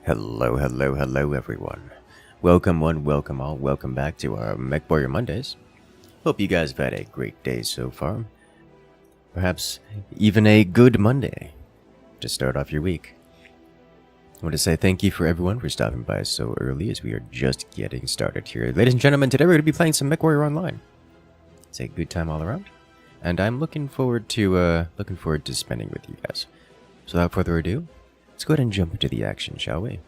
Hello, hello, hello, everyone. Welcome one, welcome all, welcome back to our Mechwarrior Mondays. Hope you guys have had a great day so far. Perhaps even a good Monday to start off your week. I want to say thank you for everyone for stopping by so early as we are just getting started here. Ladies and gentlemen, today we're going to be playing some Mechwarrior Online. It's a good time all around, and I'm looking forward to spending with you guys. So without further ado, let's go ahead and jump into the action, shall we?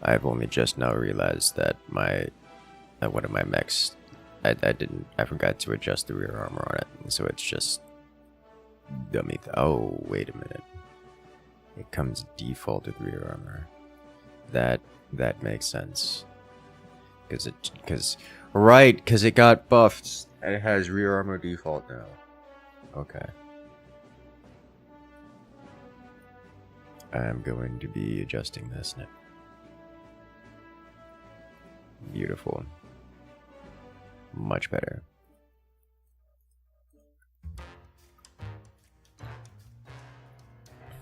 I've only just now realized that one of my mechs, I forgot to adjust the rear armor on it, so it's just dummy. Oh, wait a minute. It comes default with rear armor. That makes sense. Because it got buffed. It has rear armor default now. Okay. I'm going to be adjusting this now. Beautiful. Much better.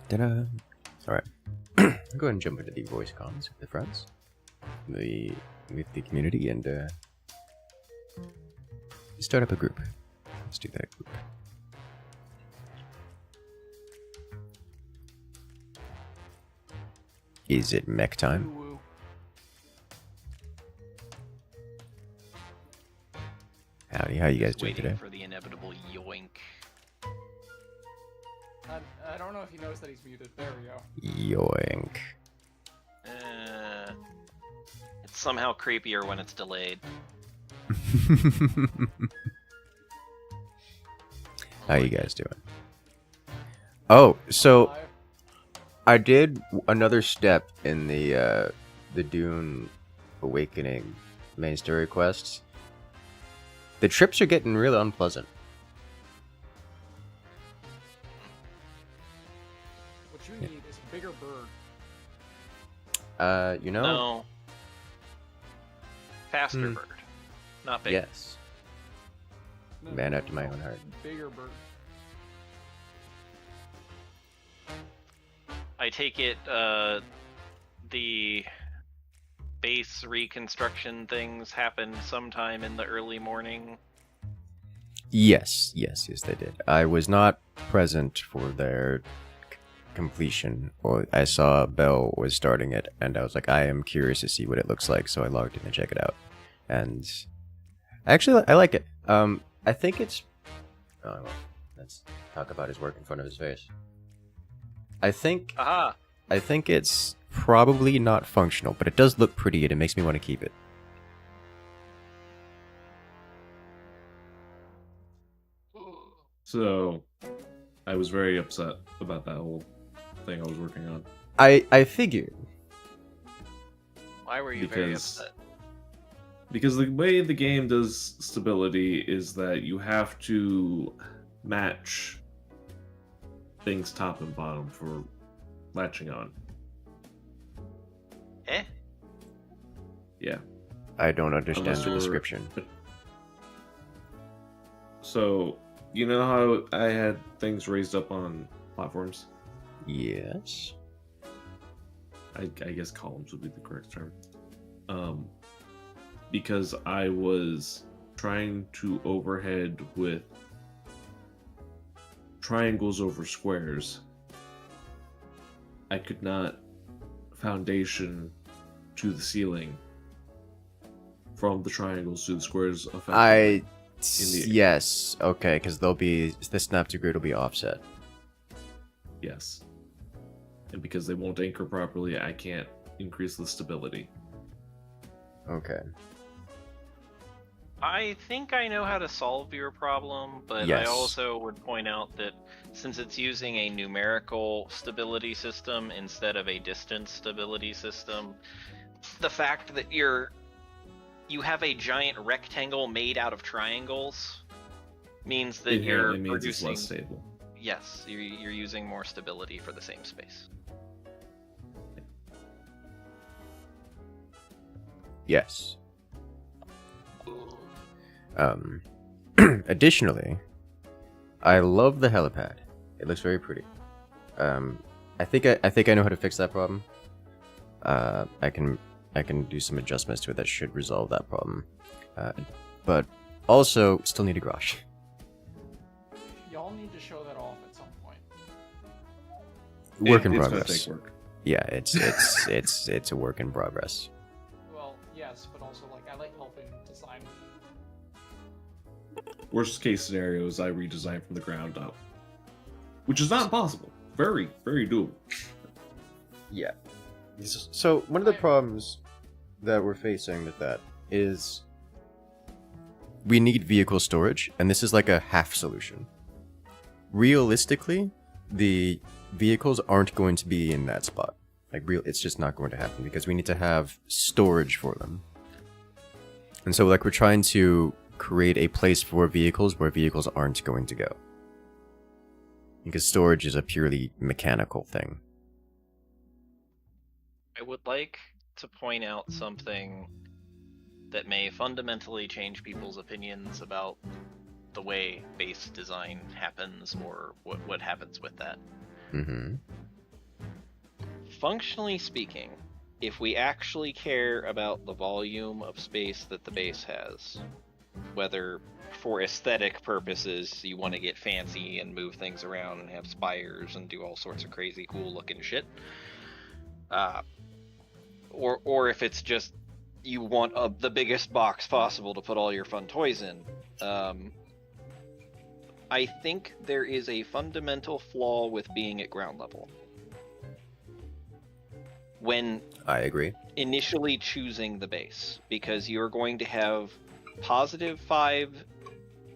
Ta-da! Alright. Go ahead and jump into the voice comms with the friends. With the community and start up a group. Let's do that group. Is it mech time? Howdy, how you guys doing today? For the inevitable yoink. I don't know if he knows that he's muted. There we go. Yoink. It's somehow creepier when it's delayed. How you guys doing? Oh, so I did another step in the Dune Awakening main story quests. The trips are getting really unpleasant. What you need is a bigger bird. You know? No. Faster bird. Not big. Yes. Man after my own heart. Bigger bird. I take it, the base reconstruction things happened sometime in the early morning. Yes, they did. I was not present for their completion. Or I saw Bell was starting it, and I was like, I am curious to see what it looks like, so I logged in and check it out. And actually, I like it. I think it's. Oh, well, let's talk about his work in front of his face. I think it's probably not functional, but it does look pretty, and it makes me want to keep it. So, I was very upset about that whole thing I was working on. I figured. Why were you very upset? Because the way the game does stability is that you have to match things top and bottom for latching on. Eh? Yeah. I don't understand Unless the you're- description. So, you know how I had things raised up on platforms? Yes. I guess columns would be the correct term. Because I was trying to overhead with triangles over squares, I could not foundation to the ceiling from the triangles to the squares effectively. Yes, okay, because the snap to grid will be offset. Yes. And because they won't anchor properly, I can't increase the stability. Okay. I think I know how to solve your problem, but Yes. I also would point out that since it's using a numerical stability system instead of a distance stability system, the fact that you have a giant rectangle made out of triangles means that you're means producing it's less stable. Yes, you're using more stability for the same space. Yes. Additionally, I love the helipad. It looks very pretty. I think I know how to fix that problem. I can do some adjustments to it that should resolve that problem. But also still need a garage. Y'all need to show that off at some point. Work in It's progress. gonna take work. Yeah, it's a work in progress. Well, yes, but also like I like helping design. Worst case scenario is I redesign from the ground up, which is not impossible. Very, very doable. Yeah. So one of the problems that we're facing with that is we need vehicle storage, and this is like a half solution. Realistically, the vehicles aren't going to be in that spot. It's just not going to happen because we need to have storage for them. And so like we're trying to create a place for vehicles where vehicles aren't going to go. Because storage is a purely mechanical thing. I would like to point out something that may fundamentally change people's opinions about the way base design happens or what happens with that. Mm-hmm. Functionally speaking, if we actually care about the volume of space that the base has, whether for aesthetic purposes you want to get fancy and move things around and have spires and do all sorts of crazy cool looking shit, or if it's just you want the biggest box possible to put all your fun toys in, I think there is a fundamental flaw with being at ground level. When I agree. initially choosing the base, because you're going to have +5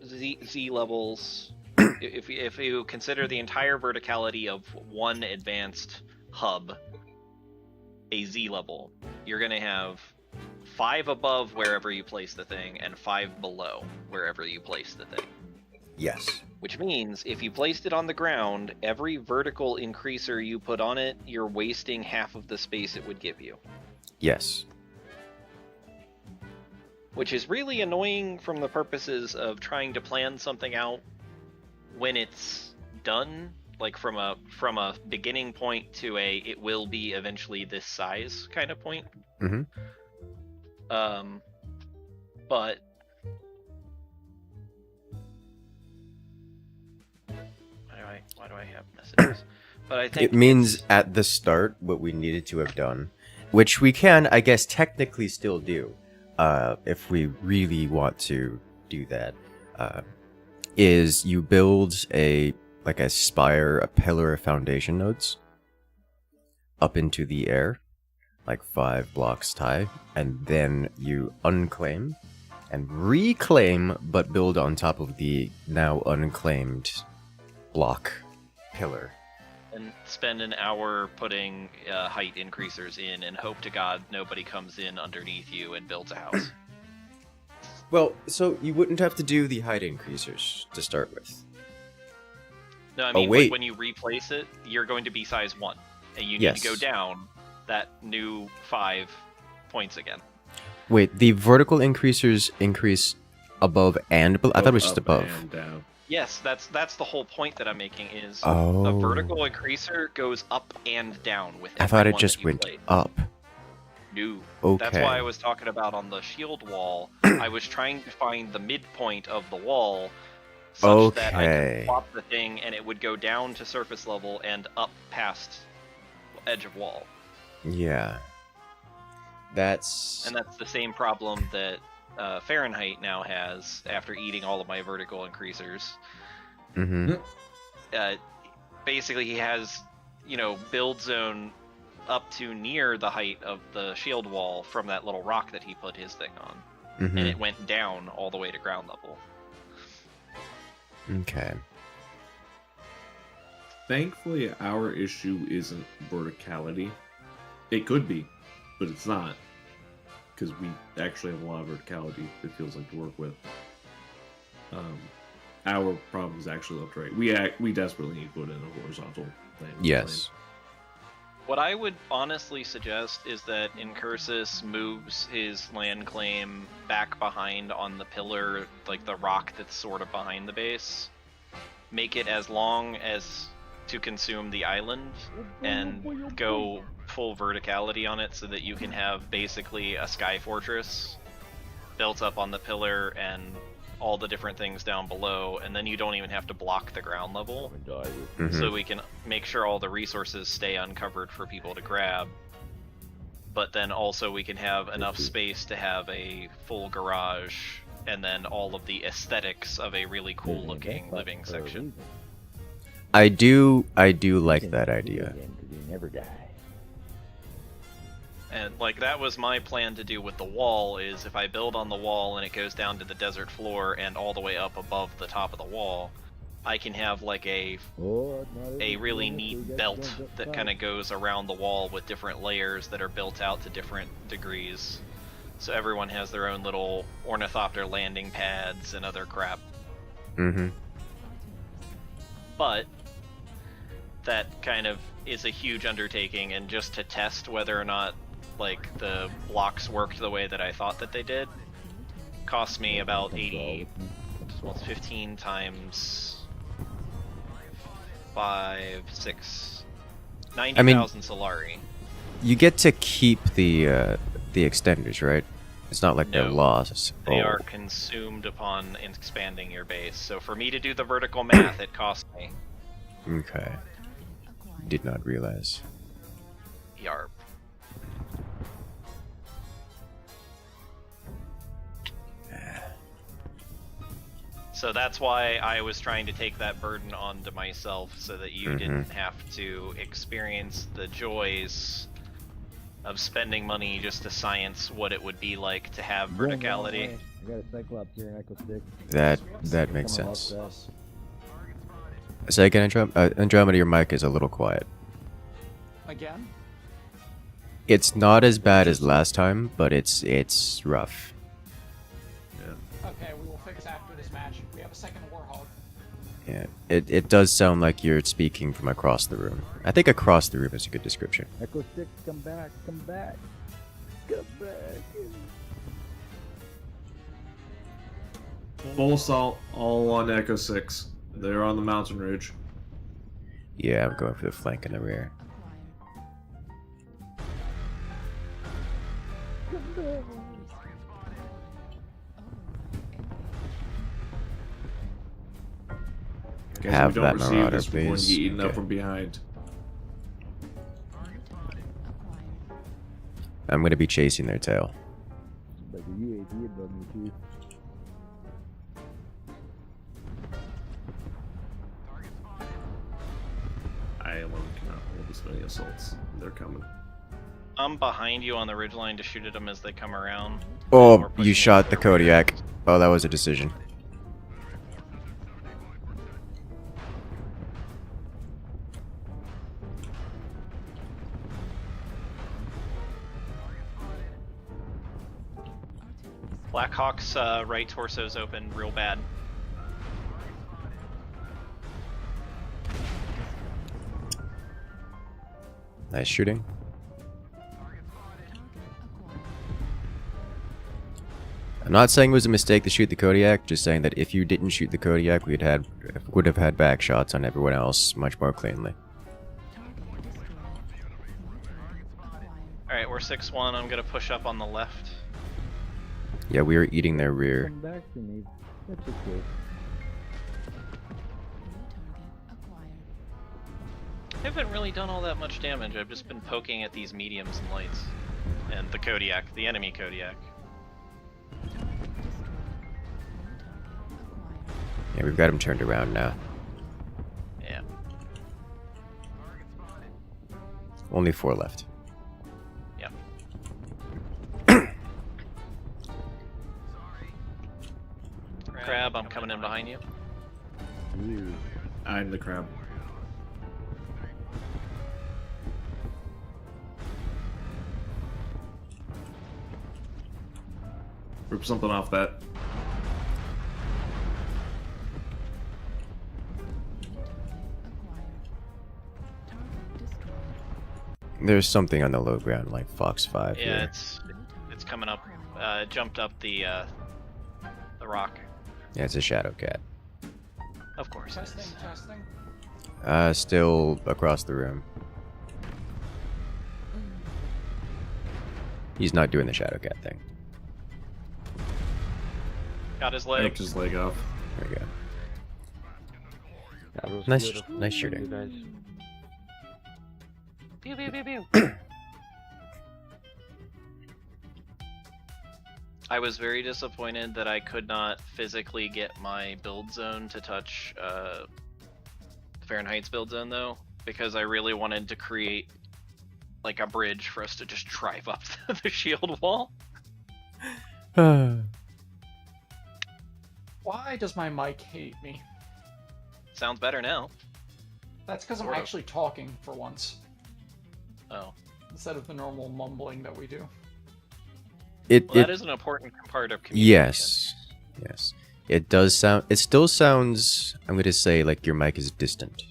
Z levels. if you consider the entire verticality of one advanced hub a Z level, you're going to have 5 above wherever you place the thing and 5 below wherever you place the thing. Yes. Which means if you placed it on the ground, every vertical increaser you put on it, you're wasting half of the space it would give you. Yes. Which is really annoying from the purposes of trying to plan something out when it's done, like from a beginning point to a it will be eventually this size kind of point. Mm-hmm. But why do I have messages? But I think it means at the start what we needed to have done, which we can, I guess, technically still do, if we really want to do that, is you build a spire, a pillar of foundation nodes up into the air, like 5 blocks high, and then you unclaim and reclaim, but build on top of the now unclaimed block pillar. and spend an hour putting height increasers in and hope to God nobody comes in underneath you and builds a house. Well, so you wouldn't have to do the height increasers to start with. No, I mean, wait. when you replace it, you're going to be size 1, and you need Yes. to go down that new 5 points again. Wait, the vertical increasers increase above and below? I thought it was just Up above. and down. Yes, that's the whole point that I'm making is Oh. a vertical increaser goes up and down with I thought every it one just that you went play. up. No. Okay. That's why I was talking about on the shield wall, I was trying to find the midpoint of the wall such that I Okay. could swap the thing and it would go down to surface level and up past edge of wall. Yeah. That's... And that's the same problem that Fahrenheit now has after eating all of my vertical increasers. Mm-hmm. Basically, he has, build zone up to near the height of the shield wall from that little rock that he put his thing on. Mm-hmm. And it went down all the way to ground level. Okay. Thankfully, our issue isn't verticality. It could be, but it's not. Because we actually have a lot of verticality, it feels like, to work with. Our problem is actually left right. We desperately need to put in a horizontal plane. Yes. What I would honestly suggest is that Incursus moves his land claim back behind on the pillar, like the rock that's sort of behind the base. make it as long as to consume the island and go full verticality on it so that you can have basically a sky fortress built up on the pillar and all the different things down below, and then you don't even have to block the ground level. So we can make sure all the resources stay uncovered for people to grab, but then also we can have enough space to have a full garage and then all of the aesthetics of a really cool looking living section. I do like that idea. And like that was my plan to do with the wall, is if I build on the wall and it goes down to the desert floor and all the way up above the top of the wall, I can have like a really neat belt that kind of goes around the wall with different layers that are built out to different degrees. So everyone has their own little Ornithopter landing pads and other crap. But that kind of is a huge undertaking, and just to test whether or not like the blocks worked the way that I thought that they did cost me about 15 times 5, 6, 90,000 Solari. You get to keep the extenders, right? It's not like they're lost. They are consumed upon expanding your base. So for me to do the vertical math, it cost me. Okay. Did not realize. Yarp. So that's why I was trying to take that burden onto myself, so that you didn't have to experience the joys of spending money just to science what it would be like to have verticality. I got a Cyclops here and Echo Stick. That makes sense. Say again, Andromeda, your mic is a little quiet. Again? It's not as bad as last time, but it's rough. Okay, we will fix after this match. We have a second Warhog. Yeah, it does sound like you're speaking from across the room. I think across the room is a good description. Echo Stick, come back, come back. Come back. Full assault, all on Echo 6. They're on the mountain ridge. Yeah, I'm going for the flank in the rear. Guys, Have we that don't receive Marauder, this before please. you get eaten up Okay. from behind. I'm gonna be chasing their tail. Like a UAV above me too. I alone cannot hold this many assaults. They're coming. I'm behind you on the ridgeline to shoot at them as they come around. Oh, We're you pushing shot the into their rear. Kodiak. Oh, that was a decision. Blackhawk's right torso's open real bad. Nice shooting. I'm not saying it was a mistake to shoot the Kodiak, just saying that if you didn't shoot the Kodiak, would have had back shots on everyone else much more cleanly. Alright, we're 6-1. I'm gonna push up on the left. Yeah, we were eating their rear. Come back to me. That's okay. I haven't really done all that much damage. I've just been poking at these mediums and lights. And the Kodiak, the enemy Kodiak. Yeah, we've got him turned around now. Yeah. Only 4 left. Yep. Crab, I'm coming in behind you. You. I'm the crab. Rip something off that. There's something on the low ground like Fox 5 Yeah, here. it's coming up. Jumped up the rock. Yeah, it's a Shadow Cat. Of course it Testing, is. testing. Still across the room. He's not doing the Shadow Cat thing. Got his leg. Ripped his leg off. There we go. That was Nice, beautiful, nice you shooting. guys. Pew pew pew pew. I was very disappointed that I could not physically get my build zone to touch Fahrenheit's build zone though, because I really wanted to create like a bridge for us to just drive up the shield wall. Why does my mic hate me? Sounds better now. That's because I'm Sort of. actually talking for once, Oh, instead of the normal mumbling that we do. It, well, that is an important part of communication. yes, yes. It does sound. It still sounds. I'm gonna say like your mic is distant.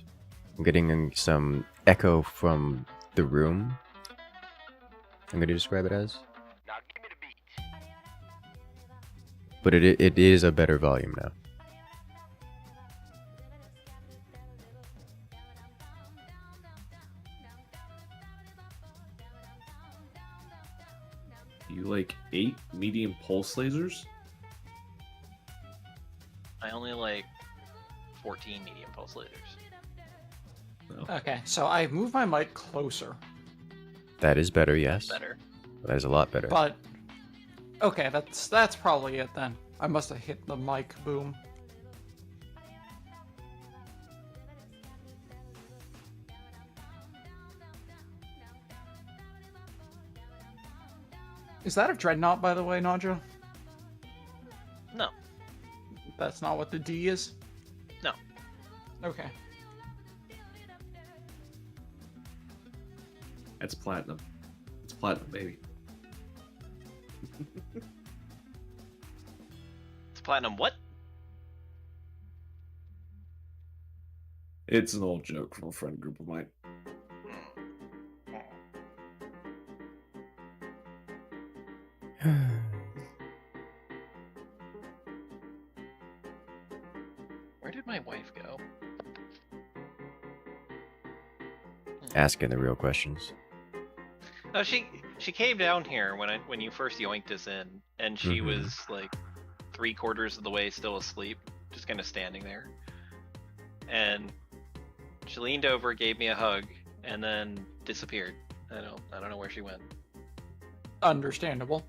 I'm getting some echo from the room. I'm gonna describe it as. But it is a better volume now. You like 8 medium pulse lasers? I only like 14 medium pulse lasers. No. Okay, so I've moved my mic closer, That is better. Yes. Better. That is a lot better. but okay, that's probably it then. I must have hit the mic boom. Is that a dreadnought, by the way, Nadja? No. That's not what the D is? No. Okay. That's platinum. It's platinum, baby. It's platinum what? It's an old joke from a friend group of mine. Where did my wife go? Asking the real questions. No, she came down here when you first yoinked us in, and she Mhm. was like 3/4 of the way still asleep, just kind of standing there. And she leaned over, gave me a hug, and then disappeared. I don't know where she went. Understandable.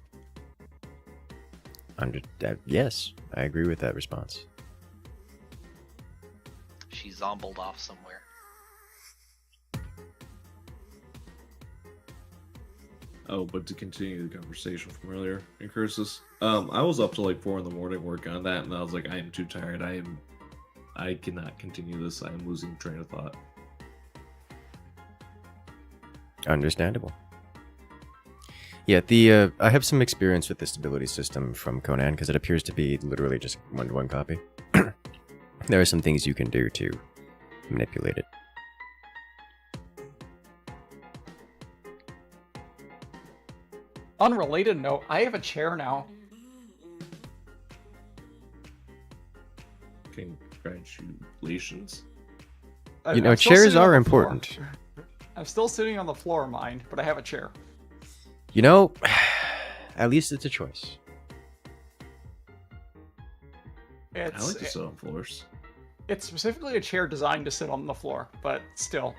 Yes, I agree with that response. She zombled off somewhere. Oh, but to continue the conversation from earlier, Incursus, I was up till like 4 in the morning working on that, and I was like, I am too tired. I cannot continue this. I am losing train of thought. Understandable. Yeah, the I have some experience with the stability system from Conan because it appears to be literally just one copy. There are some things you can do to manipulate it. Unrelated note, I have a chair now. Congratulations. You know, I'm still chairs sitting on are the floor. important. I'm still sitting on the floor, mind, but I have a chair. You know, at least it's a choice. I It's like to sit on floors. it's specifically a chair designed to sit on the floor, but still.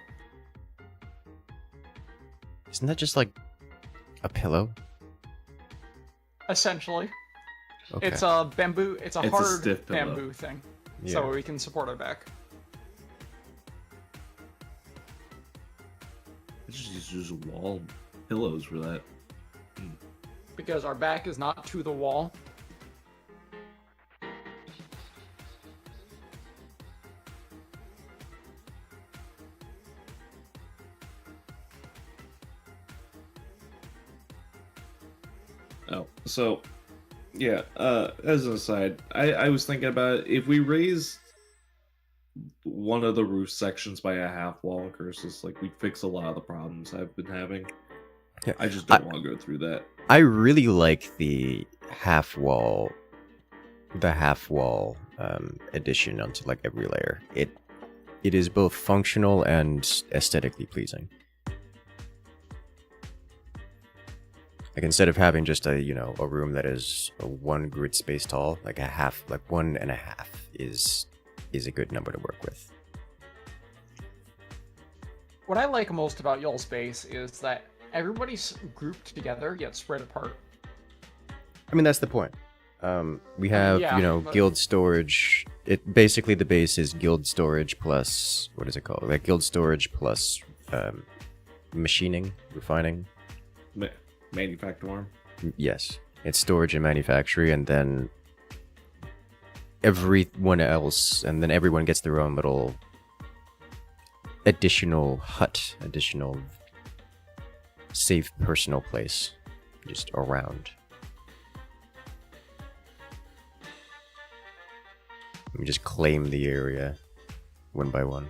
Isn't that just like a pillow? Essentially. Okay. It's a bamboo, it's a It's a hard stiff pillow. bamboo thing. Yeah. So we can support our back. I just use wall pillows for that. Because our back is not to the wall. Oh, so yeah. As an aside, I was thinking about if we raise one of the roof sections by a half wall in Cursus, like we'd fix a lot of the problems I've been having. Yeah, I just don't want to go through that. I really like the half wall addition onto like every layer. It is both functional and aesthetically pleasing. Like instead of having just a a room that is a 1 grid space tall, like 1.5 is a good number to work with. What I like most about y'all's base is that everybody's grouped together yet spread apart. I mean, that's the point. We have, but... guild storage. Basically the base is guild storage plus, what is it called? Like guild storage plus machining, refining. Manufacturing. Yes, it's storage and manufacturing, and then everyone else, and then everyone gets their own little additional hut, additional safe personal place just around. We just claim the area one by one.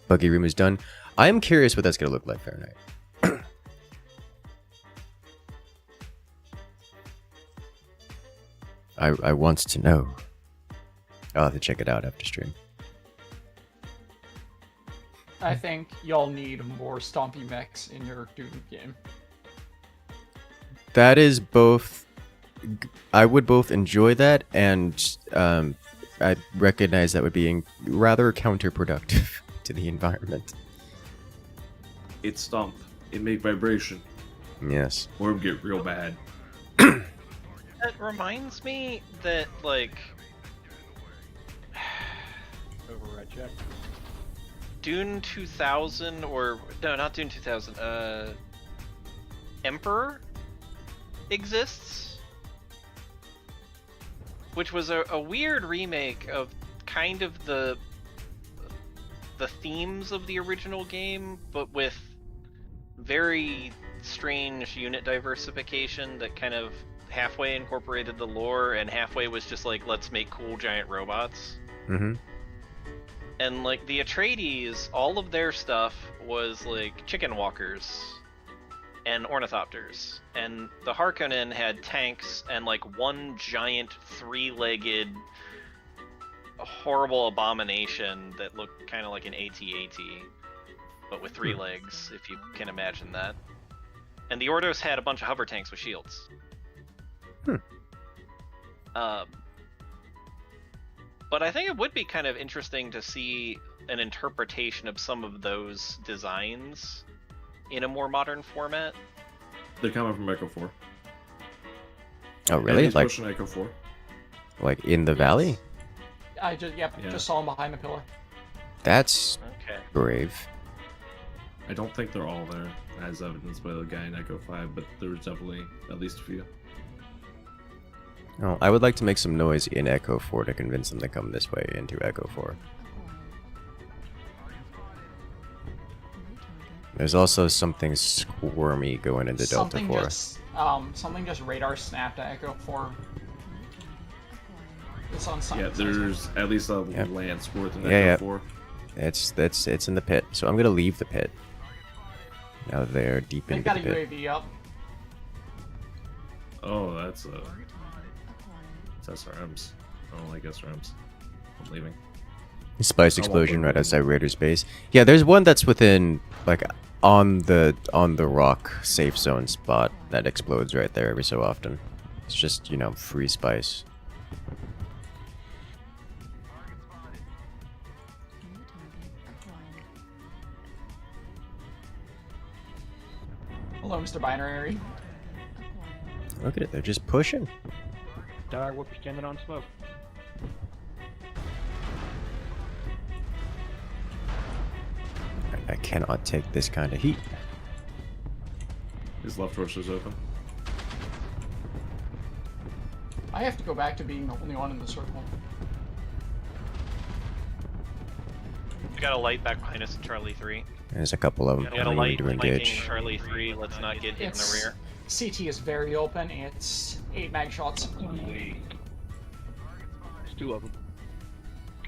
Buggy room is done. I am curious what that's going to look like, Fahrenheit. I want to know. I'll have to check it out after stream. I think y'all need more stompy mechs in your Doom game. That is both... I would both enjoy that, and I recognize that would be rather counterproductive to the environment. It stomp. It make vibration. Yes. Or it get real bad. That reminds me that, like... Override check. Dune 2000, or... No, not Dune 2000, Emperor exists? Which was a weird remake of kind of the themes of the original game, but with very strange unit diversification that kind of halfway incorporated the lore and halfway was just like, let's make cool giant robots. Mm-hmm. And like the Atreides, all of their stuff was like chicken walkers and ornithopters, and the Harkonnen had tanks and like one giant 3-legged horrible abomination that looked kind of like an AT-AT, but with 3 legs, if you can imagine that. And the Ordos had a bunch of hover tanks with shields. But I think it would be kind of interesting to see an interpretation of some of those designs in a more modern format. They're coming from Echo 4. Oh, really? He's Like pushing Echo 4. Like in the valley? I just just saw him behind the pillar. That's Okay. brave. I don't think they're all there, as evidenced by the guy in Echo 5, but there's definitely at least a few. Oh, I would like to make some noise in Echo 4 to convince them to come this way into Echo 4. There's also something squirmy going into Delta 4. Something just radar snapped at Echo 4. It's on Yeah, there's at least a lance worth in Yeah, Echo 4. It's in the pit, so I'm gonna leave the pit. Now they're deep They've into got the a pit. UAV up. Oh, that's SRMs. I don't like SRMs. I'm leaving. Spice explosion right outside Raider's base. Yeah, there's one that's within like on the rock safe zone spot that explodes right there every so often. It's just, free spice. Hello, Mr. Binary. Look at it, they're just pushing. Die, whoop, you're standing on smoke. I cannot take this kind of heat. His left torso's open. I have to go back to being the only one in the circle. We got a light back behind us in Charlie 3. There's a couple of them We got a waiting light to flanking engage. Charlie 3. Let's not get hit in the rear. CT is very open. It's 8 mag shots. There's 2 of them.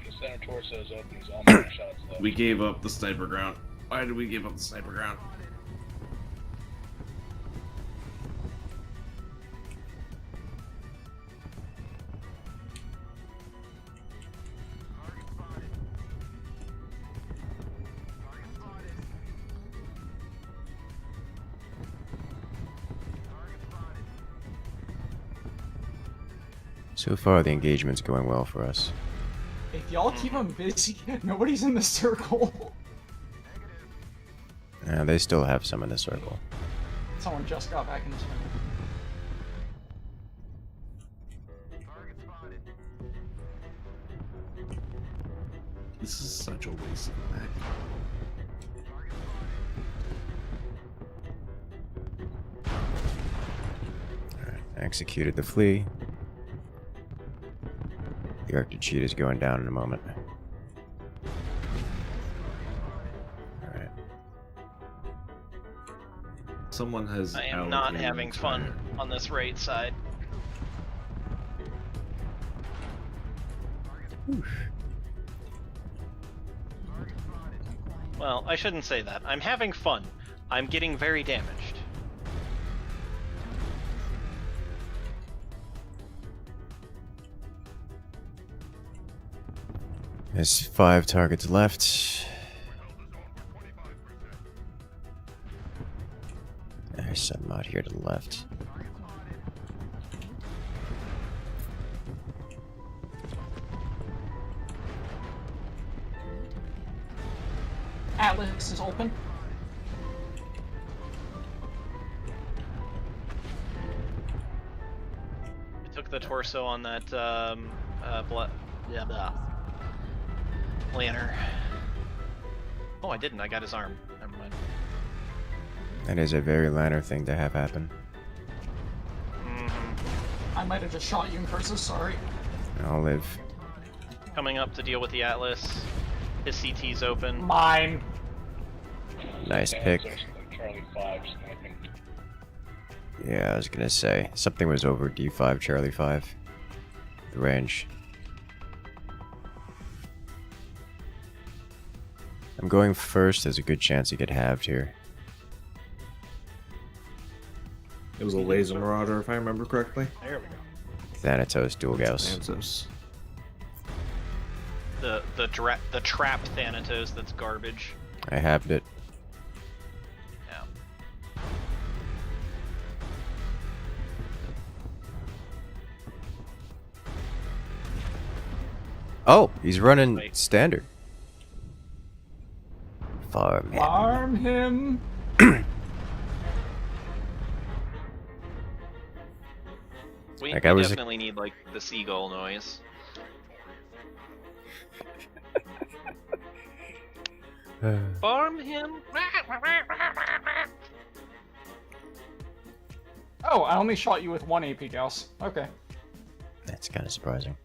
The center torso's open. He's all mag shots left. We gave up the sniper ground. Why did we give up the sniper ground? So far, the engagement's going well for us. If y'all keep them busy, nobody's in the circle. They still have some in the circle. Someone just got back in the circle. This is such a waste of a mech. Alright, executed the flea. The Arctic cheat is going down in a moment. Alright. Someone has. I am not allocated having an fun entire- on this right side. Well, I shouldn't say that. I'm having fun. I'm getting very damaged. There's 5 targets left. There's some out here to the left. Atlas is open. I took the torso on that Lanner. Oh, I didn't. I got his arm. Never mind. That is a very Lanner thing to have happen. I might have just shot you in Incursus, sorry. I'll live. Coming up to deal with the Atlas. His CT's open. Mine. Nice And pick. there's like Charlie 5 sniping. Yeah, I was gonna say. Something was over D5, Charlie 5. The range. I'm going first. There's a good chance you get halved here. It was a laser marauder, if I remember correctly. There we go. Thanatos, dual gauss. Thanatos. The trap Thanatos that's garbage. I halved it. Yeah. Oh, he's running Wait. standard. Farm him. Farm him. We, Like, we I was- definitely need like the seagull noise. Farm him. Oh, I only shot you with 1 AP Gauss. Okay. That's kind of surprising.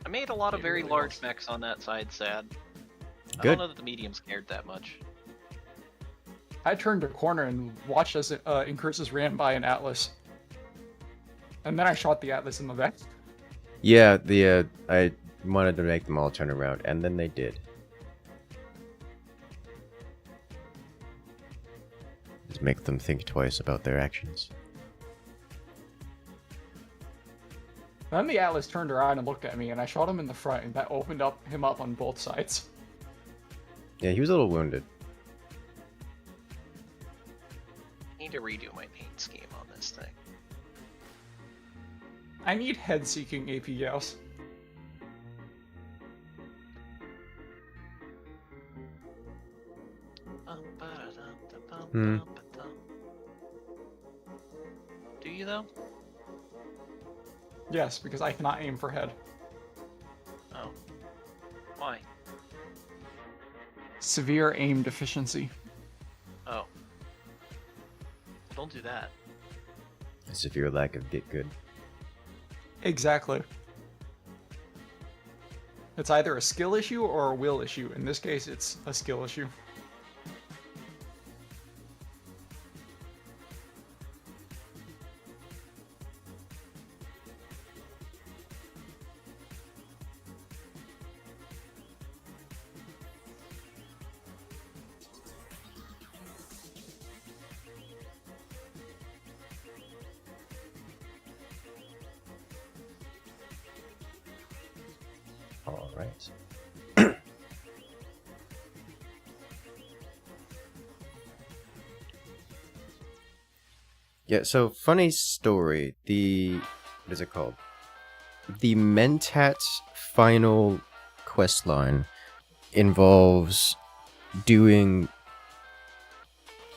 I made a lot of It very really large was. mechs on that side, sad. I Good. don't know that the mediums cared that much. I turned a corner and watched as Incursus ran by an Atlas. And then I shot the Atlas in the back. Yeah, I wanted to make them all turn around, and then they did. Just make them think twice about their actions. Then the Atlas turned around and looked at me, and I shot him in the front, and that opened him up on both sides. Yeah, he was a little wounded. Need to redo my paint scheme on this thing. I need head-seeking AP Gauss. Hmm. Do you though? Yes, because I cannot aim for head. Oh. Why? Severe aim deficiency. Oh. Don't do that. A severe lack of get good. Exactly. It's either a skill issue or a will issue. In this case, it's a skill issue. All right. Yeah, so funny story. The what is it called? The Mentat's final quest line involves doing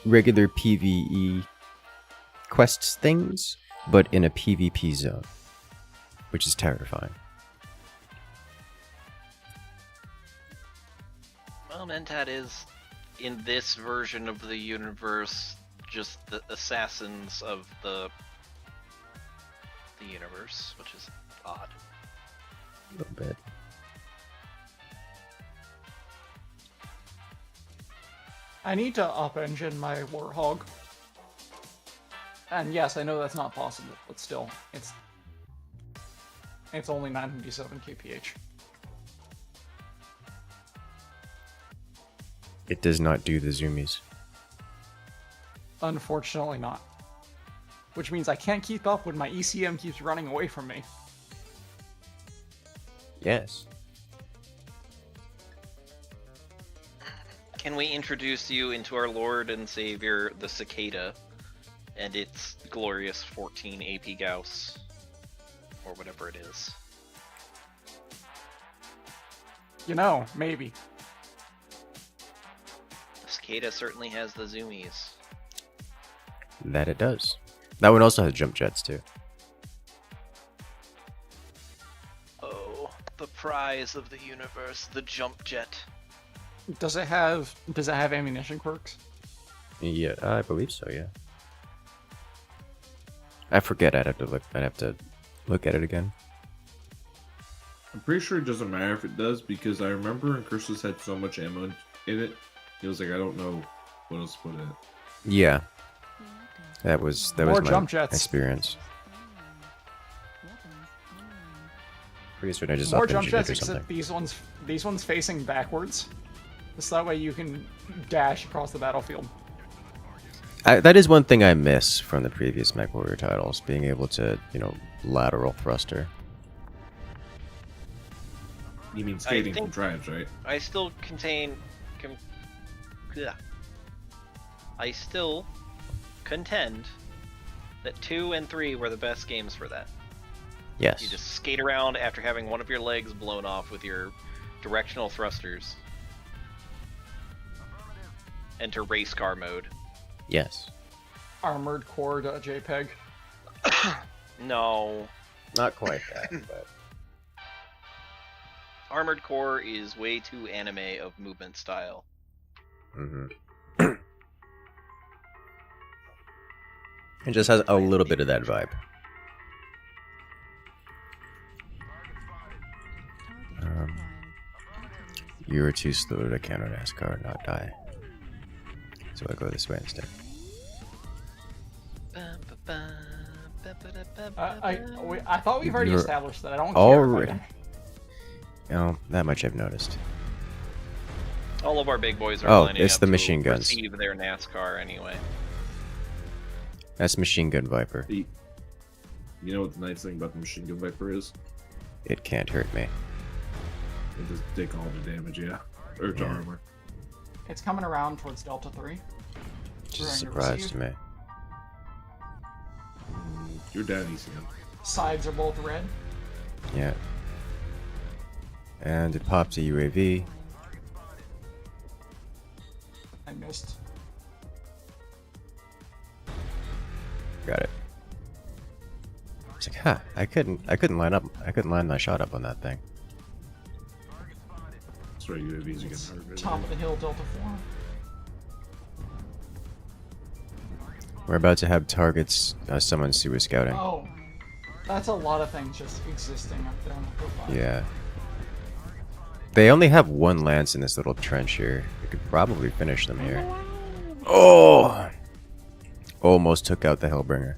regular PvE quests things, but in a PvP zone, which is terrifying. Well, Mentat is, in this version of the universe, just the assassins of the universe, which is odd. A little bit. I need to up-engine my Warthog. And yes, I know that's not possible, but still, it's only 957 kph. It does not do the zoomies. Unfortunately not. Which means I can't keep up when my ECM keeps running away from me. Yes. Can we introduce you into our Lord and Savior, the Cicada, and its glorious 14 AP Gauss, or whatever it is? You know, maybe. The Cicada certainly has the zoomies. That it does. That one also has jump jets too. Oh, the prize of the universe, the jump jet. Does it have ammunition quirks? Yeah, I believe so. Yeah. I forget. I'd have to look at it again. I'm pretty sure it doesn't matter if it does, because I remember Incursus had so much ammo in it. He was like, I don't know what else to put in it. Yeah. That was More my jump jets. experience. Pretty certain I just More up jump engineered jets, or something. except these ones facing backwards. So that way you can dash across the battlefield. That is one thing I miss from the previous Mechwarrior titles, being able to, lateral thruster. You mean skating think- from drives, right? I still I still contend that 2 and 3 were the best games for that. Yes. You just skate around after having one of your legs blown off with your directional thrusters. Enter race car mode. Yes. Armored Core JPEG. No. Not quite that, but... Armored Core is way too anime of movement style. Mm-hmm. It just has a little bit of that vibe. You were too slow to counter NASCAR, not die. So I go this way instead. I thought we've already You're established that. I don't already- care. Oh, that much I've noticed. All of our big boys are Oh, lining it's up the to machine guns. receive their NASCAR anyway. That's Machine Gun Viper. You know what the nice thing about the Machine Gun Viper is? It can't hurt me. It does take all the damage, yeah. Or to Yeah. armor. It's coming around towards Delta 3. Which is a We're surprise under to me. You're down ECM. Sides are both red. Yeah. And it pops a UAV. I missed. Got it. It's like, huh, I couldn't line my shot up on that thing. That's right, UAVs are It's getting hurt. top of the hill, Delta 4. We're about to have targets someone Sue is scouting. Oh, that's a lot of things just existing up there on the profile. Yeah. They only have one lance in this little trench here. We could probably finish them here. Oh! Almost took out the Hellbringer.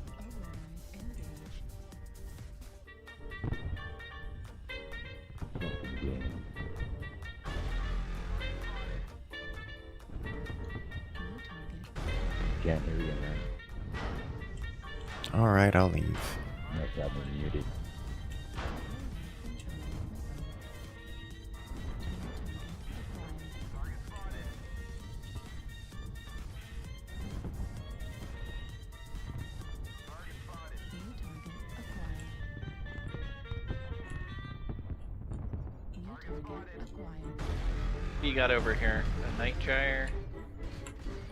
Can't hear you, man. Alright, I'll leave. No problem, muted. What you got over here? A night gyre?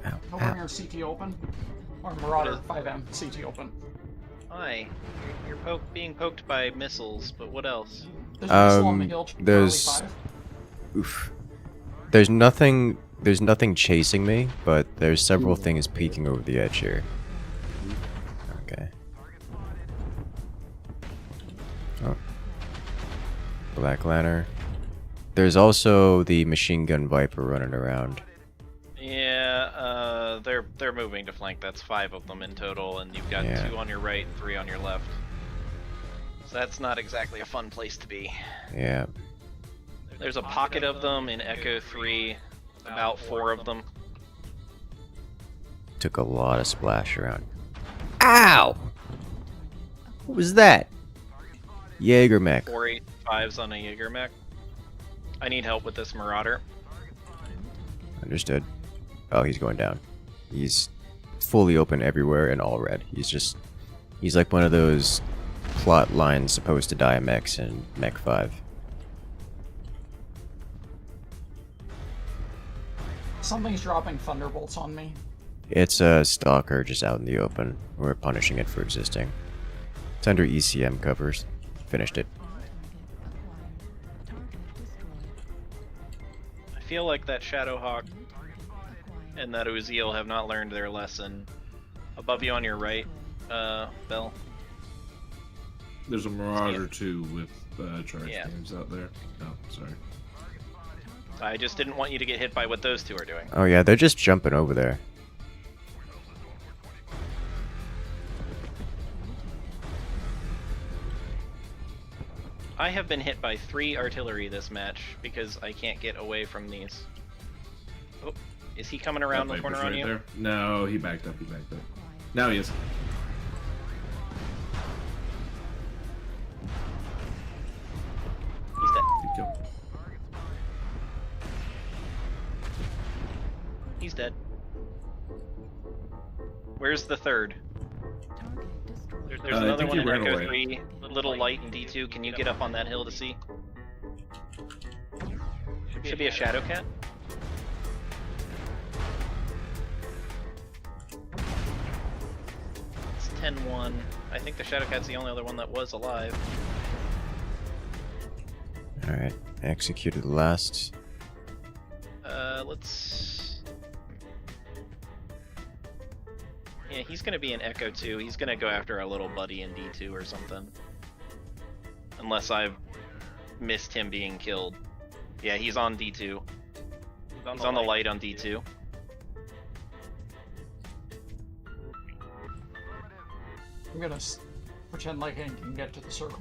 Ow, Over ow. here, CT open. Or Marauder 5M, CT open. Hi. You're being poked by missiles, but what else? There's a missile on the hill. there's- Charlie 5. Oof. There's nothing chasing me, but there's several things peeking over the edge here. Okay. Oh. Black Lantern. There's also the machine gun Viper running around. Yeah, they're moving to flank. That's 5 of them in total, and you've got Yeah. 2 on your right, 3 on your left. So that's not exactly a fun place to be. Yeah. There's a pocket of them in Echo 3, about 4 of them. Took a lot of splash around. Ow! What was that? Jaeger mech. 4 5s on a Jaeger mech. I need help with this Marauder. Understood. Oh, he's going down. He's fully open everywhere and all red. He's like one of those plot lines supposed to die mechs in Mech 5. Something's dropping thunderbolts on me. It's a stalker just out in the open. We're punishing it for existing. It's under ECM covers. Finished it. I feel like that Shadowhawk and that Uziel have not learned their lesson. Above you on your right, Bell. There's a Marauder too with charge Yeah. games out there. Oh, sorry. I just didn't want you to get hit by what those 2 are doing. Oh yeah, they're just jumping over there. I have been hit by 3 artillery this match because I can't get away from these. Oh, is he coming around That the corner Viper's on right you? there. No, he backed up. Now he is. He's dead. Good kill. He's dead. Where's the 3rd? There's I another think one he in ran Echo away. 3, little light in D2. Can you get up on that hill to see? Should be a Shadow Cat. It's 10-1. I think the Shadow Cat's the only other one that was alive. Alright, executed the last. Let's... Yeah, he's gonna be in Echo 2. He's gonna go after our little buddy in D2 or something. Unless I've missed him being killed. Yeah, he's on D2. He's on the light on D2. I'm gonna pretend like I can get to the circle.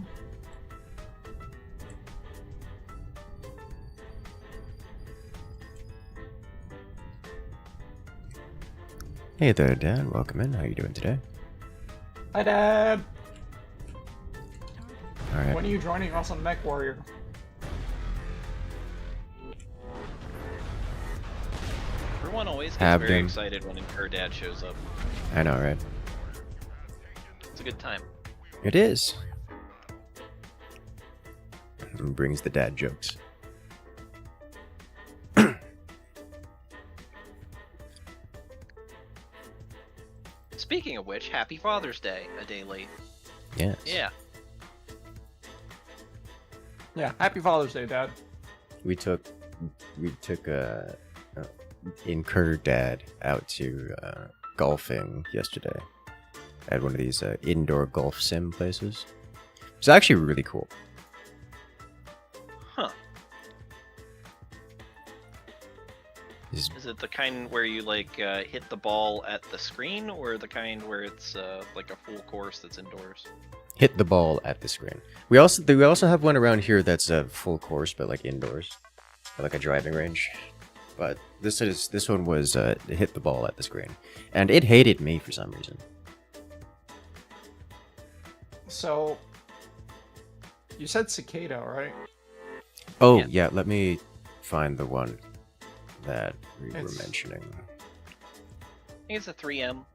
Hey there, Dad. Welcome in. How you doing today? Hi, Dad! Alright. When are you joining us on Mechwarrior? Everyone always gets Have very been. excited when her dad shows up. I know, right? It's a good time. It is. And brings the dad jokes. Speaking of which, happy Father's Day, a day late. Yes. Yeah. Yeah, happy Father's Day, Dad. We took Incur Dad out to golfing yesterday at one of these indoor golf sim places. It's actually really cool. Huh. It's- Is it the kind where you like hit the ball at the screen, or the kind where it's like a full course that's indoors? hit the ball at the screen. We also have one around here that's a full course, but like indoors, like a driving range. But this one was hit the ball at the screen, and it hated me for some reason. So, you said cicada, right? Oh Yeah. yeah, let me find the one that we were It's- mentioning. I think it's a 3M,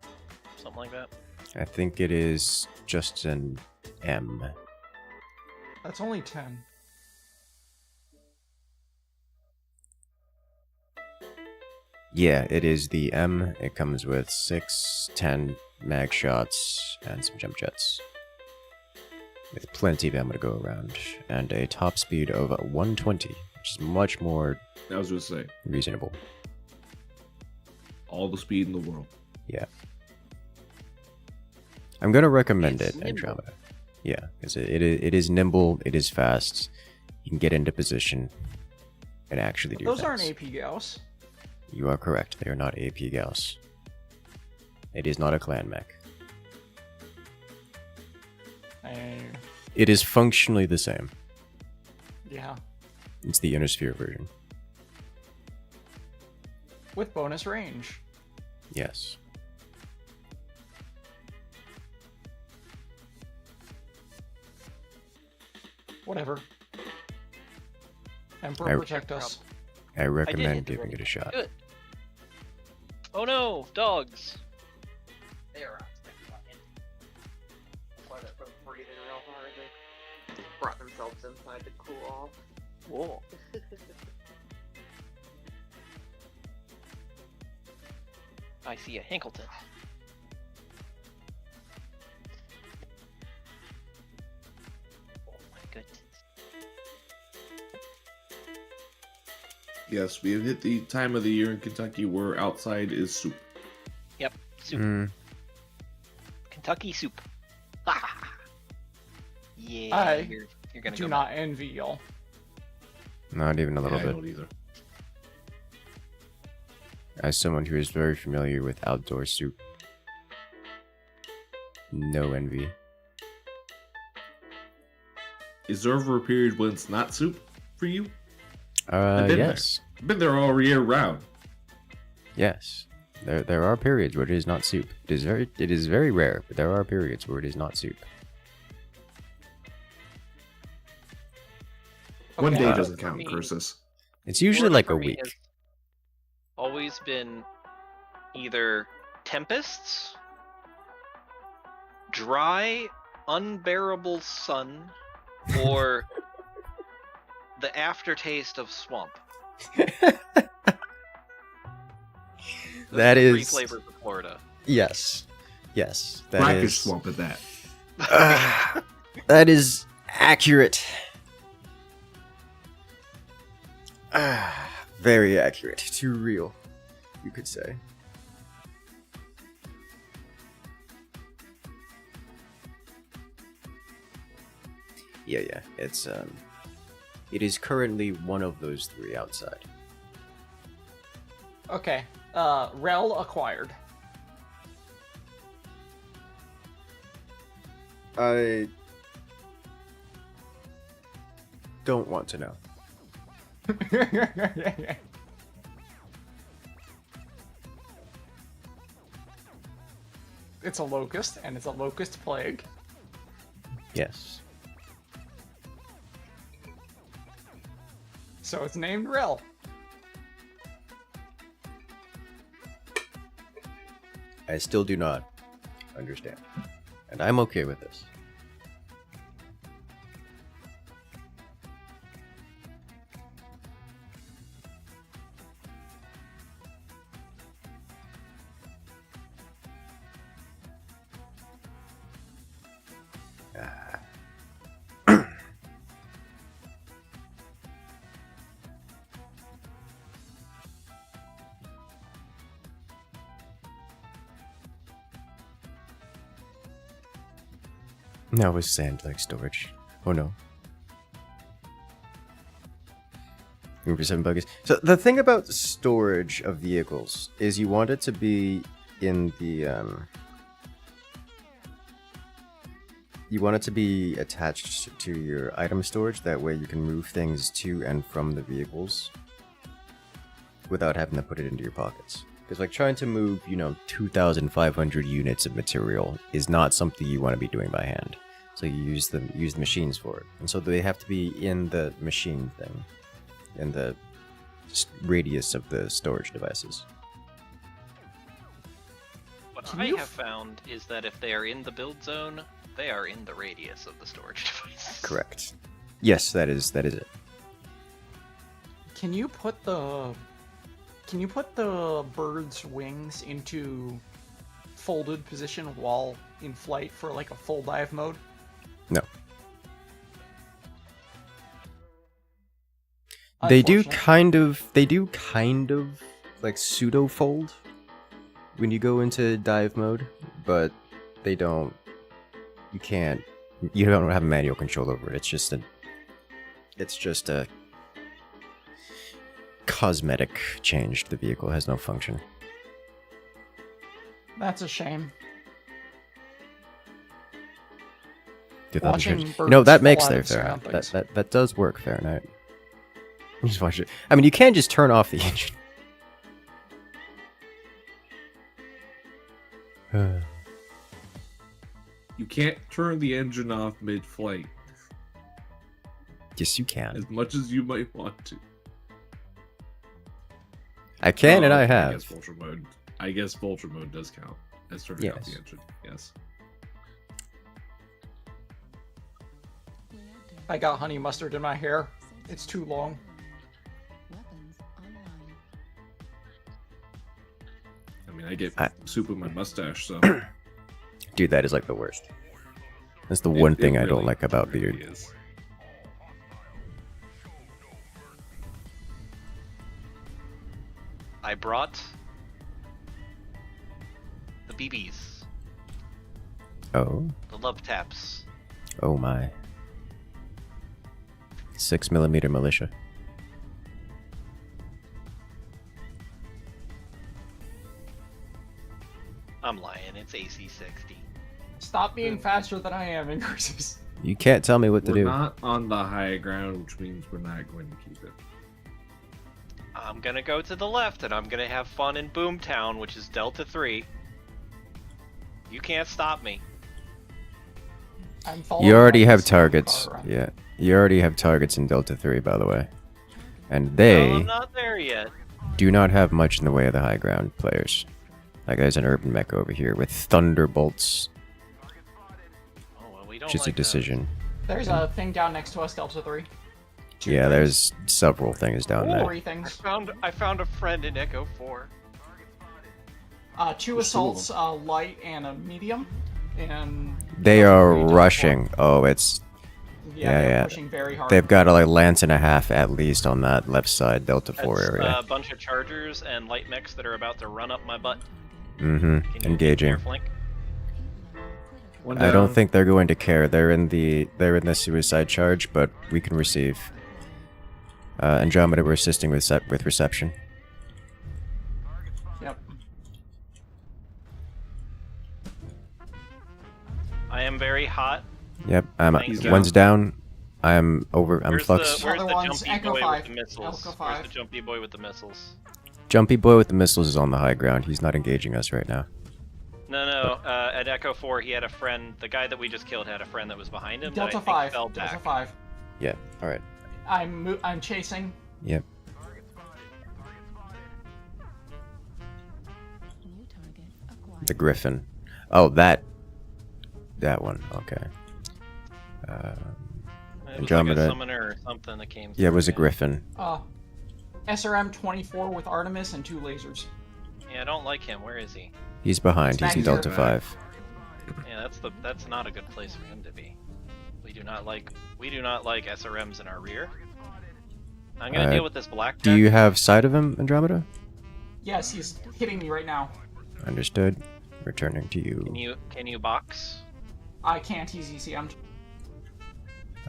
something like that. I think it is just an M. That's only 10. Yeah, it is the M. It comes with 6, 10 mag shots and some jump jets. With plenty of ammo to go around, and a top speed of 120, which is much more I was just say, reasonable. all the speed in the world. Yeah. I'm gonna recommend It's it, nimble. Andromeda. Yeah, because it is nimble, it is fast, you can get into position and actually do Those things. aren't AP Gauss. You are correct, they are not AP Gauss. It is not a clan mech. It is functionally the same. Yeah. It's the inner sphere version. With bonus range. Yes. Whatever. Emperor I- protect us. I recommend hit the giving it a shot. Good. Oh no, dogs! They are outside. That's why they're both breathing real hard. They brought themselves inside to cool off. Whoa. I see a Hinkleton. Oh my goodness. Yes, we have hit the time of the year in Kentucky where outside is soup. Yep, soup. Mm, Kentucky soup. Yeah, I you're gonna Do go. not envy y'all. not even a little I bit. don't either. As someone who is very familiar with outdoor soup, no envy. Is there ever a period when it's not soup for you? I've been there. Yes. I've been there all year round. Yes. There are periods where it is not soup. It is very rare, but there are periods where it is not soup. One Okay. day Uh, doesn't for count, me- Cursus. It's usually Florida like for a me week. has always been either tempests, dry, unbearable sun, or the aftertaste of swamp. Those That are the three is- flavors of Florida. Yes. Yes. That Brackish is swamp at that. that is accurate. Very accurate. Too real, you could say. Yeah. It is currently one of those three outside. Okay. Rel acquired. I don't want to know. It's a locust, and it's a locust plague. Yes. So it's named Rel. I still do not understand. And I'm okay with this. Now with sand like storage. Oh no. 7 buggers. So the thing about storage of vehicles is you want it to be in the you want it to be attached to your item storage, that way you can move things to and from the vehicles without having to put it into your pockets. Because like trying to move, 2,500 units of material is not something you want to be doing by hand. So you use the machines for it, and so they have to be in the machine thing, in the radius of the storage devices. What Can I you have found is that if they are in the build zone, they are in the radius of the storage device. Correct. Yes, that is it. Can you put the Can you put the bird's wings into folded position while in flight for like a full dive mode? No. They do Unfortunate. kind of like pseudo fold when you go into dive mode, but they don't. You don't have manual control over it. It's just a cosmetic change. The vehicle has no function. That's a shame. 2000 Watching turns. birds No, that fall makes out there, of Fahrenheit. surroundings. That does work, Fahrenheit. Just watch it. I mean, you can't just turn off the engine. You can't turn the engine off mid-flight, Yes, you can. as much as you might want to. I can, and I I have. guess vulture mode does count as turning off Yes. the engine. Yes. I got honey mustard in my hair. It's too long. I mean, I get I- soup in my mustache, so Dude, that is like the worst. That's the one It thing I don't really- like about it really beard. is. I brought the BBs, Oh, the love taps. oh my. 6mm militia. I'm lying, it's AC 60. Stop being faster than I am, Incursus. You can't tell me what to We're do. not on the high ground, which means we're not going to keep it. I'm gonna go to the left and I'm gonna have fun in Boomtown, which is Delta 3. You can't stop me. I'm following You already my have speed car targets. around. Yeah. You already have targets in Delta 3, by the way. And No, they I'm not there yet. do not have much in the way of the high ground players. That guy's an urban mech over here with thunderbolts, Oh, well, we don't which is like a decision. There's a thing down next to us, Delta 3. Two Yeah, things. there's several things down there. 3 That. things. I found a friend in Echo 4. 2 assaults, light and a medium. And They Delta are 3, Delta rushing. Oh, it's 4. yeah, they're yeah. pushing very hard. they've got a like lance and a half at least on that left side Delta 4 That's area. a bunch of chargers and light mechs that are about to run up my butt. Mm-hmm. Can you get to Engaging. your flank? One I don't down. think they're going to care. They're in the suicide charge, but we can receive. Andromeda, we're assisting with reception. Yep. I am very hot. Yep, He's one's down. I'm flux. Where's Other the one's jumpy Echo boy 5. with the missiles? Echo Where's 5. the jumpy boy with the missiles? Jumpy boy with the missiles is on the high ground. He's not engaging us right now. No. At Echo 4, he had a friend. The guy that we just killed had a friend that was behind him. Delta that I think 5. fell Delta back. 5. Yeah. All right. I'm chasing. Yep. The Griffin. Oh, that one. Okay. It was like Andromeda. a summoner or something that came. Yeah, it was a through, Griffin. SRM 24 with Artemis and 2 lasers. Yeah, I don't like him. Where is he? He's behind. He's in Back here. Delta 5. Yeah, that's not a good place for him to be. We do not like SRMs in our rear. I'm gonna deal with this black. Do you have sight of him, Andromeda? Yes, he's hitting me right now. Understood. Returning to you. Can you box? I can't. He's ECM'd.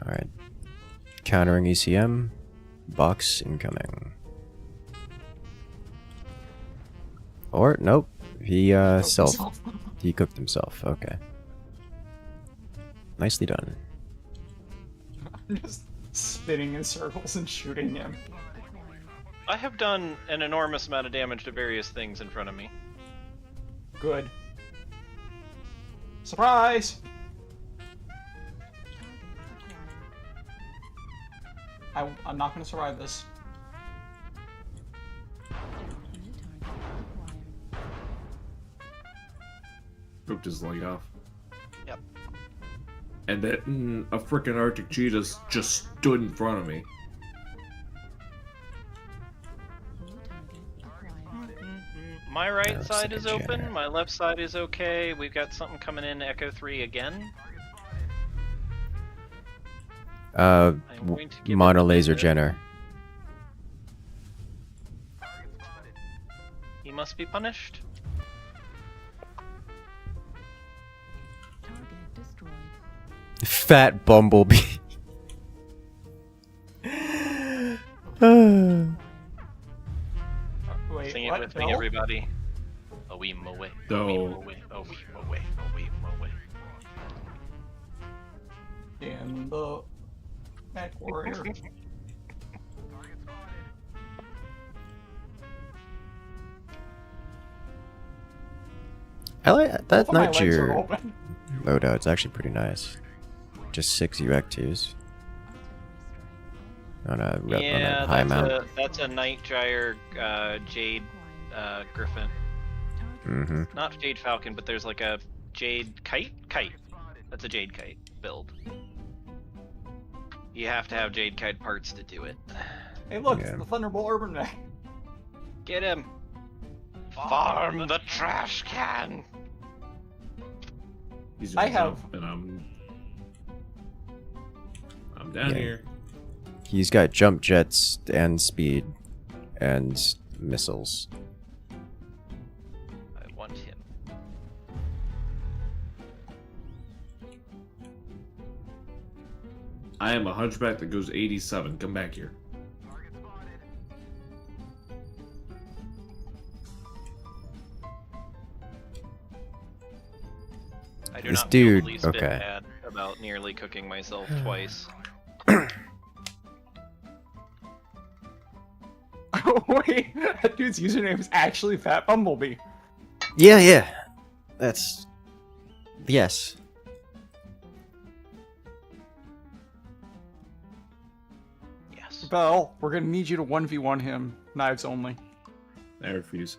All right. Countering ECM. Box incoming. Or nope. He he cooked himself. Okay. Nicely done. I'm just spinning in circles and shooting him. I have done an enormous amount of damage to various things in front of me. Good. Surprise! I'm not gonna survive this. Ripped his leg off. Yep. And that a freaking Arctic cheetah just stood in front of me. My right looks side like is a open, Jenner. my left side is okay. We've got something coming in Echo 3 again. I'm going to give it Mono a Laser visit. Jenner. He must be punished. Target destroyed. Fat Bumblebee. Wait, Sing it what? with me, No? everybody. A wee mo way, a No. wee mo way, a wee mo way, a wee mo way. In the Mechwarrior. I like that Both of my night legs are cheer open. loadout. It's actually pretty nice. Just 6 UX2s on a Yeah, high mount. that's a Night Gyre Jade Griffin. Mm-hmm. Not Jade Falcon, but there's like a Jade Kite? Kite. That's a Jade Kite build. You have to have Jade Kite parts to do it. Hey, look, Yeah. it's the Thunderbolt Urban Mech. Get him! Farm the trash can! He's I gonna have- jump, and I'm down Yeah. here. He's got jump jets and speed and missiles. I want him. I am a hunchback that goes 87. Come back here. I do This not feel dude- the least bit okay. bad about nearly cooking myself twice. Wait, that dude's username is actually Fat Bumblebee. Yeah. That's... Yes. Yes. Bell, we're gonna need you to 1v1 him, knives only. I refuse.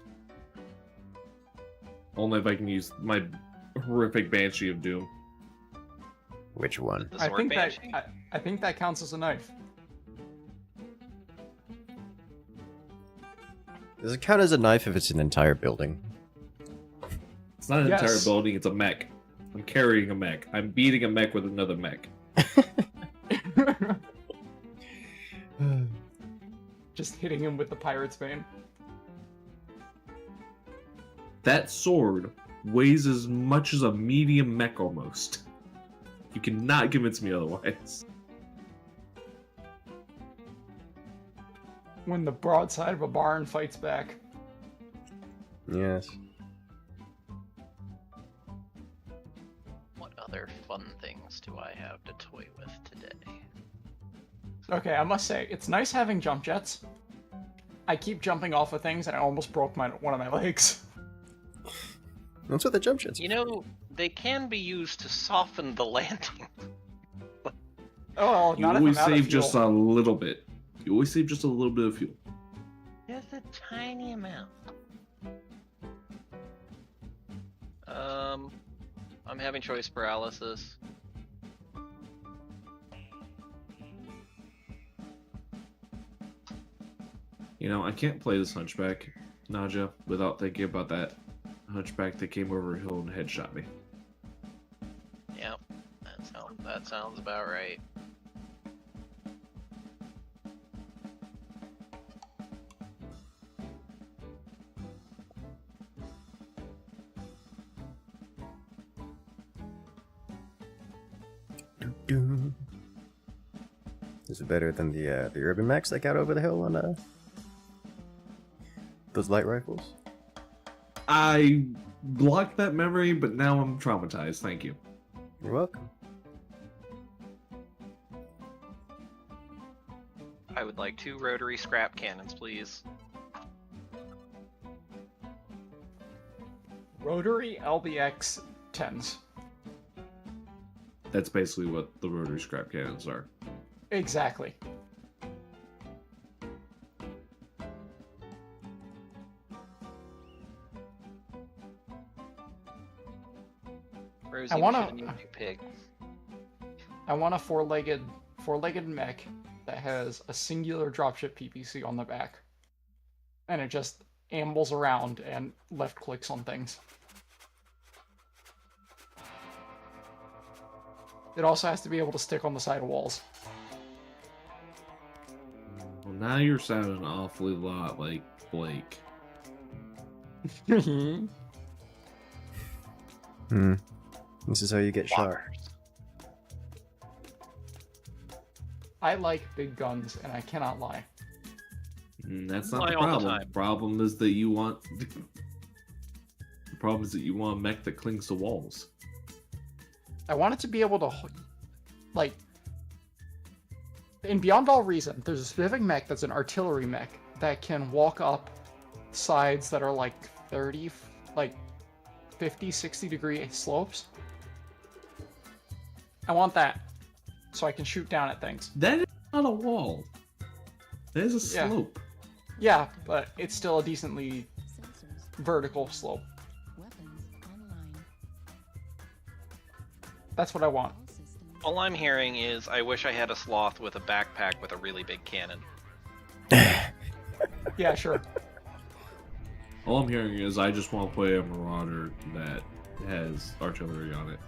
Only if I can use my horrific Banshee of Doom. Which one? The I sword think that banshee? I think that counts as a knife. Does it count as a knife if it's an entire building? It's not an entire Yes. building, it's a mech. I'm carrying a mech. I'm beating a mech with another mech. Just hitting him with the Pirate's Bane. That sword weighs as much as a medium mech almost. You cannot convince me otherwise. When the broadside of a barn fights back. Yes. What other fun things do I have to toy with today? Okay, I must say, it's nice having jump jets. I keep jumping off of things and I almost broke one of my legs. That's what the jump jets. You know, they can be used to soften the landing. Oh, well, You not if always I'm out of save just fuel. a little bit. You always save just a little bit of fuel. Just a tiny amount. I'm having choice paralysis. You know, I can't play this hunchback, Naja, without thinking about that hunchback that came over a hill and headshot me. Yep, that sounds about right. Doo-doo. Is it better than the urban mechs that got over the hill on those light rifles? I blocked that memory, but now I'm traumatized. Thank you. You're welcome. I would like 2 rotary scrap cannons, please. Rotary LBX 10s. That's basically what the rotary scrap cannons are. Exactly. Rosie, I we wanna- should have named you Pig. I want a four-legged mech that has a singular dropship PPC on the back. And it just ambles around and left clicks on things. It also has to be able to stick on the side of walls. Well, now you're sounding an awfully lot like Blake. Hmm. This is how you get shot. I like big guns, and I cannot lie. That's not Lie the all the problem. time. Problem is that you want. The problem is that you want a mech that clings to walls. I want it to be able to, like, in Beyond All Reason, there's a specific mech that's an artillery mech that can walk up sides that are like 30, like 50, 60-degree slopes. I want that, so I can shoot down at things. That is not a wall. That is a Yeah. slope. Yeah, but it's still a decently vertical slope. That's what I want. All I'm hearing is I wish I had a sloth with a backpack with a really big cannon. Yeah, sure. All I'm hearing is I just want to play a Marauder that has artillery on it.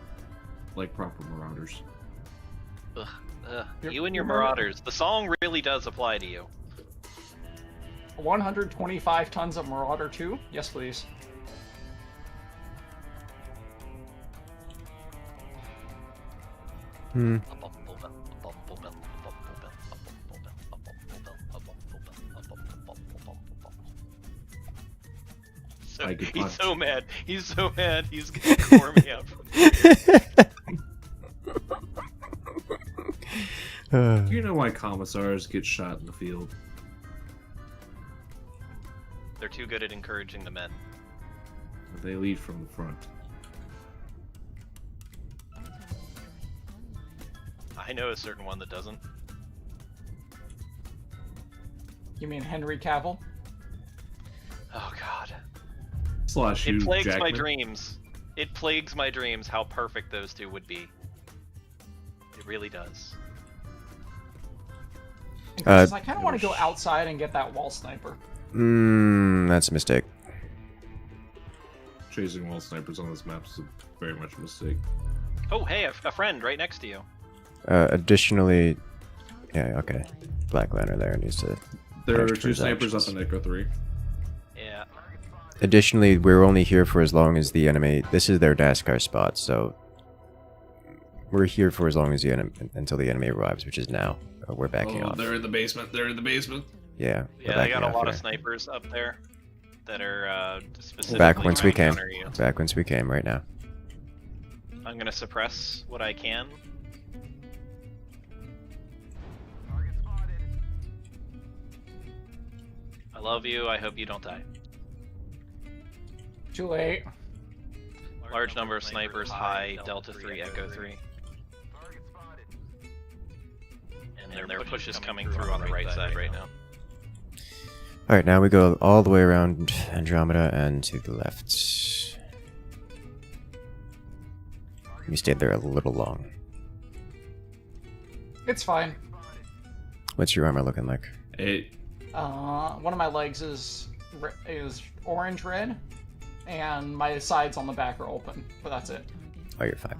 Like proper Marauders. Ugh, You're- you and your you're- Marauders. The song really does apply to you. 125 tons of Marauder 2? Yes, please. Hmm. So, I get he's punched. so mad. He's so mad. He's gonna core me up. You know why commissars get shot in the field? They're too good at encouraging the men. They lead from the front. I know a certain one that doesn't. You mean Henry Cavill? Oh God. Slash It Hugh plagues my Jackman. dreams. It plagues my dreams how perfect those two would be. It really does. Because I kind of want to go outside and get that wall sniper. That's a mistake. Chasing wall snipers on this map is very much a mistake. Oh, hey, a friend right next to you. Additionally, yeah, okay. Black Lantern there needs to. There are punish for two his snipers actions. up in Echo 3. Yeah. Additionally, we're only here for as long as the enemy. This is their NASCAR spot, so we're here for as long as the enemy until the enemy arrives, which is now. We're backing off. They're in the basement. They're in the basement. Yeah. we're Yeah, they got backing a off lot of here. snipers up there that are specifically Back once we trying came. to counter you. Back once we came. Right now. I'm gonna suppress what I can. I love you. I hope you don't die. Too late. Large number of snipers, high, Delta 3, Echo 3. And their push is coming through on the right side right now. All right, now we go all the way around Andromeda and to the left. We stayed there a little long. It's fine. What's your armor looking like? One of my legs is orange red, and my sides on the back are open, but that's it. Oh, you're fine.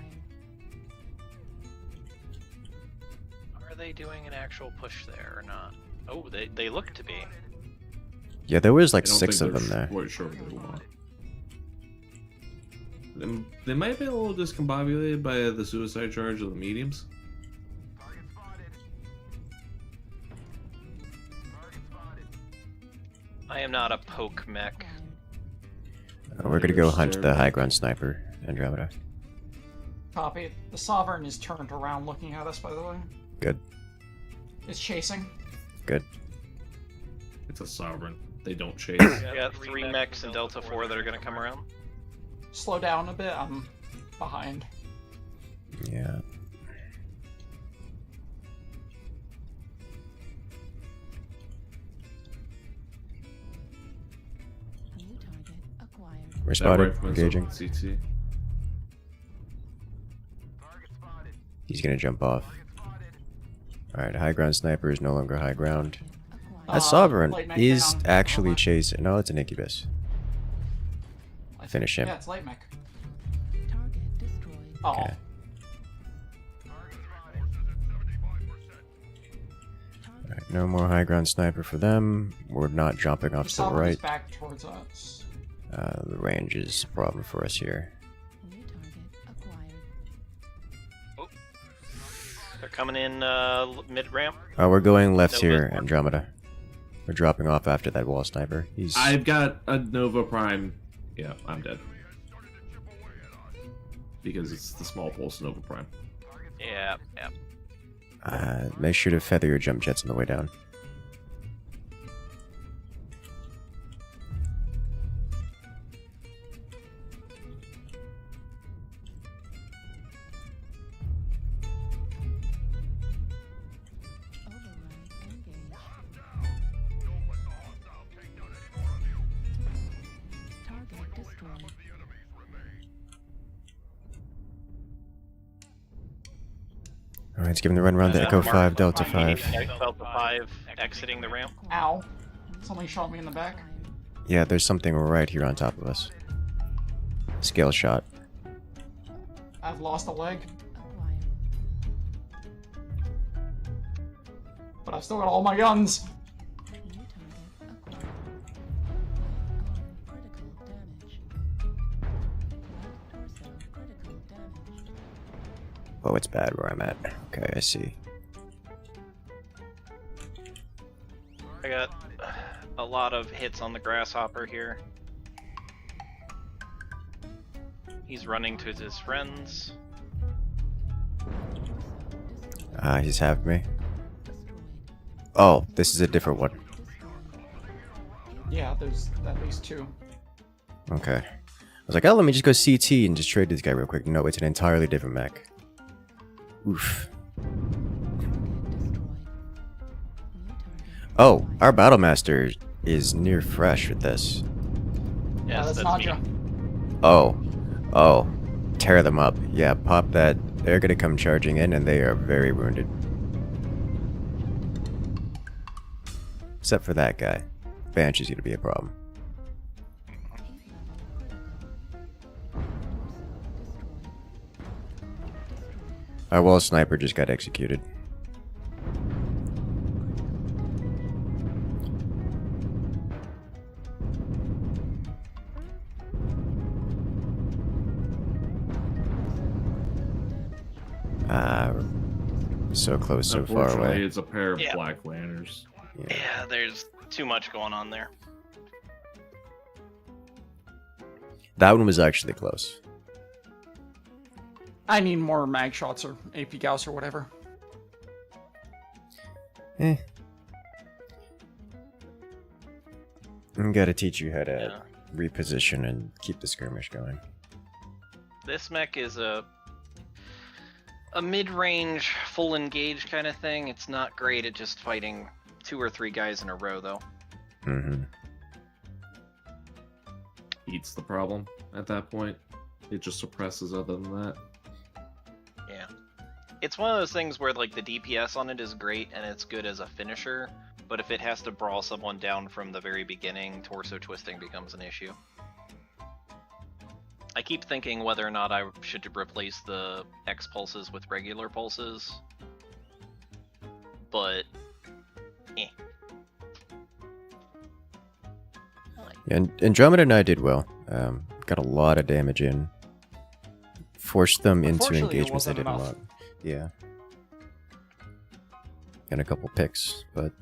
Are they doing an actual push there or not? Oh, they look to be. Yeah, there was like I don't 6 think of them there. Quite sure what they want. They might be a little discombobulated by the suicide charge of the mediums. I am not a poke mech. We're gonna go hunt the high ground sniper, Andromeda. Copy. The Sovereign is turned around looking at us, by the way. Good. It's chasing. Good. It's a sovereign. They don't chase. We got 3 mechs and Delta 4 that are gonna come around. Slow down a bit. I'm behind. Yeah. We're That spotted. rifleman's Engaging. on CT. He's gonna jump off. Alright, high ground sniper is no longer high ground. That Sovereign light mech is down. actually chasing. No, it's an Incubus. Finish him. Yeah, it's light mech. Target destroyed. Oh, Okay. Alright, no more high ground sniper for them. We're not jumping off the to the Sovereign is right. back towards us. The range is a problem for us here. New target acquired. They're coming in mid ramp. We're going left Nova. here, Andromeda. We're dropping off after that wall sniper. He's. I've got a Nova Prime. Yeah, I'm dead. Because it's the small pulse Nova Prime. Yeah, yeah. Make sure to feather your jump jets on the way down. Override engaged. Target destroyed. Alright, let's give him the run around the Echo 5, Delta 5. Delta 5 exiting the ramp. Ow. Somebody shot me in the back. Yeah, there's something right here on top of us. Scale shot. I've lost a leg, Acquired. but I've still got all my guns. New target acquired. Critical damage. Right torso critical damage. Oh, it's bad where I'm at. Okay, I see. I got a lot of hits on the grasshopper here. He's running to his friends. He's having me. Destroyed. Oh, this is a different one. Yeah, there's at least two. Okay. I was like, oh, let me just go CT and just trade this guy real quick. No, it's an entirely different mech. Oof. Oh, our Battlemaster is near fresh with this. Yes, that's that's me. Nadja. Oh, tear them up. Yeah, pop that. They're gonna come charging in and they are very wounded. Except for that guy. Banshee's gonna be a problem. Our wall sniper just got executed. So close, so far Unfortunately, away. it's a pair of Yeah. Black Lanterns. Yeah. Yeah, there's too much going on there. That one was actually close. I need more mag shots or AP Gauss or whatever. Eh. I gotta teach you how to Yeah. reposition and keep the skirmish going. This mech is a mid-range, full engage kind of thing. It's not great at just fighting 2 or 3 guys in a row, though. Mm-hmm. Eats the problem at that point. It just suppresses other than that. Yeah. It's one of those things where, like, the DPS on it is great and it's good as a finisher, but if it has to brawl someone down from the very beginning, torso twisting becomes an issue. I keep thinking whether or not I should replace the X pulses with regular pulses, but eh. Yeah, and Andromeda and I did well. Got a lot of damage in. Forced them into Unfortunately, it engagements they wasn't didn't enough. want. Yeah. And a couple picks, but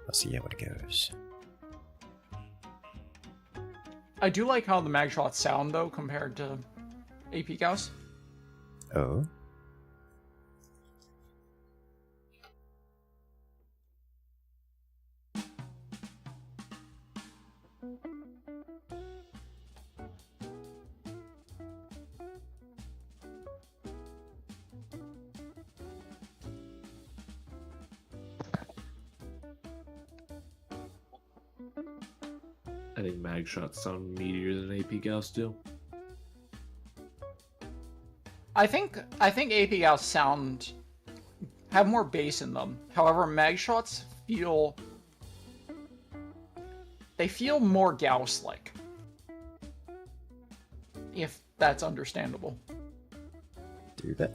I'll see how it goes. I do like how the mag shots sound though compared to AP Gauss. Oh. I think mag shots sound meatier than AP Gauss do. I think AP Gauss have more bass in them. However, mag shots feel more Gauss-like. If that's understandable. Do that.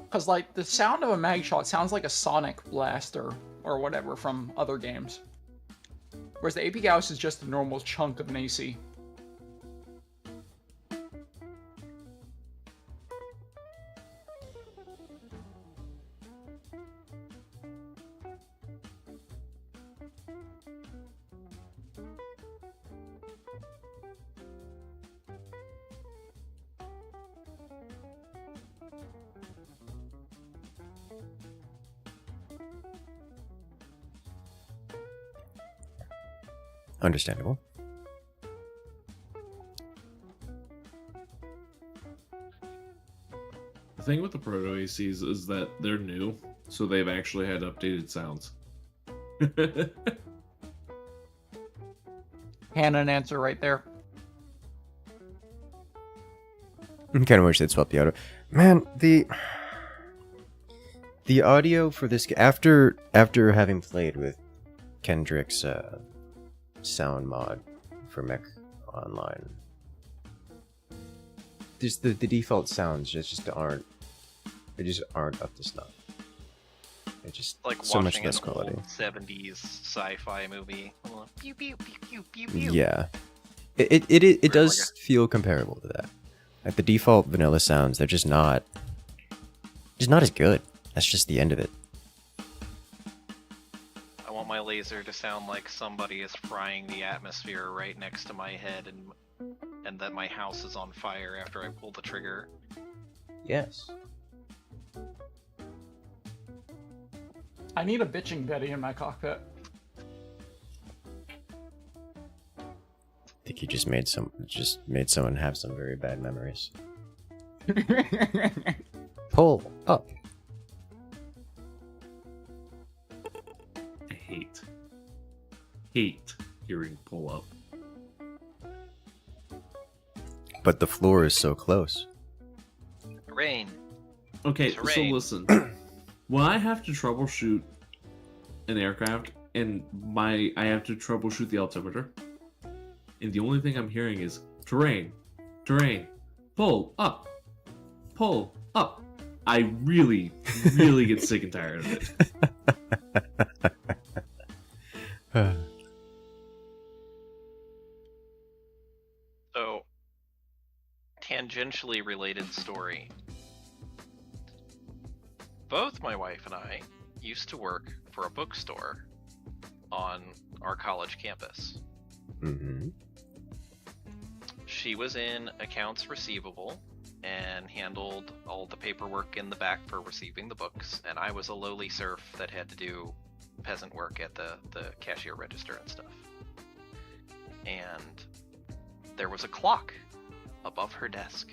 Because, like, the sound of a mag shot sounds like a sonic blaster or whatever from other games. Whereas the AP Gauss is just a normal chunk of an AC. Understandable. The thing with the Proto ACs is that they're new, so they've actually had updated sounds. Canon answer right there. I kind of wish they'd swap the audio. Man, the audio for this after having played with Kendrick's sound mod for Mech Online, just the default sounds just aren't up to snuff. They're just Like so much watching less an quality. old 70s sci-fi movie. Pew pew pew pew pew pew. Yeah, it does feel comparable to that. Like the default vanilla sounds, they're just not as good. That's just the end of it. I want my laser to sound like somebody is frying the atmosphere right next to my head, and that my house is on fire after I pull the trigger. Yes. I need a bitching Betty in my cockpit. I think you just made someone have some very bad memories. Pull up. I hate hearing pull up. But the floor is so close. Rain. Okay, Terrain. so listen. When I have to troubleshoot an aircraft and I have to troubleshoot the altimeter, and the only thing I'm hearing is terrain, pull up, I really, really get sick and tired of it. So, tangentially related story. Both my wife and I used to work for a bookstore on our college campus. Mm-hmm. She was in accounts receivable and handled all the paperwork in the back for receiving the books, and I was a lowly serf that had to do peasant work at the cashier register and stuff. And there was a clock above her desk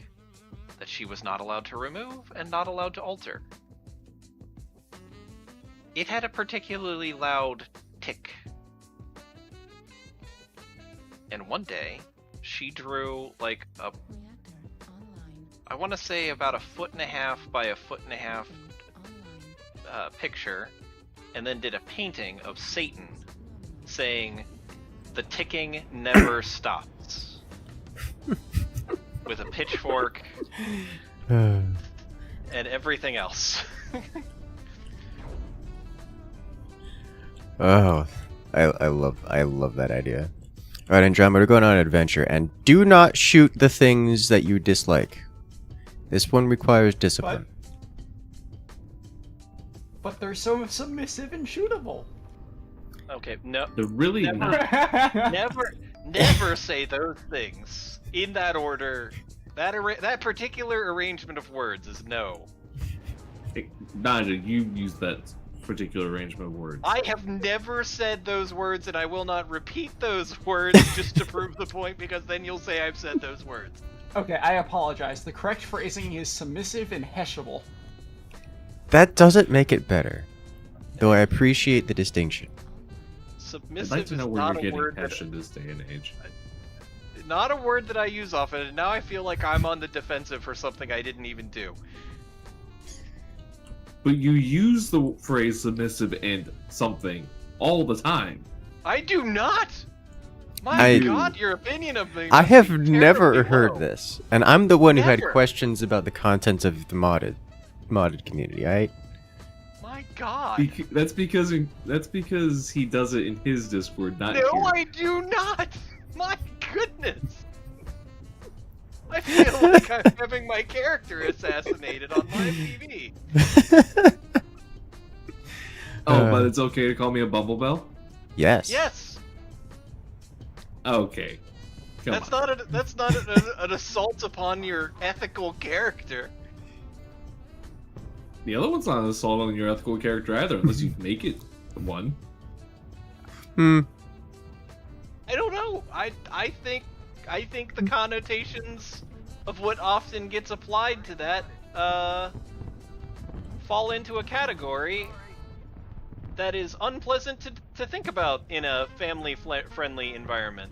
that she was not allowed to remove and not allowed to alter. It had a particularly loud tick. And one day, she drew like a, Reactor online. I want to say about 1.5 feet by 1.5 feet Online. picture, and then did a painting of Satan saying, "The ticking never stops," with a pitchfork and everything else. Oh, I love that idea. All right, Andromeda, we're going on an adventure, and do not shoot the things that you dislike. This one requires discipline. But they're so submissive and shootable. Okay, no, They're really Never. not. never say those things in that order. That particular arrangement of words is no. Hey, Naja, you use that particular arrangement of words. I have never said those words, and I will not repeat those words just to prove the point, because then you'll say I've said those words. Okay, I apologize. The correct phrasing is submissive and heshable. That doesn't make it better, though I appreciate the distinction. Submissive I'd like to know is where not you're a getting word cash in this day and age. not a word that I use often, and now I feel like I'm on the defensive for something I didn't even do. But you use the phrase submissive and something all the time. I do not. My I- God, your opinion of me. I must have be never terribly heard low. this, and I'm the one who had Never. questions about the contents of the modded community. Right? My God. That's because he does it in his Discord, not No, here. I do not. My goodness. I feel like I'm having my character assassinated on live TV. Oh, but it's okay to call me a Bumblebell? Yes. Yes. Okay. Come That's on. not an assault upon your ethical character. The other one's not an assault on your ethical character either, unless you make it one. Hmm. I don't know. I think the connotations of what often gets applied to that fall into a category that is unpleasant to think about in a family-friendly environment.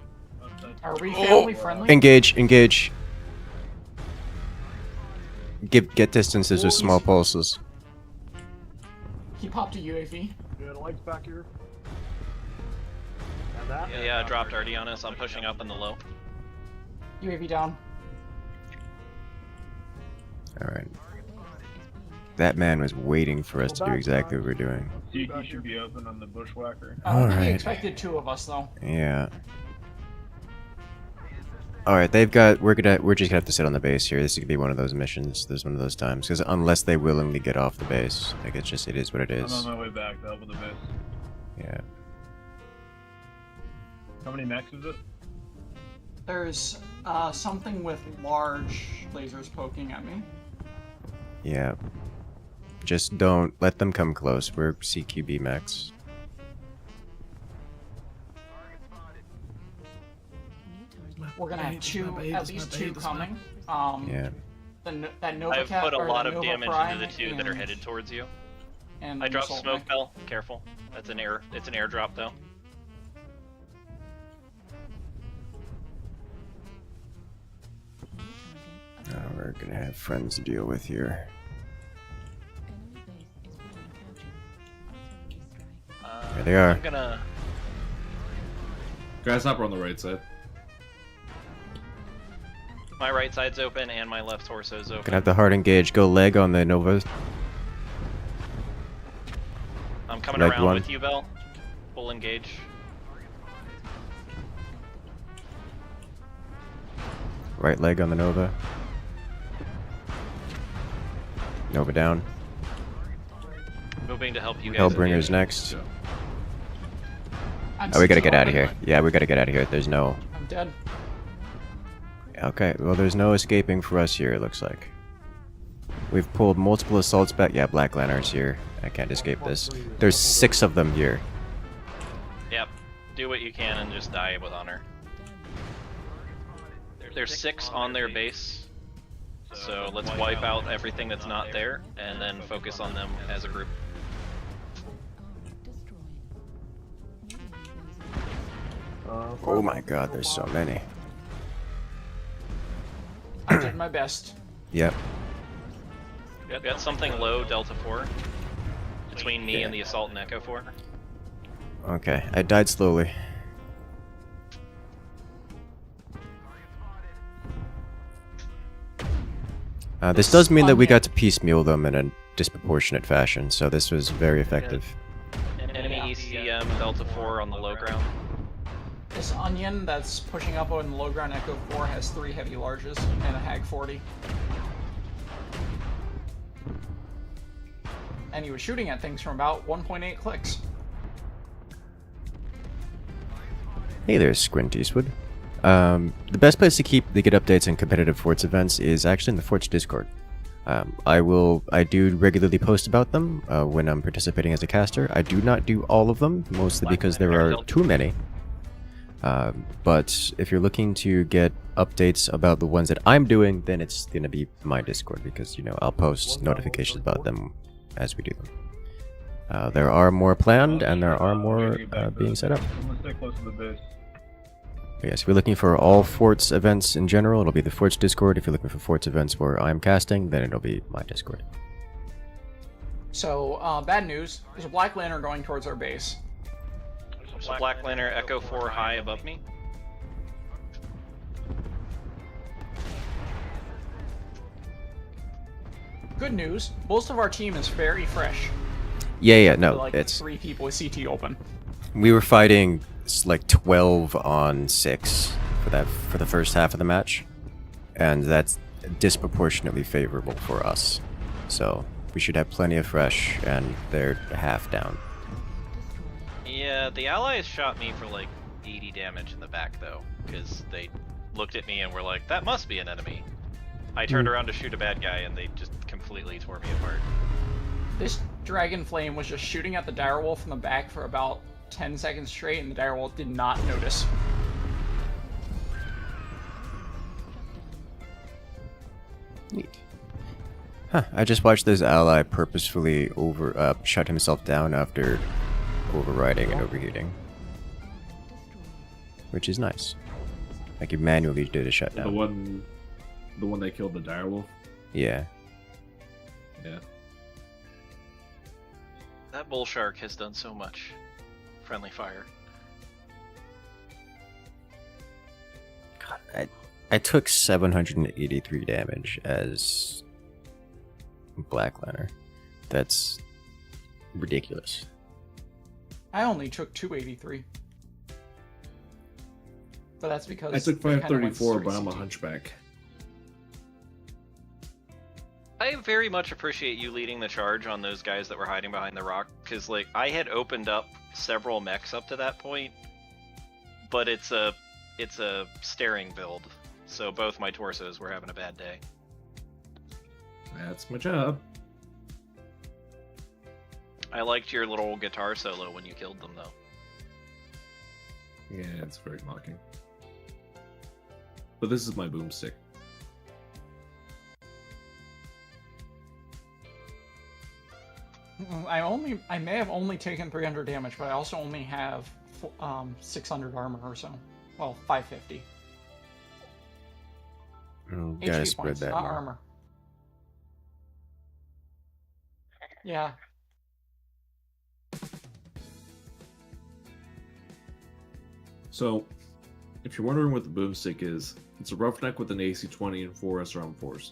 Are we family friendly? Engage. Get distances with small pulses. He popped a UAV. Yeah, the lights back here. Yeah, I dropped already on us. I'm pushing up in the low. UAV down. Alright. That man was waiting for us to do exactly what we're doing. You should be open on the bushwhacker. He Alright. expected 2 of us though. Yeah. Alright, they've got... We're just gonna have to sit on the base here. This could be one of those missions. This is one of those times. Because unless they willingly get off the base, like, it's just... It is what it I'm is. on my way back to help with the base. Yeah. How many mechs is it? There's something with large lasers poking at me. Yeah. Just don't let them come close. We're CQB Mechs. We're gonna have at least two coming. Yeah. That Nova I've Cat put a or lot the of Nova damage Prime into the 2 that are and- headed towards you. And I dropped Assault smoke Mech. bell. Careful. That's an air. It's an airdrop though. We're gonna have friends to deal with here. There they are. I'm gonna. Grasshopper on the right side. My right side's open and my left torso's open. Gonna have the hard engage. Go leg on the Nova. I'm coming Leg around one. with you, Bell. Full engage. Right leg on the Nova. Nova down. Moving to help you guys. Hellbringer's next. I'm Oh, we gotta still get out of open. here. Yeah, we gotta get out of here. There's no... I'm dead. Okay, well there's no escaping for us here, it looks like. We've pulled multiple assaults back. Yeah, Black Lantern's here. I can't escape this. There's 6 of them here. Yep. Do what you can and just die with honor. There's 6 on their base. So let's wipe out everything that's not there and then focus on them as a group. Oh my god, there's so many. I did my best. Yep. Got something low, Delta 4. Between me and the Assault and Echo 4. Okay, I died slowly. This does mean that we got to piecemeal them in a disproportionate fashion, so this was very effective. Enemy ECM, Delta 4 on the low ground. This Onion that's pushing up on the low ground Echo 4 has 3 heavy larges and a Hag 40. And he was shooting at things from about 1.8 clicks. Hey there, Squint Eastwood. The best place to get updates and competitive Forts events is actually in the Forts Discord. I do regularly post about them when I'm participating as a caster. I do not do all of them, mostly because there are too many. But if you're looking to get updates about the ones that I'm doing, then it's gonna be my Discord because, you know, I'll post notifications about them as we do them. There are more planned, and there are more being set up. I'm gonna stay close to the base. Yes, if you're looking for all Forts events in general, it'll be the Forts Discord. If you're looking for Forts events where I'm casting, then it'll be my Discord. So, bad news. There's a Black Lantern going towards our base. There's a Black Lantern Echo 4 high above me. Good news. Most of our team is very fresh. Yeah, no, Like it's 3 people with CT open. we were fighting like 12 on 6 for the first half of the match, and that's disproportionately favorable for us. So we should have plenty of fresh, and they're half down. Yeah, the allies shot me for like 80 damage in the back though, because they looked at me and were like, that must be an enemy. I turned around to shoot a bad guy and they just completely tore me apart. This Dragon Flame was just shooting at the direwolf from the back for about 10 seconds straight, and the direwolf did not notice. Neat. Huh, I just watched this ally purposefully shut himself down after overriding and overheating. Which is nice. Like he manually did a shutdown. The one that killed the direwolf? Yeah. Yeah. That bull shark has done so much. Friendly fire. God, I took 783 damage as Black Lantern. That's ridiculous. I only took 283. But that's because I took I kinda went 534, straight but I'm a CT. hunchback. I very much appreciate you leading the charge on those guys that were hiding behind the rock, because like I had opened up several mechs up to that point, but it's a staring build, so both my torsos were having a bad day. That's my job. I liked your little guitar solo when you killed them though. Yeah, it's very mocking. But this is my boomstick. I may have only taken 300 damage, but I also only have 600 armor or so. Well, 550. Gotta HP spread points, that not more. armor. Yeah. So, if you're wondering what the boomstick is, it's a roughneck with an AC-20 and 4 SRM4s.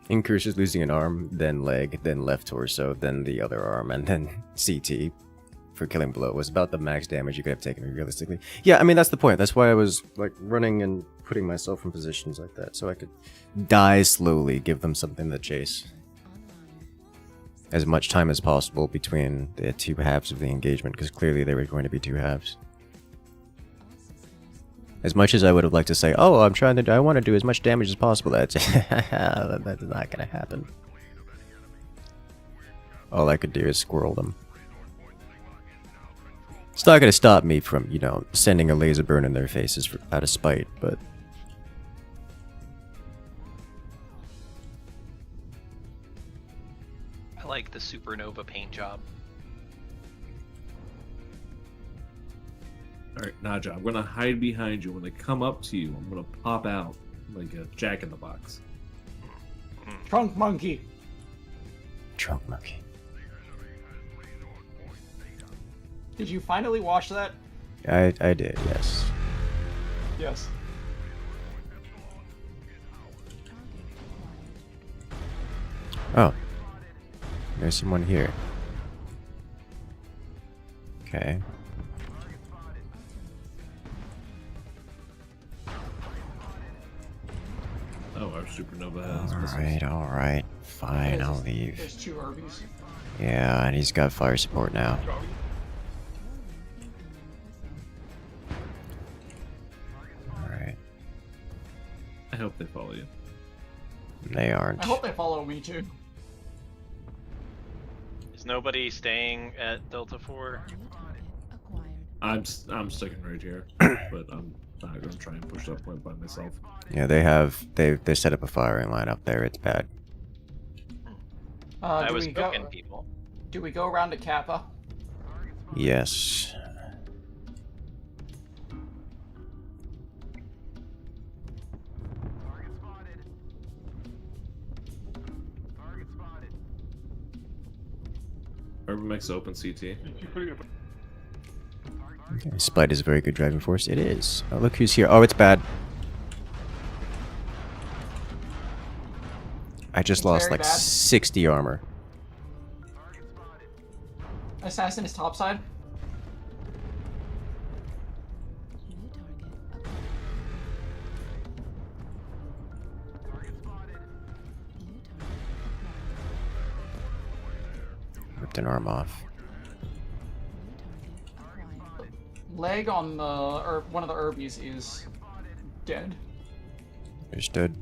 Incursus losing an arm, then leg, then left torso, then the other arm, and then CT for killing below was about the max damage you could have taken realistically. Yeah, I mean, that's the point. That's why I was like running and putting myself in positions like that, so I could die slowly, give them something to chase. As much time as possible between the two halves of the engagement, because clearly there were going to be two halves. As much as I would have liked to say, oh, I want to do as much damage as possible, that's not gonna happen. All I could do is squirrel them. It's not gonna stop me from, you know, sending a laser burn in their faces out of spite, but like the supernova paint job. Alright, Naja, I'm gonna hide behind you. When they come up to you, I'm gonna pop out like a jack-in-the-box. Trunk monkey. Trunk monkey. Did you finally watch that? I did, yes. Yes. Oh. There's someone here. Okay. Oh, our supernova has missiles. Alright. Fine, I'll leave. There's 2 Urbies. Yeah, and he's got fire support now. Alright. I hope they follow you. They aren't. I hope they follow me too. Is nobody staying at Delta 4? I'm sticking right here, but I'm not gonna try and push up right by myself. Yeah, they set up a firing line up there, it's bad. I Do was we go? poking people. Do we go around to Kappa? Yes. BattleMechs open CT. Okay. Spite is a very good driving force. It is. Oh, look who's here. Oh, it's bad. I just It's lost very like bad. 60 armor. Assassin is topside. Ripped an arm off. Leg on the or one of the Urbies is dead. Understood.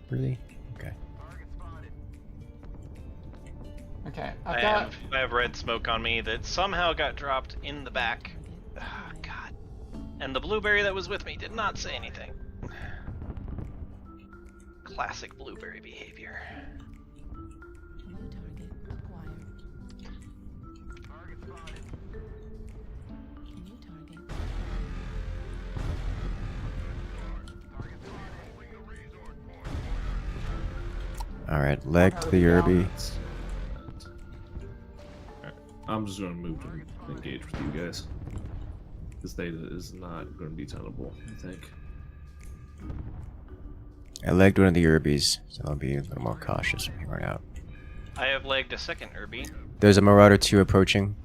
Really? Okay. Okay, I have red smoke on me that somehow got dropped in the back. Ah, God. And the blueberry that was with me did not say anything. Classic blueberry behavior. Alright, leg to the Irby. Alright, I'm just gonna move to engage with you guys. This data is not gonna be tenable, I think. I legged one of the Irbies, so I'll be a little more cautious from here on out. I have legged a second Irby. There's a Marauder 2 approaching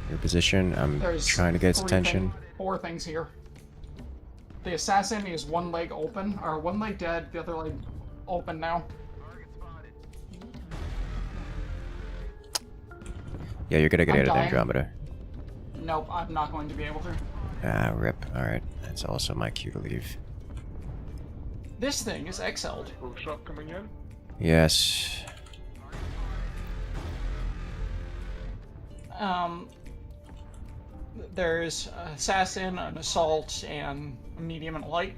your position. I'm There's trying to get its attention. 4 things here. The assassin is one leg open, or one leg dead, the other leg open now. Yeah, you're gonna get I'm out of dying. Andromeda. Nope, I'm not going to be able to. Ah, rip. Alright, that's also my cue to leave. This thing is exiled. Shot coming in. Yes. There's assassin, an assault, and a medium and a light.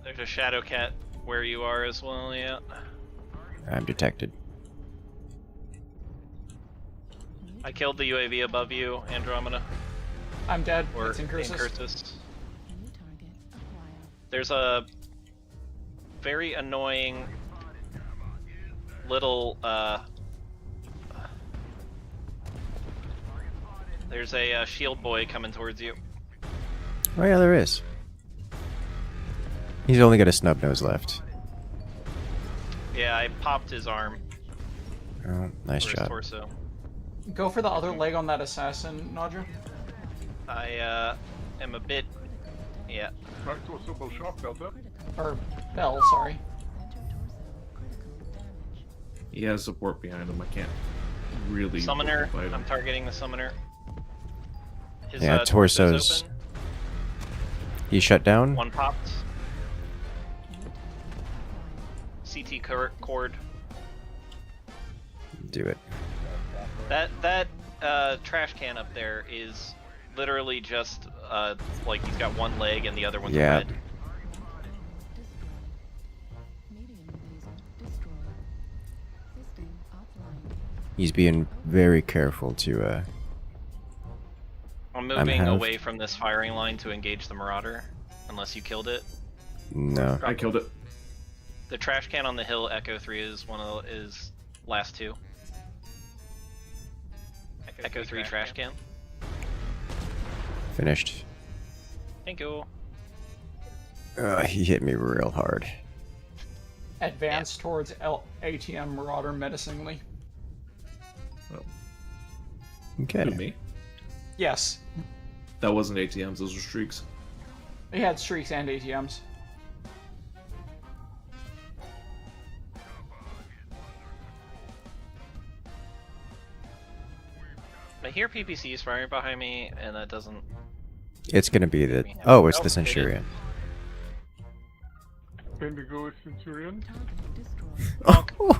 There's a shadow cat where you are as well, yeah. I'm detected. I killed the UAV above you, Andromeda. I'm dead. Or It's Incursus. Incursus. There's a very annoying little, there's a shield boy coming towards you. Oh yeah, there is. He's only got a snub nose left. Yeah, I popped his arm. Oh, nice Or his shot. torso. Go for the other leg on that assassin, Nadja. I, am a bit... Yeah. Back to a simple shock, Delta. Or Bell, sorry. He has support behind him. I can't really Summoner. fight him. I'm targeting the summoner. His, Yeah, torso's torso's- open. He shut down? One popped. CT cord. Do it. That trash can up there is literally just like he's got one leg and the other one's Yeah. red. He's being very careful to, I'm moving halved. away from this firing line to engage the Marauder, unless you killed it. no. I killed it. The trash can on the hill, Echo 3 is last two. Echo 3 trash can. Finished. Thank you. He hit me real hard. Advance towards ATM Marauder menacingly. Okay. To me. Yes, That wasn't ATMs, those were streaks. he had streaks and ATMs. I hear PPCs firing behind me, and that doesn't. It's gonna be the... Oh, it's Oh, the it is. Centurion. Indigo Centurion. Target destroyed.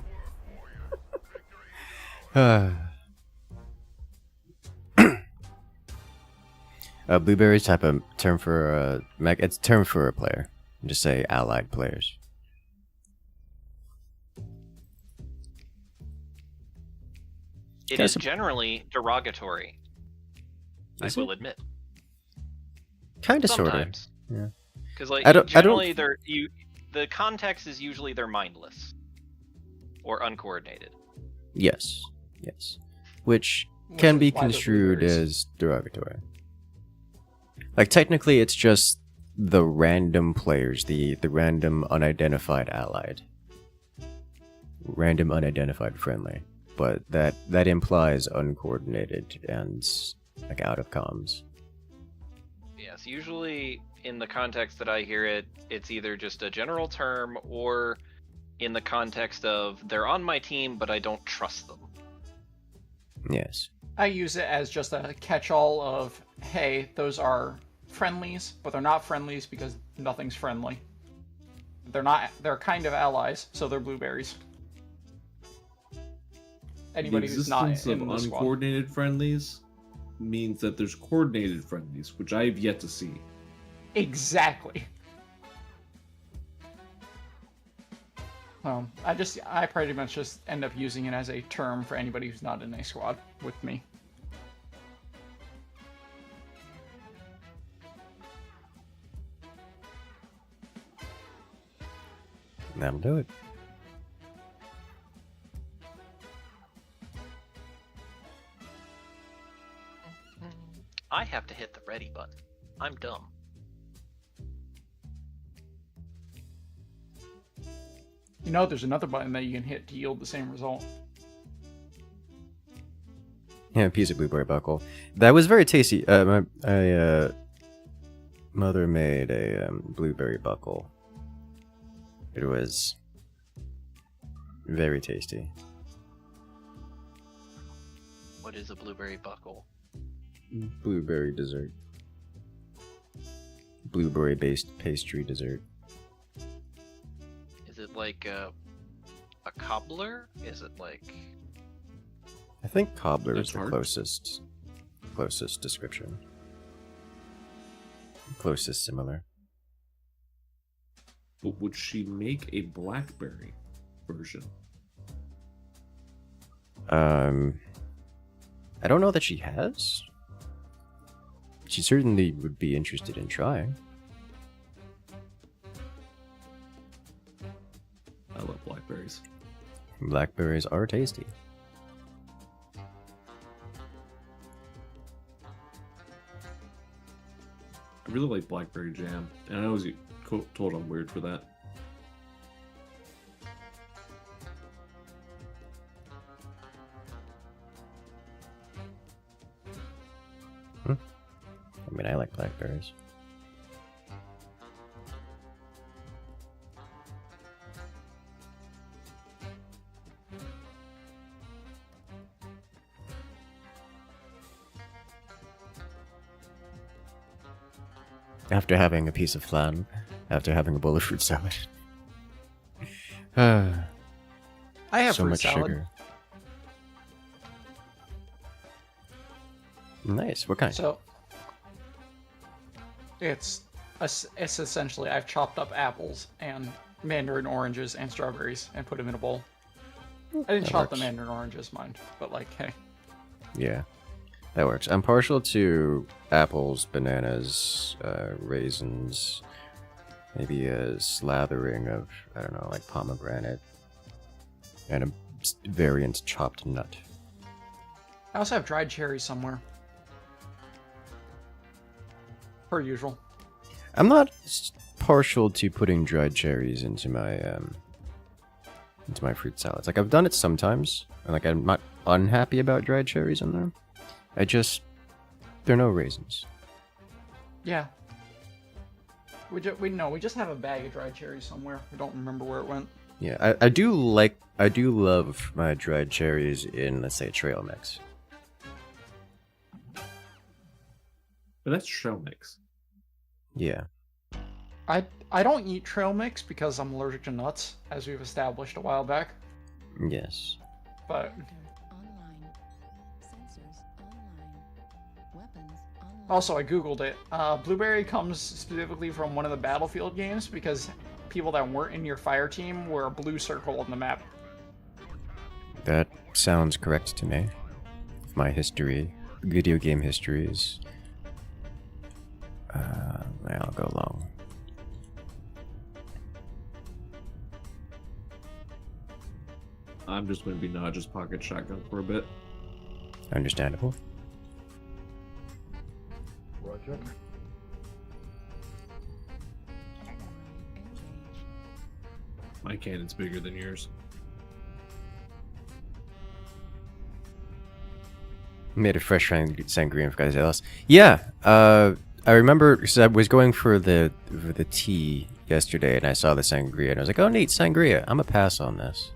Blueberries type of term for mech. It's term for a player. Just say allied players. It Guess- is generally derogatory. Is I will it? admit. Kind of, sort of. Sometimes. Yeah. Because like I don't- generally the context is usually they're mindless or uncoordinated. Yes. Yes. Which Which can is be why they're construed blueberries. as derogatory. Like, technically, it's just the random players, the random unidentified allied. Random unidentified friendly. But that implies uncoordinated and, like, out of comms. Yes, usually in the context that I hear it, it's either just a general term or in the context of they're on my team, but I don't trust them. Yes. I use it as just a catch-all of, hey, those are friendlies, but they're not friendlies because nothing's friendly. They're kind of allies, so they're blueberries. Anybody The who's not existence in of the squad. uncoordinated friendlies means that there's coordinated friendlies, which I have yet to see. Exactly. I pretty much just end up using it as a term for anybody who's not in a squad with me. That'll do it. I have to hit the ready button. I'm dumb. You know, there's another button that you can hit to yield the same result. Yeah, a piece of blueberry buckle. That was very tasty. My mother made a blueberry buckle. It was very tasty. What is a blueberry buckle? Blueberry dessert. Blueberry-based pastry dessert. Is it like a cobbler? Is it like... I think cobbler That's is the hard. closest description. Closest similar. But would she make a blackberry version? I don't know that she has. She certainly would be interested in trying. I love blackberries. Blackberries are tasty. I really like blackberry jam, and I always get told I'm weird for that. I mean, I like blackberries. After having a piece of flan, after having a bowl of fruit salad. I have So fruit much salad. sugar. Nice. What kind? So it's essentially I've chopped up apples and mandarin oranges and strawberries and put them in a bowl. I didn't That shot the works. mandarin oranges, mind, but like, hey. Yeah, that works. I'm partial to apples, bananas, raisins, maybe a slathering of, I don't know, like pomegranate, and a variant chopped nut. I also have dried cherries somewhere. Per usual. I'm not partial to putting dried cherries into my fruit salads. Like, I've done it sometimes, and like, I'm not unhappy about dried cherries in there. They're no raisins. Yeah. We just have a bag of dried cherries somewhere. I don't remember where it went. Yeah, I do love my dried cherries in, let's say, trail mix. But that's trail mix. Yeah. I don't eat trail mix because I'm allergic to nuts, as we've established a while back. Yes. But Online. Sensors online. Weapons online. also, I googled it. Blueberry comes specifically from one of the Battlefield games because people that weren't in your fire team were a blue circle on the map. That sounds correct to me. My video game history is... I'll go long. I'm just going to be Naj's pocket shotgun for a bit. Understandable. Roger. My cannon's bigger than yours. Made a fresh sangria for guys else. Yeah, I remember because I was going for the tea yesterday, and I saw the sangria, and I was like, "Oh, neat sangria! I'm a pass on this."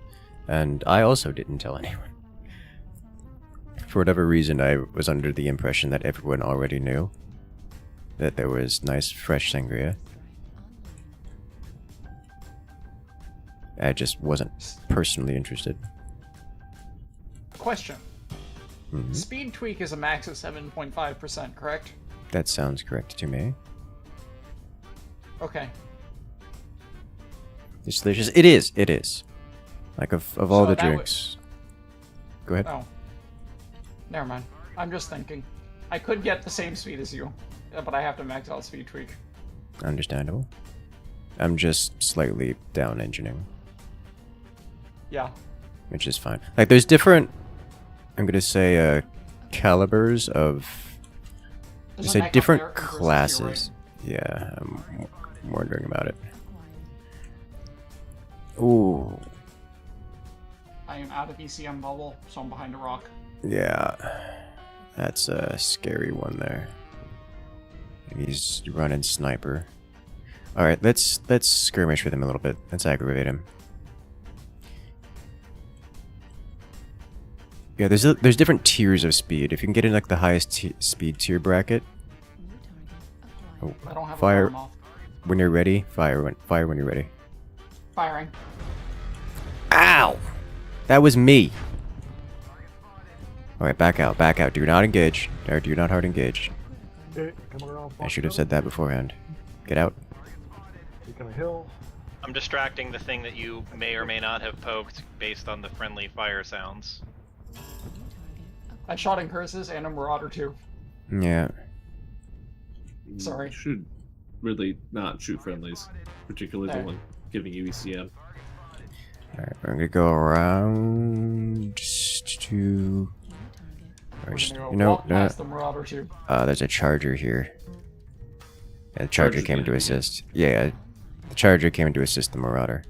And I also didn't tell anyone. For whatever reason, I was under the impression that everyone already knew that there was nice fresh sangria. I just wasn't personally interested. Question. Mhm. Speed tweak is a max of 7.5%, correct? That sounds correct to me. Okay. It's delicious. It is. It is. Like of all So the that would- drinks. Go ahead. Oh. Never mind. I'm just thinking. I could get the same speed as you, but I have to max out speed tweak. Understandable. I'm just slightly down engineering, Yeah. which is fine. Like, there's different, I'm gonna say, calibers of, There's just a say mech up different there, Incursus to your classes. Yeah, I'm wondering about it. Acquired. Ooh, I am out of ECM bubble, so I'm behind a rock. yeah, that's a scary one there. He's running sniper. All right, let's skirmish with him a little bit. Let's aggravate him. Yeah, there's different tiers of speed. If you can get in like the highest speed tier bracket, New target oh, acquired. I don't have fire a off. when you're ready. Fire when you're ready. Firing. Ow! That was me. All right, back out, back out. Do not engage. Or do not hard engage. Okay, coming around. I should have said that beforehand. Get out. Taking a hill. I'm distracting the thing that you may or may not have poked based on the friendly fire sounds. New target I shot Incursus and a Marauder too. Yeah. Sorry. You should really not shoot friendlies, particularly the There. one giving you ECM. All right, we're gonna go around to. We're Or, gonna go you know, walk past the Marauder too. there's a charger here. Yeah, the charger Charger's came to gonna be assist. Yeah, the charger came to assist the Marauder.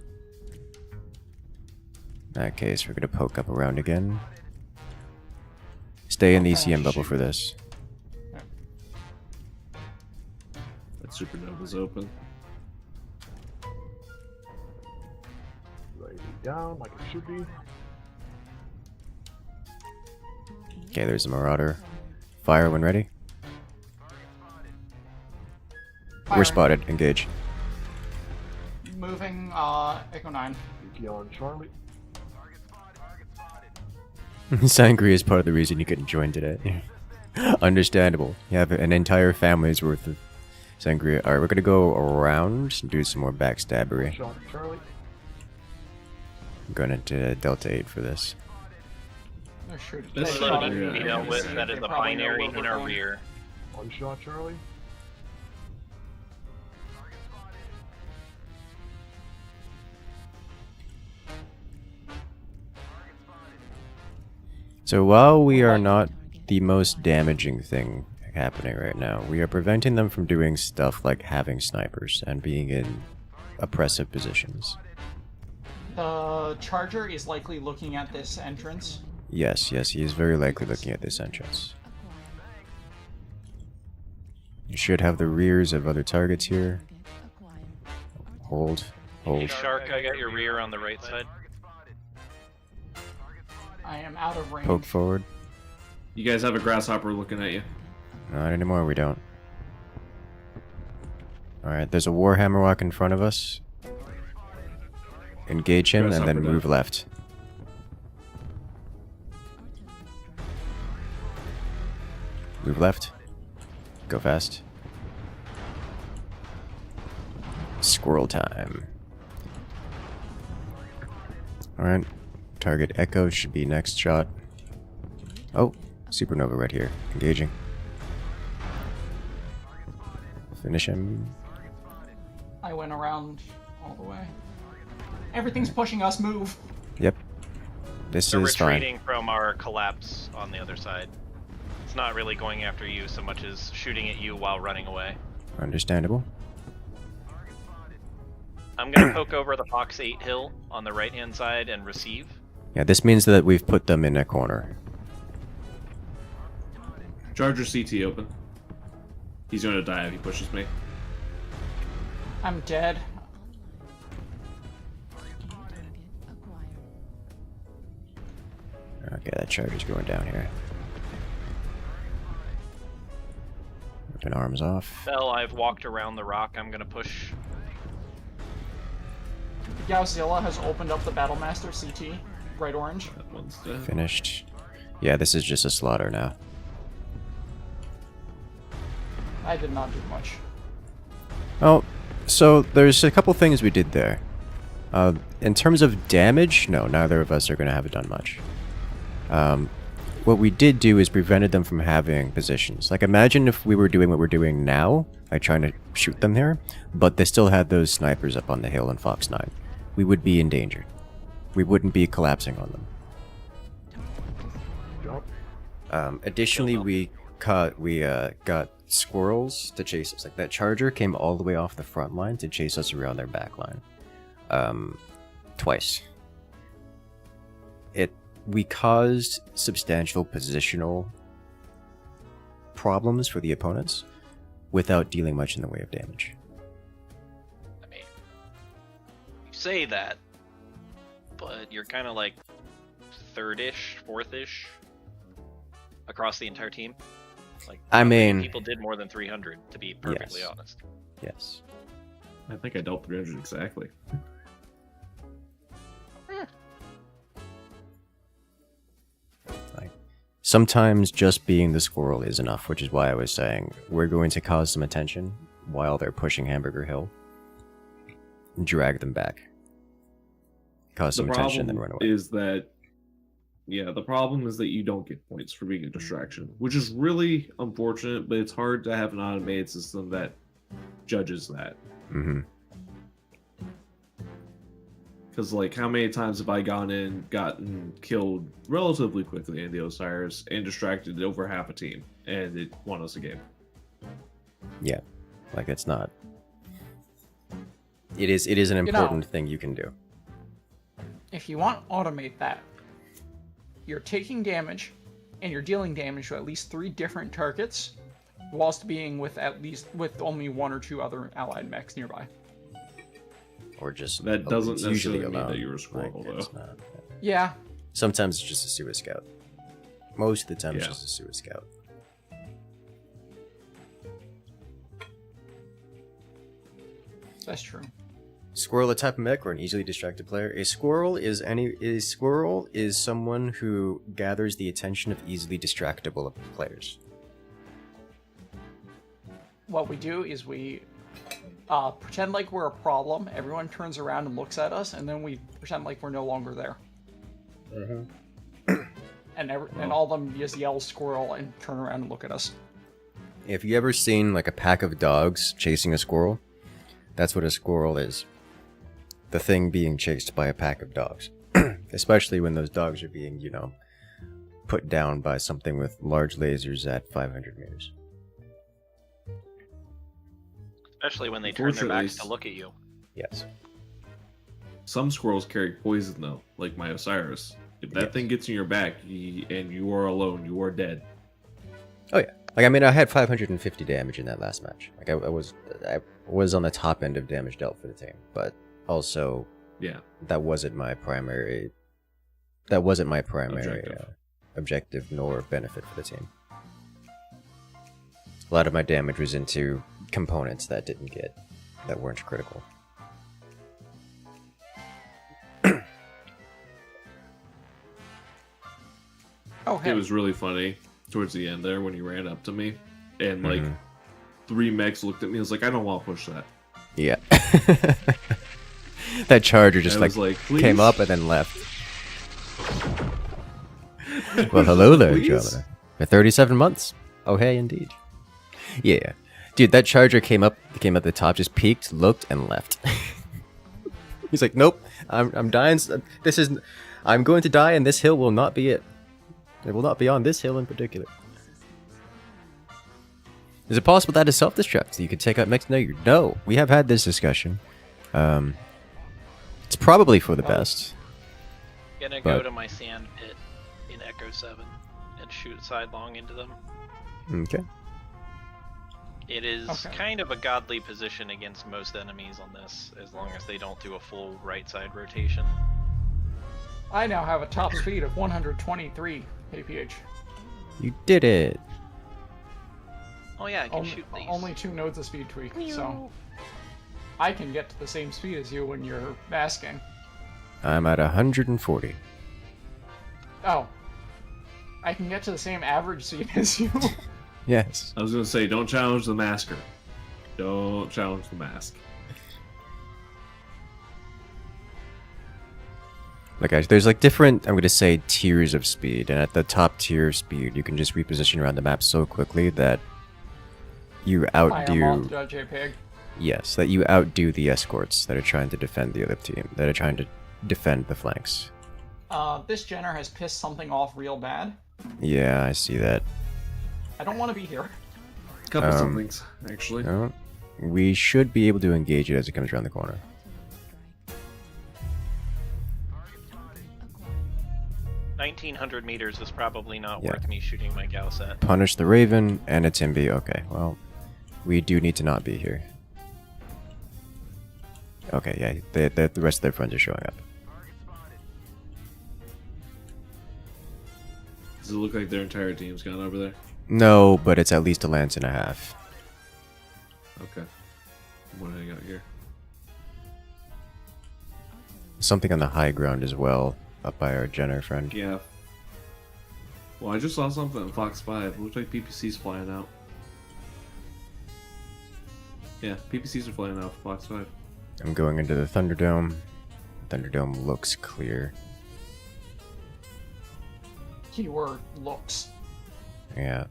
In that case, we're gonna poke up around again. Stay in the Okay, ECM bubble shoot. for this. That supernova's open. Ready down like it should be. Okay, there's the Marauder. Fire when ready. We're Firing. spotted. Engage. Moving, Echo 9. Yuki on Charlie. Sangria is part of the reason you couldn't join today. Understandable. You have an entire family's worth of sangria. Alright, we're gonna go around and do some more backstabbery. Shot Charlie. I'm going into Delta 8 for this. They're shooting. That's They not shot a at good me. You know, They with see that it, is they a probably know binary where in we're our going. rear. One shot, Charlie. So while we are not the most damaging thing happening right now, we are preventing them from doing stuff like having snipers and being in oppressive positions. The Charger is likely looking at this entrance. Yes, yes, he is very likely looking at this entrance. You should have the rears of other targets here. Hold, Hey, hold. Shark, I got your rear on the right side. I am out of range. Poke forward. You guys have a grasshopper looking at you. Not anymore, we don't. Alright, there's a Warhammer walk in front of us. Engage him and then Grasshopper move down. left. Move left. Go fast. Squirrel time. Alright. Target Echo should be next shot. Oh, Supernova right here. Engaging. Finish him. I went around all the way. Everything's pushing us. Move. Yep. This They're is fine. retreating from our collapse on the other side. It's not really going after you so much as shooting at you while running away. Understandable. I'm gonna poke over the Fox 8 hill on the right hand side and receive. Yeah, this means that we've put them in a corner. Charger CT open. He's gonna die if he pushes me. I'm dead. Okay, that charger's going down here. Ripping arms off. Bell, I've walked around the rock. I'm gonna push. Godzilla has opened up the Battlemaster CT. Bright orange. That one's dead. Finished. Yeah, this is just a slaughter now. I did not do much. Oh, so there's a couple things we did there. In terms of damage, no, neither of us are going to have done much. What we did do is prevented them from having positions. Like, imagine if we were doing what we're doing now, like trying to shoot them there, but they still had those snipers up on the hill in Fox 9. We would be in danger. We wouldn't be collapsing on them. Jump. Additionally, we got squirrels to chase us. Like, that charger came all the way off the front line to chase us around their back line. Twice. We caused substantial positional problems for the opponents without dealing much in the way of damage. I mean, you say that, but you're kind of like third-ish, fourth-ish across the entire team. Like, I mean, people did more than 300, to be perfectly yes. honest. Yes. I think I dealt 300 exactly. Sometimes just being the squirrel is enough, which is why I was saying we're going to cause some attention while they're pushing Hamburger Hill. Drag them back. Cause The some attention, then problem run away. is that, yeah, the problem is that you don't get points for being a distraction, which is really unfortunate, but it's hard to have an automated system that judges that. Mm-hmm. Because, like, how many times have I gotten killed relatively quickly in the Osiris and distracted over half a team, and it won us a game? Yeah. Like, it's not... It is an important thing you can do. If you want to automate that, you're taking damage, and you're dealing damage to at least 3 different targets, whilst being with only 1 or 2 other allied mechs nearby. Or just... That doesn't it's usually necessarily mean alone. that you're a squirrel, Like, it's though. not- Yeah, Sometimes it's just a Suicide Scout. Most of the time it's Yeah. just a Suicide Scout. that's true. Squirrel a type of mech or an easily distracted player? A squirrel is someone who gathers the attention of easily distractible players. What we do is we pretend like we're a problem. Everyone turns around and looks at us, and then we pretend like we're no longer there. And all of them just yell squirrel and turn around and look at us. If you ever seen like a pack of dogs chasing a squirrel, that's what a squirrel is. The thing being chased by a pack of dogs. Especially when those dogs are being, you know, put down by something with large lasers at 500 meters. Especially when they turn their backs to Unfortunately, look at you. Yes. some squirrels carry poison though, like my Osiris. If that thing gets in your back and you are alone, you are dead. Oh yeah. Like I mean, I had 550 damage in that last match. Like I was on the top end of damage dealt for the team, but also Yeah. that wasn't my primary. That wasn't my primary objective nor benefit for the team. A lot of my damage was into components that weren't critical. Oh, hey. It was really funny towards the end there when he ran up to me and like 3 mechs looked at me and was like, I don't want to push that. Yeah. That charger just I was like, came "Please?" up and then left. Well, hello there, Please? Andromeda. For 37 months. Oh, hey, indeed. Yeah. Dude, that charger came up at the top, just peeked, looked, and left. He's like, nope, I'm dying. I'm going to die, and this hill will not be it. It will not be on this hill in particular. Is it possible that is self-destruct? So you could take out mechs? No, we have had this discussion. It's probably for the best. Gonna go to my sand pit in Echo 7 and shoot sidelong into them. Okay. It is kind of a godly position against most enemies on this, as long as they don't do a full right side rotation. I now have a top speed of 123 kph. You did it. Oh yeah, I can shoot these. Only 2 nodes of speed tweak, so I can get to the same speed as you when you're masking. I'm at 140. Oh. I can get to the same average speed as you. Yes. I was gonna say, don't challenge the masker. Don't challenge the mask. Like, guys, there's like different, I'm gonna say, tiers of speed, and at the top tier speed, you can just reposition around the map so quickly that you outdo. Yes, that you outdo the escorts that are trying to defend the other team, that are trying to defend the flanks. This Jenner has pissed something off real bad. Yeah, I see that. I don't want to be here. Couple somethings, actually. We should be able to engage it as it comes around the corner. 1900 meters is probably not worth me shooting my Gauss at. Punish the Raven and a Timby. Okay, well, we do need to not be here. Okay, yeah, the rest of their friends are showing up. Does it look like their entire team's gone over there? No, but it's at least a lance and a half. Okay. What do I got here? Something on the high ground as well, up by our Jenner friend. Yeah. Well, I just saw something in Fox 5. It looked like PPC's flying out. Yeah, PPCs are flying out for Fox 5. I'm going into the Thunderdome. Thunderdome looks clear. Keyword looks. Yeah.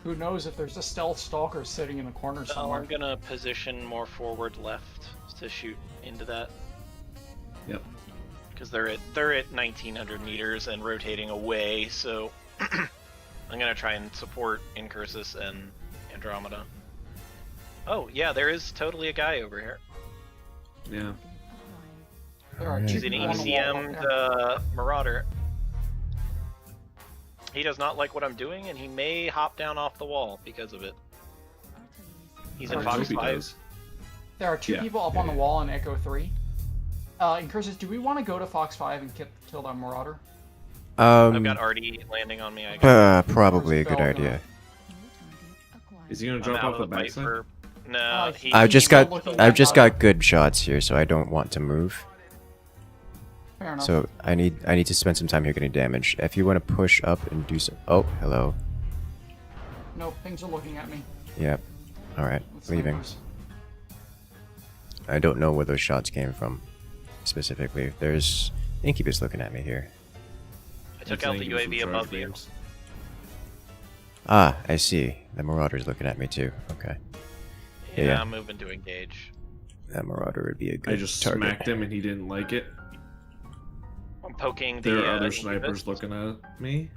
Who knows if there's a stealth stalker sitting in a corner somewhere. I'm gonna position more forward left to shoot into that. Yep. Because they're at 1900 meters and rotating away, so I'm gonna try and support Incursus and Andromeda. Oh yeah, there is totally a guy over here. Yeah. There are He's two an people on the wall over here. ECM'd Marauder. He does not like what I'm doing, and he may hop down off the wall because of it. He's in I Fox hope he 5. does. There are 2 people up on the wall in Echo 3. Incursus, do we want to go to Fox 5 and kill that Marauder? I've got Artie landing on me. Probably a good idea. Is he gonna drop off the backside? No, I've just got good shots here, so I don't want to move. Fair enough. So I need to spend some time here getting damage. If you want to push up and do some. Oh, hello. Nope, things are looking at me. Yep. All right, Let's leaving. numbers. I don't know where those shots came from specifically. There's Incubus looking at me here. I took out the UAV above you. Ah, I see. The Marauder's looking at me too. Okay. Yeah, I'm moving to engage. That Marauder would be a good I just target. smacked him and he didn't like it. I'm poking the There are other Incubus. snipers looking at me.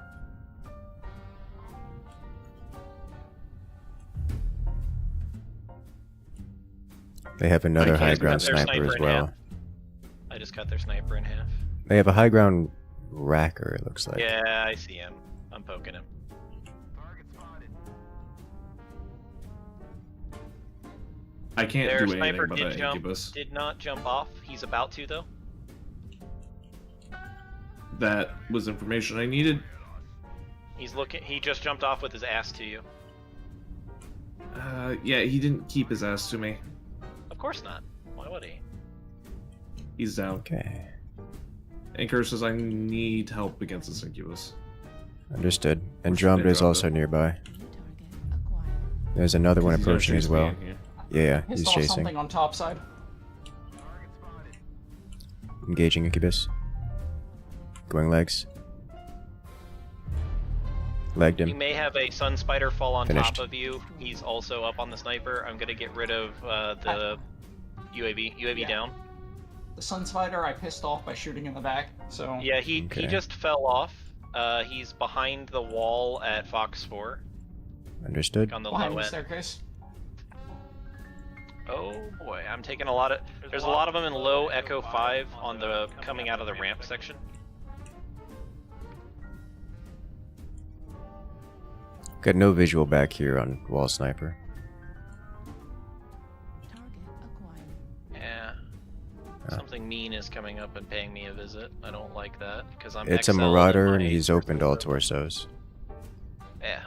They have another I high can't ground cut their sniper sniper as in well. half. I just cut their sniper in half. They have a high ground racker, it looks like. Yeah, I see him. I'm poking him. I can't Their do sniper anything but did that jump. Incubus. Did not jump off. He's about to though. That was information I needed. He's looking. He just jumped off with his ass to you. Yeah, he didn't keep his ass to me. Of course not. Why would he? He's down. Okay. Incursus, I need help against this Incubus. Understood. Andromeda is also nearby. There's another one He's gonna approaching chase as me well. in here. Yeah, His he's saw chasing. something on top side. Engaging Incubus. Going legs. Legged You him. may have a Sun Spider fall on Finished. top of you. He's also up on the sniper. I'm gonna get rid of the UAV. UAV Yeah. down. The Sun Spider I pissed off by shooting in the back, so... Yeah, he Okay. just fell off. He's behind the wall at Fox 4 Understood. on the behind low the end. staircase. Oh boy, I'm taking a lot of. There's a lot of them in low Echo 5 on the coming out of the ramp section. Got no visual back here on wall sniper. Yeah. Ah. Something mean is coming up and paying me a visit. I don't like that because I'm. It's a XL Marauder and my he's opened all torsos. Yeah.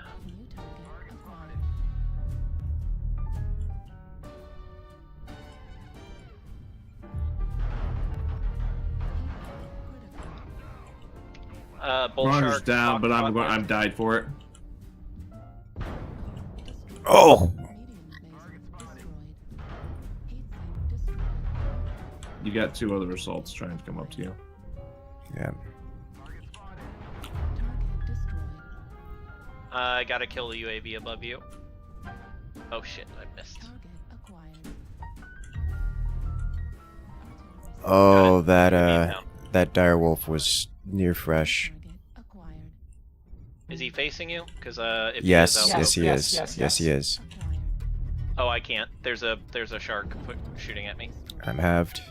Bull Runner's Shark, down, but Fox I'm died for it. Oh! You got two other assaults trying to come up to you. Yeah. I gotta kill the UAV above you. Oh shit, I missed. Oh, that down. that direwolf was near fresh. Is he facing you? Because if Yes, he is, yes, he Yes, is. yes, Yes, he is. Oh, I can't. There's a shark shooting at me. I'm halved.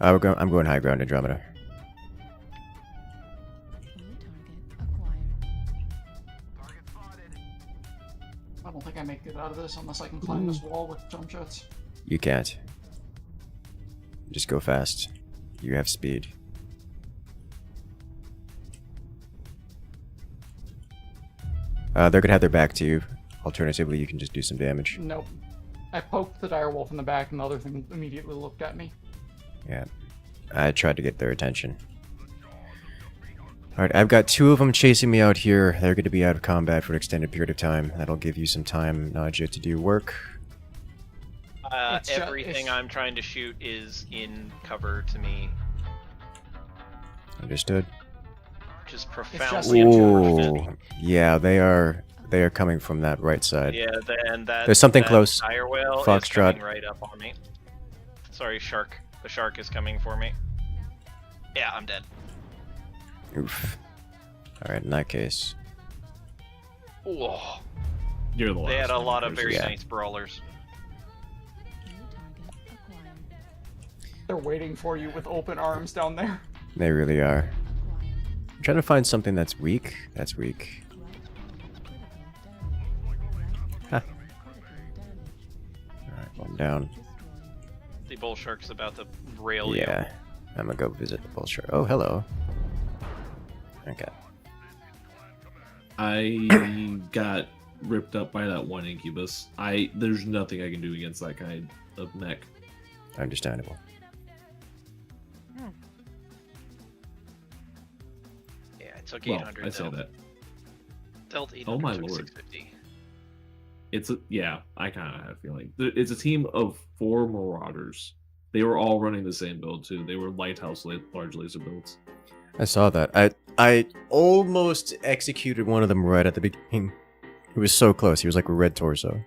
I'm going high ground, Andromeda. I don't think I make it out of this unless I can climb this wall with jump jets. You can't. Just go fast. You have speed. They're gonna have their back to you. Alternatively, you can just do some damage. Nope. I poked the direwolf in the back and the other thing immediately looked at me. Yeah. I tried to get their attention. Alright, I've got two of them chasing me out here. They're going to be out of combat for an extended period of time. That'll give you some time, Naja, to do work. Everything I'm trying to shoot is in cover to me, Understood? which is just profoundly unfortunate. Ooh, yeah, they are coming from that right side. Yeah, and that. There's something that close. Dire whale is Foxtrot. coming right up on me. Sorry, shark. The shark is coming for me. Yeah, I'm dead. Oof. Alright, in that case. Whoa. You're the last They had a one, lot of Incursus. very Yeah. nice brawlers. They're waiting for you with open arms down there. They really are. I'm trying to find something that's weak. That's weak. Huh. Alright, one down. The bull shark's about to rail you. Yeah. I'm gonna go visit the bullshit. Oh, hello. Okay. I got ripped up by that one Incubus. There's nothing I can do against that kind of mech. Understandable. Yeah, I took Well, 800. I say dealt- that. Dealt 800. Oh my took lord. 650. Yeah, I kind of have a feeling. It's a team of 4 Marauders. They were all running the same build too. They were Lighthouse large laser builds. I saw that. I almost executed one of them right at the beginning. He was so close. He was like a red torso.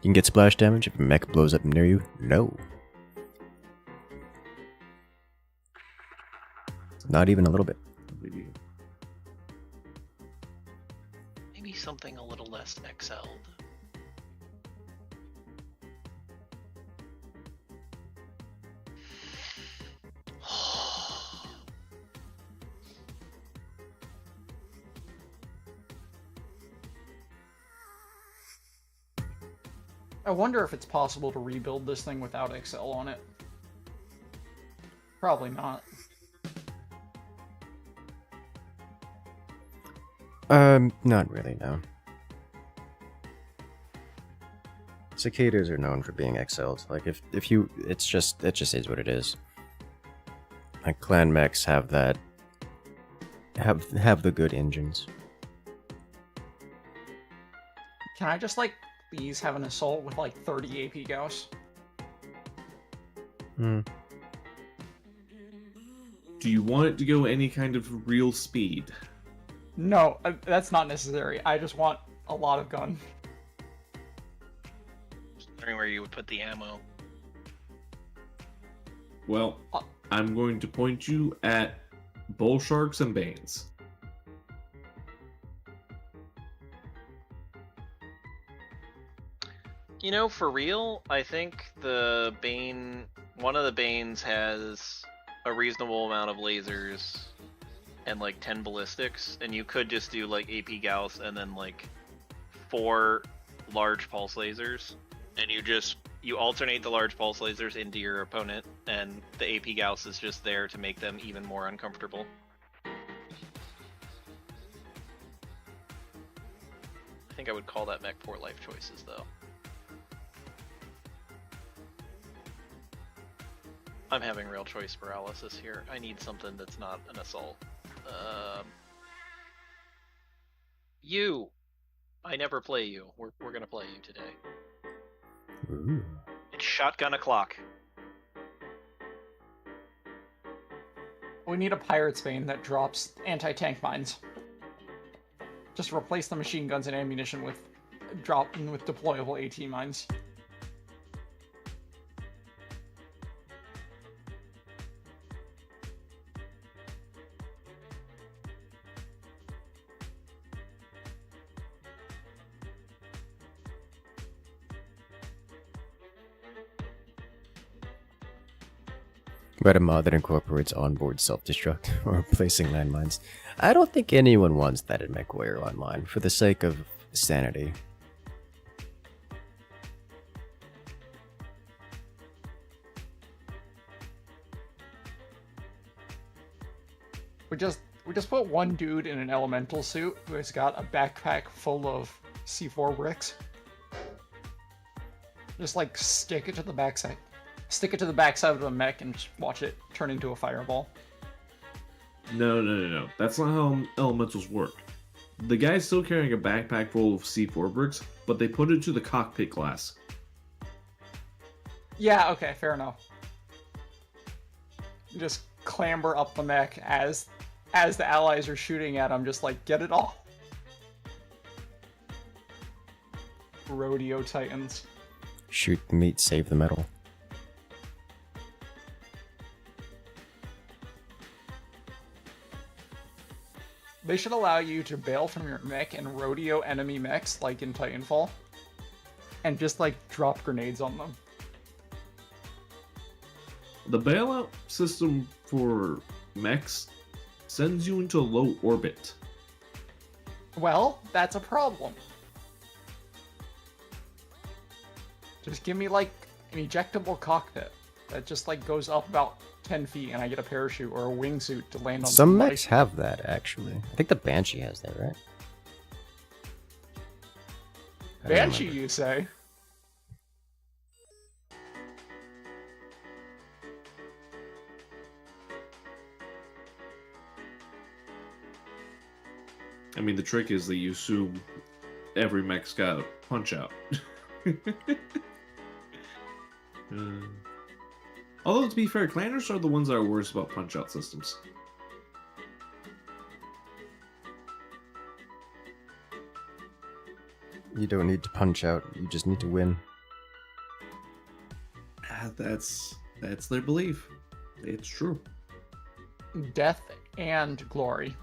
You can get splash damage if a mech blows up near you? No. Not even a little bit. Maybe something a little less excelled. I wonder if it's possible to rebuild this thing without XL on it. Probably not. Not really, no. Cicadas are known for being excelled. Like, if you... it just is what it is. Like, clan mechs have that... Have the good engines. Can I just, like, please have an assault with, like, 30 AP Gauss? Hmm. Do you want it to go any kind of real speed? No, that's not necessary. I just want a lot of gun. Just wondering where you would put the ammo. Well, I'm going to point you at Bull Sharks and Banes. You know, for real, I think the one of the Banes has a reasonable amount of lasers and like 10 ballistics, and you could just do like AP Gauss and then like 4 large pulse lasers, and you alternate the large pulse lasers into your opponent, and the AP Gauss is just there to make them even more uncomfortable. I think I would call that mech poor life choices though. I'm having real choice paralysis here. I need something that's not an assault. You! I never play you. We're gonna play you today. Ooh. It's shotgun o'clock. We need a Pirate's Bane that drops anti-tank mines. Just replace the machine guns and ammunition with deployable AT mines. Write a mod that incorporates onboard self-destruct or replacing landmines. I don't think anyone wants that in Mechwarrior Online, for the sake of sanity. We just put one dude in an elemental suit who has got a backpack full of C4 bricks. Just like stick it to the backside. Stick it to the backside of the mech and just watch it turn into a fireball. No. That's not how elementals work. The guy's still carrying a backpack full of C4 bricks, but they put it to the cockpit glass. Yeah, okay, fair enough. You just clamber up the mech as the allies are shooting at him, just like, get it all. Rodeo Titans. Shoot the meat, save the metal. They should allow you to bail from your mech and rodeo enemy mechs, like in Titanfall, and just, like, drop grenades on them. The bailout system for mechs sends you into low orbit. Well, that's a problem. Just give me, like, an ejectable cockpit that just, like, goes up about 10 feet and I get a parachute or a wingsuit to land on Some somebody. mechs have that, actually. I think the Banshee has that, right? I don't Banshee, remember. you say? I mean, the trick is that you assume every mech's got a punch out. Although, to be fair, clanners are the ones that are worse about punch out systems. You don't need to punch out, you just need to win. That's their belief. It's true. Death and glory.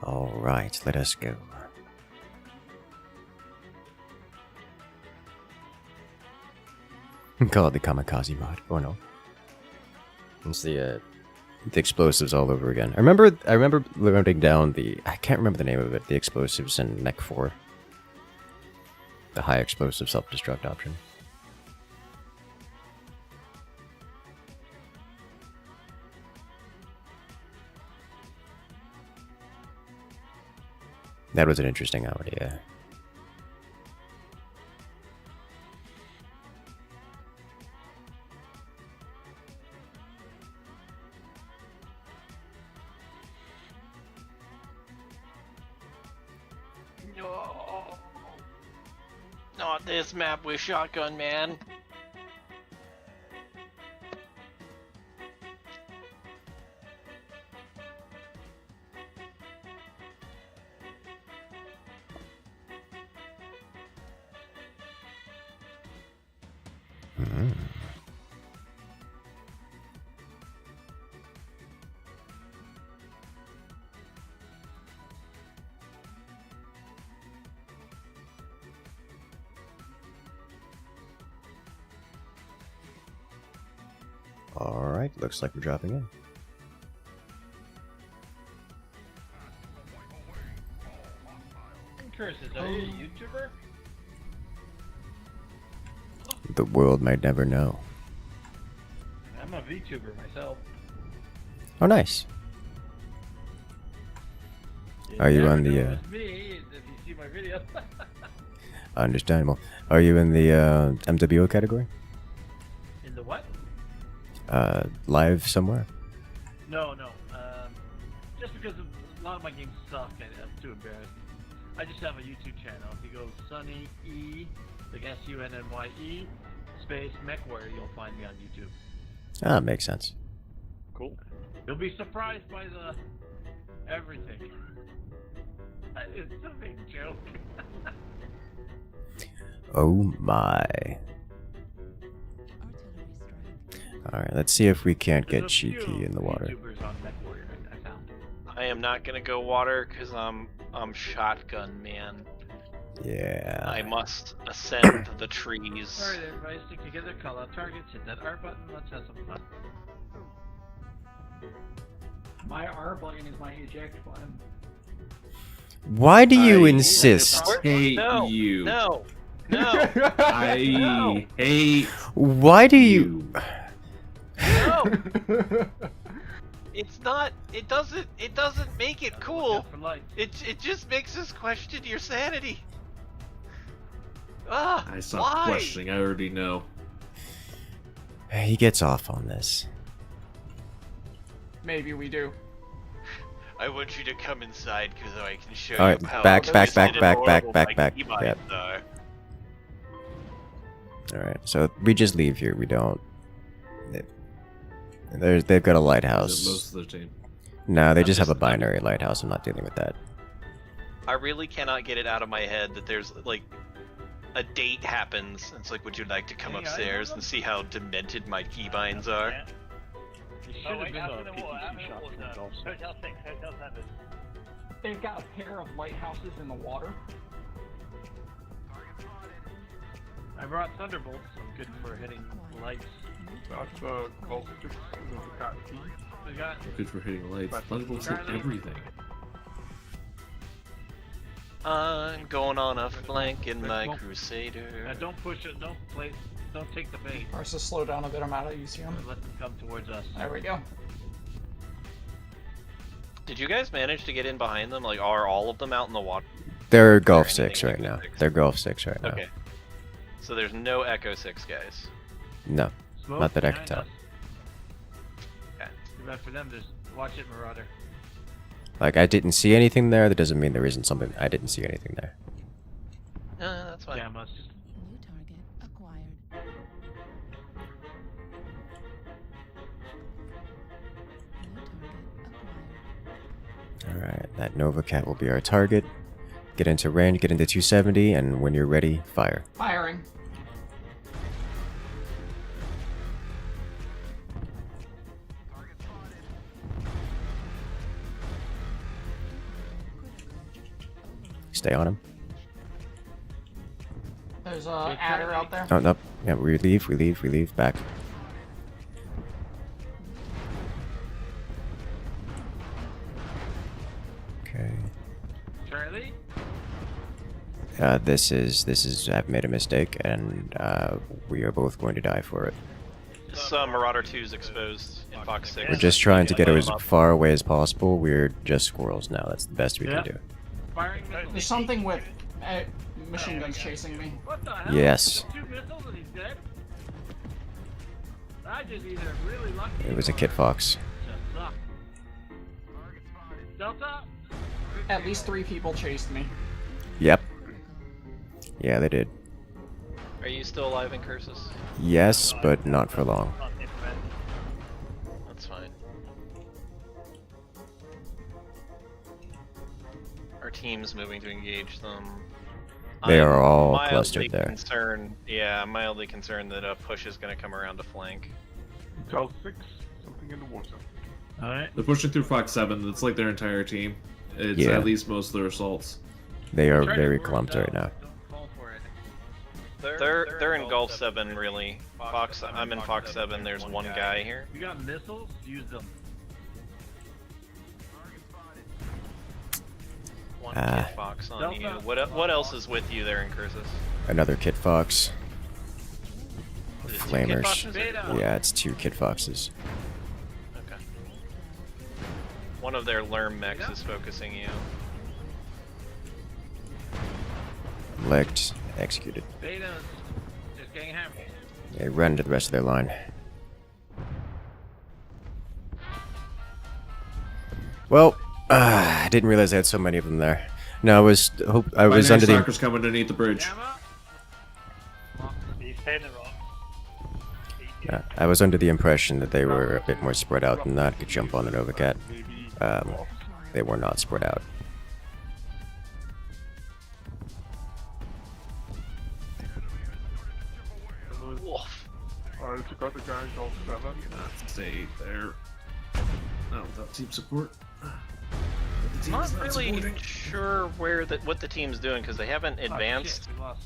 Alright, let us go. Call it the kamikaze mod. Oh no. It's the explosives all over again. I remember loading down I can't remember the name of it, the explosives in Mech 4. The high explosive self-destruct option. That was an interesting idea. No. Not this map with shotgun, man. Alright, looks like we're dropping in. Incursus, are you a YouTuber? The world might never know. I'm a VTuber myself. Oh, nice. Are you on the, It's me, if you see my video. Understandable. Are you in the, MWO category? In the what? Live somewhere? No. Just because a lot of my games suck, I'm too embarrassed. I just have a YouTube channel. If you go Sunny E, like SUNNYE, space Mechwarrior, you'll find me on YouTube. Ah, makes sense. Cool. You'll be surprised by the everything. It's a big joke. Oh my. Artillery strike. Alright, let's see if we can't There's get a cheeky few in the water. YouTubers on Mechwarrior, I found. I am not gonna go water because I'm shotgun man. Yeah. I must ascend the trees. Alright everybody, stick together, call out targets, hit that R button, let's have some fun. My R button is my eject button. Why do you I insist? hate No, you. No. I No. hate Why do you... No. It's not. It doesn't make it cool. For life. It just makes us question your sanity. Ah, I stopped why? questioning. I already know. He gets off on this. Maybe we do. I want you to come inside because I can show All right, you how back. twisted and horrible my Yep. keybinds are. Alright, so we just leave here. We don't... They've got a Is it lighthouse. most of the team? No, they I'm just have a just- binary lighthouse. I'm not dealing with that. I really cannot get it out of my head that there's like a date happens. It's like, would you like to come Any upstairs items? and see how demented my keybinds are? It should have been a PPC shot from Gulf. Hotel 6, Hotel 7. They've got a pair of lighthouses in the water. I brought Thunderbolts, so I'm good for hitting lights. That's Gulf 6 got P. We got Good for hitting lights. Thunderbolts hit everything. I'm going on a flank in my Don't- Crusader. Don't push it. Don't take the bait. Ours to slow down a bit. I'm out of UCM. Let them come towards us. There we go. Did you guys manage to get in behind them? Like, are all of them out in the water? They're Golf anything 6 right Echo now. 6? They're Golf 6 right now. Okay. So there's no Echo 6 guys. No. Smoke Not that I can behind tell. us. Too bad for them. Just watch it, Marauder. Like, I didn't see anything there. That doesn't mean there isn't something. I didn't see anything there. That's fine. Gammas. New target acquired. New target acquired. Alright, that Nova Cat will be our target. Get into range, get into 270, and when you're ready, fire. Firing. Stay on him. There's a adder out there. Oh, no. Yeah, we leave, back. Okay. Charlie? This is, I've made a mistake, and, we are both going to die for it. This Marauder 2 is exposed in Fox 6. We're just trying to get as far away as possible. We're just squirrels now. That's the best we can do. Firing missiles. There's something with machine guns chasing me. What the hell? Yes. 2 missiles and he's dead? I just either really lucky. It was a or Kit Fox. just suck. Delta? At least 3 people chased me. Yep. Yeah, they did. Are you still alive, Incursus? Yes, but not for long. That's fine. Our team's moving to engage them. They I'm are all mildly clustered there. I'm mildly concerned that a push is going to come around to flank. Tell 6, something in the water. Alright. They're pushing through Fox 7. It's like their entire team. It's Yeah. at least most of their assaults. They are very clumped right now. Don't fall for it. They're in Gulf 7, really. Fox. I'm in Fox 7. There's one guy here. You got missiles? Use them. One Ah. Kit Fox on you. What else is with you there, Incursus? Another Kit Fox. Is it 2 Kit Flamers. Foxes or one? Yeah, it's 2 Kit Foxes. Okay. One of their Lerm Mechs is focusing you. Legged, executed. Beta's just getting hammered. They ran into the rest of their line. Well, I didn't realize I had so many of them there. No, I was Binary under the Stalker's coming underneath the bridge. Gamma? He's hitting it wrong. I was under the impression that they were a bit more spread out than that. Could jump on the Nova Cat. They were not spread out. Wolf. I took out the guy in Golf 7. Stay there. No, without team support. The I'm team's not really supporting. sure what the team's doing because they haven't advanced. Oh, shit, we lost.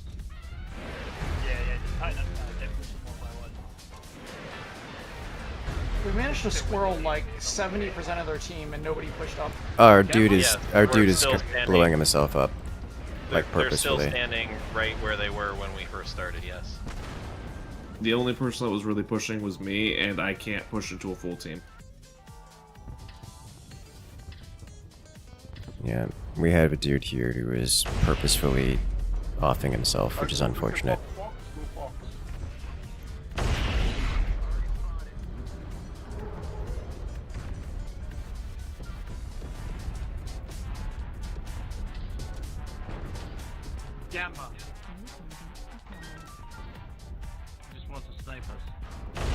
Yeah, just tighten up they're pushing one by one. We managed to squirrel like 70% of their team and nobody pushed up. Our dude is we're still standing. blowing himself up, like They're still purposefully. standing right where they were when we first started. Yes. The only person that was really pushing was me, and I can't push into a full team. Yeah, we have a dude here who is purposefully offing himself, which is unfortunate. Fox, no Fox. Gamma. New target acquired. Just wants to snipe us.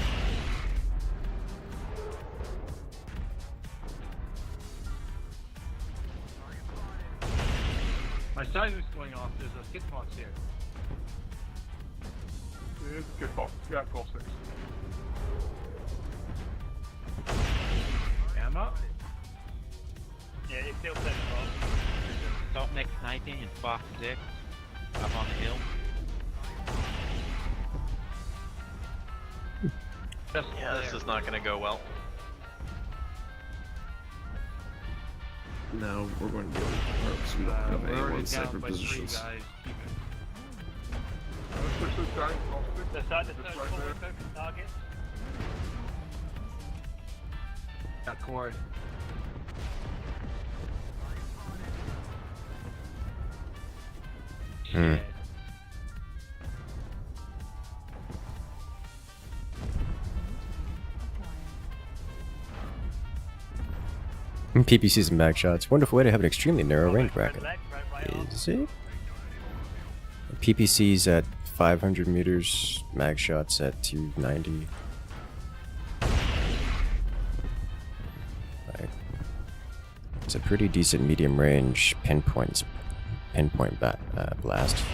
My silencer's going off. There's a Kit Fox here. It is a good Fox. Yeah, Golf 6. Gamma. Yeah, he's still setting it wrong. Top Mech sniping in Fox 6. Up on the hill. Just Yeah, this there. is not going to go well. No, we're going to go because we don't have We're anyone already in down sniper by 3 positions. guys. Keep it. Let's push this guy. Off stick. The side, Just right forward there. focus targets. Got Corey. Hmm. Shit. PPCs and back shots. Wonderful way to have an extremely narrow range bracket. Right, right on. Is it? PPCs at 500 meters, mag shots at 290. Right. It's a pretty decent medium range pinpoint blast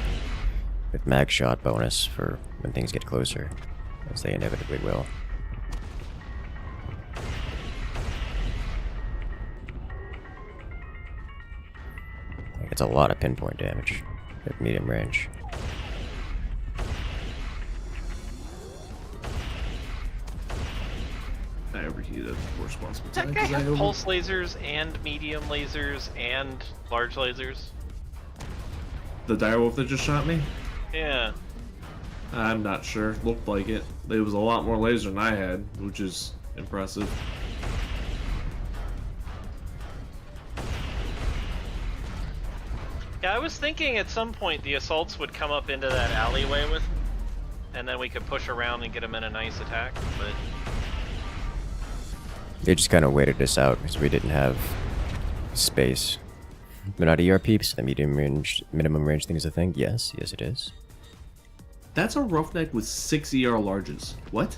with mag shot bonus for when things get closer, as they inevitably will. It's a lot of pinpoint damage at medium range. I overheated for responsible Does that time guy 'cause I have over- pulse lasers and medium lasers and large lasers? The direwolf that just shot me? Yeah. I'm not sure. Looked like it. There was a lot more laser than I had, which is impressive. Yeah, I was thinking at some point the assaults would come up into that alleyway with, and then we could push around and get them in a nice attack, but They just kind of waited us out because we didn't have space. They're not ERP, so the minimum range thing is a thing. Yes, yes it is. That's a roughneck with 6 ER larges. What?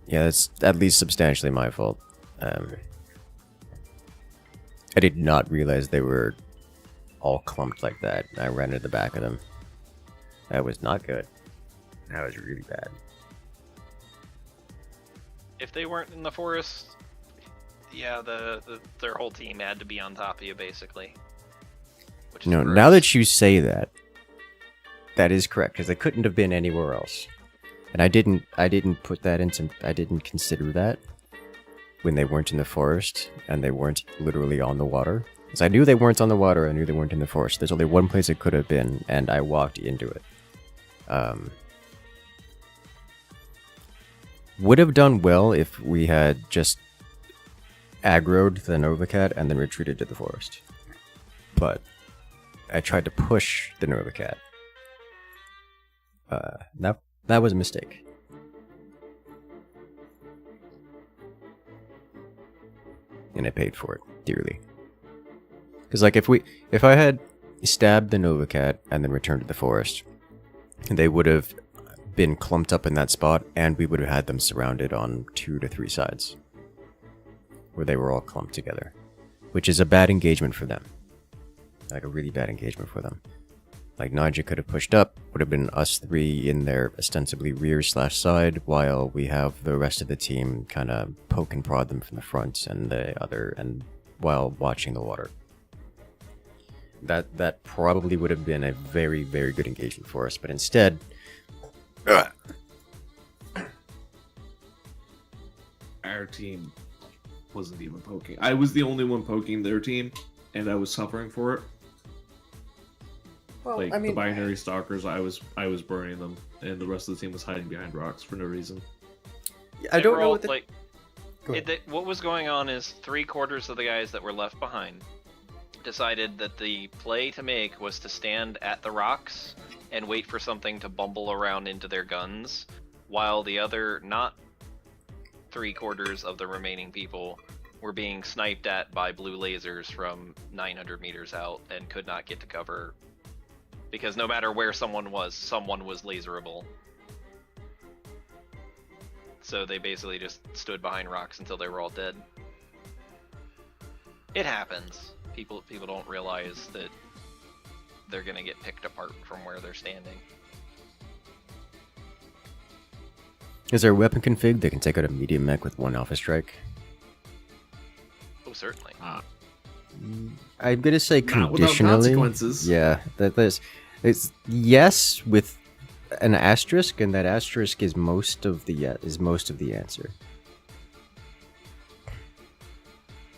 Yeah, that's at least substantially my fault. I did not realize they were all clumped like that. I ran into the back of them. That was not good. That was really bad. if they weren't in the forest, yeah, their whole team had to be on top of you basically. Which is No, gross. now that you say that, that is correct because they couldn't have been anywhere else. And I didn't put that into, I didn't consider that when they weren't in the forest and they weren't literally on the water. Because I knew they weren't on the water, I knew they weren't in the forest. There's only one place it could have been, and I walked into it. Would have done well if we had just aggroed the Nova Cat and then retreated to the forest. But I tried to push the Nova Cat. That was a mistake. And I paid for it dearly. Because like if I had stabbed the Nova Cat and then returned to the forest, they would have been clumped up in that spot, and we would have had them surrounded on 2 to 3 sides, where they were all clumped together, which is a bad engagement for them. Like a really bad engagement for them. Like Naja could have pushed up, would have been us 3 in their ostensibly rear/side, while we have the rest of the team kind of poke and prod them from the front and the other, and while watching the water. That probably would have been a very, very good engagement for us, but instead, our team wasn't even poking. I was the only one poking their team, and I was suffering for it. well, Like the binary stalkers, I was burning them, and the rest of the team was hiding behind rocks for no reason. I They don't were know all, what the... like, Go ahead. what was going on is 3/4 of the guys that were left behind decided that the play to make was to stand at the rocks and wait for something to bumble around into their guns, while the other not 3/4 of the remaining people were being sniped at by blue lasers from 900 meters out and could not get to cover because no matter where someone was laserable. So they basically just stood behind rocks until they were all dead. It happens. People don't realize that they're gonna get picked apart from where they're standing. Is there a weapon config that can take out a medium mech with 1 alpha strike? Oh, certainly. I'm gonna say Not without conditionally. consequences. Yeah, it's yes with an asterisk, and that asterisk is most of the answer.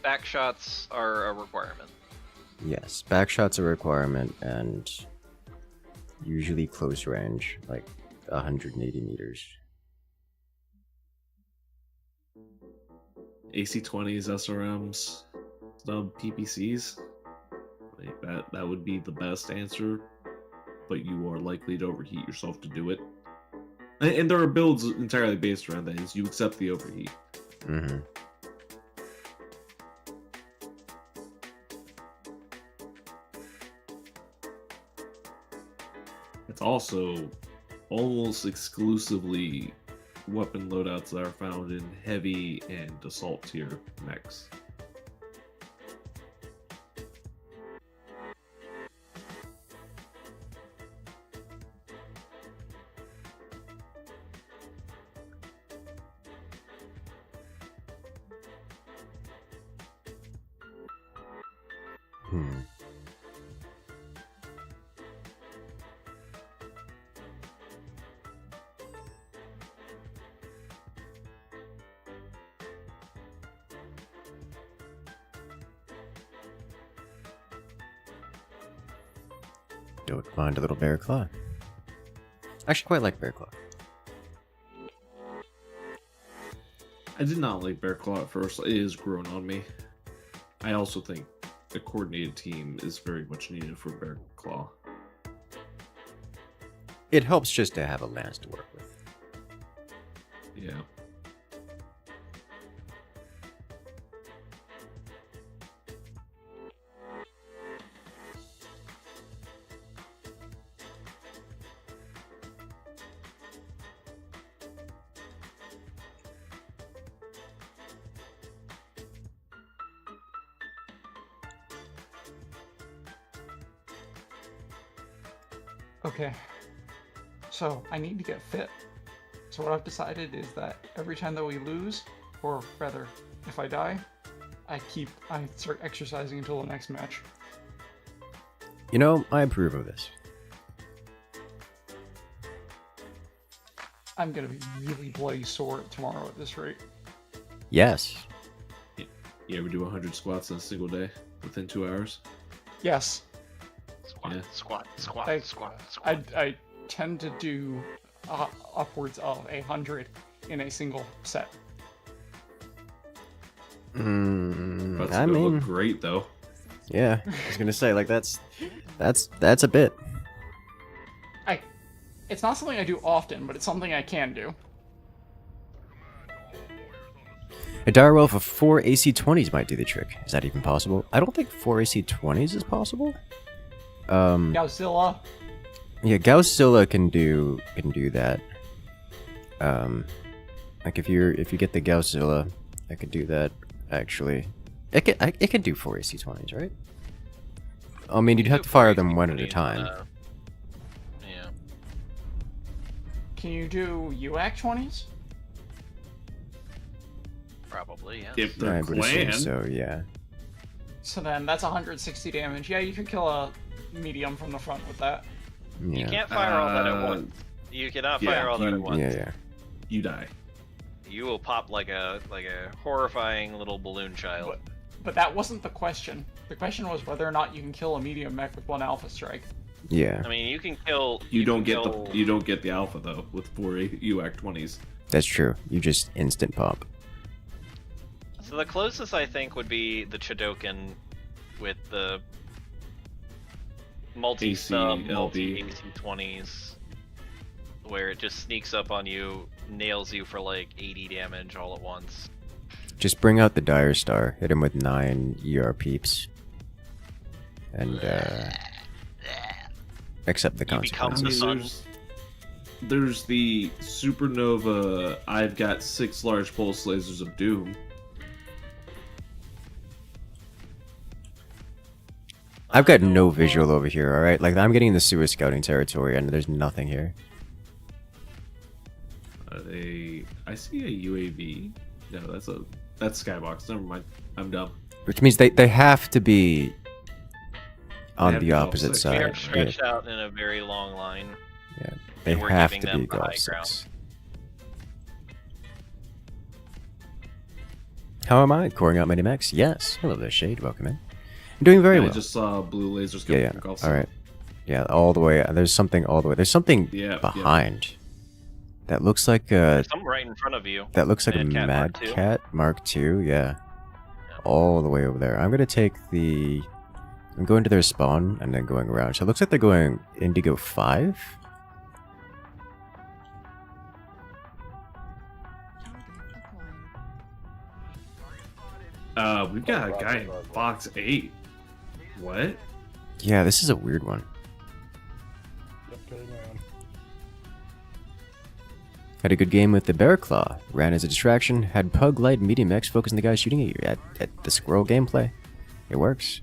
Backshots are a requirement. Yes, backshot's a requirement, and usually close range, like 180 meters. AC-20s, SRMs, stub PPCs. Like that would be the best answer, but you are likely to overheat yourself to do it. And there are builds entirely based around that. Is you accept the overheat. Mm-hmm. It's also almost exclusively weapon loadouts that are found in heavy and assault tier mechs. Don't mind a little bear claw. I actually quite like bear claw. I did not like Bear Claw at first. It has grown on me. I also think a coordinated team is very much needed for Bear Claw. It helps just to have a lance to work with. Yeah. Okay. So I need to get fit. So what I've decided is that every time that we lose, or rather, if I die, I start exercising until the next match. You know, I approve of this. I'm gonna be really bloody sore tomorrow at this rate. Yes. You ever do 100 squats in a single day within 2 hours? Yes. Squat, Yeah. squat, squat, I- squat, squat. I tend to do upwards of 100 in a single set. That's I gonna mean, look great though. yeah. I was gonna say, like, that's a bit. It's not something I do often, but it's something I can do. A dire roll for 4 AC-20s might do the trick. Is that even possible? I don't think 4 AC-20s is possible. Godzilla. Yeah, Godzilla can do that. Like if you get the Godzilla, I could do that. Actually, it can do 4 AC-20s, right? I mean, you'd have to fire them one at a time. Yeah. Can you do UAC 20s? Probably, yeah. If I the would assume clan, so. Yeah. So then that's 160 damage. Yeah, you could kill a medium from the front with that. You Yeah. can't fire all that at once. You cannot fire all that at once. Yeah. you die. You will pop like a horrifying little balloon child. But that wasn't the question. The question was whether or not you can kill a medium mech with 1 alpha strike. Yeah. I mean, you can kill. You don't can get kill- the you don't get the alpha though with 4 UAC 20s. That's true. You just instant pop. So the closest I think would be the Chodokin with the multi-sub, AC, multi-AC-20s, where it just sneaks up on you, nails you for like 80 damage all at once. Just bring out the Dire Star. Hit him with 9 ER peeps. And accept the You become consequences. the sun. There's the Supernova. I've got 6 large pulse lasers of doom. I've got no visual over here, alright? Like, I'm getting the sewer scouting territory, and there's nothing here. I see a UAV. No, that's Skybox. Never mind. I'm dumb. Which means they have to be on have the to go opposite opposite. We are side. stretched out in a very long line. Yeah. They and we're have giving to them be the golf high ground. 6. How am I? Coring out many mechs? Yes. Hello there, Shade. Welcome in. I'm doing very I well. just saw blue lasers Yeah, coming yeah. from golf. All right. Yeah, all the way. There's something all the way. There's something Yeah, behind. That looks like a. There's some right in front of you. That looks like a Mad Cat Mad Mark II. Cat Mark II. Yeah. All the way over there. I'm gonna take the. I'm going to their spawn and then going around. So it looks like they're going Indigo 5. We've got a guy in Fox 8. What? Yeah, this is a weird one. Had a good game with the Bear Claw. Ran as a distraction. Had Pug Light Medium X focusing the guy shooting at you. At the squirrel gameplay. It works.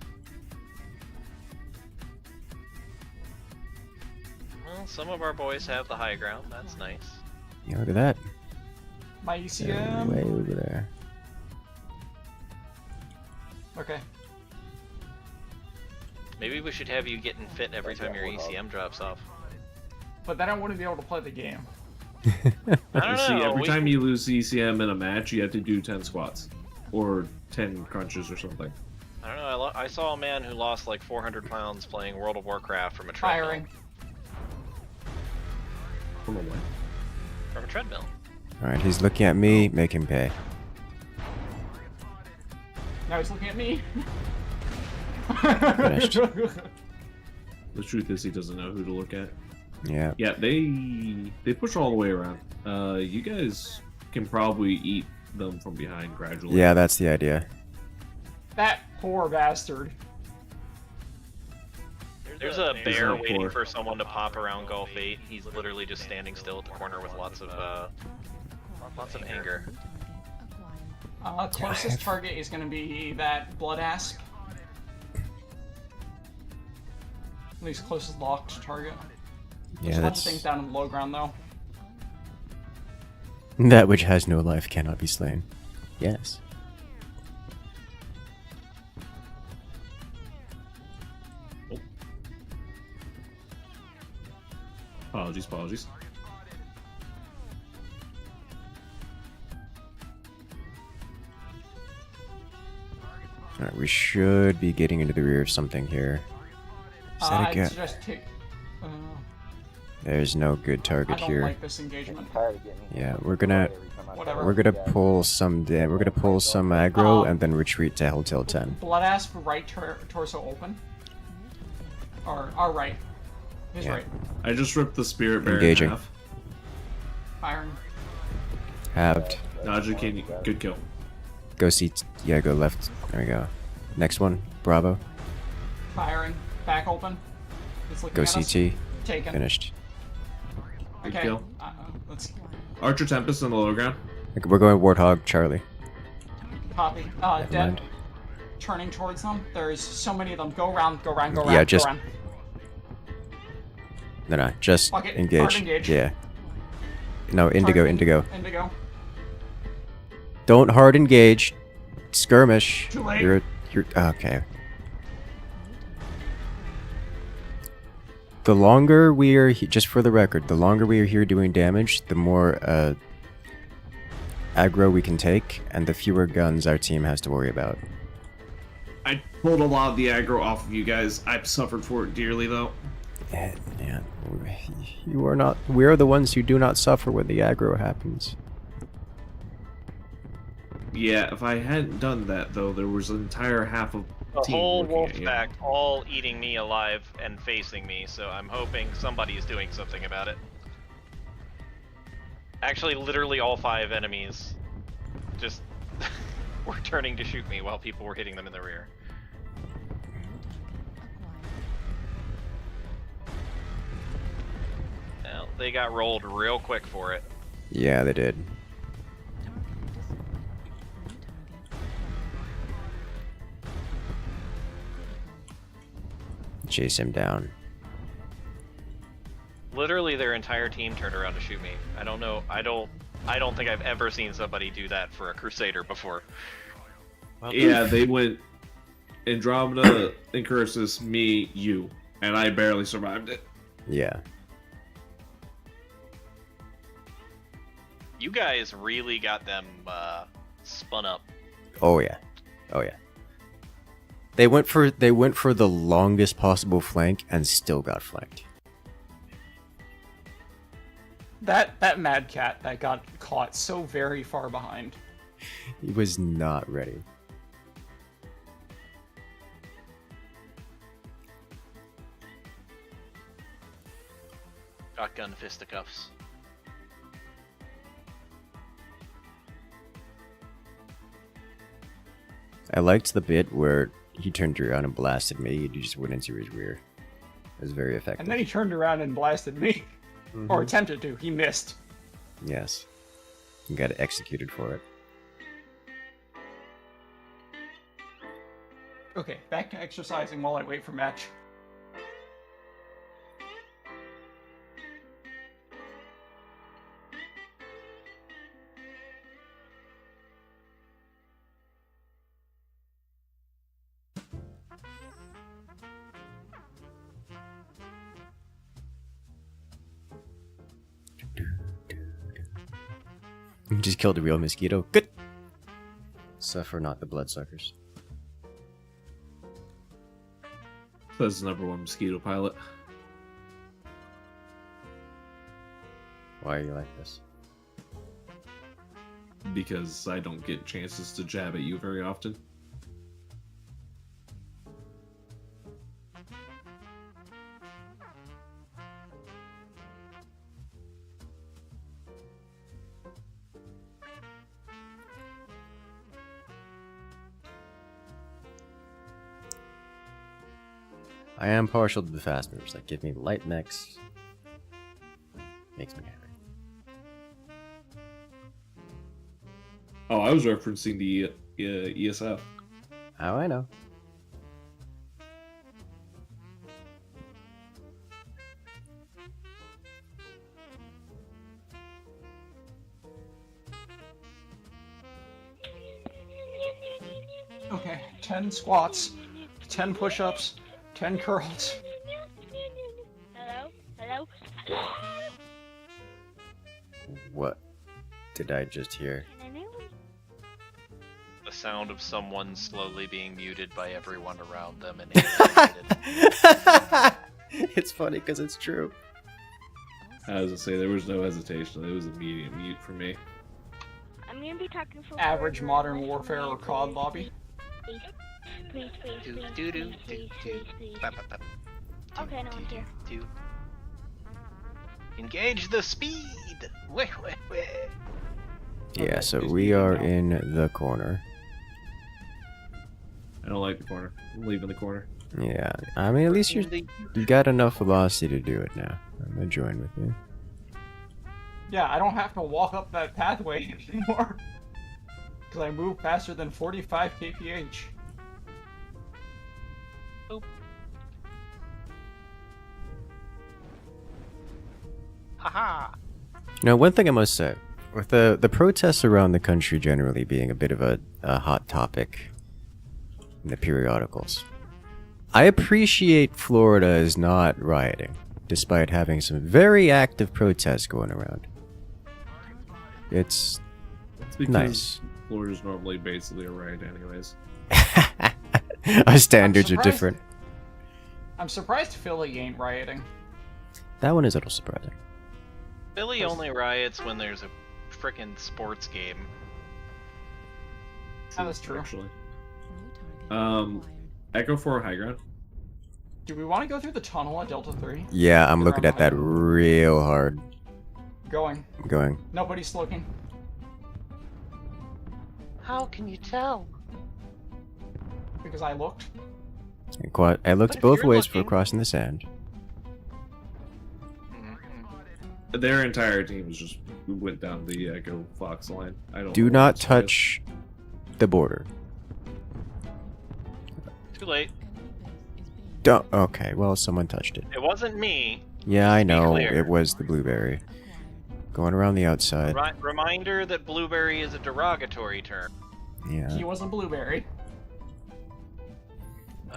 Well, some of our boys have the high ground. That's nice. Yeah, look at that. My They're ECM. way over there. Okay. Maybe we should have you getting fit every time your ECM drops off. But then I wouldn't be able to play the game. I don't You see, know. every time you lose ECM in a match, you have to do 10 squats. Or 10 crunches or something. I don't know. I saw a man who lost like 400 pounds playing World of Warcraft from a treadmill. Firing. From a what? From a treadmill. Alright, he's looking at me. Make him pay. Now he's looking at me. Finished. The truth is, he doesn't know who to look at. Yeah. Yeah, they push all the way around. You guys can probably eat them from behind gradually. Yeah, that's the idea. That poor bastard. There's a bear not waiting poor. for someone to pop around Gulf 8. He's literally just standing still at the corner with lots of anger. Closest target is going to be that blood asp. At least closest locked target. There's Yeah, a bunch of that's things down in the low ground though. that which has no life cannot be slain. Yes. Apologies. Alright, we should be getting into the rear of something here. Is that a I'd good? suggest take. There's no good I target don't here. like this engagement. Yeah, we're gonna Whatever. pull some aggro and then retreat to Hotel 10. Blood asp right torso open. Or our right. His Yeah. right. I just ripped the spirit bear Engaging. in half. Firing. Halved. Naja, can you... Good kill. Go yeah, go left. There we go. Next one. Bravo. Firing. Back open. It's looking Go at us. CT. Taken. Finished. Good Okay. kill. Let's Archer Tempest on the low ground. Okay, we're going Warthog, Charlie. copy. Never Dead. mind. Turning towards them. There's so many of them. Go around. Yeah, just- go around. No, just Fuck it, engage. hard engage. Yeah. No, Indigo. Indigo. Don't hard engage. Skirmish. Too late. You're okay. The longer we are just for the record, the longer we are here doing damage, the more aggro we can take, and the fewer guns our team has to worry about. I pulled a lot of the aggro off of you guys. I've suffered for it dearly, though. Yeah, you are not. We are the ones who do not suffer when the aggro happens. Yeah, if I hadn't done that, though, there was an entire half of The team whole looking wolf at you. pack all eating me alive and facing me, so I'm hoping somebody is doing something about it. Actually, literally all 5 enemies just were turning to shoot me while people were hitting them in the rear. Now, they got rolled real quick for it. Yeah, they did. Chase him down. Literally their entire team turned around to shoot me. I don't know. I don't think I've ever seen somebody do that for a Crusader before. Well, Yeah, they went Andromeda, Incursus, me, you, and I barely survived it. Yeah. You guys really got them spun up. Oh yeah, oh yeah. They went for the longest possible flank and still got flanked. That Mad Cat that got caught so very far behind. He was not ready. Shotgun fisticuffs. I liked the bit where he turned around and blasted me. He just went into his rear. It was very effective. And then he turned around and blasted me. Or attempted to. He missed. Yes. He got executed for it. Okay, back to exercising while I wait for match. You just killed a real mosquito. Good. Suffer not the bloodsuckers. That's the #1 mosquito pilot. Why are you like this? Because I don't get chances to jab at you very often. I am partial to the fast movers. Like, give me light mechs. Makes me happy. Oh, I was referencing the ESF. Oh, I know. Okay, 10 squats, 10 push-ups, 10 curls. Hello? Hello? What did I just hear? The sound of someone slowly being muted by everyone around them and It's funny because it's true. I was gonna say, there was no hesitation. It was immediate mute for me. I'm gonna be talking for Average Modern Warfare or COD lobby. Please, please. Okay, no one's here. Engage the speed! Wait. Yeah, so we are in the corner. I don't like the corner. I'm leaving the corner. Yeah, I mean, at least you got enough velocity to do it now. I'm gonna join with you. Yeah, I don't have to walk up that pathway anymore. Because I move faster than 45 kph. Oop. Haha! Now, one thing I must say, with the protests around the country generally being a bit of a hot topic in the periodicals, I appreciate Florida is not rioting, despite having some very active protests going around. It's because nice. Florida's normally basically a riot anyways. Our standards are different. I'm surprised Philly ain't rioting. That one is a little surprising. Philly only riots when there's a frickin' sports game. That's true. Actually. Echo 4 high ground. Do we want to go through the tunnel at Delta 3? Yeah, I'm looking at that real hard. Going. I'm going. Nobody's looking. How can you tell? Because I looked. I looked both ways for crossing the sand. Their entire team just went down the Echo Fox line. I don't. Do not touch the border. Too late. Don't. Okay, well, someone touched it. It wasn't me. Yeah, I know. clear. It was the blueberry. Going around the outside. Reminder that blueberry is a derogatory term. Yeah. He was a blueberry.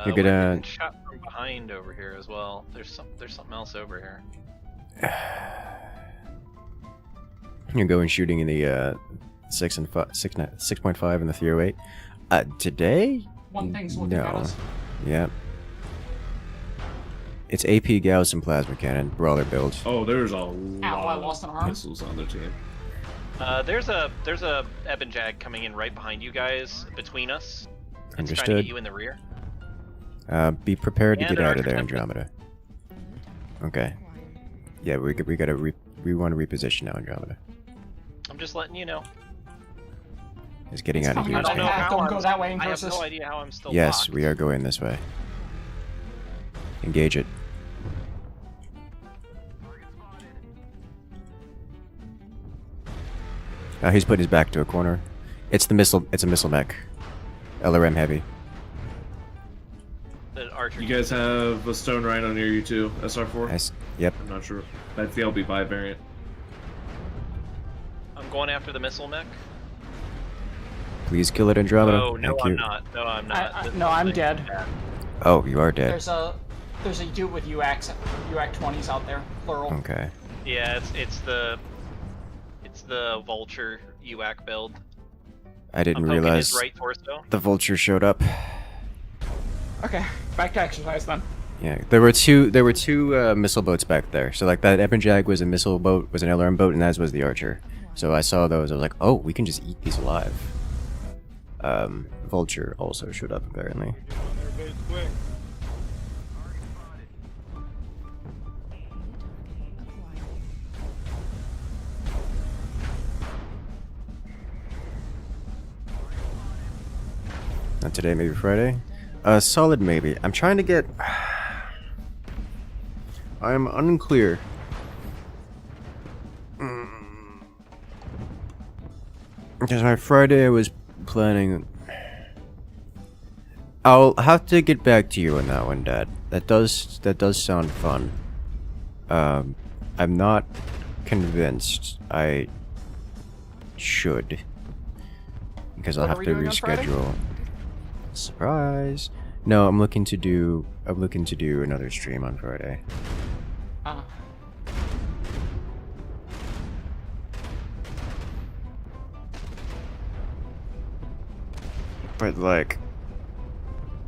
You're We're gonna- getting shot from behind over here as well. There's something else over here. You're going shooting in the 6.5 and the 308. Today? One thing's looking at us. Yeah. It's AP Gauss and Plasma Cannon, brawler build. Oh, there's a Ow, I lot lost an of arm. missiles on their team. There's a Ebb and Jag coming in right behind you guys, between us. It's trying to Understood. get you in the rear. Be prepared to And get our out of there, interceptor. Andromeda. Okay. Yeah, we want to reposition now, Andromeda. I'm just letting you know. It's getting It's out of coming here. out that know path. how Don't I'm- go that way, I have Incursus. no idea how I'm still Yes, locked. we are going this way. Engage it. He's put his back to a corner. It's the missile. It's a missile mech. LRM heavy. The archer. You guys have a stone rhino near you too, SR4? Nice. Yep. I'm not sure. That's the LB5 variant. I'm going after the missile mech. Please kill it, Andromeda. Oh, no, Thank I'm you. not. No, I'm not. No, I'm dead. Oh, you are dead. There's a dude with UAC 20s out there, plural. Okay. Yeah, it's the vulture UAC build. I didn't I'm poking realize his right torso. the vulture showed up. Okay, back to exercise then. Yeah, there were two missile boats back there. So like that Ebb and Jag was a missile boat, was an LRM boat, and as was the Archer. So I saw those. I was like, oh, we can just eat these alive. Vulture also showed up apparently. Not today, maybe Friday. Solid maybe. I'm trying to get. I'm unclear. Because my Friday I was planning. I'll have to get back to you on that one, Dad. That does sound fun. I'm not convinced I should. Because I'll What are have we to doing on Friday? reschedule. Surprise! No, I'm looking to do another stream on Friday. But like,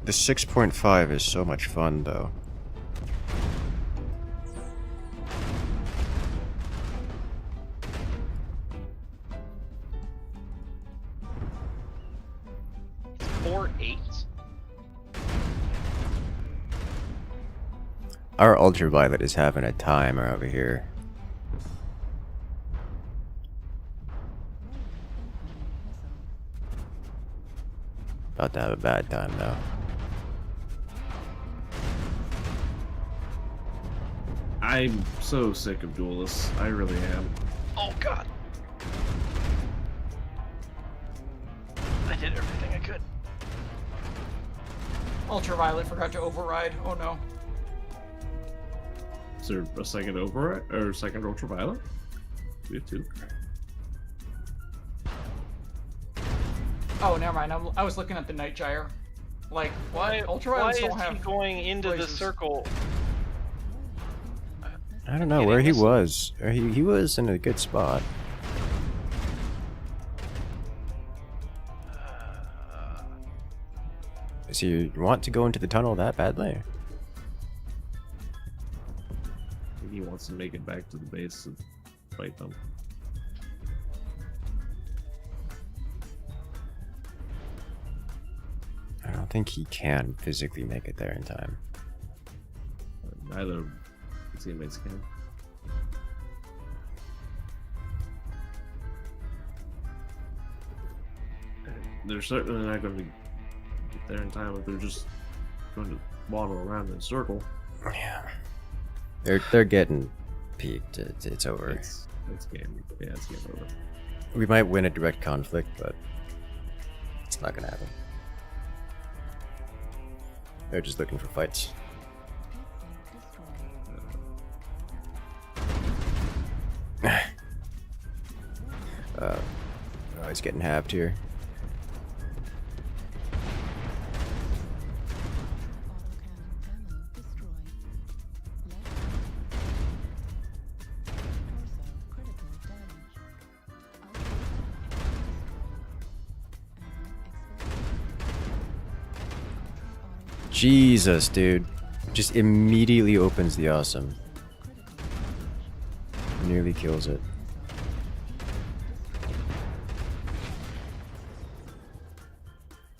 the 6.5 is so much fun though. It's 4-8. Our ultraviolet is having a timer over here. About to have a bad time though. I'm so sick of duelists. I really am. Oh god. I did everything I could. Ultraviolet forgot to override. Oh no. Is there a second override or second ultraviolet? We have two. Oh, never mind. I was looking at the Night Gyre. Like, what? Why Ultraviolet is don't he have. going into the places. circle? I don't know Getting where he missile. was. He was in a good spot. So you want to go into the tunnel that badly? He wants to make it back to the base and fight them. I don't think he can physically make it there in time. Neither teammates can. They're certainly not going to get there in time if they're just going to waddle around in a circle. Yeah. They're getting peaked. It's over. It's game. Yeah, it's game over. We might win a direct conflict, but it's not gonna happen. They're just looking for fights. Oh, he's getting halved here. Jesus, dude. Just immediately opens the awesome. Nearly kills it.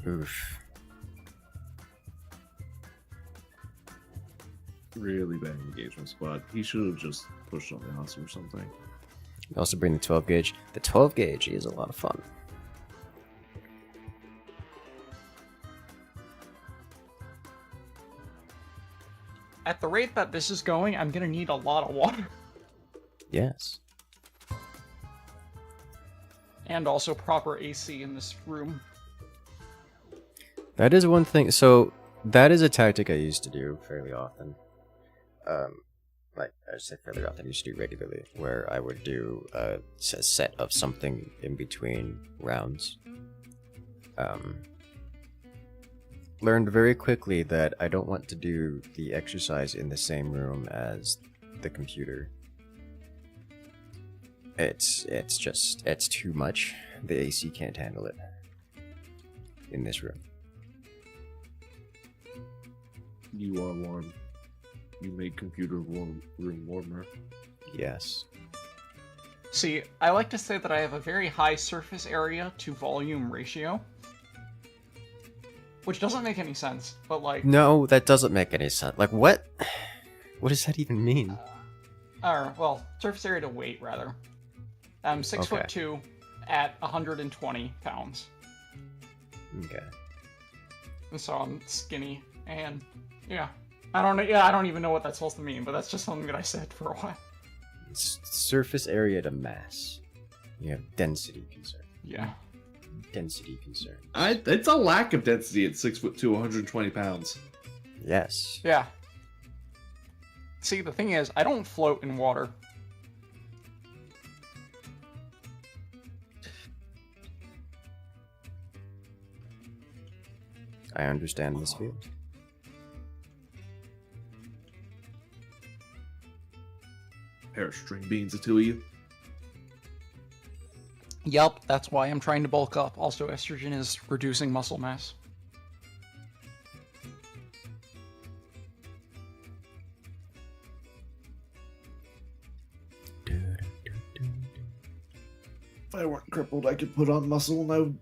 Oof. Really bad engagement spot. He should have just pushed on the awesome or something. Also bring the 12 gauge. The 12 gauge is a lot of fun. At the rate that this is going, I'm gonna need a lot of water. Yes. And also proper AC in this room. That is one thing. So that is a tactic I used to do fairly often. Like I say fairly often, I used to do regularly, where I would do a set of something in between rounds. Learned very quickly that I don't want to do the exercise in the same room as the computer. It's too much. The AC can't handle it in this room. You are warm. You make computer room warmer. Yes. See, I like to say that I have a very high surface area to volume ratio. Which doesn't make any sense, but like... No, that doesn't make any sense. Like, what? What does that even mean? Well, surface area to weight, rather. I'm 6'2" at 120 pounds. Okay. And so I'm skinny, and yeah. I don't even know what that's supposed to mean, but that's just something that I said for a while. It's surface area to mass. You have density concern. Yeah. Density concern. It's a lack of density at 6'2", 120 pounds. Yes. Yeah. See, the thing is, I don't float in water. I understand this field. Pair of string beans to you. Yup, that's why I'm trying to bulk up. Also, estrogen is reducing muscle mass. If I weren't crippled, I could put on muscle, and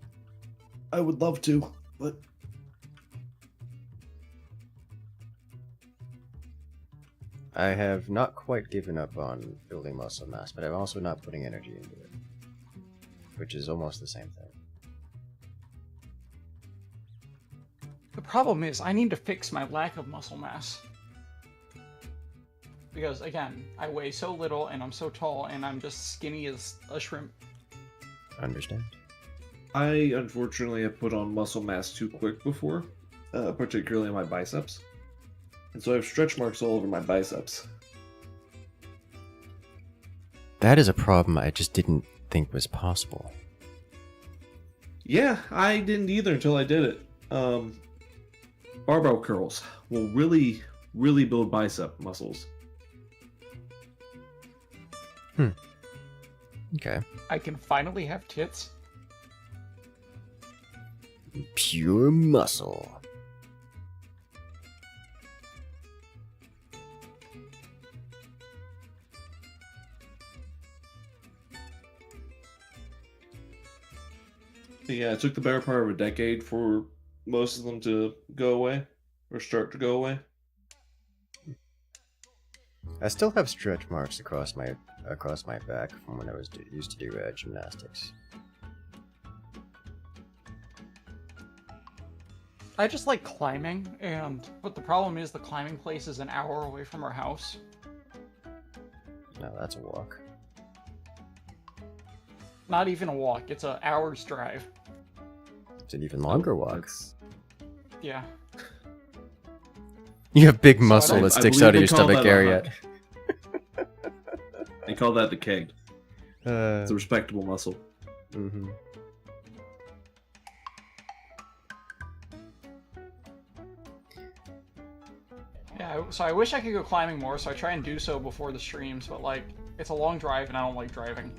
I would love to, but... I have not quite given up on building muscle mass, but I'm also not putting energy into it. Which is almost the same thing. The problem is, I need to fix my lack of muscle mass. Because, again, I weigh so little, and I'm so tall, and I'm just skinny as a shrimp. Understand. I, unfortunately, have put on muscle mass too quick before, particularly in my biceps. And so I have stretch marks all over my biceps. That is a problem I just didn't think was possible. Yeah, I didn't either until I did it. Barbell curls will really, really build bicep muscles. Okay. I can finally have tits. Pure muscle. Yeah, it took the better part of a decade for most of them to go away, or start to go away. I still have stretch marks across my back from when I used to do gymnastics. I just like climbing, but the problem is the climbing place is an hour away from our house. No, that's a walk. Not even a walk, it's an hour's drive. It's an even longer walk. Yeah. You have big So muscle that sticks out of your stomach area. They call that the keg. It's a respectable muscle. Mm-hmm. Yeah, so I wish I could go climbing more, so I try and do so before the streams, but like, it's a long drive and I don't like driving.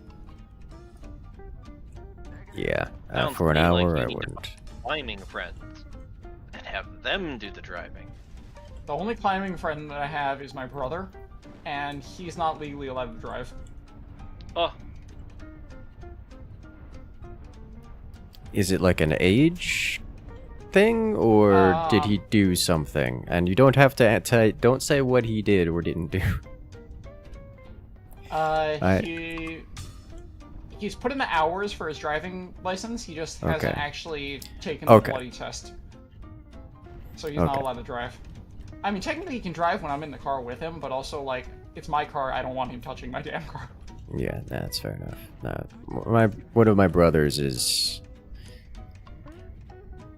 Yeah, Sounds for an to me like hour you I need to wouldn't. find climbing friends and have them do the driving. The only climbing friend that I have is my brother, and he's not legally allowed to drive. Oh, Is it like an age thing, or did he do something? And you don't have to don't say what he did or didn't do. He's put in the hours for his driving license. He just hasn't actually taken the bloody test. So he's not allowed to drive. I mean, technically he can drive when I'm in the car with him, but also, like, it's my car, I don't want him touching my damn car. Yeah, that's fair enough. One of my brothers is...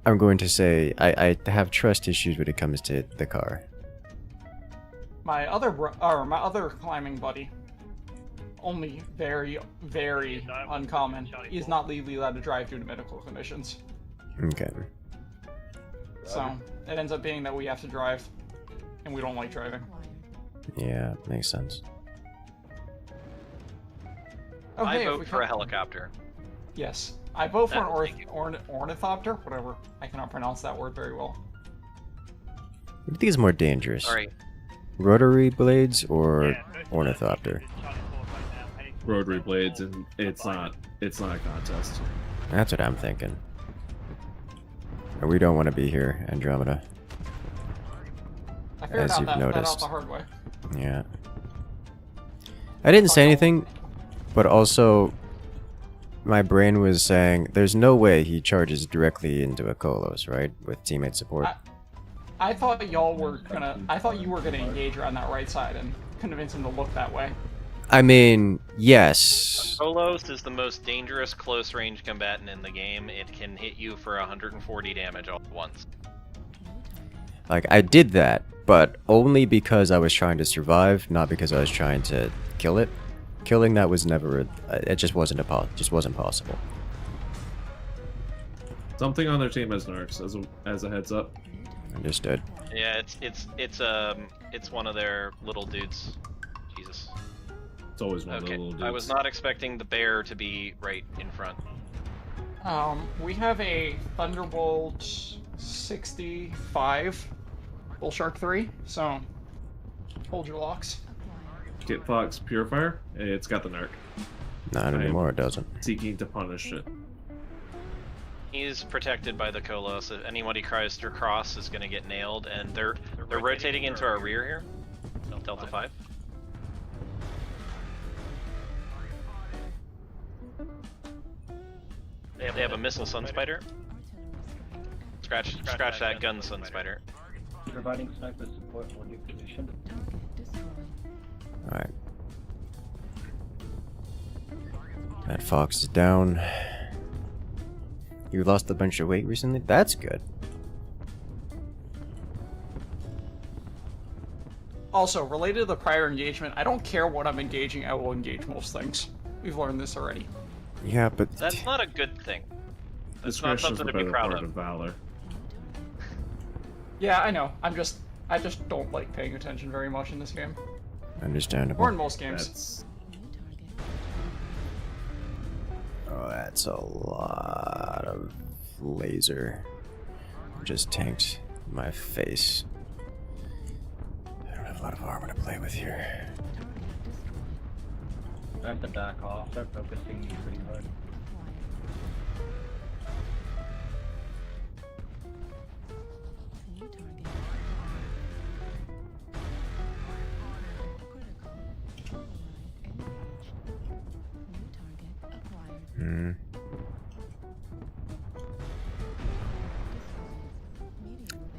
I'm going to say I have trust issues when it comes to the car. My other climbing buddy, only very, very uncommon. He's not legally allowed to drive due to medical conditions. Okay. So, it ends up being that we have to drive, and we don't like driving. Yeah, makes sense. Oh, I hey, vote for a helicopter. Yes. I vote for an Ornithopter, whatever. I cannot pronounce that word very well. What do you think is more dangerous? Alright. Rotary blades or Ornithopter? Rotary blades, and it's not a contest. That's what I'm thinking. We don't want to be here, Andromeda. I figured As out you've that noticed. out the hard way. Yeah. I didn't say anything, but also my brain was saying there's no way he charges directly into a Kolos, right? With teammate support. I thought y'all were gonna... I thought you were gonna engage her on that right side and convince him to look that way. I mean, yes. Kolos is the most dangerous close-range combatant in the game. It can hit you for 140 damage all at once. Like, I did that, but only because I was trying to survive, not because I was trying to kill it. Killing that was never... it just wasn't possible. Something on their team has narcs, as a heads up. Understood. Yeah, it's one of their little dudes. Jesus. It's always one of the little dudes. I was not expecting the bear to be right in front. We have a Thunderbolt 65 Bull Shark 3, so hold your locks. Get Fox Purifier. It's got the narc. Not anymore, it doesn't. Seeking to punish it. He's protected by the Kolos. If anybody tries to cross, is going to get nailed, and they're rotating into our rear here. Delta 5. They have a missile Sun Spider. Scratch that gun, Sun Spider. Providing sniper support for your position. Alright. That Fox is down. You lost a bunch of weight recently? That's good. Also, related to the prior engagement, I don't care what I'm engaging, I will engage most things. We've learned this already. Yeah, but... That's not a good thing. That's not Discretion's something the to be better proud part of. valor. Yeah, I know. I just don't like paying attention very much in this game. Understandable. Or in most games. Oh, that's a lot of laser. Just tanked my face. I don't have a lot of armor to play with here. I have to back off. Start focusing you pretty hard.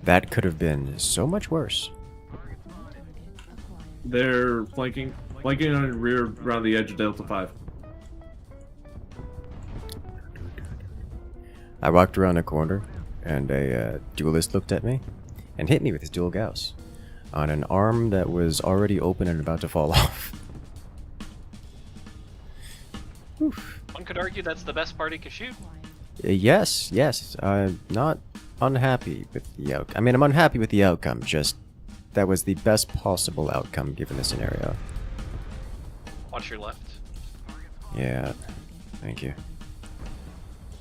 That could have been so much worse. They're flanking on rear around the edge of Delta 5. I walked around a corner, and a duelist looked at me, and hit me with his dual Gauss on an arm that was already open and about to fall off. Oof. One could argue that's the best part he could shoot. Yes. I'm not unhappy with the outcome. I mean, I'm unhappy with the outcome, just that was the best possible outcome given the scenario. Watch your left. Yeah, thank you.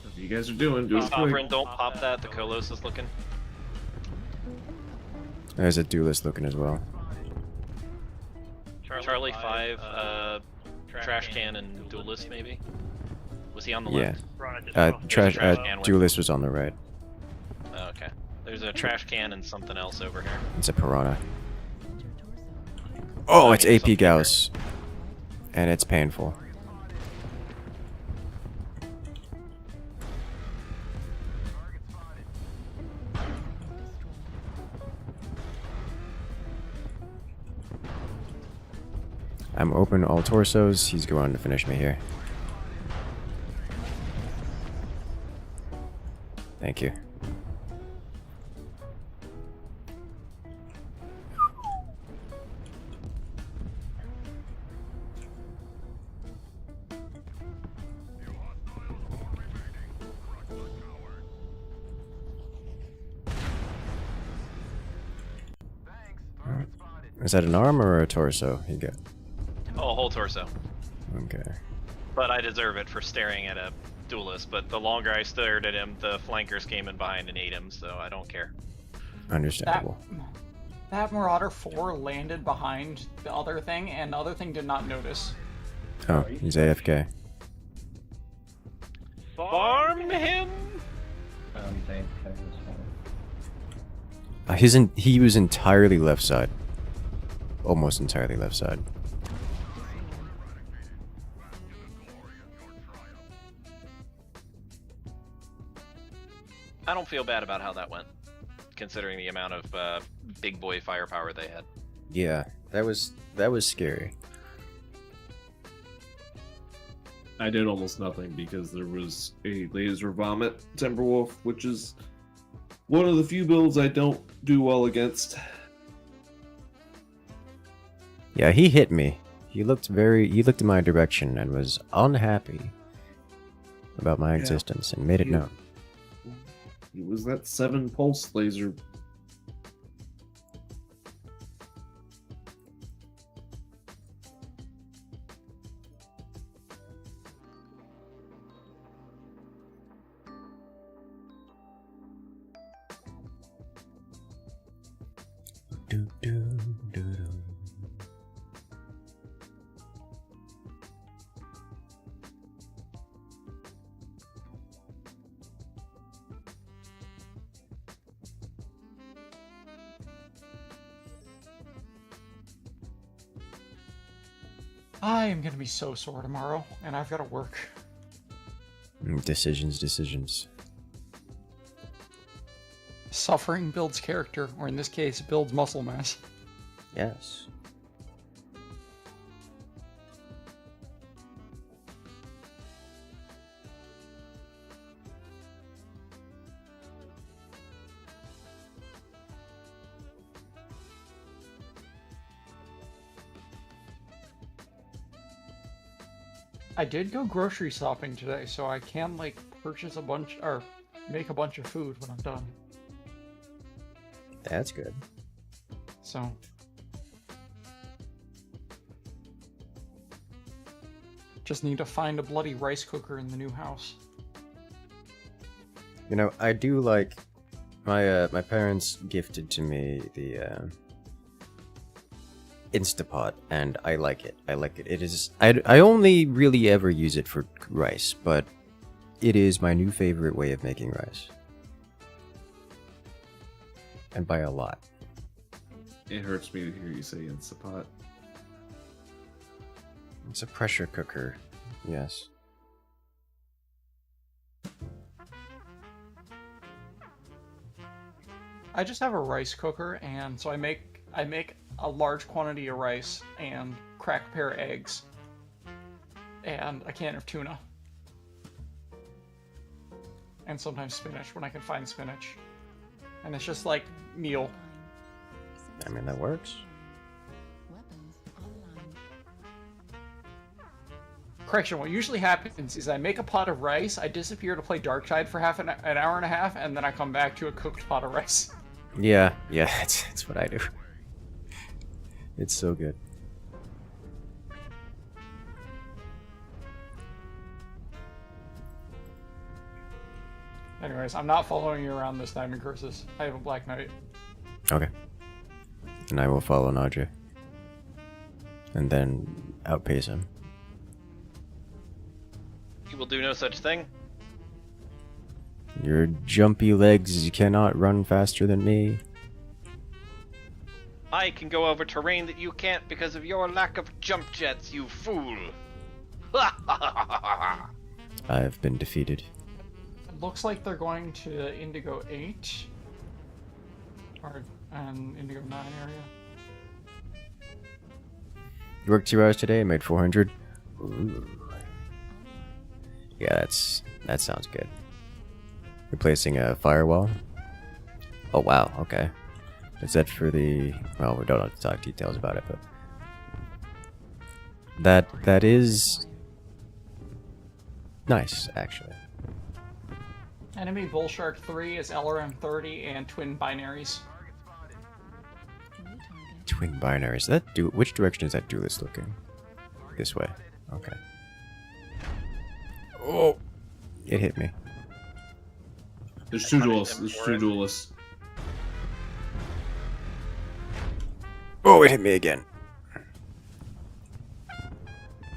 If you guys are do it Sovereign, quick. don't pop that. The Kolos is looking. There's a duelist looking as well. Charlie 5, trash can and duelist maybe? Was he on the Yeah. left? Trash. Trash can with- Duelist was on the right. Oh, okay. There's a trash can and something else over here. It's a piranha. Enter torso. Oh, it's need AP something Gauss, and it's painful. I'm open all torsos. He's going to finish me here. Thank you. Is that an arm or a torso? You got. Oh, a whole torso. Okay. But I deserve it for staring at a duelist, but the longer I stared at him, the flankers came in behind and ate him, so I don't care. Understandable. That Marauder 4 landed behind the other thing, and the other thing did not notice. Oh, he's AFK. Farm him! He was entirely left side. Almost entirely left side. I don't feel bad about how that went, considering the amount of big boy firepower they had. Yeah, that was scary. I did almost nothing because there was a laser vomit Timberwolf, which is one of the few builds I don't do well against. Yeah, he hit me. He looked in my direction and was unhappy about my existence and made it known. It was that 7 pulse laser. I am gonna be so sore tomorrow, and I've got to work. Decisions. Suffering builds character, or in this case, builds muscle mass. Yes. I did go grocery shopping today, so I can, like, purchase a bunch, or make a bunch of food when I'm done. That's good. So. Just need to find a bloody rice cooker in the new house. You know, I do like my parents gifted to me the Instapot, and I like it. It is I only really ever use it for rice, but it is my new favorite way of making rice. And by a lot. It hurts me to hear you say Instapot. It's a pressure cooker. Yes. I just have a rice cooker, and so I make a large quantity of rice and crack a pair of eggs and a can of tuna. And sometimes spinach when I can find spinach. And it's just like meal. I mean, that works. Weapons online. Correction, what usually happens is I make a pot of rice, I disappear to play Darktide for an hour and a half, and then I come back to a cooked pot of rice. Yeah, that's what I do. It's so good. Anyways, I'm not following you around this time, Incursus. I have a Black Knight. Okay. and I will follow Naja. And then outpace him. You will do no such thing. Your jumpy legs cannot run faster than me. I can go over terrain that you can't because of your lack of jump jets, you fool. I've been defeated. It looks like they're going to Indigo 8. And Indigo 9 area. You worked 2 hours today and made 400? Ooh. Yeah, that sounds good. Replacing a firewall? Oh wow, okay. Is that for the... Well, we don't have to talk details about it, but... That is... nice, actually. Enemy Bull Shark 3 is LRM 30 and twin binaries. Twin binaries. Which direction is that duelist looking? This way. Okay. Oh! It hit me. There's two duelists. There's two duelists. Oh, it hit me again.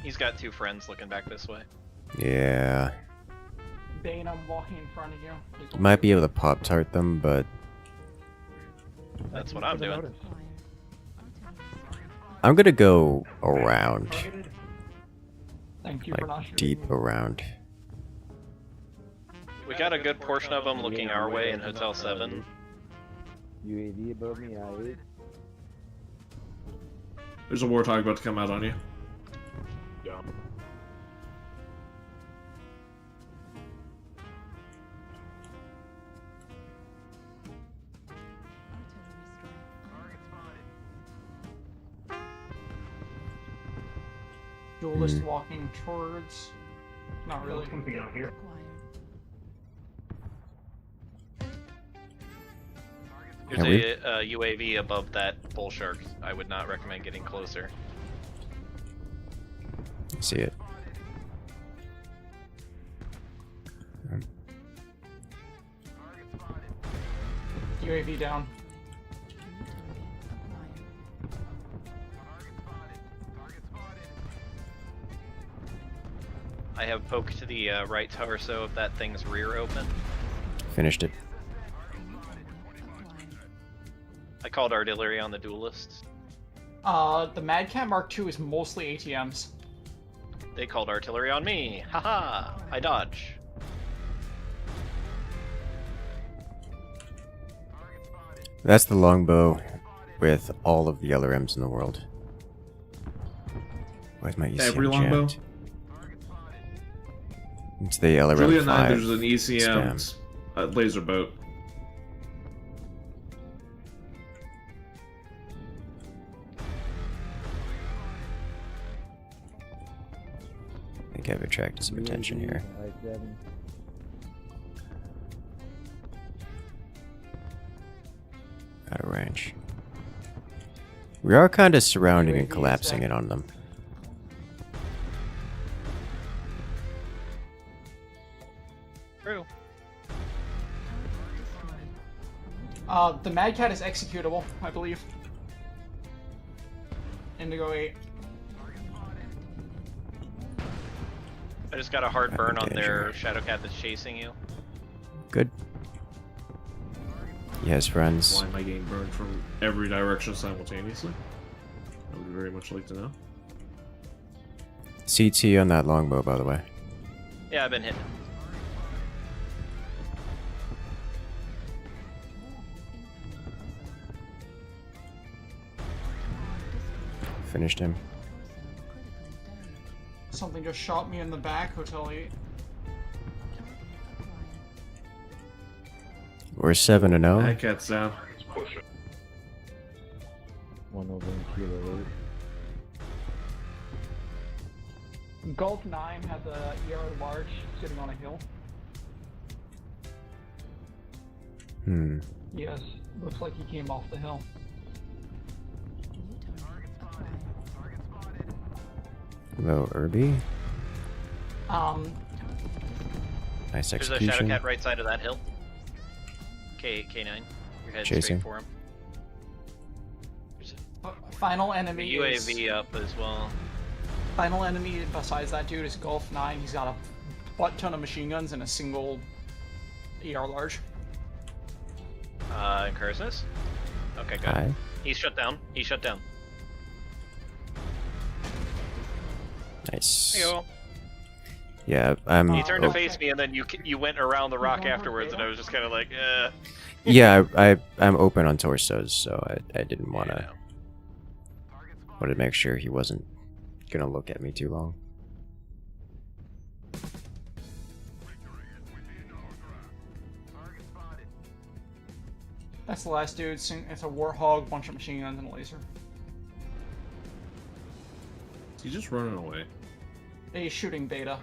He's got 2 friends looking back this way. Yeah. Bane, I'm walking in front of you. You might be able to pop-tart them, but... That's what I'm doing. I'm gonna go around. Thank you for not Like, shooting deep me. around. We got a good portion of them looking our way in Hotel 7. UAV above me, I There's a warthog about to come out on you. Yeah. Duelist walking towards. Not really. Something out here. There's a UAV above that bull shark. I would not recommend getting closer. See it. UAV down. I have poked the right torso of that thing's rear open. Finished it. I called artillery on the duelists. The Mad Cat Mark II is mostly ATMs. They called artillery on me. Haha! I dodge. That's the longbow with all of the LRMs in the world. Where's my ECM Every longbow? jammed? It's the LRM Julia 5 9, there's an ECM spam. laser boat. I think I've attracted some attention here. I-7. Out of range. We are kind of surrounding and collapsing in on them. True. The Mad Cat is executable, I believe. Indigo 8. I just got a hard burn on their danger. Shadowcat that's chasing you. Good. Yes, friends. Why am I getting burned from every direction simultaneously? I would very much like to know. CT on that longbow, by the way. Yeah, I've been hitting. Finished him. Something just shot me in the back, Hotel 8. We're 7-0. That cat's down. One over in Kilo 8. Gulf 9 has a ER large sitting on a hill. Hmm. Yes, looks like he came off the hill. Hello, Irby. Nice There's a execution. Shadowcat right side of that hill. K9. Your head Chasing. straight for him. Final enemy UAV up as well. Final enemy besides that dude is Golf 9. He's got a butt ton of machine guns and a single AR large. Incursus? Okay, good. Hi. He's shut down. He's shut down. Nice. Hey, yo. Yeah, I'm. He turned to oh, face me, and then you went around the rock afterwards, and I was just kind of like, yeah, I'm open on torsos, so I didn't want to. Wanted to make sure he wasn't gonna look at me too long. That's the last dude. It's a warthog, bunch of machine guns, and a laser. He's just running away. He's shooting beta.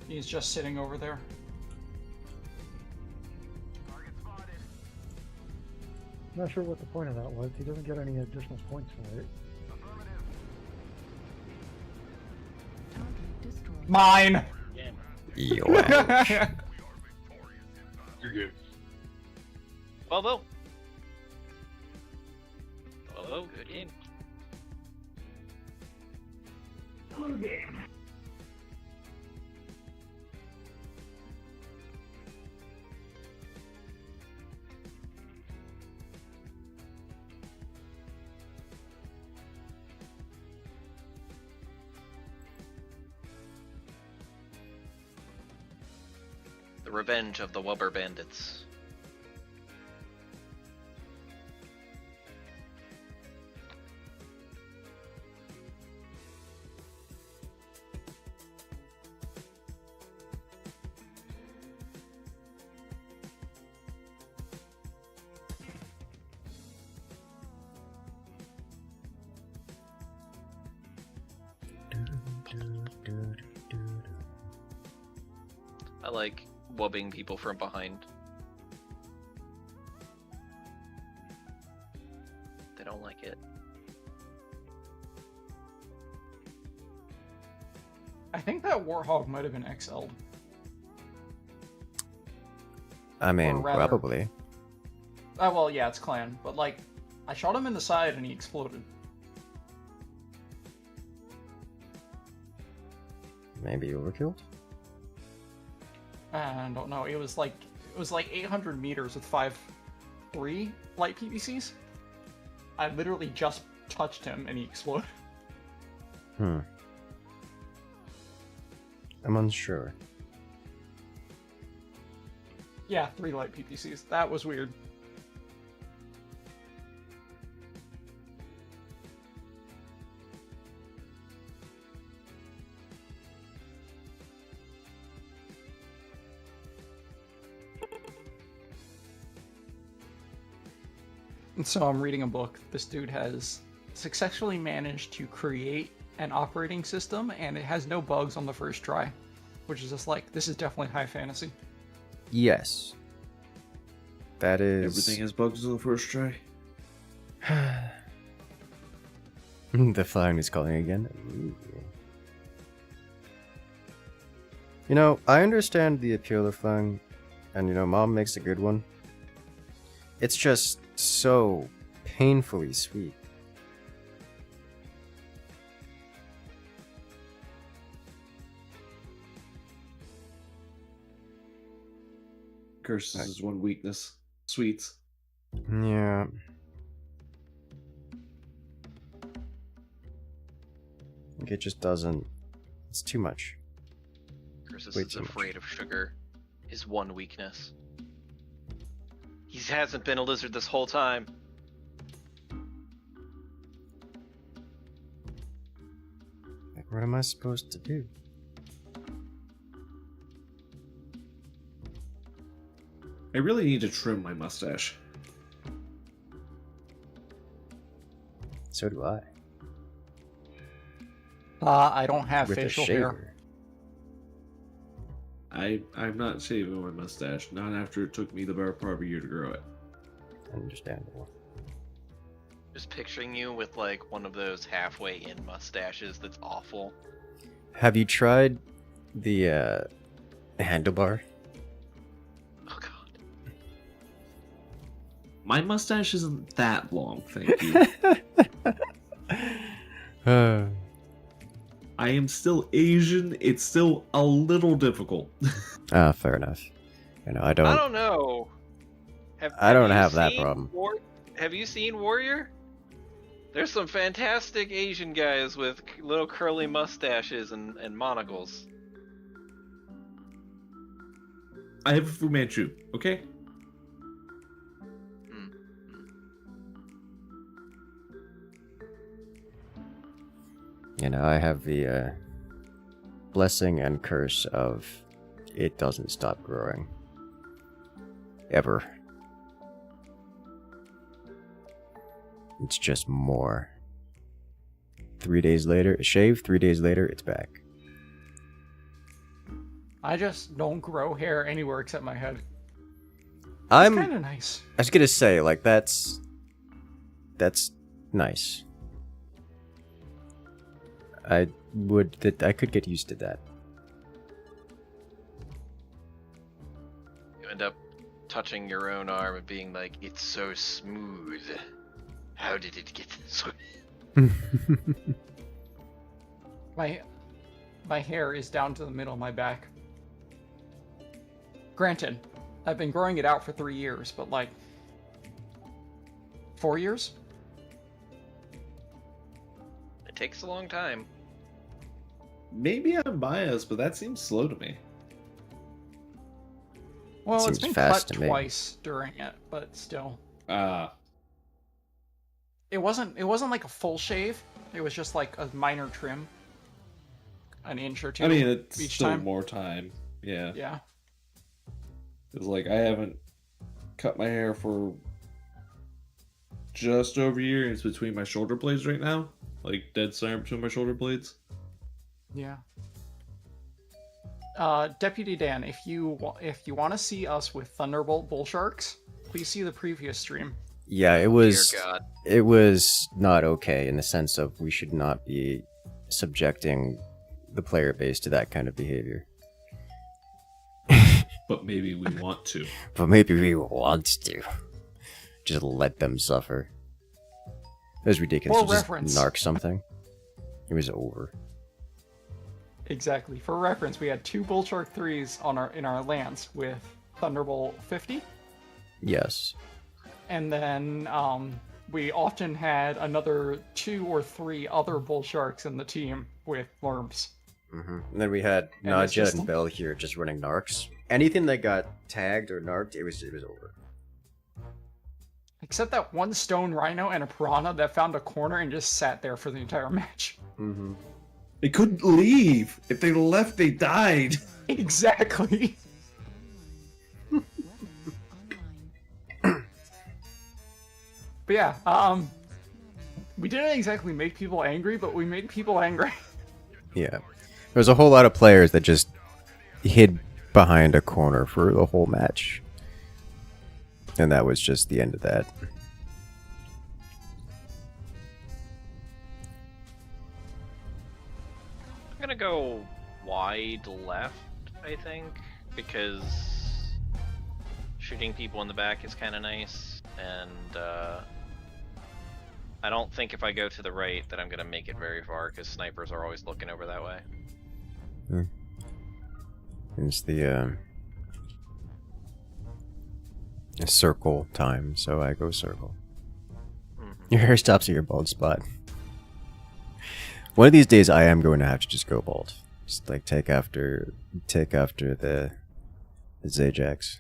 He's just sitting over there. I'm not sure what the point of that was. He doesn't get any additional points for it. Target destroyed. Mine! Yo, You're good. Well, good game. Good game. The Revenge of the Wubber Bandits. I like wubbing people from behind. They don't like it. I think that warthog might have been XL'd. I mean, Or rather- probably. Well, yeah, it's clan, but like, I shot him in the side and he exploded. Maybe overkilled. I don't know. It was like 800 meters with 5-3 light PVCs. I literally just touched him and he exploded. I'm unsure. Yeah, 3 light PVCs. That was weird. And so I'm reading a book. This dude has successfully managed to create an operating system and it has no bugs on the first try. Which is just like, this is definitely high fantasy. Yes. That is. Everything has bugs on the first try. The flying is calling again. Ooh. You know, I understand the appeal of flying, and you know, Mom makes a good one. It's just so painfully sweet. Curses is one weakness. Sweets. Yeah. Like it just doesn't. It's too much. Cursus Way is too much. afraid of sugar. His one weakness. He hasn't been a lizard this whole time. Like, what am I supposed to do? I really need to trim my mustache. So do I. I don't have With a facial hair. shaver. I'm not shaving my mustache. Not after it took me the better part of a year to grow it. Understandable. Just picturing you with like one of those halfway in mustaches that's awful. Have you tried the handlebar? Oh god. My mustache isn't that long, thank you. I am still Asian. It's still a little difficult. Fair enough. You know, I I don't. don't know. I don't you have that seen problem. Have you seen Warrior? There's some fantastic Asian guys with little curly mustaches and monocles. I have a Fu Manchu, okay? You know, I have the blessing and curse of it doesn't stop growing. Ever. It's just more. 3 days later, shave, 3 days later, it's back. I just don't grow hair anywhere except my head. I'm kind of nice. I was gonna say, like, that's nice. I could get used to that. You end up touching your own arm and being like, "It's so smooth. How did it get this way?" My hair is down to the middle of my back. Granted, I've been growing it out for 3 years, but like 4 years? It takes a long time. Maybe I'm biased, but that seems slow to me. Well, Seems it's been fast cut to me. twice during it, but still. It wasn't like a full shave. It was just like a minor trim. An inch or two. I mean, it's each still time. more time. Yeah. Yeah. It's like I haven't cut my hair for just over a year. It's between my shoulder blades right now. Like dead center between my shoulder blades. Yeah. Deputy Dan, if you want to see us with Thunderbolt Bull Sharks, please see the previous stream. Yeah, it was Dear God. it was not okay in the sense of we should not be subjecting the player base to that kind of behavior. But maybe we want to. But maybe we want to. Just let them suffer. It was ridiculous. For You just reference. narc something. It was over. Exactly. For reference, we had 2 Bull Shark 3s in our lands with Thunderbolt 50. Yes. And then we often had another 2 or 3 other Bull Sharks in the team with Worms. And then we had And it's Nadja just- and Bell here just running narcs. Anything that got tagged or narked, it was over. Except that one stone rhino and a piranha that found a corner and just sat there for the entire match. They couldn't leave. If they left, they died. Exactly. But yeah, we didn't exactly make people angry, but we made people angry. Yeah. There was a whole lot of players that just hid behind a corner for the whole match. And that was just the end of that. I'm gonna go wide left, I think, because shooting people in the back is kind of nice, and I don't think if I go to the right that I'm gonna make it very far, because snipers are always looking over that way. It's the circle time, so I go circle. Your hair stops at your bald spot. One of these days, I am going to have to just go bald. Just like take after the Zajax.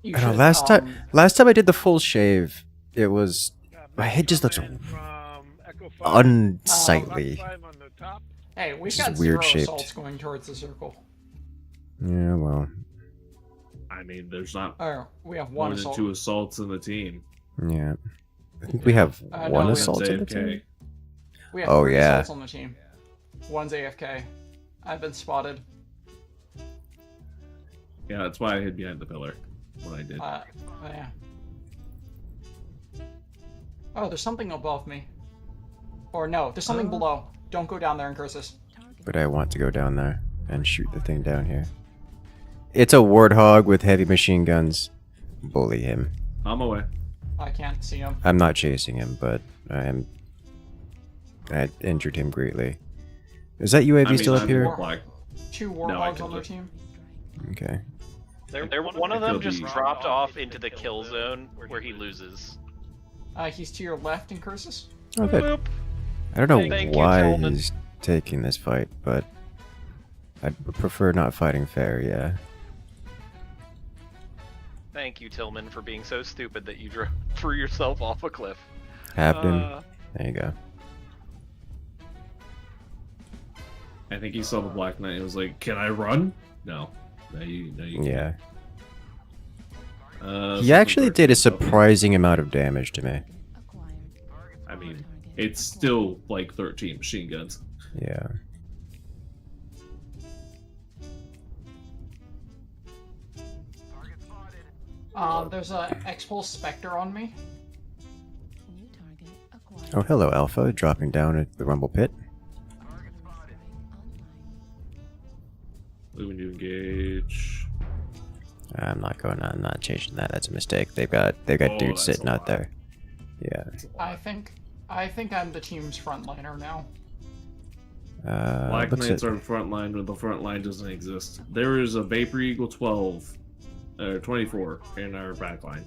You I don't know, should, last time I did the full shave, it was my head just looks unsightly. Hey, we've Just got weird 0 shaped. assaults going towards the circle. Yeah, well, I mean, there's not Oh, we have more one than assault. 2 assaults in the team. yeah. I think we have no, one we- assault in the AFK. team. We have Oh, 3 yeah. assaults on the team. One's AFK. I've been spotted. Yeah, that's why I hid behind the pillar when I did. Yeah. Oh, there's something above me. Or no, there's something below. Don't go down there, Incursus. But I want to go down there and shoot the thing down here. It's a warthog with heavy machine guns. bully him. I'm away. I can't see him. I'm not chasing him, but I injured him greatly. Is that UAV still up I'm here? black. 2 No, I warhogs on killed their it. team. Okay. One of them killed just the- dropped off into the kill zone where he loses. He's to your left, Incursus. Oh, good. Boop. I don't know Thank you, why Tillman. he's taking this fight, but I'd prefer not fighting fair, yeah. Thank you, Tillman, for being so stupid that you threw yourself off a cliff. Halved him. There you go. I think he saw the Black Knight and was like, "Can I run?" No. No, you can't. Yeah. He something actually did a Verticality. surprising amount of damage to me. I mean, it's still like 13 machine guns. Yeah. There's a X-Pulse Spectre on me. Oh, hello, Alpha, dropping down at the Rumble Pit. Moving to engage. I'm not changing that. That's a mistake. They've got dudes that's sitting a out lot. there. Yeah. I think I'm the team's frontliner now. Black looks Knights at- are front line when the front line doesn't exist. There is a Vapor Eagle 12, or 24 in our back line.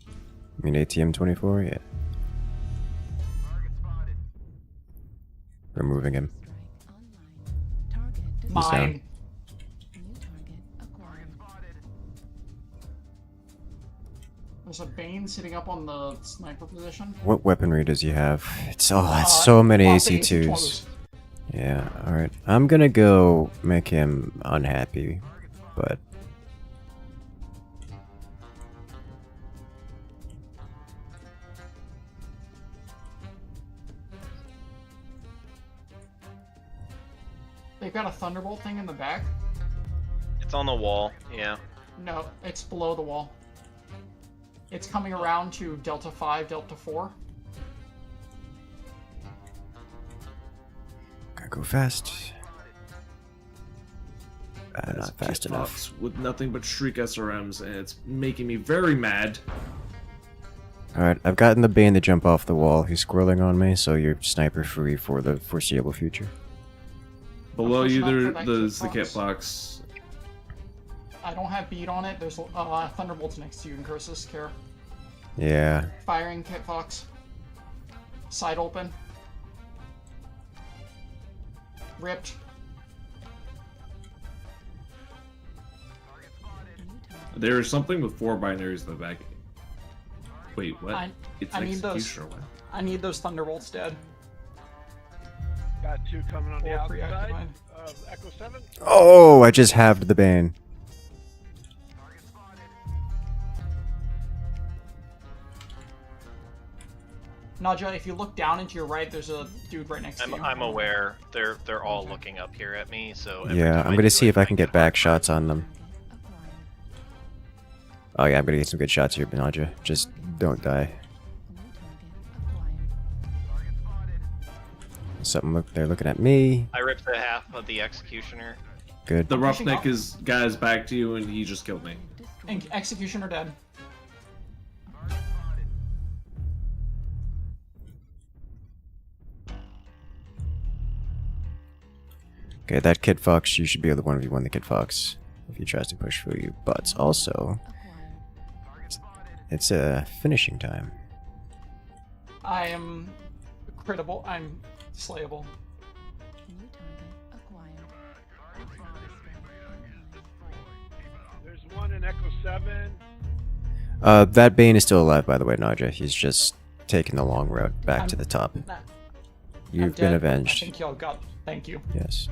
I mean, ATM 24, yeah. Removing him. He's down. Mine. There's a Bane sitting up on the sniper position. What weaponry does he have? It's so many lots of AC2s. AC2s. Yeah, alright. I'm gonna go make him unhappy, but They've got a Thunderbolt thing in the back. It's on the wall, yeah. No, it's below the wall. It's coming around to Delta 5, Delta 4. gotta go fast. Not fast Kit enough. Fox with nothing but Shriek SRMs, and it's making me very mad. Alright, I've gotten the Bane to jump off the wall. He's squirreling on me, so you're sniper free for the foreseeable future. Below you, pushing up for that there's the Kit Kit Fox. Fox. I don't have bead on it. There's Thunderbolts next to you, Incursus. Care. Yeah. Firing Kit Fox. Side open. Ripped. There is something with 4 binaries in the back. Wait, what? I It's need an those. executioner one. I need those Thunderbolts dead. Got 2 coming on the Or outside preoccupied. of Echo 7. Oh, I just halved the Bane. Naja, if you look down and to your right, there's a dude right next to you. I'm aware. They're all looking up here at me, so every Yeah, time I'm I gonna do see it, if I can get back shots on them. Oh yeah, I'm gonna get some good shots here, Benaja. Just don't die. They're looking at me. I ripped the half of the executioner. Good. The pushing roughneck up. is guy's back to you, and he just killed me. Executioner dead. Okay, that Kid Fox, you should be the one of you won the Kid Fox if he tries to push for you. But also, it's finishing time. I am critable. I'm slayable. There's one in Echo 7. That Bane is still alive, by the way, Naja. He's just taking the long road back to the top. Nah, You've I'm been dead. I avenged. think y'all got. Thank you. Yes.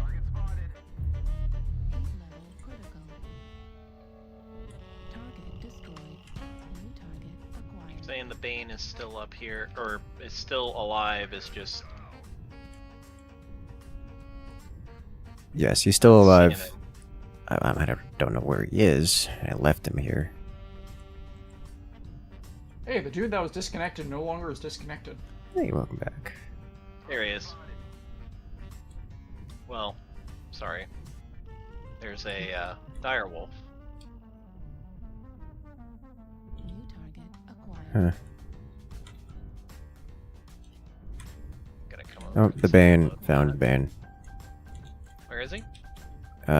Saying the Bane is still up here, or is still alive, is just Yes, he's still seeing alive. it. I don't know where he is. I left him here. Hey, the dude that was disconnected no longer is disconnected. Hey, welcome back. There he is. Well, sorry. There's a dire wolf. Huh. Gonna come Oh, over the to Bane. load Found mod. Bane. Where is he?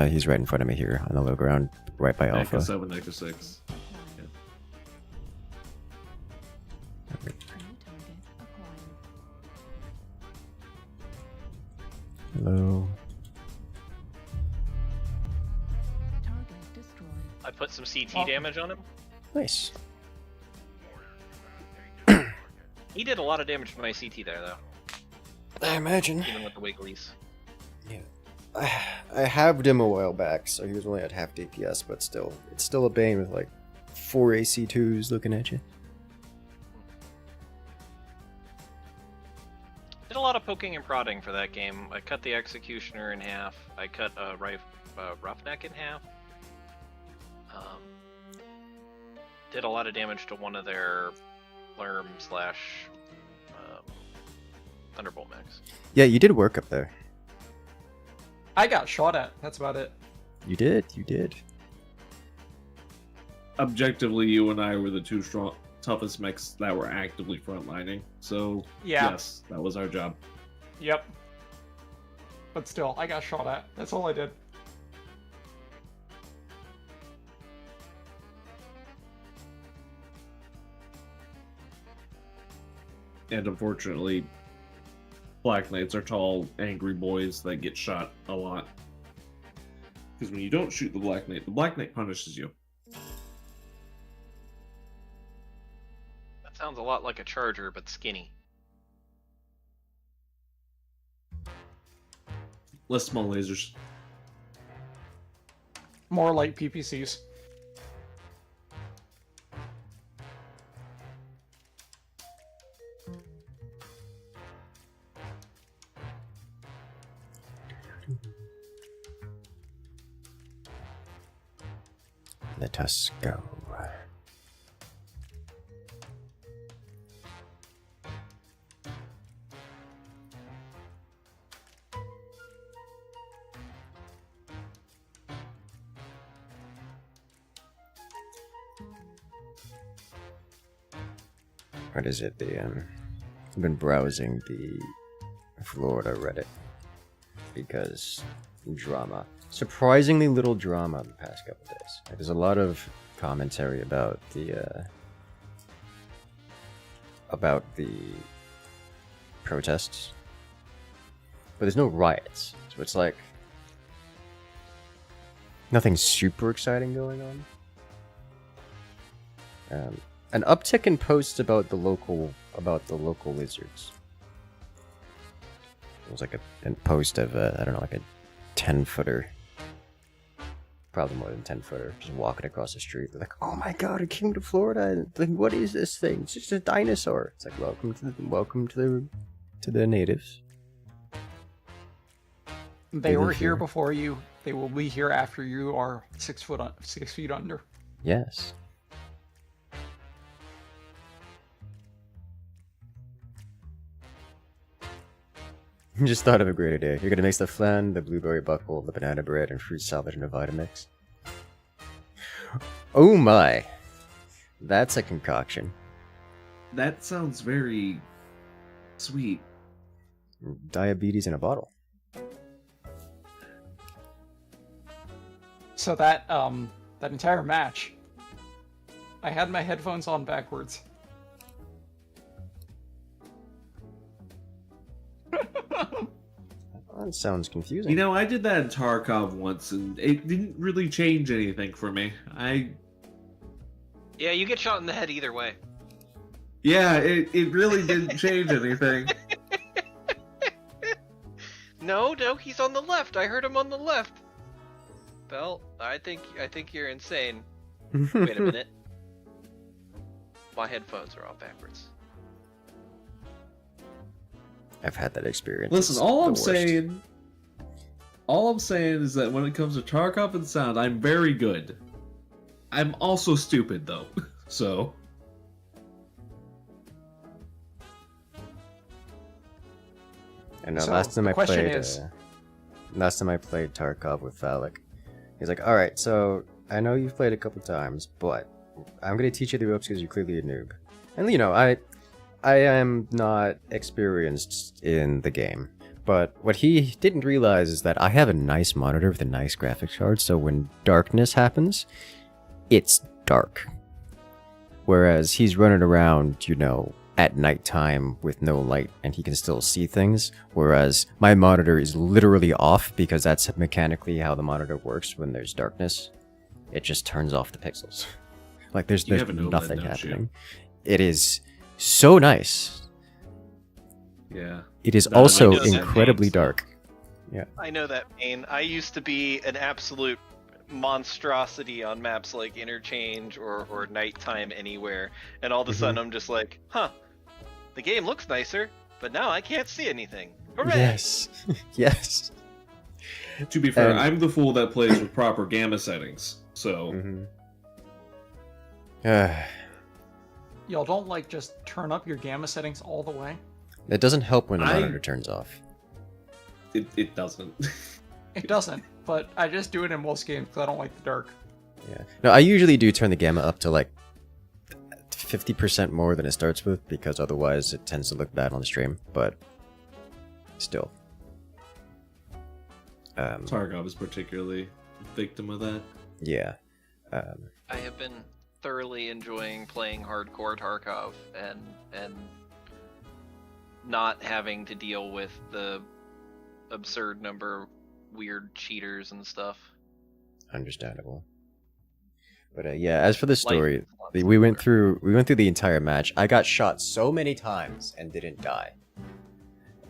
He's right in front of me here on the low ground, right by Alpha. Echo 7, Echo 6. New target acquired. Hello. Target destroyed. I put some CT Oh. damage on him. Nice. He did a lot of damage to my CT there, though, I imagine. even with the wigglies. I halved him a while back, so he was only at half DPS, but still, it's still a Bane with like 4 AC2s looking at you. Did a lot of poking and prodding for that game. I cut the Executioner in half. I cut Roughneck in half. Did a lot of damage to one of their Lerm slash Thunderbolt mechs. Yeah, you did work up there. I got shot at. That's about it. You did. Objectively, you and I were the two toughest mechs that were actively frontlining. So, Yeah. yes, that was our job. Yep. But still, I got shot at. That's all I did. And unfortunately, Black Knights are tall, angry boys that get shot a lot. Because when you don't shoot the Black Knight punishes you. That sounds a lot like a Charger, but skinny. Less small lasers. More like PPCs. Let us go. What is it? I've been browsing the Florida Reddit because drama. Surprisingly little drama in the past couple of days. There's a lot of commentary about the protests, but there's no riots, so it's like nothing super exciting going on. An uptick in posts about the local lizards. It was like a post of I don't know, like a 10-footer. Probably more than 10-footer, just walking across the street. They're like, "Oh my god, it came to Florida! And, like, what is this thing? It's just a dinosaur." It's like, welcome to the natives. They were here before you. They will be here after you are 6 feet under. Yes. Just thought of a great idea. You're gonna mix the flan, the blueberry buckle, the banana bread, and fruit salad into BattleMechs. Oh my! That's a concoction. That sounds very sweet. Diabetes in a bottle. So that entire match, I had my headphones on backwards. That sounds confusing. You know, I did that in Tarkov once, and it didn't really change anything for me. Yeah, you get shot in the head either way. Yeah, it really didn't change anything. No, he's on the left. I heard him on the left. Bell, I think you're insane. Wait a minute. My headphones are all backwards. I've had that experience. Listen, It's all the I'm worst. saying is that when it comes to Tarkov and sound, I'm very good. I'm also stupid though, so. I know. So, last time the I question played, is- last time I played Tarkov with Phallic, he's like, "All right, so I know you've played a couple times, but I'm gonna teach you the ropes because you're clearly a noob. And you know, I am not experienced in the game, but what he didn't realize is that I have a nice monitor with a nice graphics card, so when darkness happens, it's dark. Whereas he's running around, you know, at nighttime with no light and he can still see things, whereas my monitor is literally off because that's mechanically how the monitor works when there's darkness. It just turns off the pixels. Like there's You have an OLED, nothing don't you? happening. It is so nice. Yeah. It is No, I also know that incredibly pain, so- dark. I know that pain. I used to be an absolute monstrosity on maps like Interchange or Nighttime Anywhere, and all of a sudden I'm just like, huh, the game looks nicer, but now I can't see anything. Hooray! Yes. Yes. To be fair, And- I'm the fool that plays with proper gamma settings. So Mhm. Y'all don't like just turn up your gamma settings all the way? It doesn't help when the I- monitor turns off. it doesn't. It doesn't, but I just do it in most games because I don't like the dark. Yeah. No, I usually do turn the gamma up to like 50% more than it starts with, because otherwise it tends to look bad on the stream, but still. Tarkov is particularly victim of that. Yeah. I have been thoroughly enjoying playing hardcore Tarkov and not having to deal with the absurd number of weird cheaters and stuff. Understandable. But yeah, as for the story, is lots we went simpler. through the entire match. I got shot so many times and didn't die.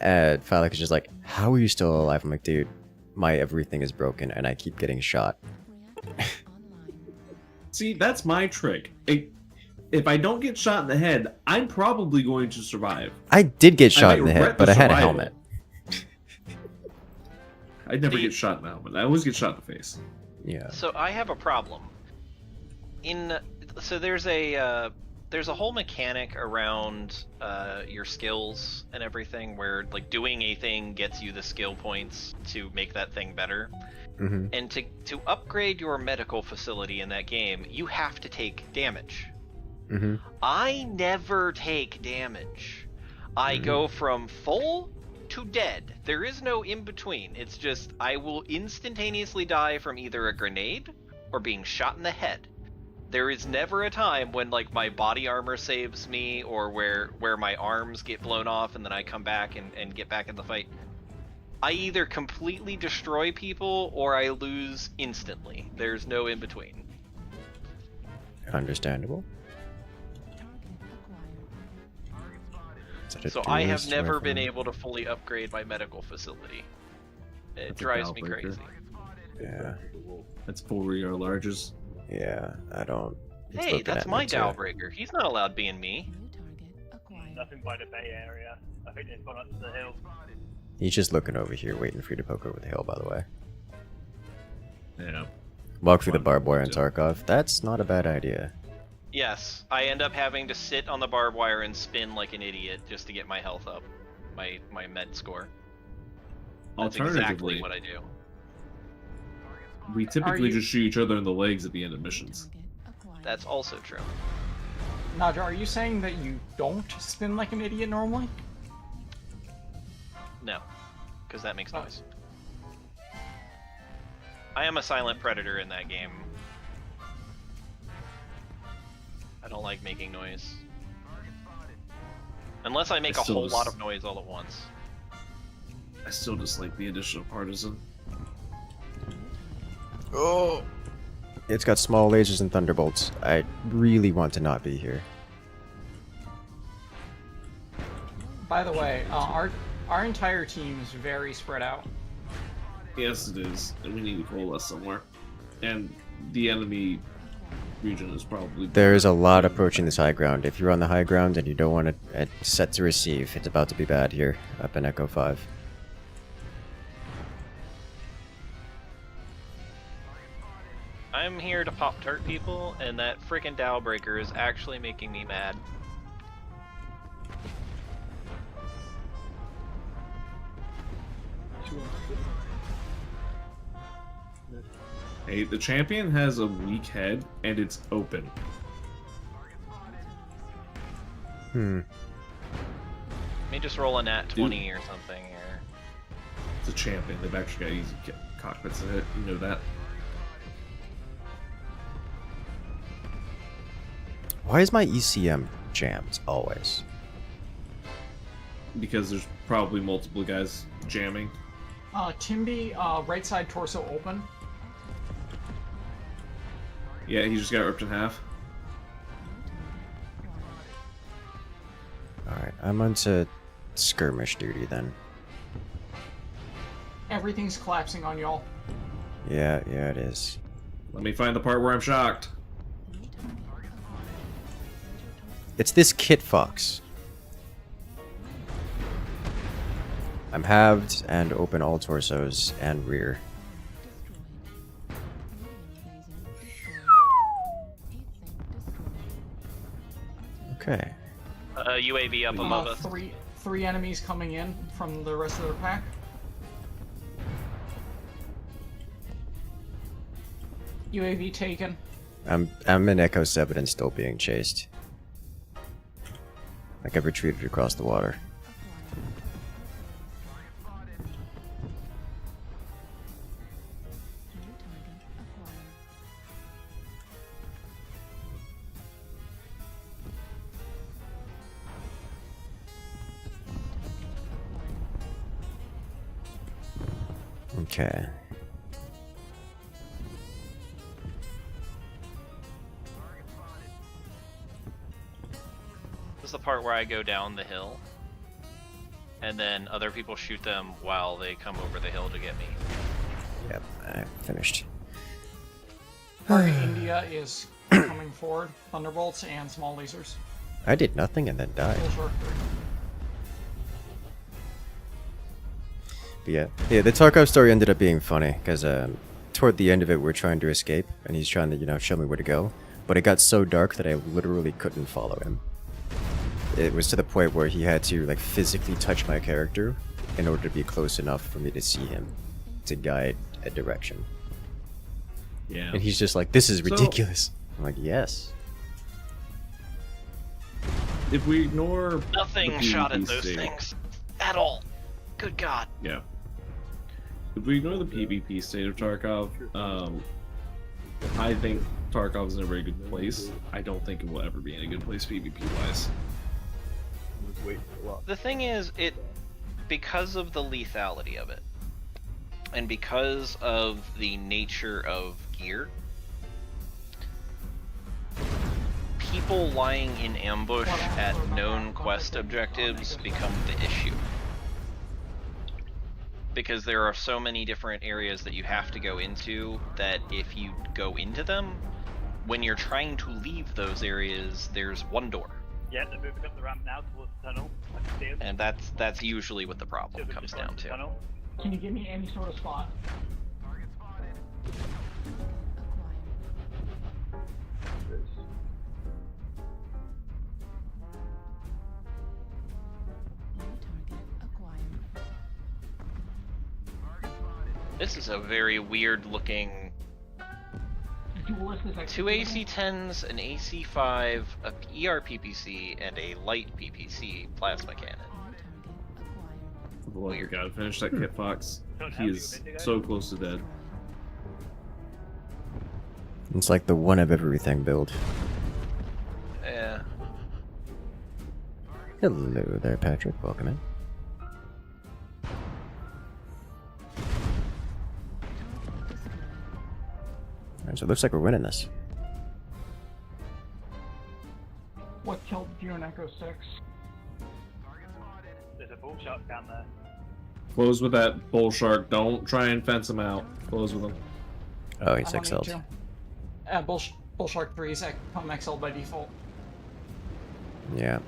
And Phallic is just like, "How are you still alive?" I'm like, "Dude, my everything is broken and I keep getting shot." See, that's my trick. If I don't get shot in the head, I'm probably going to survive. I did get I shot might in the head, regret but the I had a survival. helmet. I never get shot in the helmet. I always get shot in the face. Yeah. So I have a problem. So there's a whole mechanic around your skills and everything, where like doing a thing gets you the skill points to make that thing better. Mm-hmm. And to upgrade your medical facility in that game, you have to take damage. Mm-hmm. I never take damage. I go from full to dead. There is no in between. It's just I will instantaneously die from either a grenade or being shot in the head. There is never a time when like my body armor saves me, or where my arms get blown off and then I come back and get back in the fight. I either completely destroy people or I lose instantly. There's no in between. Understandable. So I have never been able to fully upgrade my medical facility. It That's a drives me Gal-breaker. crazy. Yeah. That's 4 your largest. Yeah, I don't. it's Hey, looking that's at me my too. Dowbreaker. He's not allowed being me. Nothing by the Bay Area. I think they've gone up to the hill. He's just looking over here, waiting for you to poke over the hill, by the way. Yeah. Walk through the One, barbed wire in two. Tarkov. That's not a bad idea. Yes, I end up having to sit on the barbed wire and spin like an idiot just to get my health up, my med score. That's exactly Alternatively, what I do. we typically you- just shoot each other in the legs at the end of missions. That's also true. Naja, are you saying that you don't spin like an idiot normally? No, because that makes noise. I am a silent predator in that game. I don't like making noise. Unless I make a still whole just- lot of noise all at once. I still dislike the addition of partisan. Oh! It's got small lasers and thunderbolts. I really want to not be here. By the way, our entire team is very spread out. Yes, it is, and we need to coalesce somewhere. And the enemy region is probably. There is a lot approaching this high ground. If you're on the high ground and you don't want to set to receive, it's about to be bad here, up in Echo 5. I'm here to pop tart people, and that frickin' Dowbreaker is actually making me mad. Hey, the champion has a weak head, and it's open. Hmm. Let me just roll a nat 20 or something here. It's a champion. They've actually got easy cockpits in it. You know that. Why is my ECM jammed always? Because there's probably multiple guys jamming. Timby, right side torso open. Yeah, he just got ripped in half. Alright, I'm onto skirmish duty then. Everything's collapsing on y'all. Yeah, it is. Let me find the part where I'm shocked. It's this Kit Fox. I'm halved and open all torsos and rear. Okay. UAV up above us. Three enemies coming in from the rest of their pack. UAV taken. I'm in Echo 7 and still being chased. Like I've retreated across the water. Okay. This is the part where I go down the hill, and then other people shoot them while they come over the hill to get me. Yep, I finished. Target India is coming forward. Thunderbolts and small lasers. I did nothing and then died. But yeah, the Tarkov story ended up being funny because toward the end of it, we're trying to escape, and he's trying to show me where to go. But it got so dark that I literally couldn't follow him. It was to the point where he had to physically touch my character in order to be close enough for me to see him to guide a direction. Yeah. And he's just like, "This is ridiculous." I'm like, "Yes." If we ignore nothing shot at those things at all. Good God. Yeah. If we ignore the PvP state of Tarkov, I think Tarkov is in a very good place. I don't think it will ever be in a good place PvP-wise. The thing is, because of the lethality of it, and because of the nature of gear, people lying in ambush at known quest objectives become the issue. Because there are so many different areas that you have to go into that if you go into them, when you're trying to leave those areas, there's one door. Yeah, they're moving up the ramp now towards the tunnel. I can see them. And that's usually what the problem comes down to. Can you give me any sort of spot? This is a very weird looking 2 AC-10s, an AC-5, a ER-PPC, and a light PPC plasma cannon. Well, you gotta finish that Kit Fox. He is so close to dead. It's like the one of everything build. Yeah. Hello there, Patrick. Welcome in. Alright, so it looks like we're winning this. What killed you in Echo 6? There's a bull shark down there. Close with that bull shark. Don't try and fence him out. Close with him. Oh, he's XL'd. Bull Shark 3 is XL by default. Yeah.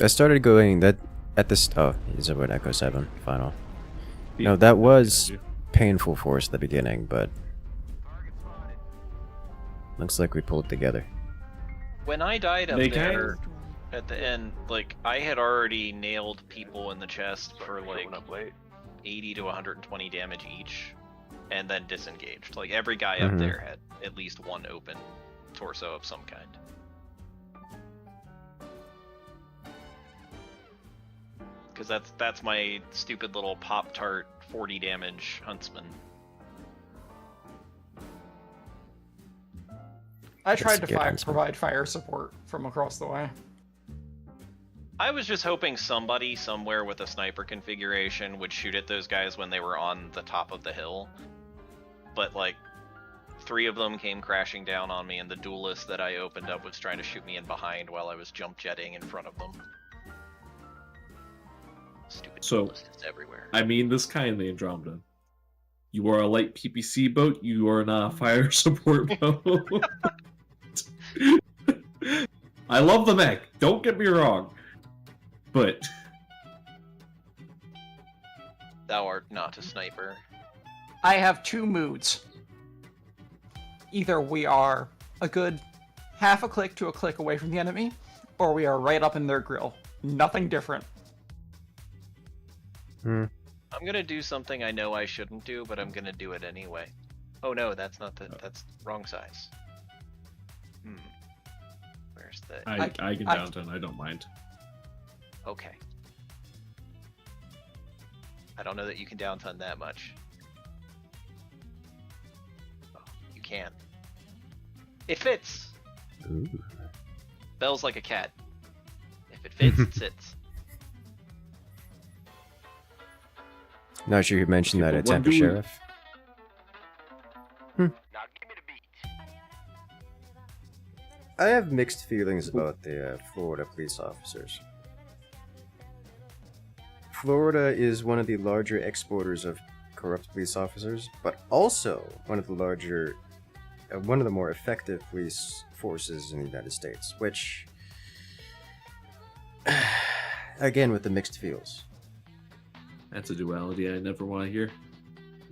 I started going that at this. Oh, he's about Echo 7 final. No, that was painful for us at the beginning, but looks like we pulled together. When I died up there at the end, I had already nailed people in the chest for 80 to 120 damage each, and then disengaged. Every guy up there had at least one open torso of some kind. Because that's my stupid little Pop-Tart 40 damage huntsman. I tried That's to a good huntsman. provide fire support from across the way. I was just hoping somebody somewhere with a sniper configuration would shoot at those guys when they were on the top of the hill. But like, 3 of them came crashing down on me, and the duelist that I opened up was trying to shoot me in behind while I was jump jetting in front of them. Stupid So, duelists everywhere. I mean this kindly, Andromeda. You are a light PPC boat, you are not a fire support boat. I love the mech, don't get me wrong. But Thou art not a sniper. I have 2 moods. Either we are a good half a click to a click away from the enemy, or we are right up in their grill. Nothing different. Hmm. I'm gonna do something I know I shouldn't do, but I'm gonna do it anyway. Oh no, that's not the that's wrong size. Where's the I can downturn, I don't mind. Okay. I don't know that you can downton that much. Oh, you can. It fits! Ooh. Bells like a cat. If it fits, it sits. Not sure who mentioned that Okay, at but what Tampa do we- Sheriff. I have mixed feelings about the Florida police officers. Florida is one of the larger exporters of corrupt police officers, but also one of the more effective police forces in the United States, which, again, with the mixed feels. That's a duality I never want to hear.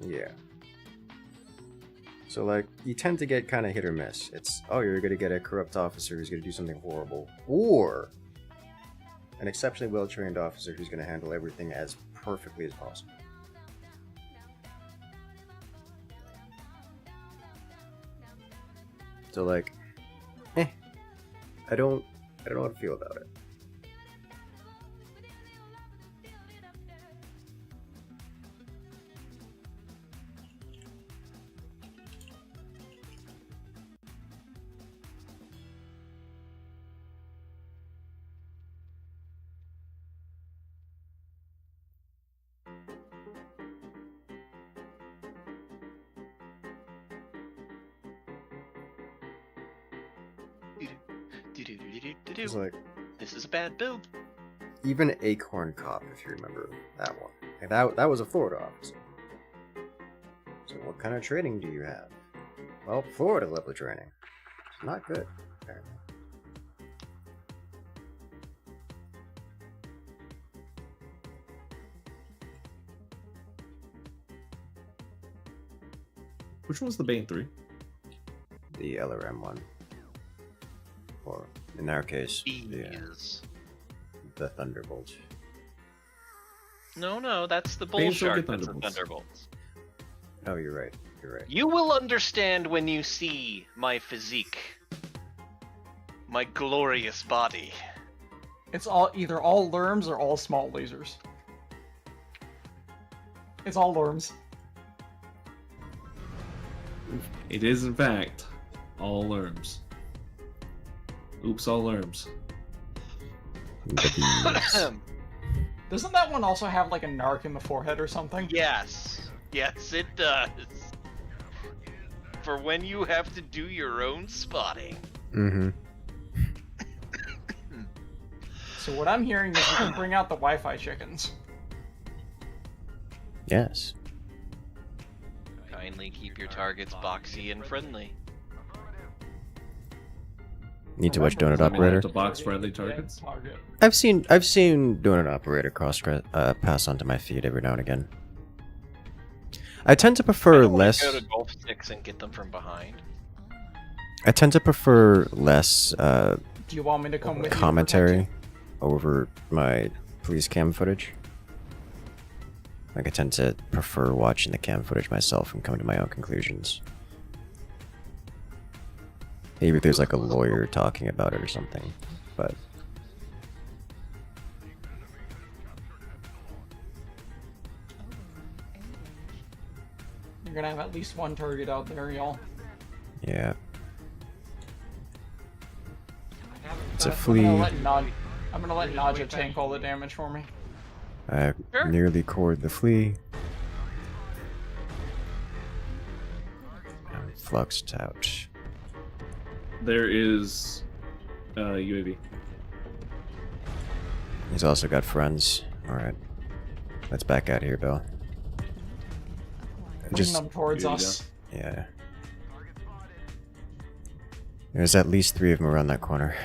Yeah. So, like, you tend to get kind of hit or miss. It's, oh, you're going to get a corrupt officer who's going to do something horrible, or an exceptionally well-trained officer who's going to handle everything as perfectly as possible. So, like, I don't know how to feel about it. It's like, This is a bad build. even Acorn Cop, if you remember that one. Like, that was a Florida officer. So what kind of training do you have? Well, Florida level training. Not good, apparently. Which one's the Bane 3? The LRM one. Or, in our case, the Thunderbolt. No, that's the bull Banes don't shark. get That's the thunderbolts. thunderbolts. Oh, you're right. You're right. You will understand when you see my physique. My glorious body. It's either all lerms or all small lasers. It's all lerms. It is, in fact, all lerms. Oops, all lerms. Doesn't that one also have like a narc in the forehead or something? Yes, it does. For when you have to do your own spotting. Mm-hmm. So what I'm hearing is you can bring out the Wi-Fi chickens. Yes. Kindly keep your targets boxy and friendly. Need to watch Donut I mean, Operator. to box friendly targets. Target. I've seen Donut Operator pass onto my feed every now and again. I tend to prefer less. Go to Golf Sticks and get them from behind. I tend to prefer less Do you want me to come with you to commentary over my police cam footage. Like, I tend to prefer watching the cam footage myself and coming to my own conclusions. Maybe there's like a lawyer talking about it or something, but You're gonna have at least one target out there, y'all. yeah. It's a I'm flea. gonna let Naja tank all the damage for me. I Sure. nearly cored the flea. I'm fluxed out. There is UAV. He's also got friends. Alright. Let's back out of here, Bill. Bring them towards here you us. Yeah. There's at least 3 of them around that corner.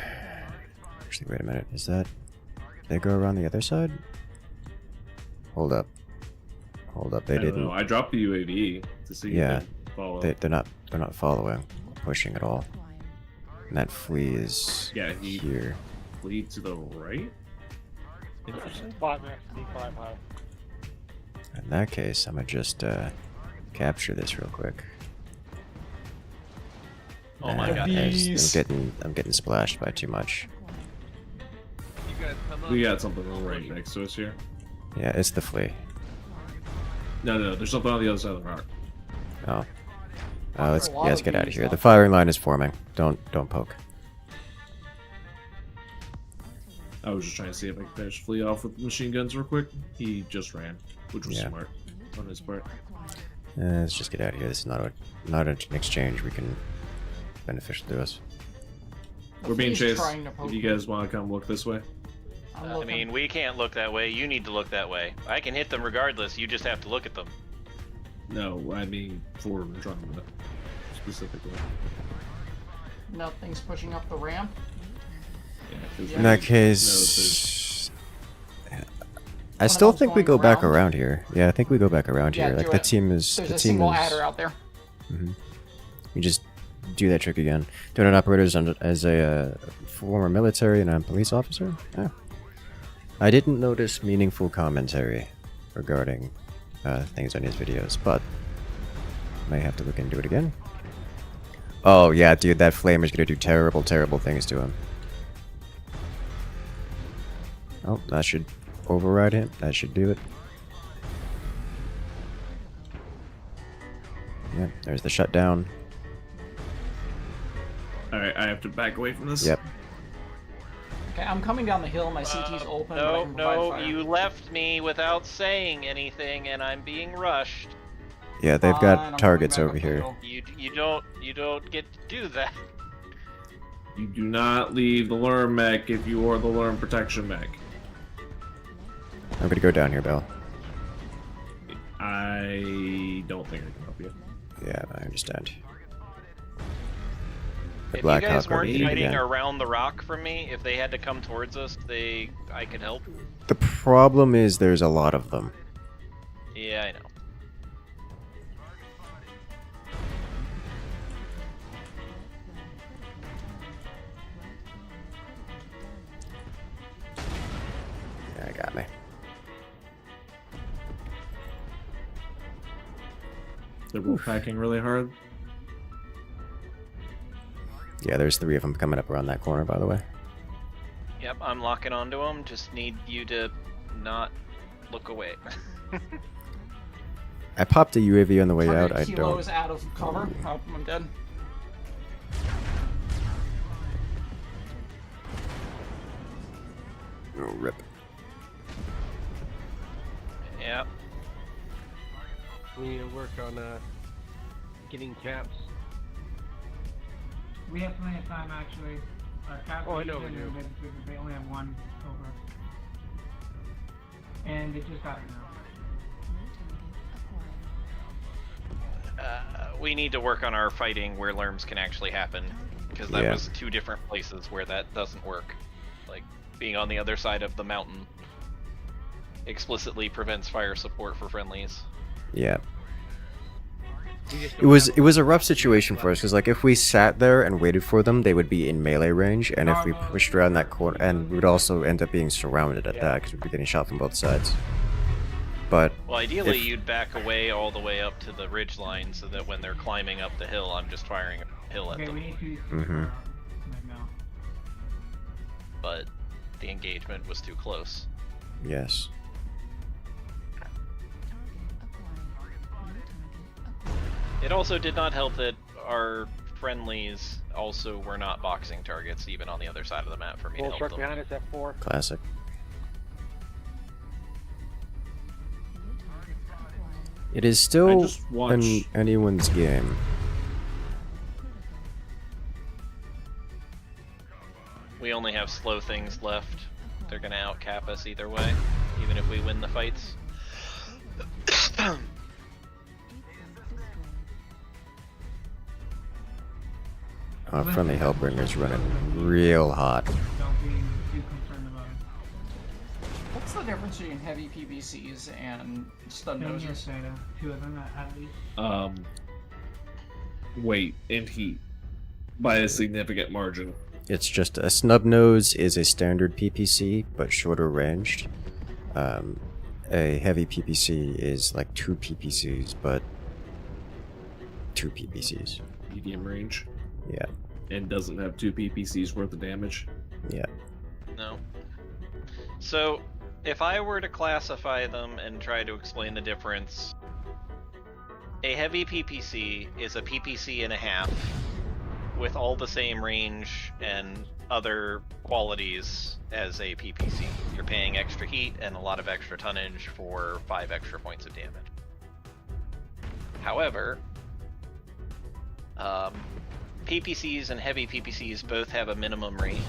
Actually, wait a minute. Is that... They go around the other side? Hold up. Hold up. They I don't didn't... know. I dropped the UAV to see Yeah. if they follow. They're not following. Pushing at all. And that flea is Yeah, he here. lead to the right. Interesting. 5 max, D5 high. In that case, I'm gonna just capture this real quick. Oh my god. I'm getting splashed by too much. You guys come up. We got something right next to us here. Yeah, it's the flea. No, there's something on the other side of the rock. Oh. Let's A lot let's of get out of these here. up. The firing line is forming. Don't poke. I was just trying to see if I could finish Flea off with machine guns real quick. He just ran, which was Yeah. smart on his part. Let's just get out of here. This is not an exchange we can beneficial to us. The We're being flea's chased. trying to poke If you me. guys want to come look this way. I'm I looking. mean, we can't look that way. You need to look that way. I can hit them regardless. You just have to look at them. No, I mean for Andromeda specifically. Nothing's pushing up the ramp. Yeah, there's In that no, case, I One still of them's think we going go back around. around here. Yeah, I think we go back around Yeah, here. do Like the it. team is. There's the a team single is. adder out there. You just do that trick again. Doing an operator as a former military and a police officer. Yeah. I didn't notice meaningful commentary regarding things on his videos, but may have to look into it again. Oh yeah, dude, that flamer's gonna do terrible, terrible things to him. Oh, that should override him. That should do it. Yeah, there's the shutdown. Alright, I have to back away from this. Yep. Okay, I'm coming down the hill. My CT's open. but I No, can provide no, fire. you left me without saying anything, and I'm being rushed. Yeah, they've Fine, got I'm targets coming over back up the here. hill. You don't get to do that. You do not leave the Lerm mech if you are the Lerm protection mech. I'm gonna go down here, Bill. I don't think I can help you. Yeah, I understand. The If Black you guys Hawk weren't overheated fighting again. around the rock from me, if they had to come towards us, I could help. The problem is there's a lot of them. Yeah, I know. Yeah, got me. They're both packing really hard. Yeah, there's 3 of them coming up around that corner, by the way. Yep, I'm locking onto them. Just need you to not look away. I popped a UAV on the way out. Target I Kilo don't. is out of cover. Oh, I'm dead. Oh, rip. Yep. We need to work on getting caps. We have plenty of time actually. Our caps Oh, I are know usually we do. limited because they only have one over. And they just got it now. We need to work on our fighting where lerms can actually happen, because that Yeah. was 2 different places where that doesn't work. Like, being on the other side of the mountain explicitly prevents fire support for friendlies. Yeah. It was a rough situation for us because like if we sat there and waited for them, they would be in melee range, and if we pushed around that corner, and we would also end up being surrounded at that because we'd be getting shot from both sides. But Well, ideally, if- you'd back away all the way up to the ridge line so that when they're climbing up the hill, I'm just firing hill at Okay, them. we need to Mhm. right now. But the engagement was too close. Yes. It also did not help that our friendlies also were not boxing targets, even on the other side of the map for me to Bull help truck them. behind us at 4. Classic. It is still just watch- anyone's game. We only have slow things left. They're gonna outcap us either way, even if we win the fights. Our friendly Hellbringer's running real hot. Don't be too concerned about it. What's the difference between heavy PPCs and stun Same here, noses? Seda. 2 of them at least. Weight and heat by a significant margin. It's just a snub nose is a standard PPC, but shorter ranged. A heavy PPC is like 2 PPCs, but 2 PPCs. Medium range. Yeah. And doesn't have 2 PPCs worth of damage. Yeah. No. So, if I were to classify them and try to explain the difference, a heavy PPC is a PPC and a half with all the same range and other qualities as a PPC. You're paying extra heat and a lot of extra tonnage for 5 extra points of damage. However, PPCs and heavy PPCs both have a minimum range,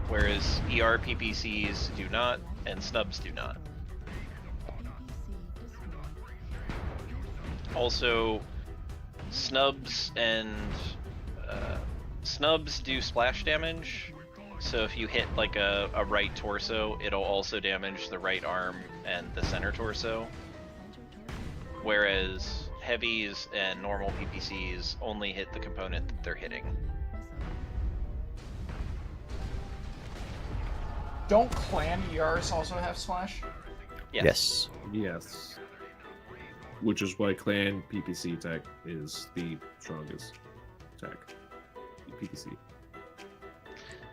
whereas ER PPCs do not, and snubs do not. Also, snubs do splash damage, so if you hit like a right torso, it'll also damage the right arm and the center torso. Whereas heavies and normal PPCs only hit the component that they're hitting. Don't clan ERs also have splash? Yes. Yes. Which is why clan PPC tech is the strongest tech. PPC.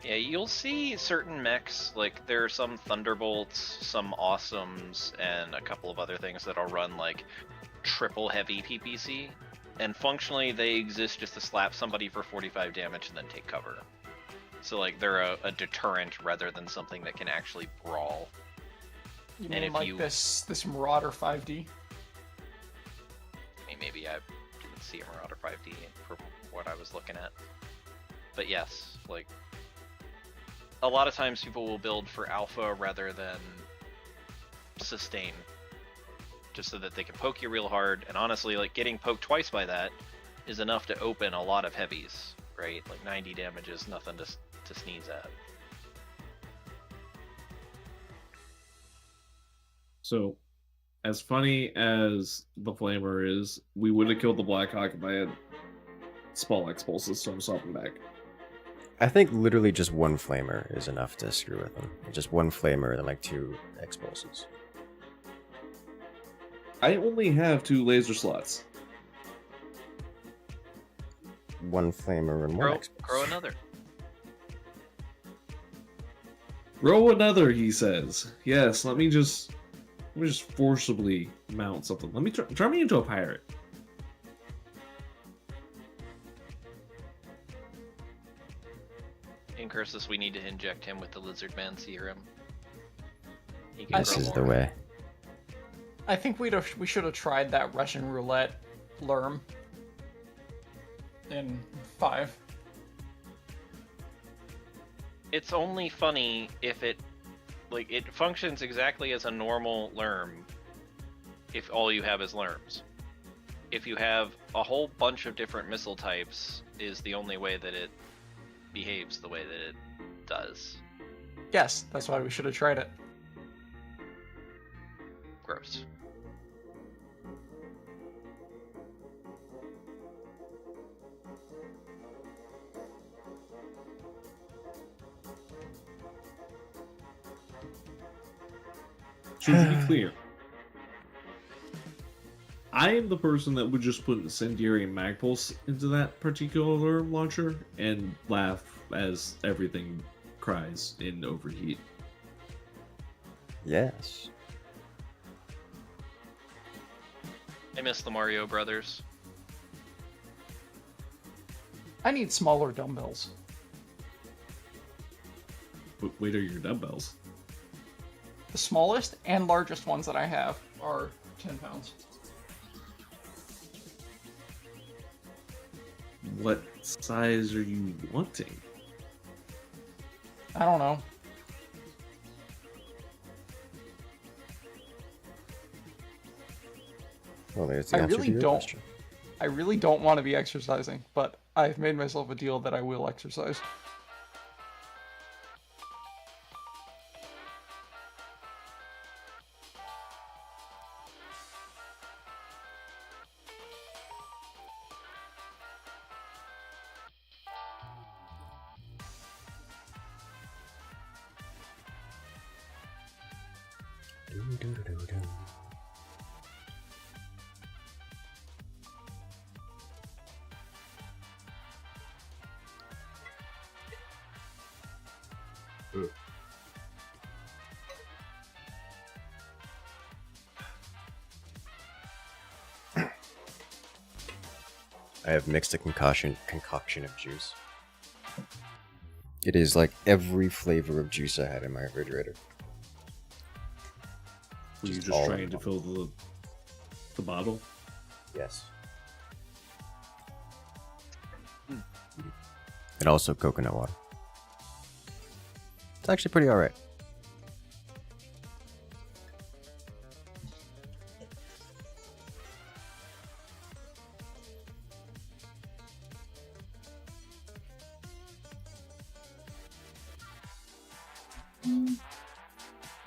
Yeah, you'll see certain mechs, like there are some Thunderbolts, some Awesomes, and a couple of other things that'll run like triple heavy PPC, and functionally they exist just to slap somebody for 45 damage and then take cover. So like they're a deterrent rather than something that can actually brawl. You And mean if like you- this Marauder 5D? I mean, maybe I didn't see a Marauder 5D from what I was looking at. But yes, like, a lot of times people will build for alpha rather than sustain. Just so that they can poke you real hard, and honestly, like, getting poked twice by that is enough to open a lot of heavies, right? Like, 90 damage is nothing to sneeze at. So, as funny as the Flamer is, we would have killed the Blackhawk if I had small expulses, so I'm swapping back. I think literally just one flamer is enough to screw with them. Just one flamer and like 2 expulses. I only have 2 laser slots. One flamer and one expulse. Grow another. Grow another, he says. Yes, let me just forcibly mount something. Let me turn me into a pirate. Incursus, we need to inject him with the Lizard Man serum. He can This grow is more. the way. I think we should have tried that Russian roulette Lerm in 5. It's only funny if it functions exactly as a normal Lerm if all you have is Lerms. If you have a whole bunch of different missile types is the only way that it behaves the way that it does. Yes, that's why we should have tried it. Gross. So to be clear, I am the person that would just put incendiary mag pulse into that particular launcher and laugh as everything cries in overheat. Yes. I miss the Mario Brothers. I need smaller dumbbells. What weight are your dumbbells? The smallest and largest ones that I have are 10 pounds. What size are you wanting? I don't know. Well, there's the answer to your question. I really don't want to be exercising, but I've made myself a deal that I will exercise. I have mixed a concoction of juice. It is like every flavor of juice I had in my refrigerator. Were you just trying to fill the bottle? Yes. And also coconut water. It's actually pretty alright.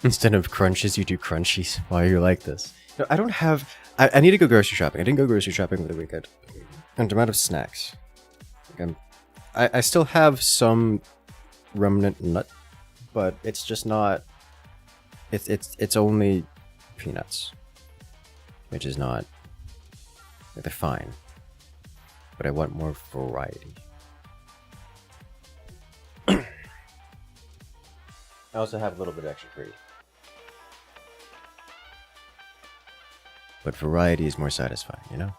Instead of crunches, you do crunchies. Why are you like this? No, I don't have... I need to go grocery shopping. I didn't go grocery shopping over the weekend. And I'm out of snacks. I still have some remnant nut, but it's just not... It's only peanuts. Which is not... They're fine. But I want more variety. I also have a little bit of extra cream. But variety is more satisfying, you know?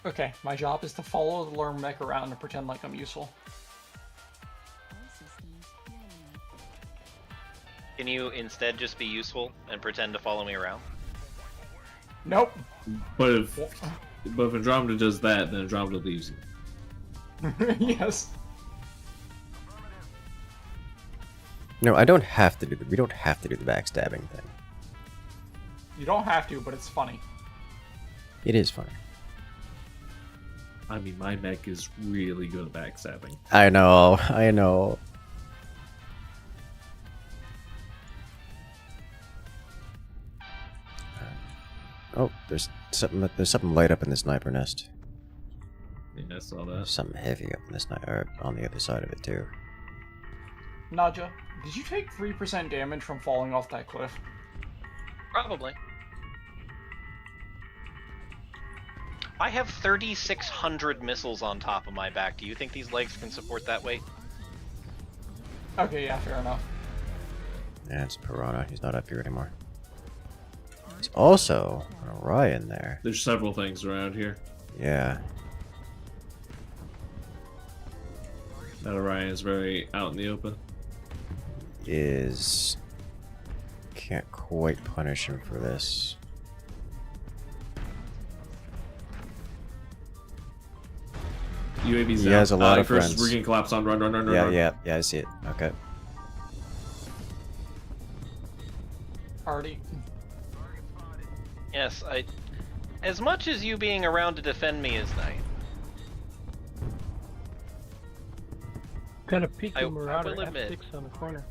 Okay, my job is to follow the learn mech around and pretend like I'm useful. Can you instead just be useful and pretend to follow me around? Nope. But if Andromeda does that, then Andromeda leaves you. Yes. No, I don't have to do we don't have to do the backstabbing thing. You don't have to, but it's funny. It is funny. I mean, my mech is really good at backstabbing. I know. Oh, there's something light up in the sniper nest. Yeah, I saw that. There's something heavy up in the sniper on the other side of it too. Nadja, did you take 3% damage from falling off that cliff? Probably. I have 3,600 missiles on top of my back. Do you think these legs can support that weight? Okay, yeah, fair enough. Yeah, it's Piranha. He's not up here anymore. There's also an Orion there. There's several things around here. Yeah. That Orion is very out in the open. Can't quite punish him for this. UAV's He has a lot of Incursus, friends. we're getting collapsed on. Run. Yeah, I see it. Okay. Already. Yes, as much as you being around to defend me is nice. Got a peek I of Marauder will admit. F6 on the corner.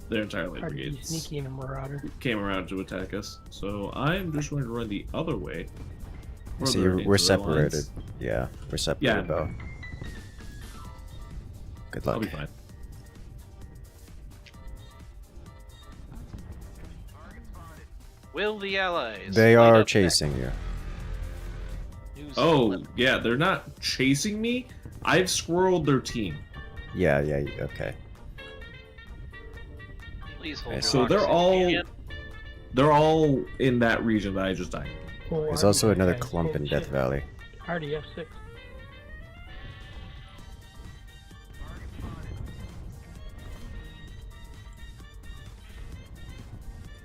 their entire light Hard to be brigades sneaky in a Marauder. came around to attack us. So I'm just going to run the other way. See, further into we're their separated. lines. Yeah, we're separated, though. Good luck. I'll be fine. Will the allies? They light are up chasing you. New Oh, Zealand? yeah, they're not chasing me. I've squirreled their team. Yeah, okay. Please hold your So locks in. they're all in that region that I just died. There's also another clump in Death Valley. Hardy F6.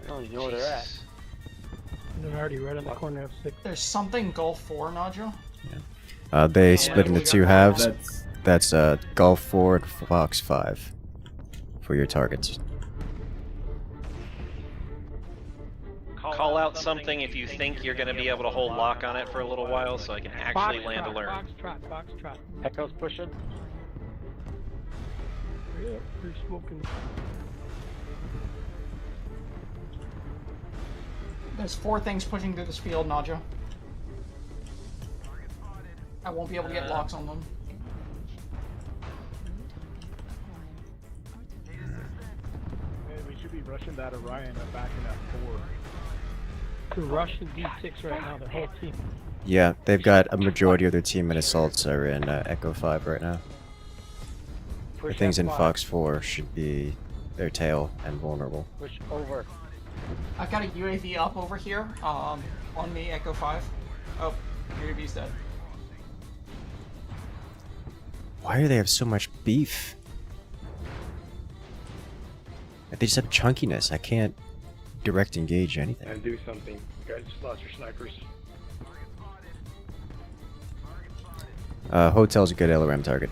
Oh, you know where they're at. They're already right on the corner of 6. There's something Gulf 4, Najo. They split we into got two that. halves. That's Gulf 4 and Fox 5 for your targets. Call out something if you think you're going to be able to hold lock on it for a little while, so I can actually land a learn. Foxtrot. Echo's pushing. Yeah, they're smoking. There's 4 things pushing through this field, Najo. I won't be able to get locks on them. Hey, we should be rushing that Orion and backing up 4. They're rushing D6 right now, the whole team. Yeah, they've got a majority of their team in assaults are in Echo 5 right now. The things in Fox 4 should be their tail and vulnerable. Push over. I've got a UAV up over here, on me, Echo 5. Oh, UAV's dead. Why do they have so much beef? They just have chunkiness. I can't direct engage anything. And do something. You guys just lost your snipers. Hotel's a good LRM target.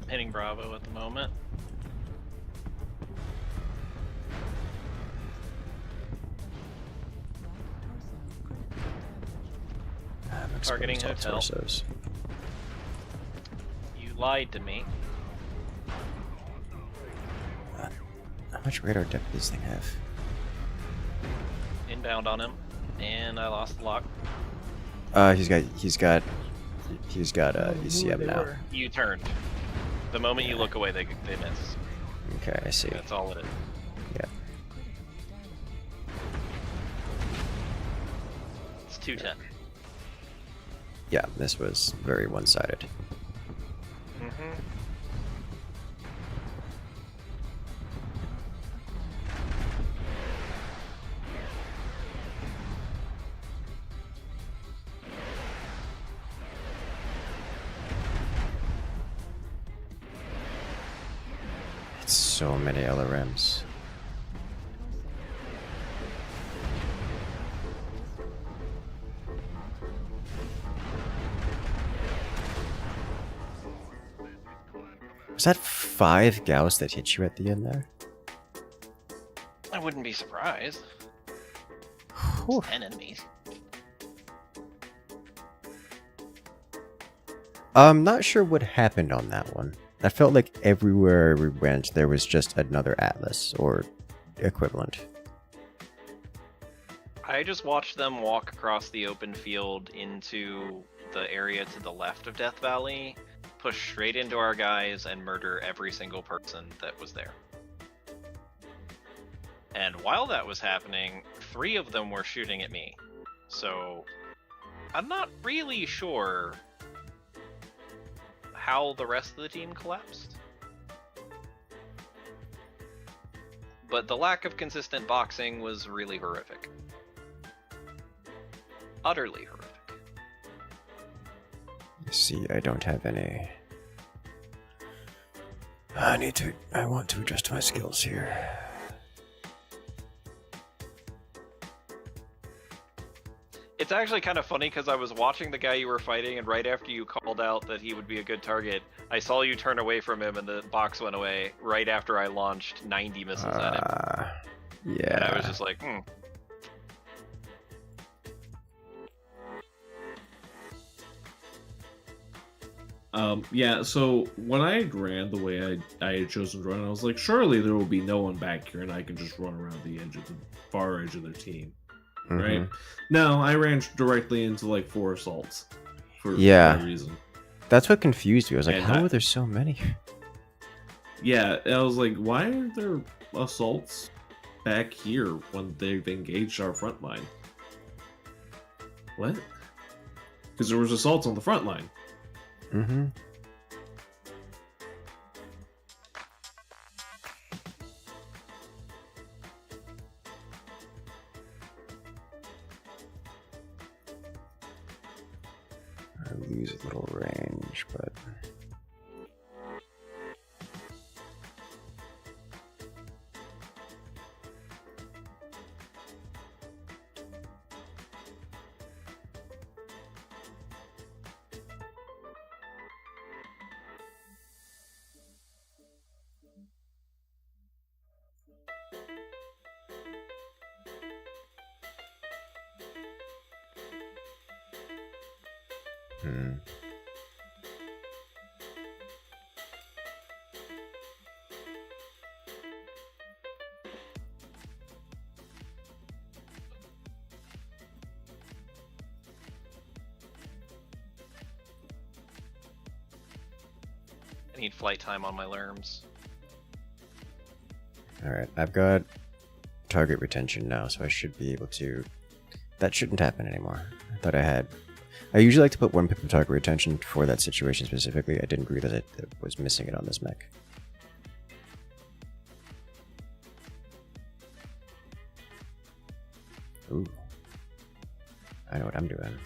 Hitting Bravo at the moment. Targeting hotel. Torsos. You lied to me. How much radar depth does this thing have? Inbound on him, and I lost the lock. He's got ECM now. You turned. The moment you look away, they miss. Okay, I see. That's all it is. Yeah. It's 210. Yeah, this was very one-sided. Mm-hmm. It's so many LRMs. Was that 5 Gauss that hit you at the end there? I wouldn't be surprised. Whew. 10 enemies. I'm not sure what happened on that one. I felt like everywhere we went, there was just another Atlas or equivalent. I just watched them walk across the open field into the area to the left of Death Valley, push straight into our guys, and murder every single person that was there. And while that was happening, 3 of them were shooting at me. So I'm not really sure how the rest of the team collapsed. But the lack of consistent boxing was really horrific. Utterly horrific. You see, I don't have any. I want to adjust my skills here. It's actually kind of funny because I was watching the guy you were fighting, and right after you called out that he would be a good target, I saw you turn away from him and the box went away right after I launched 90 missiles at him. Yeah. And I was just like, Yeah, so when I ran the way I had chosen to run, I was like, surely there will be no one back here and I can just run around the edge of the far edge of their team. Right? No, I ran directly into like 4 assaults for that reason. That's what confused me. I was like, And how are there so many? Yeah, I was like, why aren't there assaults back here when they've engaged our front line? What? Because there was assaults on the front line. Mm-hmm. I lose a little range, but... I need flight time on my lerms. Alright, I've got target retention now, so I should be able to... That shouldn't happen anymore. I thought I had... I usually like to put 1 pip of target retention for that situation specifically. I didn't realize I was missing it on this mech. Ooh. I know what I'm doing.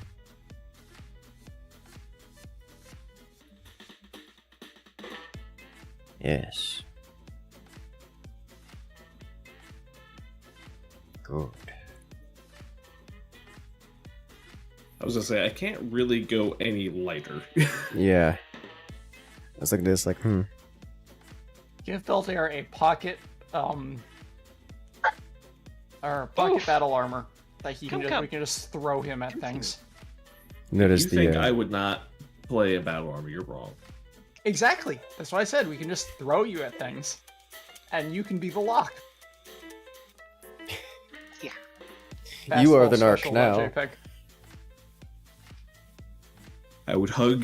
Yes. Good. I was gonna say, I can't really go any lighter. Yeah. I was looking at this like, Give Beltair a pocket, or pocket battle armor that he can we can just throw him at things. Notice you think I would not play a battle armor? You're wrong. Exactly. That's what I said. We can just throw you at things, and you can be the lock. Yeah. You are the narc now. JPEG. I would hug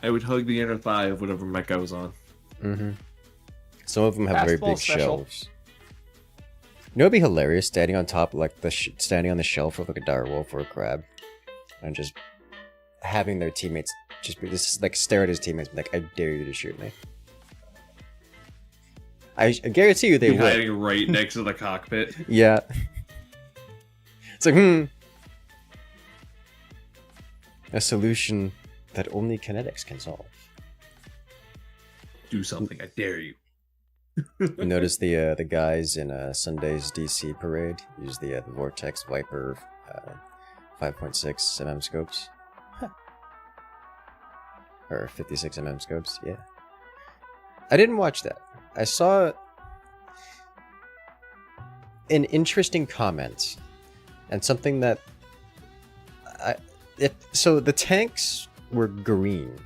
the inner thigh of whatever mech I was on. Mm-hmm. Some of them have very Fastball big special. shelves. You know, it'd be hilarious standing on top, like standing on the shelf with like a dire wolf or a crab, and just having their teammates just be this like stare at his teammates, and be like, "I dare you to shoot me." I guarantee you they would. Hiding right next to the cockpit. Yeah. It's like, a solution that only kinetics can solve. Do something, I dare you. You notice the guys in Sunday's DC parade use the Vortex Viper 5.6 mm scopes. Huh. Or 56 mm scopes, yeah. I didn't watch that. I saw an interesting comment and something that so the tanks were green,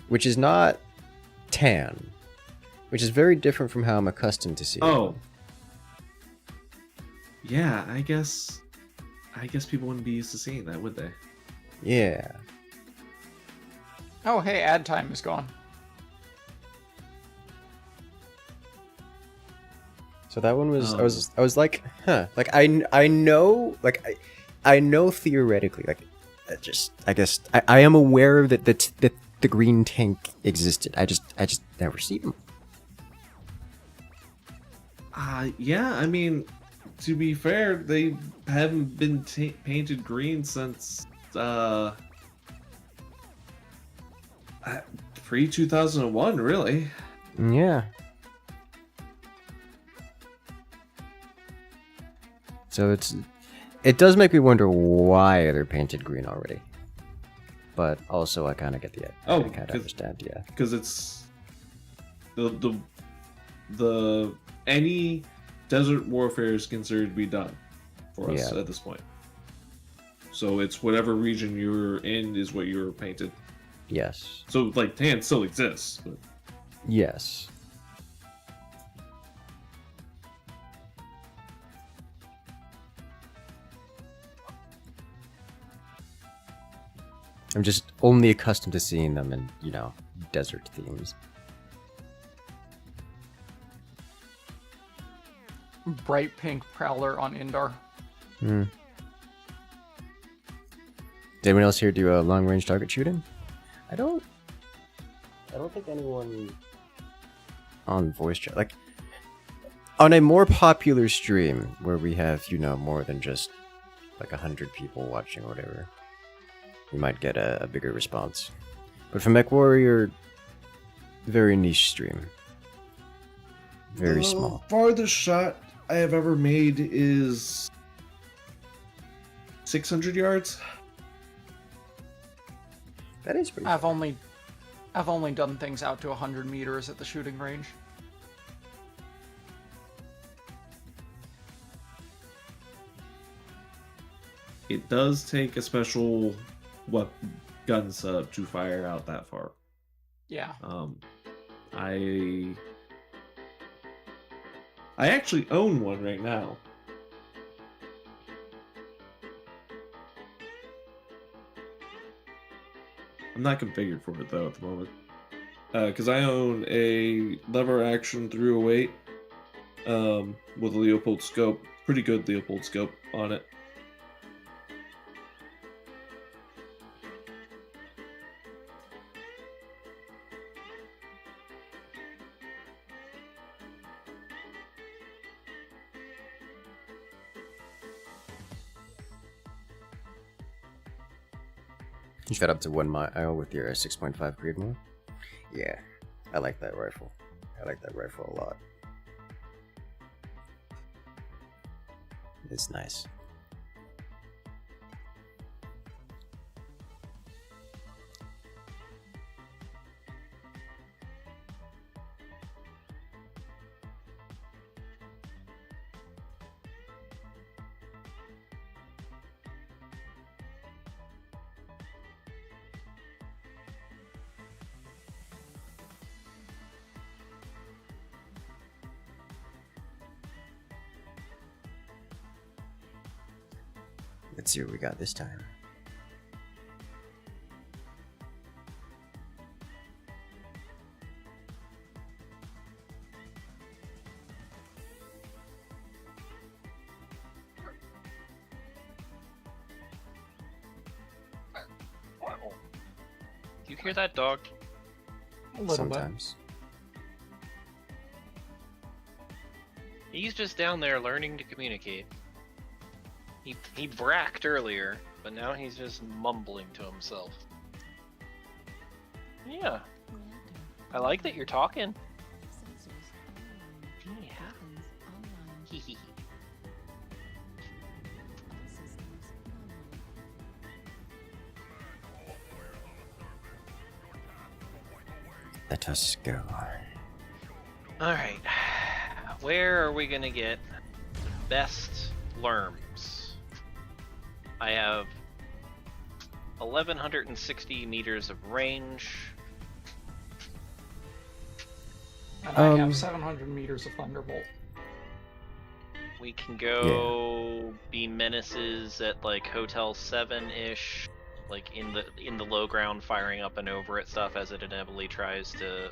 which is not tan, which is very different from how I'm accustomed to seeing. Oh, yeah. I guess people wouldn't be used to seeing that, would they? Yeah. Oh, hey, ad time is gone. So that one was I was like, huh, like I know, like I know theoretically, like I guess I am aware that the green tank existed. I just never see them. Yeah, I mean, to be fair, they haven't been painted green since pre-2001, really. Yeah. So it does make me wonder why they're painted green already. But also, I kind of get the I kind of understand, yeah. Because it's the any desert warfare is considered to be done for us at this point. So it's whatever region you're in is what you're painted. Yes. So like tan still exists. But... Yes. I'm just only accustomed to seeing them in, you know, desert themes. Bright pink Prowler on Indar. Hmm. Did anyone else here do long range target shooting? I don't think anyone on voice chat, like on a more popular stream where we have, you know, more than just like 100 people watching or whatever, you might get a bigger response. But for Mechwarrior, very niche stream. Very small. Farthest shot I have ever made is 600 yards. That is pretty. I've only done things out to 100 meters at the shooting range. It does take a special gun setup to fire out that far. Yeah. I actually own one right now. I'm not configured for it though at the moment. Because I own a lever action 308 with a Leopold scope. Pretty good Leopold scope on it. You got up to 1 mile with your 6.5 Creedmoor? Yeah, I like that rifle. I like that rifle a lot. It's nice. Let's see what we got this time. Do you hear that dog? A little Sometimes. He's just down there learning to communicate. He bracked earlier, but now he's just mumbling to himself. Yeah. I like that you're talking. Yeah. Let us go. Alright. Where are we gonna get best lerms? I have 1160 meters of range. And I have 700 meters of Thunderbolt. We can go be menaces at like Hotel 7-ish, like in the low ground, firing up and over at stuff as it inevitably tries to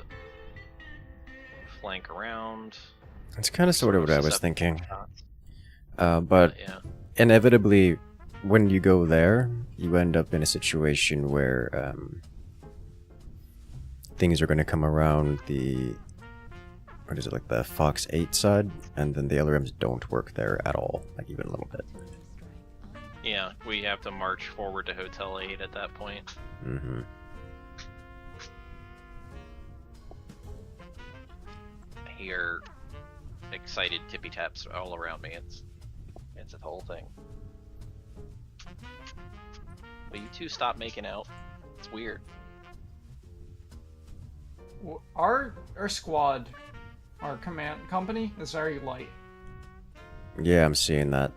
flank around. That's kind of sort of what I was thinking. But yeah. Inevitably, when you go there, you end up in a situation where things are going to come around the, what is it, like the Fox 8 side, and then the LRMs don't work there at all, like even a little bit. Yeah, we have to march forward to Hotel 8 at that point. Mm-hmm. I hear excited tippy taps all around me. It's a whole thing. Will you two stop making out? It's weird. Our squad, our command company is very light. Yeah, I'm seeing that.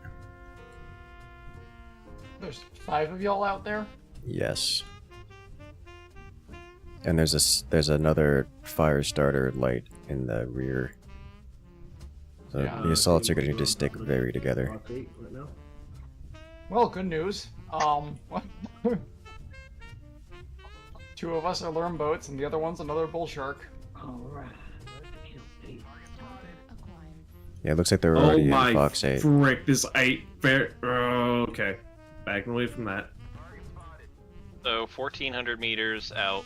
There's 5 of y'all out there? Yes. And there's another fire starter light in the rear. So Yeah. the assaults are going to need to stick very together. Right now. Well, good news. 2 of us are learn boats, and the other one's another bull shark. Alright. Yeah, it looks like they're Oh already in my Fox 8. frick, this 8 fair. Okay. Backing away from that. So 1,400 meters out.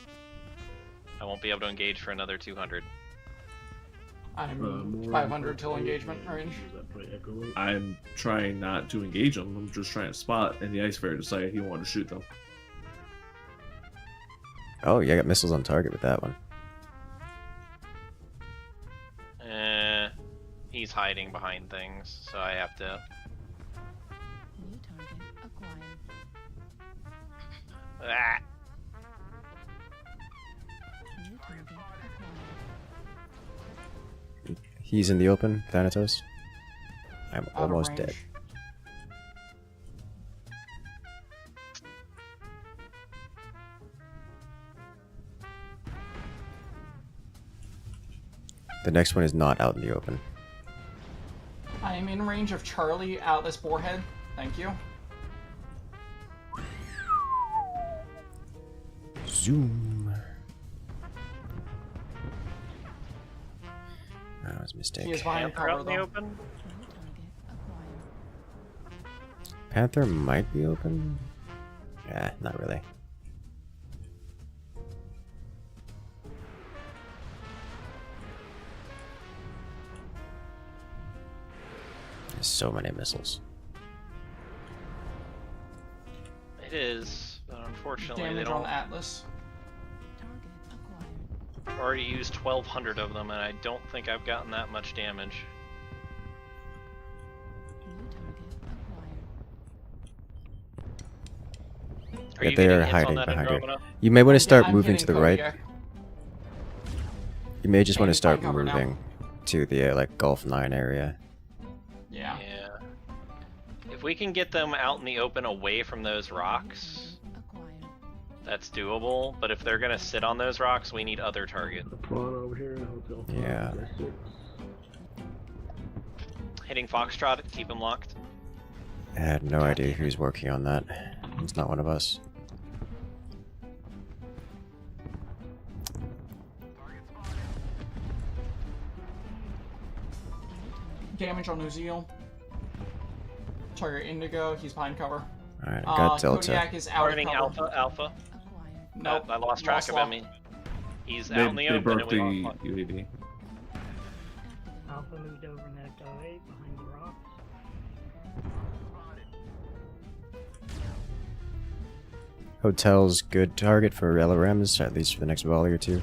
I won't be able to engage for another 200. I'm 500 till engagement range. I'm trying not to engage them. I'm just trying to spot, and the Ice Fair decided he wanted to shoot them. Oh, yeah, I got missiles on target with that one. He's hiding behind things, so I have to. New target acquired. Ah! New target acquired. He's in the open, Thanatos. I'm Out of almost range. dead. The next one is not out in the open. I am in range of Charlie out this boarhead. Thank you. Zoom. That was a mistake. He is behind Panther out cover in the though. open? New target acquired. Panther might be open. Yeah, not really. There's so many missiles. It is, but unfortunately they Damage don't. on Atlas. Target acquired. I've already used 1,200 of them, and I don't think I've gotten that much damage. New target acquired. Are Yeah, you they getting are hits on hiding that behind her. Andromeda? You may want to start I'm moving to hitting the right. Kodiak. You may just want to And start find cover now. moving to the like Gulf 9 area. Yeah. Yeah. If we can get them out in the open away from those rocks, Acquired. that's doable. But if they're gonna sit on those rocks, we need other target. Prawn over here in Hotel 5. Yeah. That's 6. Hitting Foxtrot, keep him locked. I had no idea who's working on that. It's not one of us. Damage on Uziel. Target Indigo. He's behind cover. Alright, I got Delta. Kodiak is out of Targeting cover. Alpha. Acquired. Nope. I lost track Lost of lock. him. He's They, out in the they open. broke and the we lost. UAV. Alpha moved over in that dive behind the rocks. Hotel's good target for LRMs, at least for the next volley or two.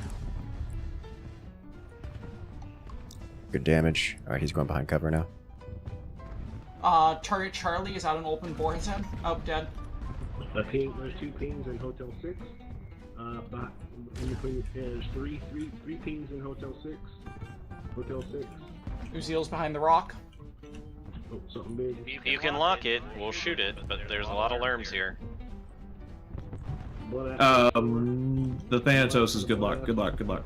Good damage. Alright, he's going behind cover now. Target Charlie is out an open boarhead's head. Oh, dead. There's 2 pings in Hotel 6. Back in between, there's three pings in Hotel 6. Hotel 6. Uziel's behind the rock. Oh, something big. If you can lock it, we'll shoot it. But there's a lot of lerms here. The Thanatos is good luck. Good luck. Good luck.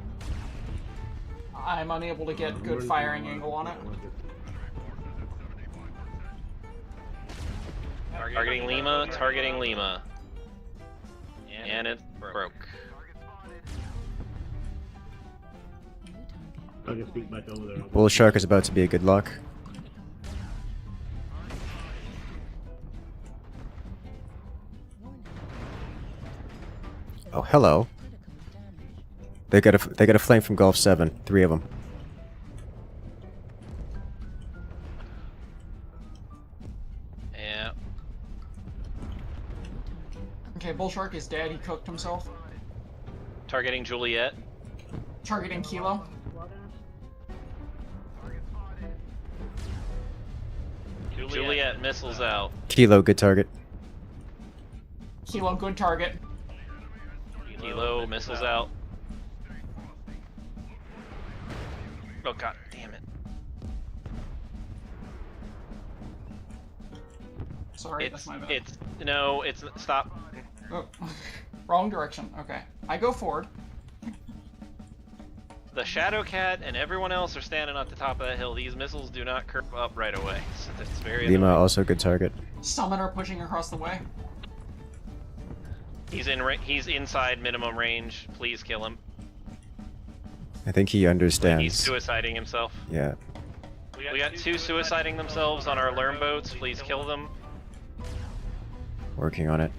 I'm unable to get good firing angle on it. Targeting Lima. Targeting Lima. And it broke. New target. I can speak back over there. Bull Shark is about to be a good luck. Oh, hello. Critical damage. They got a flame from Gulf 7. 3 of them. Yeah. Okay, Bull Shark is dead. He cooked himself. Targeting Juliet. Targeting Kilo. Juliet missiles out. Kilo, good target. Kilo, good target. Kilo missiles out. Oh god damn it. Sorry, that's my bad. It's stop. Oh, wrong direction. Okay, I go forward. The Shadow Cat and everyone else are standing at the top of that hill. These missiles do not curve up right away. So that's very Lima annoying. also good target. Summoner pushing across the way. He's inside minimum range. Please kill him. I think he understands. He's suiciding himself. Yeah. We got two suiciding themselves on our Lerm boats. Please kill them. Working on it.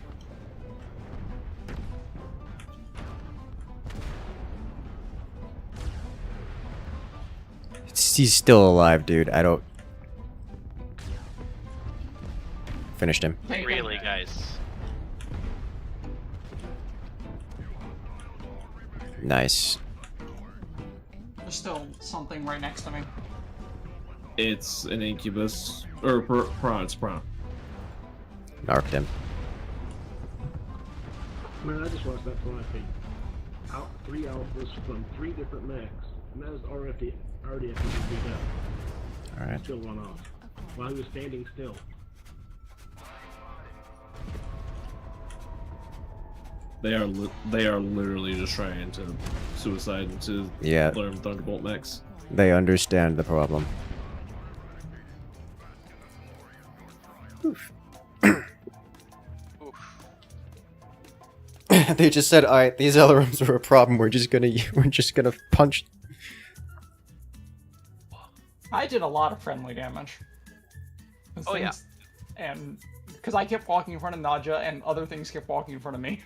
He's still alive, dude. I don't... Finished him. Really, guys. Nice. There's still something right next to me. It's an incubus. Or prawn, it's prawn. Narked him. Man, I just watched that fly feed. Out 3 alphas from 3 different mechs. And that is already after he beat up. Alright. Still one off. While he was standing still. They are literally just trying to suicide into Yeah. learn Thunderbolt mechs. They understand the problem. Oof. They just said, "Alright, these LRMs are a problem. We're just gonna punch." I did a lot of friendly damage. Oh, yeah. And because I kept walking in front of Nadja, and other things kept walking in front of me.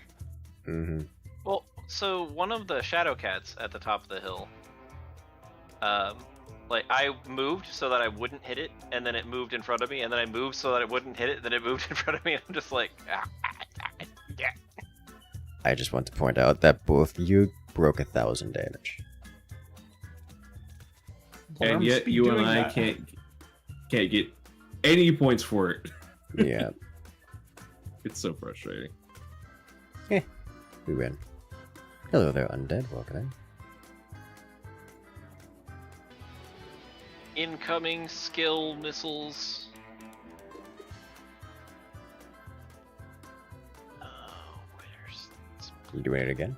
Mm-hmm. Well, so one of the Shadow Cats at the top of the hill, like I moved so that I wouldn't hit it, and then it moved in front of me, and then I moved so that it wouldn't hit it, then it moved in front of me, and I'm just like, yeah. I just want to point out that both you broke 1,000 damage. And yet you and I can't get any points for it. Yeah. It's so frustrating. We win. Hello there, undead. Welcome in. Incoming skill missiles. You doing it again?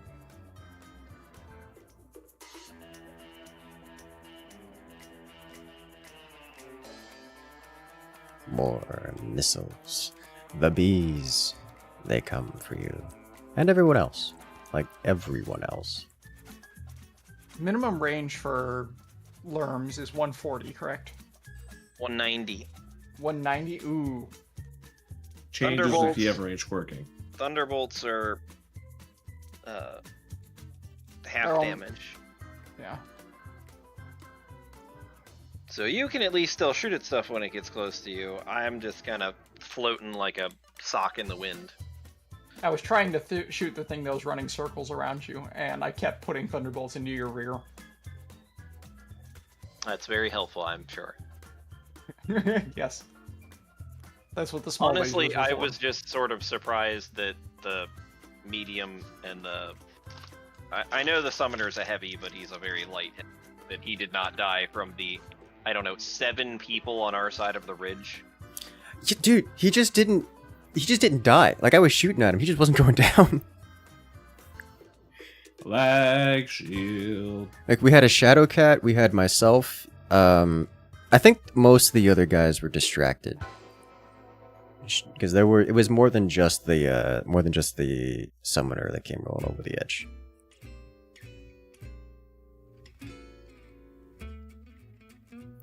More missiles. The bees. They come for you. And everyone else. Like everyone else. Minimum range for Lerms is 140, correct? 190. 190? Ooh. Changes if Thunderbolts. you have range quirking. Thunderbolts are half They're all- damage. Yeah. So you can at least still shoot at stuff when it gets close to you. I'm just kind of floating like a sock in the wind. I was trying to shoot the thing that was running circles around you, and I kept putting thunderbolts into your rear. That's very helpful, I'm sure. Yes. That's what the small Honestly, lasers are I for. was just sort of surprised that the medium and the... I know the summoner's a heavy, but he's a very light heavy. That he did not die from the, I don't know, 7 people on our side of the ridge. Yeah, dude, he just didn't die. Like, I was shooting at him. He just wasn't going down. Lag shield. Like, we had a Shadow Cat. We had myself. I think most of the other guys were distracted. Because it was more than just the summoner that came rolling over the edge.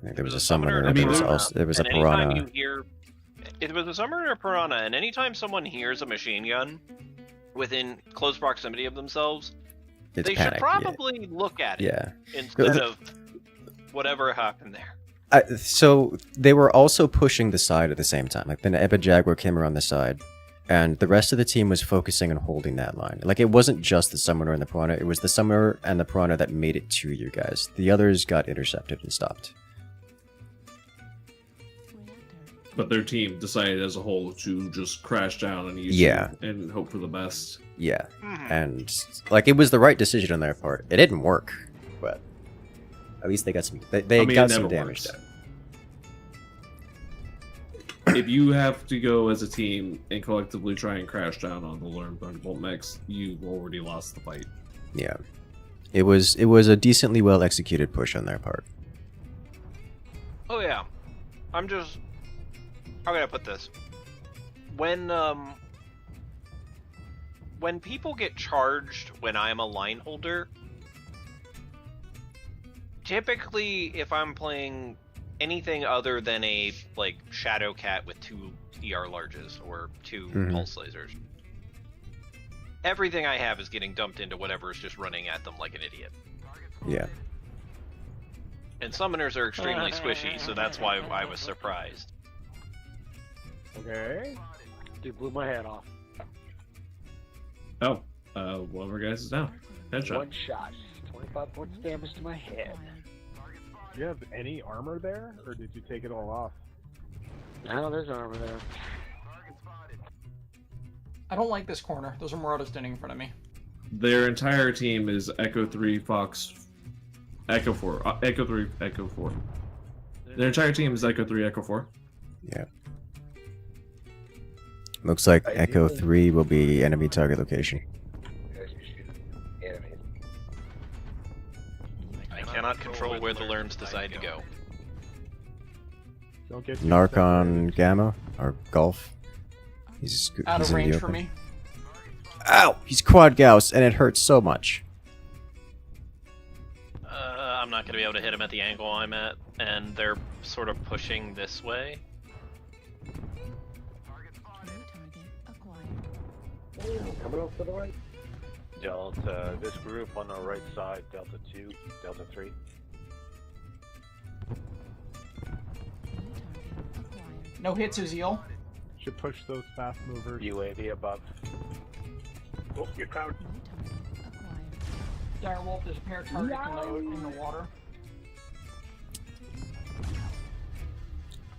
I think there was a summoner. and There was a anytime piranha. you hear, it was a summoner or a piranha, and anytime someone hears a machine gun within close proximity of themselves, It's they panic, should probably look at it Yeah. instead of whatever happened there. So they were also pushing the side at the same time. Like, the Ebba Jaguar came around the side, and the rest of the team was focusing on holding that line. Like, it wasn't just the summoner and the piranha, it was the summoner and the piranha that made it to you guys. The others got intercepted and stopped. But their team decided as a whole to just crash down and use Yeah. it and hope for the best. Yeah. And, like, it was the right decision on their part. It didn't work, but at least they got some. They I mean, got it some never damage works. done. if you have to go as a team and collectively try and crash down on the learned Thunderbolt mechs, you've already lost the fight. Yeah. It was a decently well executed push on their part. Oh yeah. How can I put this? When people get charged when I'm a line holder, typically if I'm playing anything other than a like Shadow Cat with 2 ER larges or 2 pulse lasers, everything I have is getting dumped into whatever is just running at them like an idiot. Yeah. And summoners are extremely squishy, so that's why I was surprised. Okay. Dude blew my head off. Oh, one of our guys is down. Headshot. One shot. 25 points of damage to my head. Do you have any armor there, or did you take it all off? No, there's armor there. I don't like this corner. Those are Marauders standing in front of me. Their entire team is Echo 3, Fox, Echo 4. Echo 3, Echo 4. Their entire team is Echo 3, Echo 4. Yeah. Looks like Echo 3 will be enemy target location. I cannot control where the Lerms decide to go. Don't get Narc on Gamma or Golf. He's Out of in the range for open. me. Ow! He's quad Gauss and it hurts so much. I'm not going to be able to hit him at the angle I'm at, and they're sort of pushing this way. Coming off to the right. Delta, this group on the right side, Delta 2, Delta 3. No hits, Uziel. Should push those fast movers. UAV above. Oh, you're crowd. Direwolf, there's a pair of targets in the water.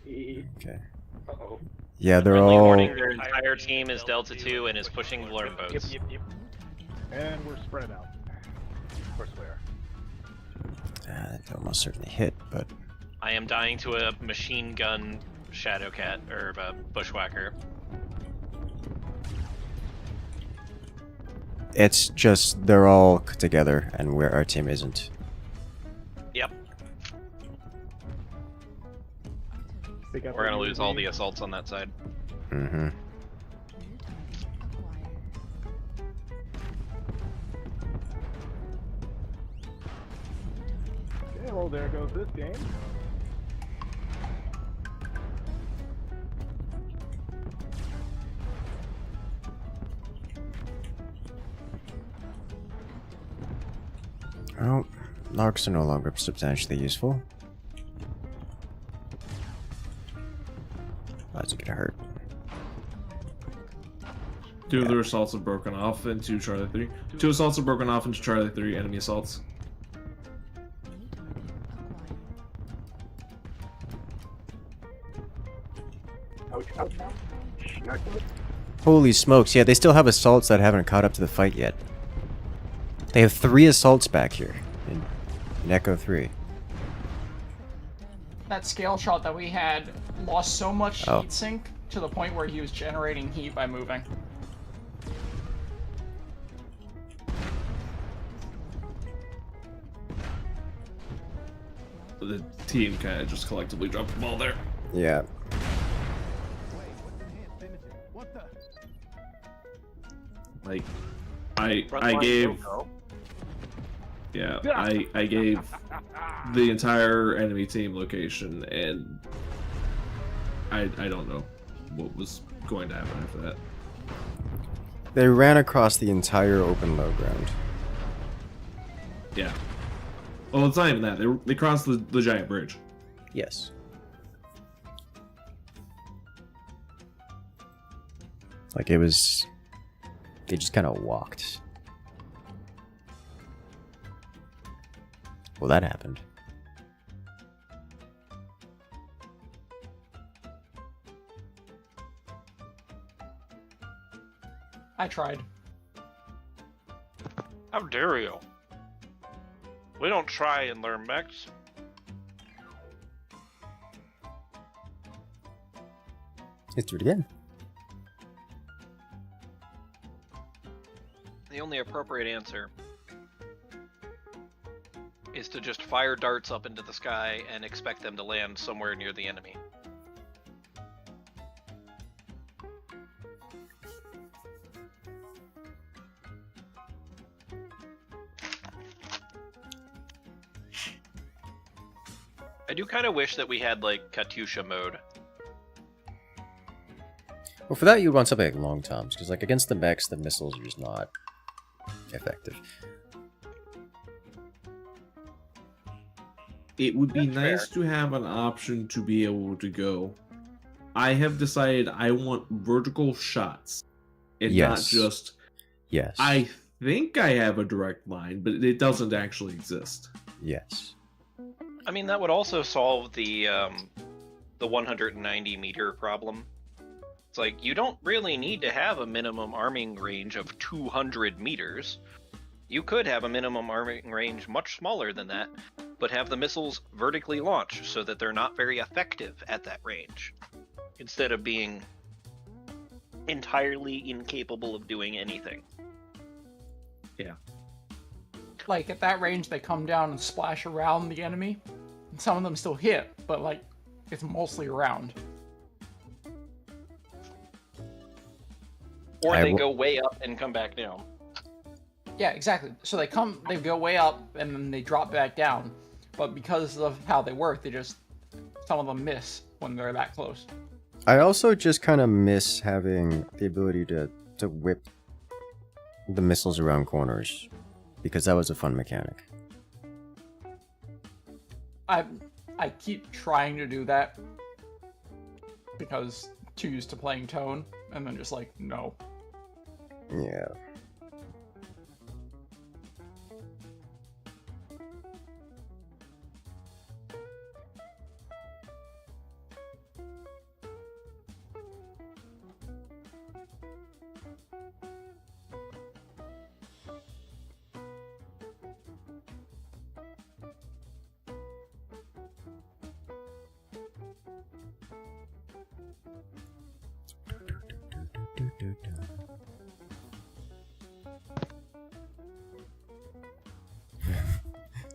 Okay. Uh-oh. Yeah, they're Friendly all. warning, their entire team is Delta 2 and is pushing the Lern boats. And we're spread out. Of course we are. That almost certainly hit, but I am dying to a machine gun Shadow Cat, or Bushwhacker. it's just they're all together, and where our team isn't. Yep. They got We're the gonna lose all UAV. the assaults on that side. Mm-hmm. Yeah, well, there goes this game. Oh, Larks are no longer substantially useful. That's gonna hurt. Two of their assaults have broken off into Charlie 3. Two assaults have broken off into Charlie 3 enemy assaults. Holy smokes, yeah, they still have assaults that haven't caught up to the fight yet. They have 3 assaults back here in Echo 3. That scale shot that we had lost so much Oh. heat sink to the point where he was generating heat by moving. The team kind of just collectively dropped the ball there. Yeah. Like, I gave... Yeah, I gave the entire enemy team location, and I don't know what was going to happen after that. They ran across the entire open low ground. Yeah. Well, it's not even that. They crossed the giant bridge. Yes. Like it was... They just kind of walked. Well, that happened. I tried. How dare you? We don't try and learn mechs. Let's do it again. The only appropriate answer is to just fire darts up into the sky and expect them to land somewhere near the enemy. I do kind of wish that we had, like, Katyusha mode. Well, for that, you'd want something like long toms, because, like, against the mechs, the missiles are just not effective. It would be That's nice fair. to have an option to be able to go. I have decided I want vertical shots, and not Yes. just. Yes. I think I have a direct line, but it doesn't actually exist. Yes. I mean, that would also solve the 190 meter problem. It's like, you don't really need to have a minimum arming range of 200 meters. You could have a minimum arming range much smaller than that, but have the missiles vertically launch so that they're not very effective at that range, instead of being entirely incapable of doing anything. Yeah. Like, at that range, they come down and splash around the enemy. And some of them still hit, but, like, it's mostly around. Or they go way up and come back down. Yeah, exactly. So they go way up, and then they drop back down. But because of how they work, some of them miss when they're that close. I also just kind of miss having the ability to whip the missiles around corners, because that was a fun mechanic. I keep trying to do that because too used to playing Tone, and then just like, no. Yeah.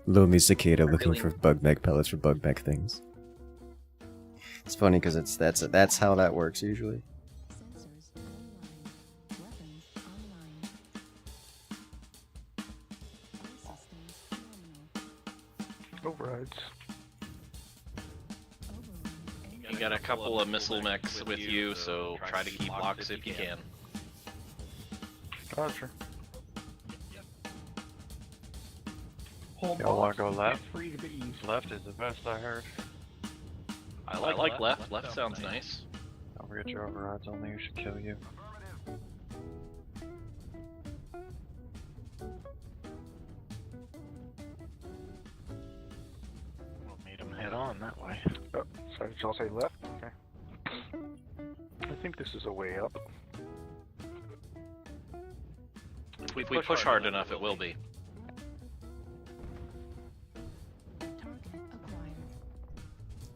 Lonely cicada looking for bug mech pellets for bug mech things. It's funny because that's how that works usually. Overrides. You got a couple of missile mechs with you, so try to keep locks if you can. Roger. Y'all wanna go left? Free to be. Left is the best I heard. I like left. Left sounds nice. Don't forget your overrides only, you should kill you. We'll meet them head on that way. Oh, sorry, did y'all say left? Okay. I think this is a way up. If we push hard enough, it will be.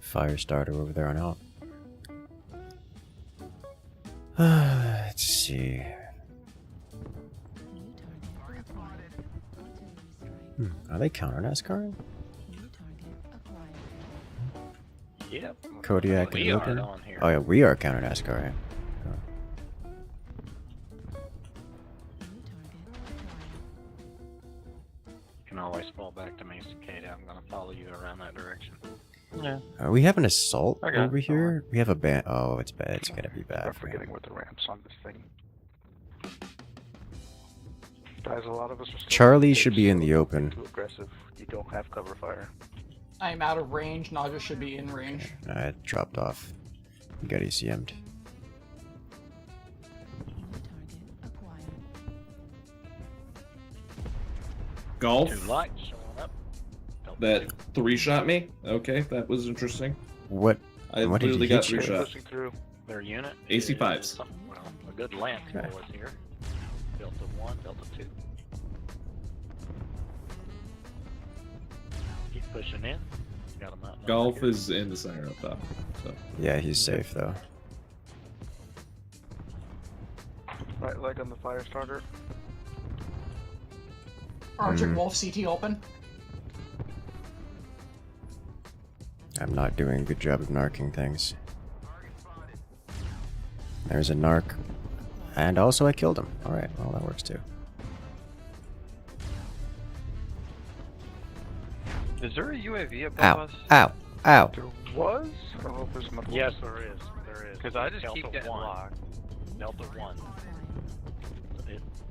Fire starter over there on out. Let's see. Are they counter NASCAR? Yep. Kodiak We and are Logan? on here. Oh yeah, we are counter NASCAR. Yeah. You can always fall back to me, Cicada. I'm gonna follow you around that direction. Yeah. We have an assault Okay. over here. We have a ban. Oh, it's bad. It's gonna be bad. I'm For forgetting him. what the ramps on this thing. Guys, a lot of us are still Charlie should be in the so open. Too aggressive. You don't have cover fire. I'm out of range, Naja should be in range. It dropped off. Got ECM'd. Golf? Two lights showing up. That 3-shot me? Okay, that was interesting. What? I What did literally he got hit you? 3 shot. Pushing through their unit. AC5s. is something- Well, a good lance Okay. was here. Delta 1, Delta 2. Keep pushing in. Got him out. Golf is in the center up top. So. Yeah, he's safe though. leg on the fire starter. Arctic Wolf CT open. I'm not doing a good job of narking things. There's a narc. And also I killed him. Alright, well that works too. Is there a UAV above Ow. us? Ow. Ow. There was? I don't know if there's another one. Yes, there is. There is. Because I just Delta keep getting 1. locked. Delta 1.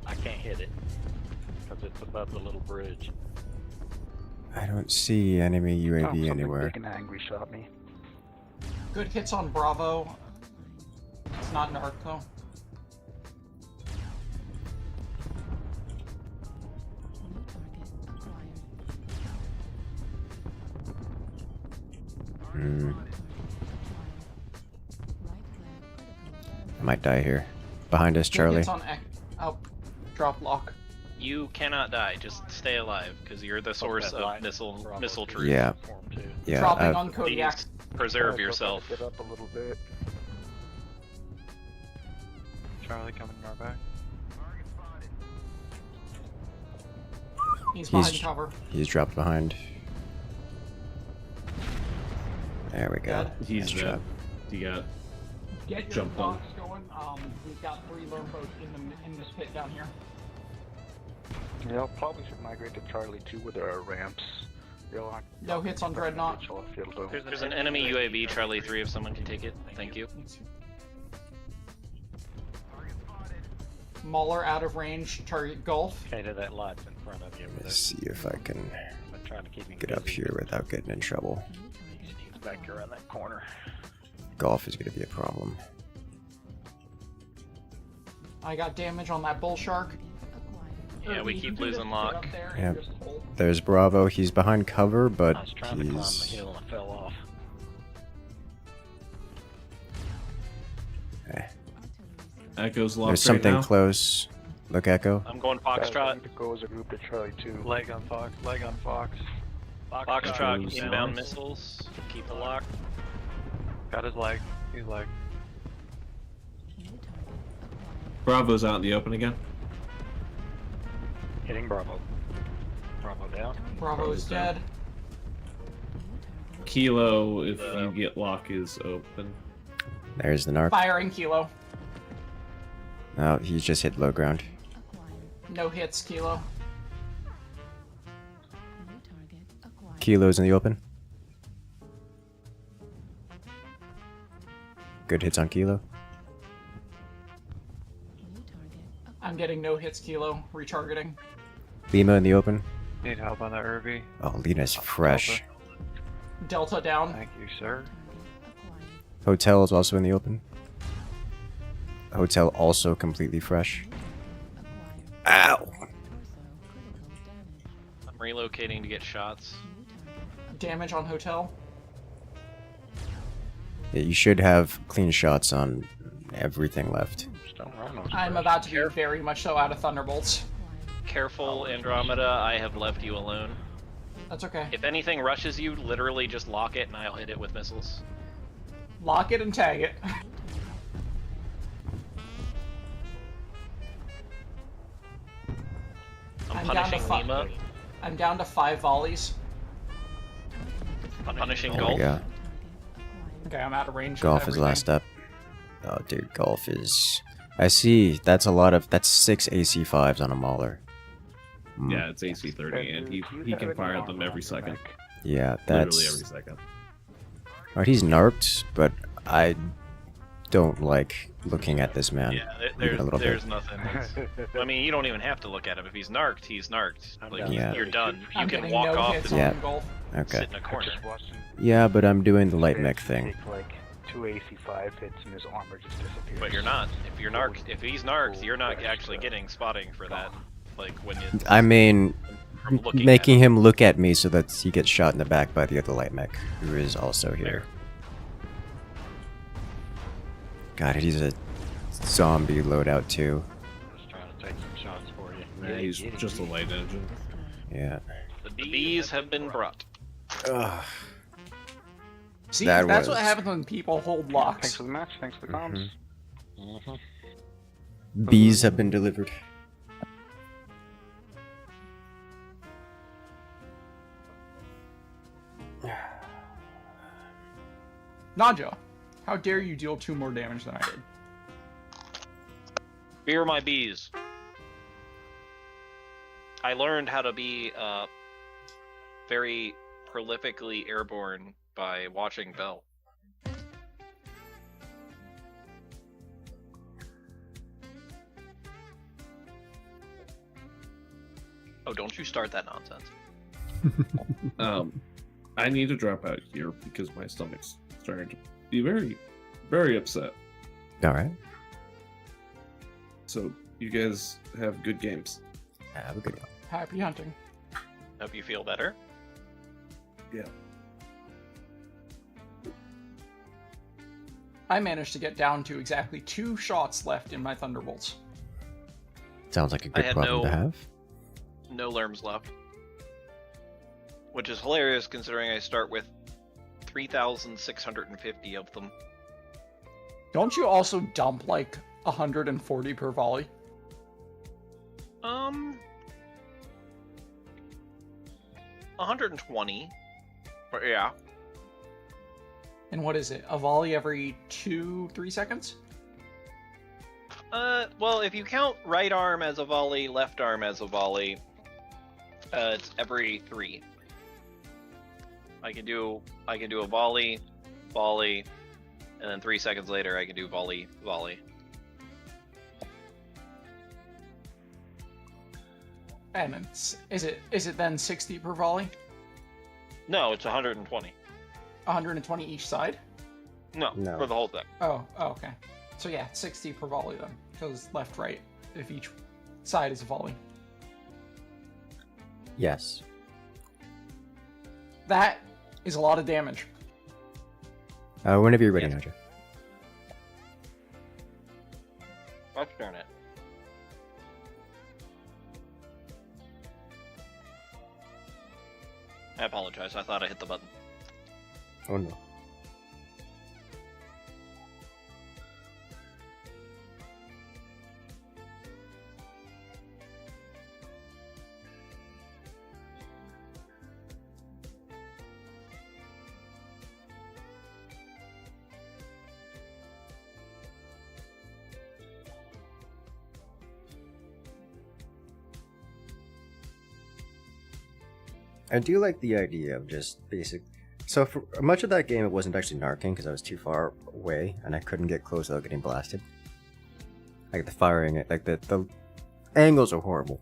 I can't hit it because it's above the little bridge. I don't see enemy UAV Something anywhere. big and angry shot me. Good hits on Bravo. It's not narc though. I might die here. Behind us, Good Charlie. hits on drop lock. You cannot die. Just stay alive, because you're the source of missile truth. Yeah. Yeah. Dropping on Kodiak. Please preserve yourself. Get up a little bit. Charlie coming in our back. He's behind cover. He's dropped behind. There we go. He's Nice dead. job. He got Get your jumped on. box going. We've got 3 lone boats in this pit down here. Yeah, probably should migrate to Charlie 2 with our ramps. No hits on Dreadnought. There's an enemy UAV, Charlie 3, if someone can take it. Thank you. Mauler out of range, target Gulf. Okay, to that light's in front of you. Let's see if I can I'm trying to keep him get up busy. here without getting in trouble. He's back around that corner. Golf is going to be a problem. I got damage on that bull shark. Yeah, we keep losing lock. Yeah. There's Bravo. He's behind cover, but I was trying to climb the he's... hill and I fell off. Echo's locked. There's something right now. close. Look, Echo. I'm going Foxtrot. To go as a group to Charlie 2. Leg on Fox. Leg on Fox. Foxtrot, inbound missiles. Keep a lock. Got his leg. He's leg. Bravo's out in the open again. Hitting Bravo. Bravo down. Bravo is dead. Kilo, if you get lock, is open. There's the narc. Firing Kilo. Oh, he's just hit low ground. No hits, Kilo. Kilo's in the open. Good hits on Kilo. I'm getting no hits, Kilo. Retargeting. Lima in the open. Need help on that Irby. Oh, Lima's fresh. Delta down. Thank you, sir. Hotel is also in the open. Hotel also completely fresh. Ow! I'm relocating to get shots. Damage on Hotel. Yeah, you should have clean shots on everything left. I'm about to be very much so out of Thunderbolts. Careful, Andromeda, I have left you alone. That's okay. If anything rushes you, literally just lock it and I'll hit it with missiles. Lock it and tag it. I'm down to punishing Lima. I'm down to 5 volleys. Punishing There we Gulf. go. Okay, I'm out of range. Golf is last up. Oh, dude, golf is... I see. That's a lot of... That's 6 AC5s on a Mauler. Yeah, it's AC30, and he can fire them every second. Yeah, that's... Literally every second. Alright, he's narked, but I don't like looking at this man. Yeah, even a little there's bit. nothing. I mean, you don't even have to look at him. If he's narked, he's narked. Like, Yeah. you're done. You I'm can getting walk no off hits and Yeah. on Golf. Okay. sit in a corner. Yeah, but I'm doing the light mech thing. Take like 2 AC5 hits and his armor just disappears. But you're not. If you're narked, if he's narked, you're not actually getting spotting for that. Like when you. I mean, From looking making at him look at me so that he gets shot in the back by the other light mech, who is also here. God, he's a zombie loadout too. Just trying to take some shots for you. Yeah, he's just a light engine. Yeah. The bees have been brought. Ugh. See, That that's was- what happens when people hold Thanks locks. for the match. Thanks for the comms. Bees have been delivered. Naja, how dare you deal 2 more damage than I did? Fear my bees. I learned how to be very prolifically airborne by watching Bell. Oh, don't you start that nonsense. I need to drop out here because my stomach's starting to be very, very upset. All right. So you guys have good games. Have a good one. Happy hunting. Hope you feel better. Yeah. I managed to get down to exactly 2 shots left in my Thunderbolts. Sounds like a good had problem to have. No lerms left. Which is hilarious considering I start with 3,650 of them. Don't you also dump like 140 per volley? 120. But yeah. And what is it? A volley every 2-3 seconds? Well, if you count right arm as a volley, left arm as a volley, it's every 3. I can do a volley, and then 3 seconds later I can do volley. And is it then 60 per volley? No, it's 120. 120 each side? No, for the whole thing. Oh, okay. So yeah, 60 per volley then, because left, right, if each side is a volley. Yes. That is a lot of damage. Whenever you're ready, Naja. Let's turn it. I apologize, I thought I hit the button. Oh no. I do like the idea of just basic. So for much of that game, it wasn't actually narking because I was too far away and I couldn't get close without getting blasted. Like the firing, like the angles are horrible.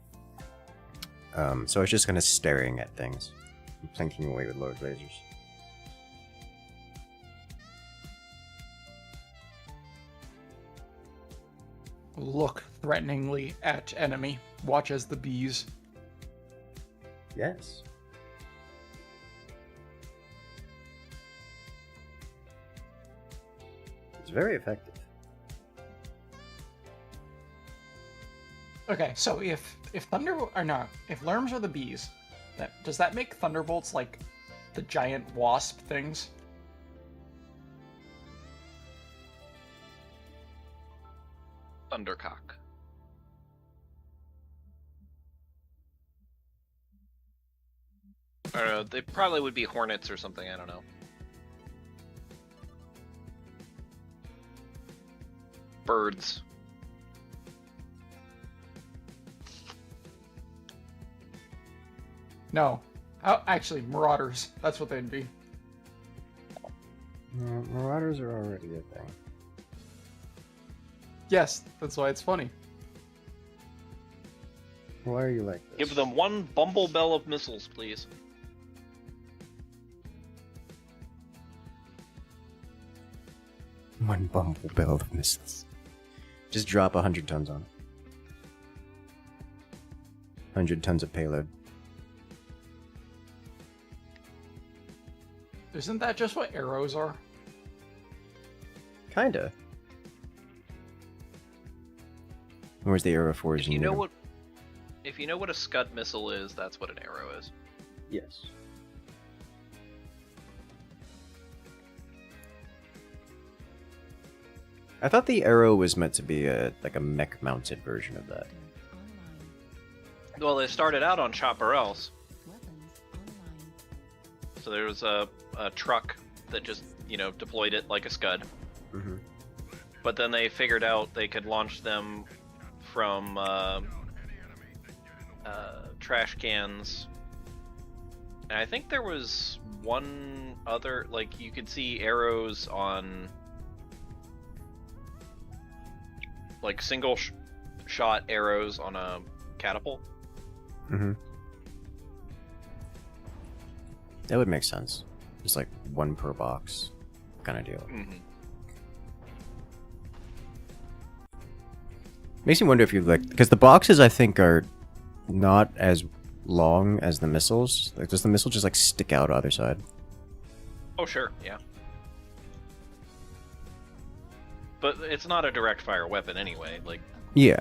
So I was just kind of staring at things, and plinking away with large lasers. Look threateningly at enemy. Watch as the bees. Yes. It's very effective. Okay, so if lerms are the bees, does that make thunderbolts like the giant wasp things? Thundercock. I don't know, they probably would be hornets or something, I don't know. Birds. No. Oh, actually, marauders. That's what they'd be. Marauders are already a thing. Yes, that's why it's funny. Why are you like this? Give them one bumble bell of missiles, please. One bumble bell of missiles. Just drop 100 tons on it. 100 tons of payload. Isn't that just what arrows are? Kinda. Where's the arrow for? If you know what a Scud missile is, that's what an arrow is. Yes. I thought the arrow was meant to be like a mech mounted version of that. Well, they started out on Chopperels. So there was a truck that just, deployed it like a Scud. Mm-hmm. But then they figured out they could launch them from trash cans. And I think there was one other, like, you could see arrows on, like, single shot arrows on a catapult. Mm-hmm. That would make sense. Just like one per box kind of deal. Mm-hmm. Makes me wonder if you like, because the boxes I think are not as long as the missiles. Like, does the missile just like stick out either side? Oh, sure, yeah. But it's not a direct fire weapon anyway. Like, yeah.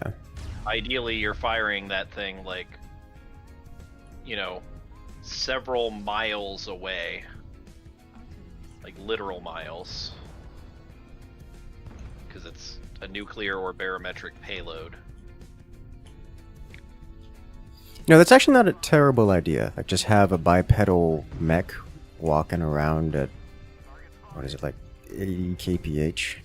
Ideally, you're firing that thing like, several miles away. Like literal miles. Because it's a nuclear or barometric payload. No, that's actually not a terrible idea. Like, just have a bipedal mech walking around at, what is it, like 80 kph?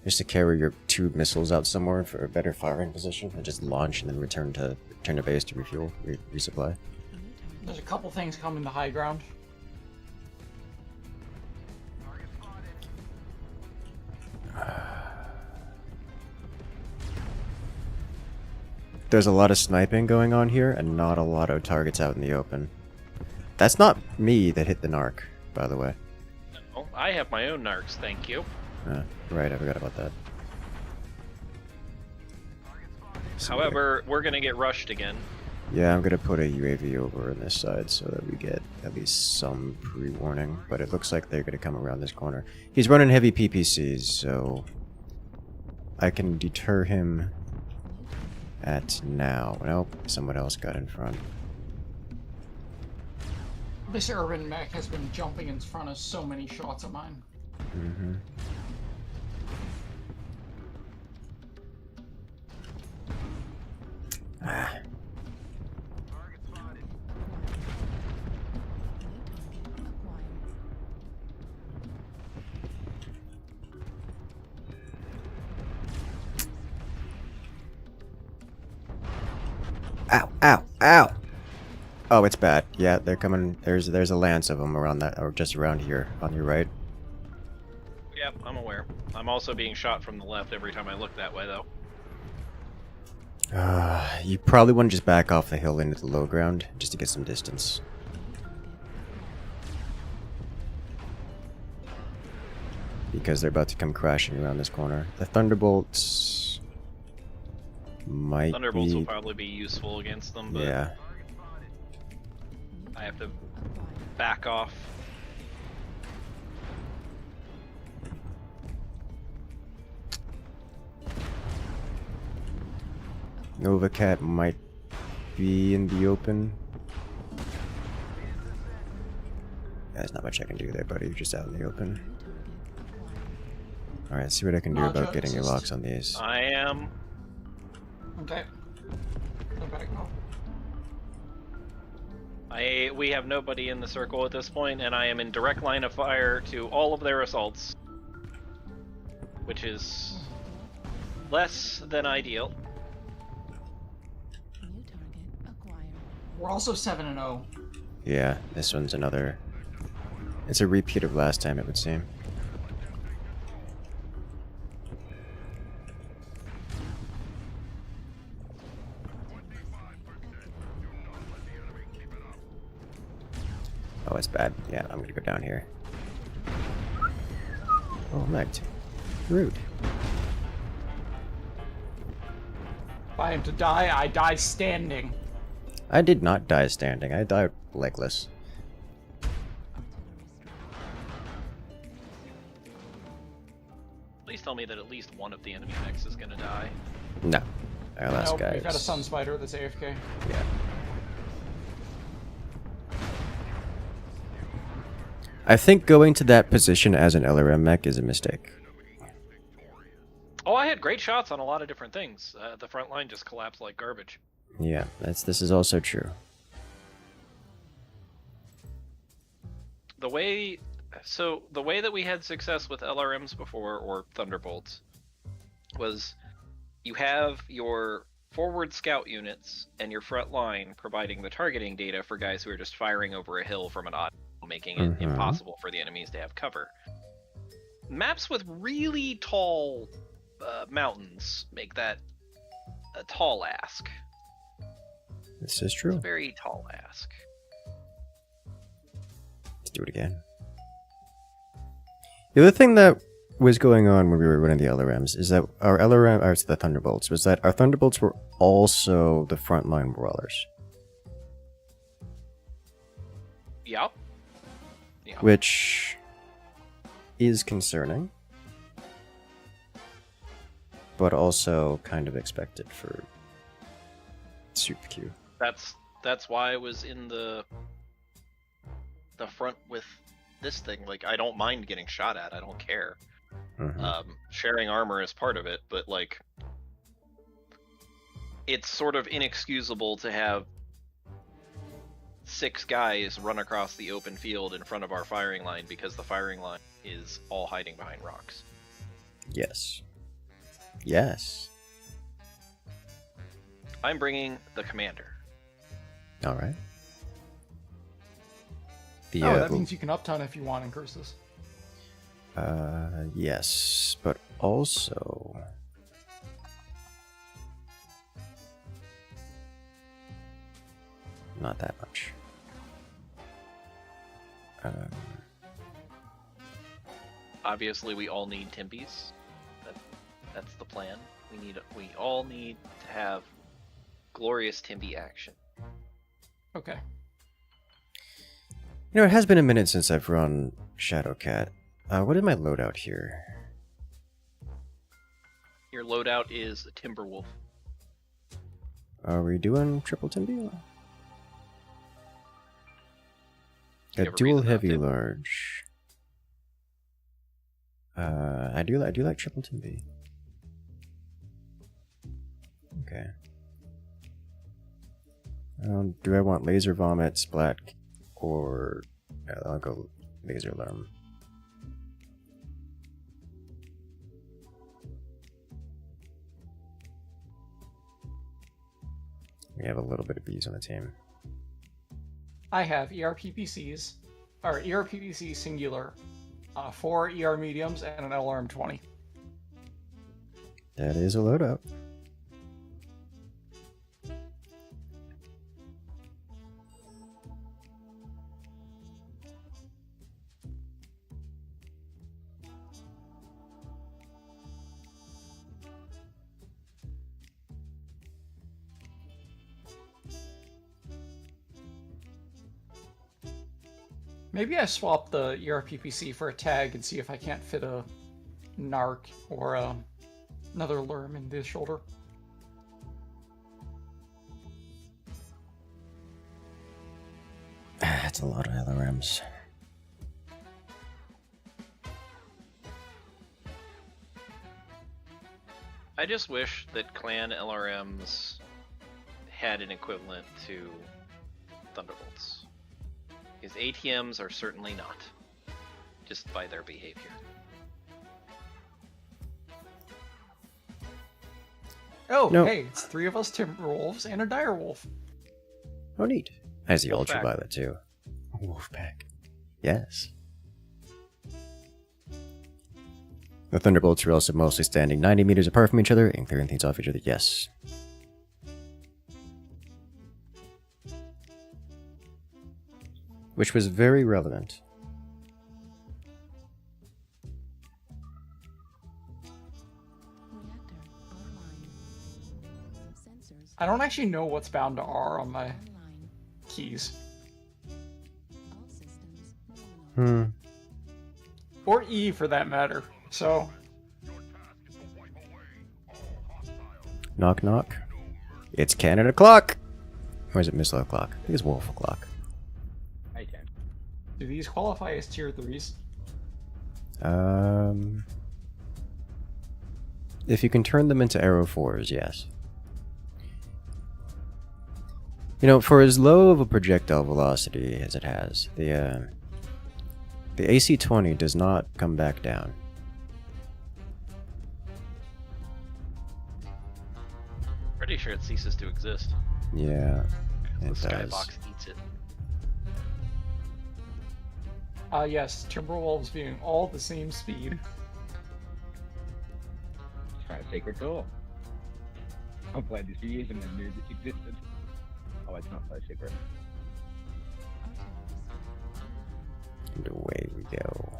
Just to carry your 2 missiles out somewhere for a better firing position, and just launch and then return to base to refuel, resupply. There's a couple things coming to high ground. There's a lot of sniping going on here, and not a lot of targets out in the open. That's not me that hit the narc, by the way. No, I have my own narcs, thank you. Right, I forgot about that. However, we're gonna get rushed again. Yeah, I'm gonna put a UAV over on this side so that we get at least some pre-warning, but it looks like they're gonna come around this corner. He's running heavy PPCs, so I can deter him at now. Nope, someone else got in front. This urban mech has been jumping in front of so many shots of mine. Mm-hmm. Ah. Ow, ow, ow! Oh, it's bad. Yeah, they're coming. There's a lance of them around that, or just around here, on your right. Yep, I'm aware. I'm also being shot from the left every time I look that way, though. You probably want to just back off the hill into the low ground, just to get some distance. Because they're about to come crashing around this corner. The Thunderbolts might Thunderbolts will probably be useful against them, but yeah. I have to back off. Nova Cat might be in the open. There's not much I can do there, buddy. You're just out in the open. Alright, see what I can do about getting your locks on these. I am. Okay. Go back off. We have nobody in the circle at this point, and I am in direct line of fire to all of their assaults. Which is less than ideal. We're also 7-0. Yeah, this one's another... It's a repeat of last time, it would seem. Oh, it's bad. Yeah, I'm gonna go down here. Oh, Mech. Rude. If I am to die, I die standing. I did not die standing. I died legless. Please tell me that at least one of the enemy mechs is gonna die. No. Our last Nope, guy we've got a is... Sun Spider that's AFK. Yeah. I think going to that position as an LRM mech is a mistake. Oh, I had great shots on a lot of different things. The front line just collapsed like garbage. Yeah, this is also true. The way that we had success with LRMs before, or Thunderbolts, was you have your forward scout units and your front line providing the targeting data for guys who are just firing over a hill from an odd, making it impossible for the enemies to have cover. Maps with really tall mountains make that a tall ask. This is true. It's a very tall ask. Let's do it again. The other thing that was going on when we were running the LRMs is that our the Thunderbolts, was that our Thunderbolts were also the frontline brawlers. Yep. Which is concerning, but also kind of expected for Super Q. That's why I was in the front with this thing. Like, I don't mind getting shot at. I don't care. Sharing armor is part of it, but like, it's sort of inexcusable to have 6 guys run across the open field in front of our firing line because the firing line is all hiding behind rocks. Yes. Yes. I'm bringing the commander. All right. That means you can upton if you want Incursus. Yes, but also not that much. Obviously, we all need Timbies. That's the plan. We all need to have glorious Timby action. Okay. You know, it has been a minute since I've run Shadowcat. What is my loadout here? Your loadout is a Timberwolf. Are we doing triple Timby? A dual heavy large. I do like triple Timby. Okay. Do I want laser vomit, splat, or I'll go laser alarm. We have a little bit of bees on the team. I have ERPPCs, or ERPPC singular, 4 ER mediums, and an LRM 20. That is a loadout. Maybe I swap the ERPPC for a tag and see if I can't fit a Narc or another Lurm in the shoulder. That's a lot of LRMs. I just wish that clan LRMs had an equivalent to Thunderbolts. Because ATMs are certainly not, just by their behavior. Oh, no. Hey, it's 3 of us Timberwolves and a Direwolf. Oh, neat. I see Wolfpack. Ultraviolet too. Wolfpack. Yes. The Thunderbolts are also mostly standing 90 meters apart from each other and clearing things off each other. Yes. Which was very relevant. I don't actually know what's bound to R on my keys. Or E for that matter, so... Knock knock. It's cannon o'clock! Or is it missile o'clock? I think it's wolf o'clock. Do these qualify as tier 3s? If you can turn them into arrow 4s, yes. You know, for as low of a projectile velocity as it has, the AC-20 does not come back down. Pretty sure it ceases to exist. Yeah, The it does. skybox eats it. Yes, Timberwolves being all the same speed. Try a sacred tool. I'm glad to see you even knew this existed. Oh, it's not so secret. And away we go.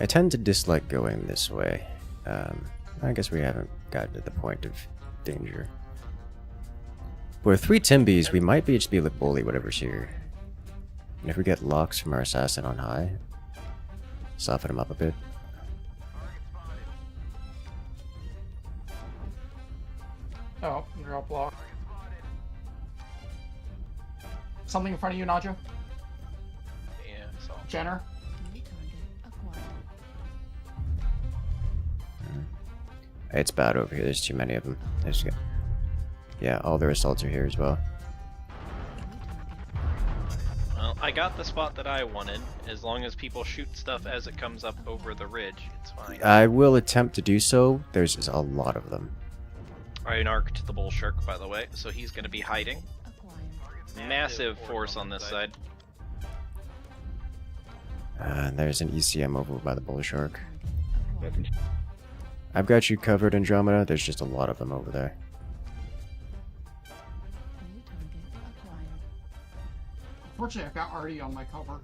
I tend to dislike going this way. I guess we haven't gotten to the point of danger. With 3 Timbies, we might be just be able to bully whatever's here. And if we get locks from our assassin on high, soften him up a bit. Oh, drop block. Something in front of you, Naja? Yeah, so. Jenner? It's bad over here. There's too many of them. Yeah, all their assaults are here as well. Well, I got the spot that I wanted. As long as people shoot stuff as it comes up over the ridge, it's fine. I will attempt to do so. There's a lot of them. I narked the bull shark, by the way, so he's going to be hiding. Massive force on this side. There's an ECM over by the bull shark. I've got you covered, Andromeda. There's just a lot of them over there. Fortunately, I've got Artie on my cover.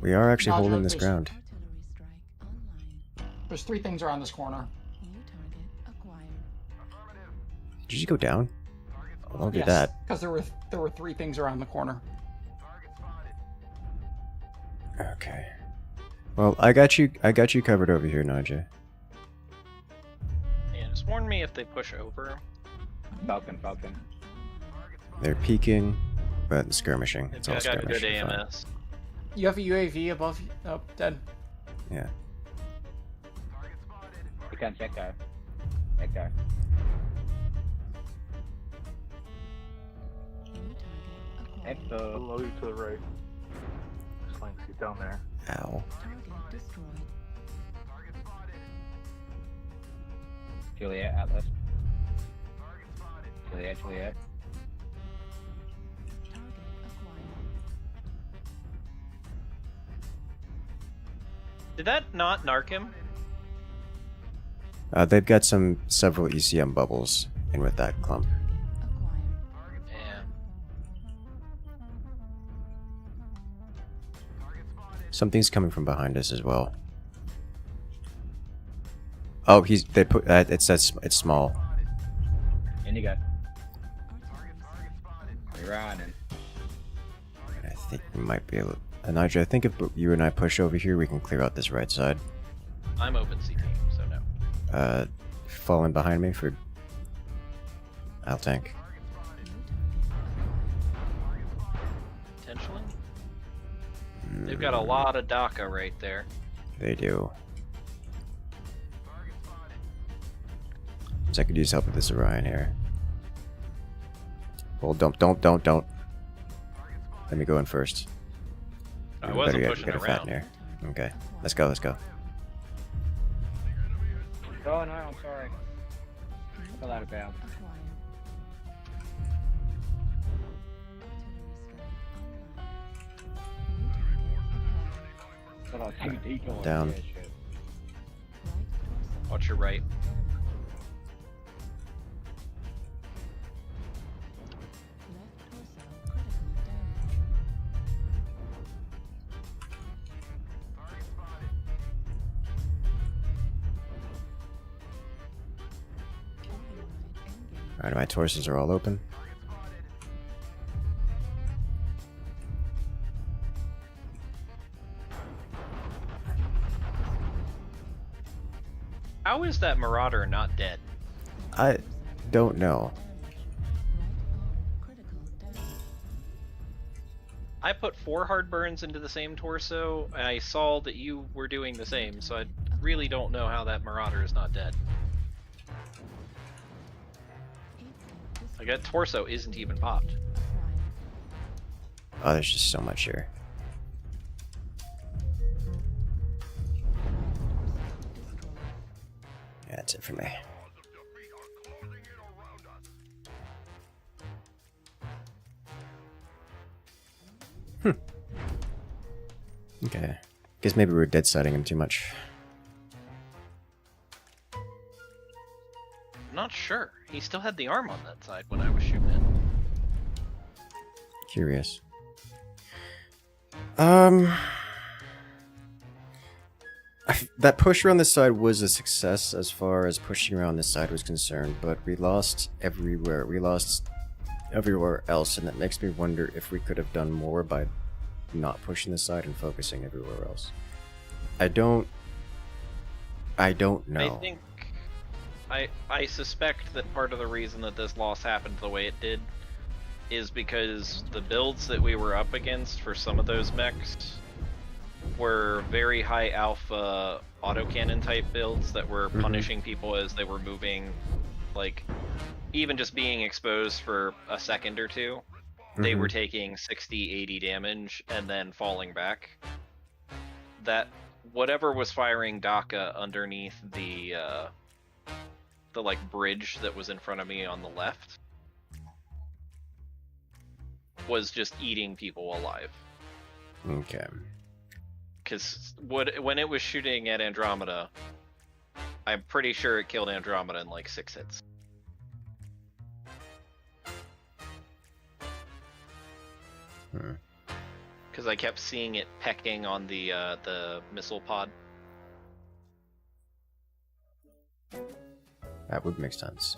We are actually Naja, holding this ground. There's 3 things around this corner. Did you go down? Well, don't do Yes, that. because there were 3 things around the corner. Okay. Well, I got you covered over here, Naja. Yeah, just warn me if they push over. Falcon. They're peeking, but skirmishing. It's all I got good skirmishing. fine. AMS. You have a UAV above you. Oh, dead. Yeah. You can't check that. Check that. Below you to the right. Just like you down there. Ow. Juliet, Atlas. Juliet. Did that not narc him? They've got several ECM bubbles in with that clump. Yeah. Something's coming from behind us as well. Oh, it says it's small. And you got. You're running. I think we might be able. Nigel, I think if you and I push over here, we can clear out this right side. I'm open CT, so no. Falling behind me for. I'll tank. Potentially? They've got a lot of DACA right there. They do. So I could use help with this Orion here. Well, don't. Let me go in first. I wasn't Better pushing get a fat around. in here. Okay, let's go. Oh no, I'm sorry. I fell out of bounds. Down. Watch your right. Alright, my torsos are all open. How is that Marauder not dead? I don't know. I put 4 hard burns into the same torso, and I saw that you were doing the same, so I really don't know how that Marauder is not dead. Like, that torso isn't even popped. Oh, there's just so much here. Yeah, that's it for me. Okay. Guess maybe we're dead siding him too much. I'm not sure. He still had the arm on that side when I was shooting it. Curious. That push around this side was a success as far as pushing around this side was concerned, but we lost everywhere. We lost everywhere else, and that makes me wonder if we could have done more by not pushing this side and focusing everywhere else. I don't know. I suspect that part of the reason that this loss happened the way it did is because the builds that we were up against for some of those mechs were very high alpha autocannon type builds that were punishing people as they were moving, like even just being exposed for a second or two. They were taking 60-80 damage and then falling back. That whatever was firing Daka underneath the like bridge that was in front of me on the left was just eating people alive. Okay. Because when it was shooting at Andromeda, I'm pretty sure it killed Andromeda in like 6 hits. Because I kept seeing it pecking on the missile pod. That would make sense.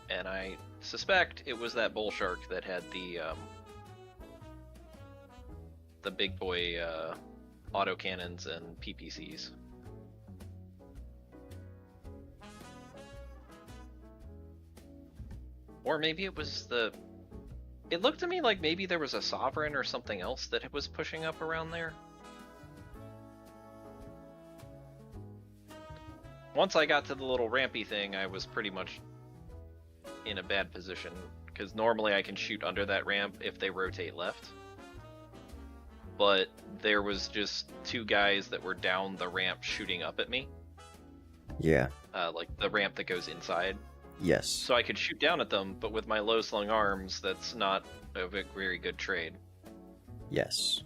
And I suspect it was that bull shark that had the big boy autocannons and PPCs. Or maybe it was the... It looked to me like maybe there was a Sovereign or something else that was pushing up around there. Once I got to the little rampy thing, I was pretty much in a bad position, because normally I can shoot under that ramp if they rotate left. But there was just 2 guys that were down the ramp shooting up at me. Yeah. Like the ramp that goes inside. Yes. So I could shoot down at them, but with my low slung arms, that's not a very good trade. Yes.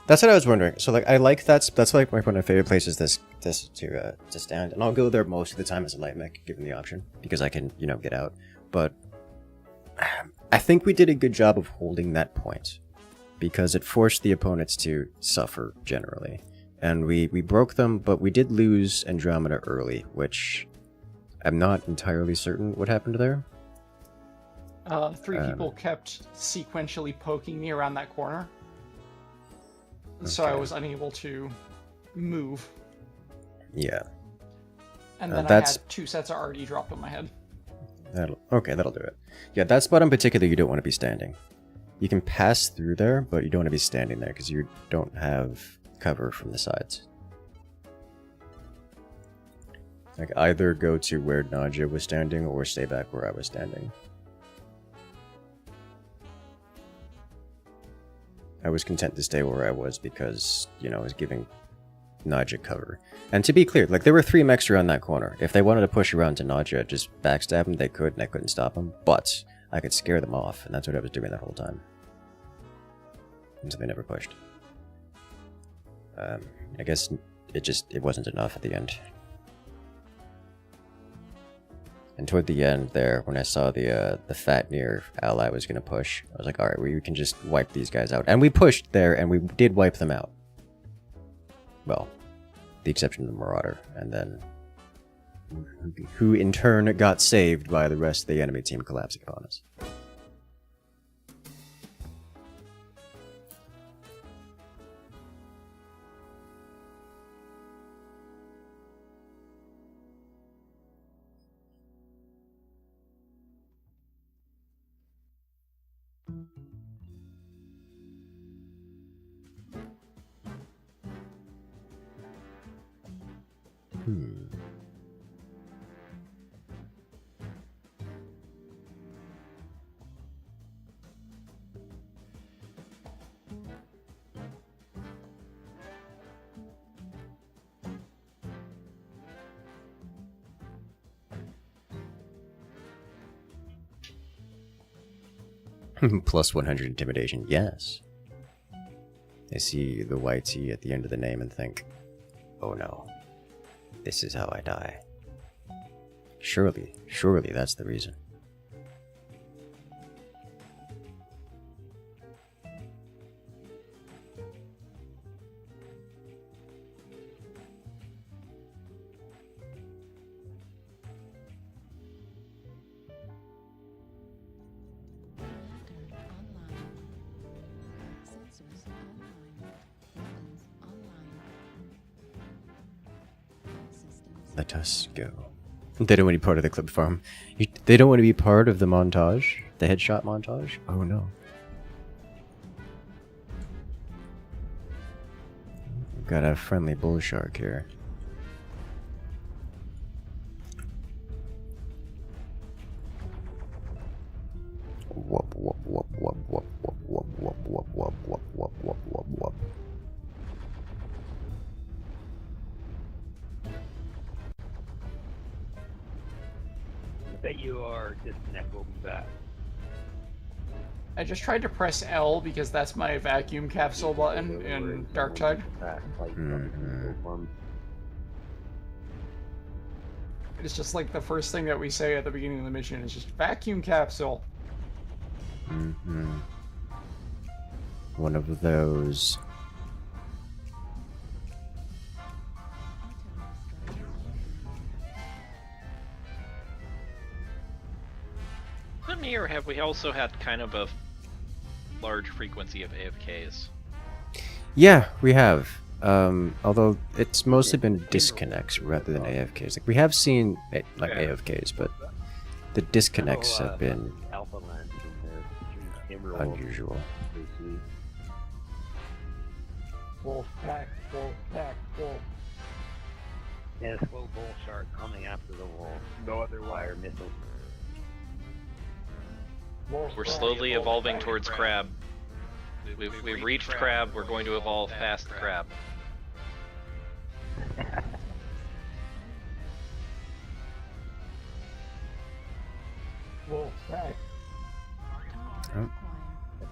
That's what I was wondering. So like I like that's like one of my favorite places this to stand, and I'll go there most of the time as a light mech given the option because I can get out. But I think we did a good job of holding that point because it forced the opponents to suffer generally, and we broke them, but we did lose Andromeda early, which I'm not entirely certain what happened there. 3 people kept sequentially poking me around that corner. So I was unable to move. Yeah. And then I had 2 sets of RD dropped on my head. That'll do it. Yeah, that spot in particular you don't want to be standing. You can pass through there, but you don't want to be standing there because you don't have cover from the sides. Like either go to where Naja was standing or stay back where I was standing. I was content to stay where I was because, I was giving Naja cover. And to be clear, like there were 3 mechs around that corner. If they wanted to push around to Naja, just backstab them, they could, and I couldn't stop them. But I could scare them off, and that's what I was doing that whole time. And so they never pushed. I guess it wasn't enough at the end. And toward the end there, when I saw the fat near ally was going to push, I was like, alright, we can just wipe these guys out. And we pushed there, and we did wipe them out. Well, the exception of the Marauder, and then... who in turn got saved by the rest of the enemy team collapsing upon us. Plus 100 intimidation, yes. I see the white T at the end of the name and think, oh no, this is how I die. Surely that's the reason. Let us go. They don't want to be part of the clip farm. They don't want to be part of the montage? The headshot montage? Oh no. We've got a friendly bull shark here. Whoop whoop whoop whoop whoop whoop whoop whoop whoop whoop whoop whoop whoop whoop whoop. I bet you are disconnect will be back. I just tried to press L because that's my vacuum capsule button in Darktide. It's just like the first thing that we say at the beginning of the mission is just vacuum capsule. One of those. Let me, or have we also had kind of a large frequency of AFKs? Yeah, we have. Although it's mostly been disconnects rather than AFKs. Like we have seen like AFKs, but the disconnects have been unusual. Wolf pack, wolf pack, wolf. Yeah, slow bull shark coming after the wolf. No other wire missiles. We're slowly evolving towards crab. We've reached crab, we're going to evolve past the crab. Wolf pack. Oh.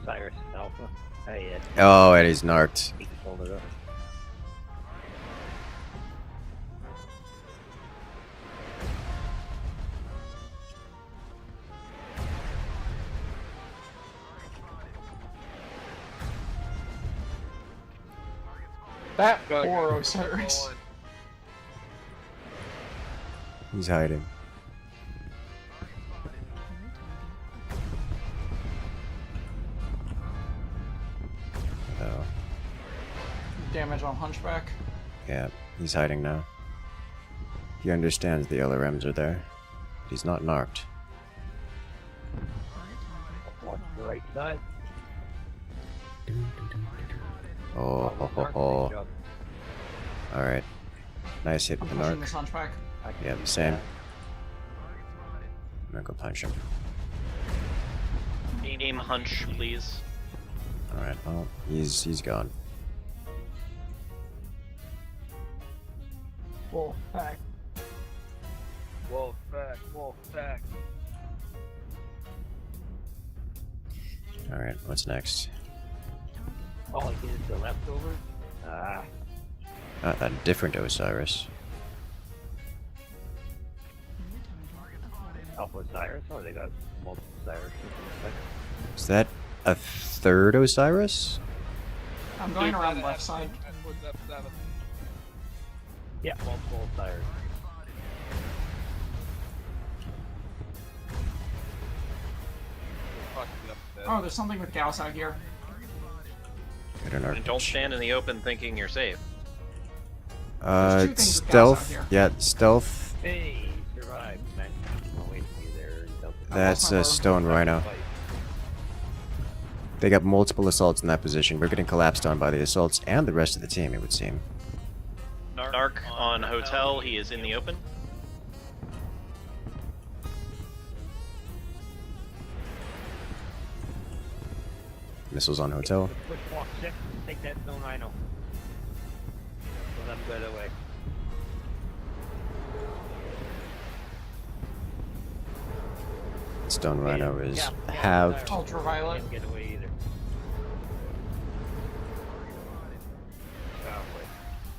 Cyrus Alpha. Hey, Oh, and he's narked. he just hold it up. That poor Osiris. He's hiding. Oh. Damage on Hunchback. Yeah, he's hiding now. He understands the LRMs are there. But he's not narked. Watch the right side. Oh, ho, ho, ho. Alright. Nice hit with the Pushing narc. this Hunchback. Yeah, the same. I'm gonna go punch him. Aim hunch, please. Alright, well, he's gone. Wolf pack. Wolf back, wolf back. Alright, what's next? All I get is the leftover. A different Osiris. Alpha Cyrus? Oh, they got multiple Cyrus. Is that a third Osiris? I'm going around the left side. Yeah, multiple Cyrus. Oh, there's something with Gauss out here. I don't know. And don't stand in the open thinking you're safe. There's two things with Gauss out Stealth. here. Yeah, stealth. Hey, survived, man. I'll wait for you there. That's a stone rhino. They got multiple assaults in that position. We're getting collapsed on by the assaults and the rest of the team, it would seem. Narc Narc on hotel. He is in the open. Missiles on hotel. Push walk 6, take that stone rhino. Let them go away. Stone Rhino is halved. Ultraviolet. Can't get away either.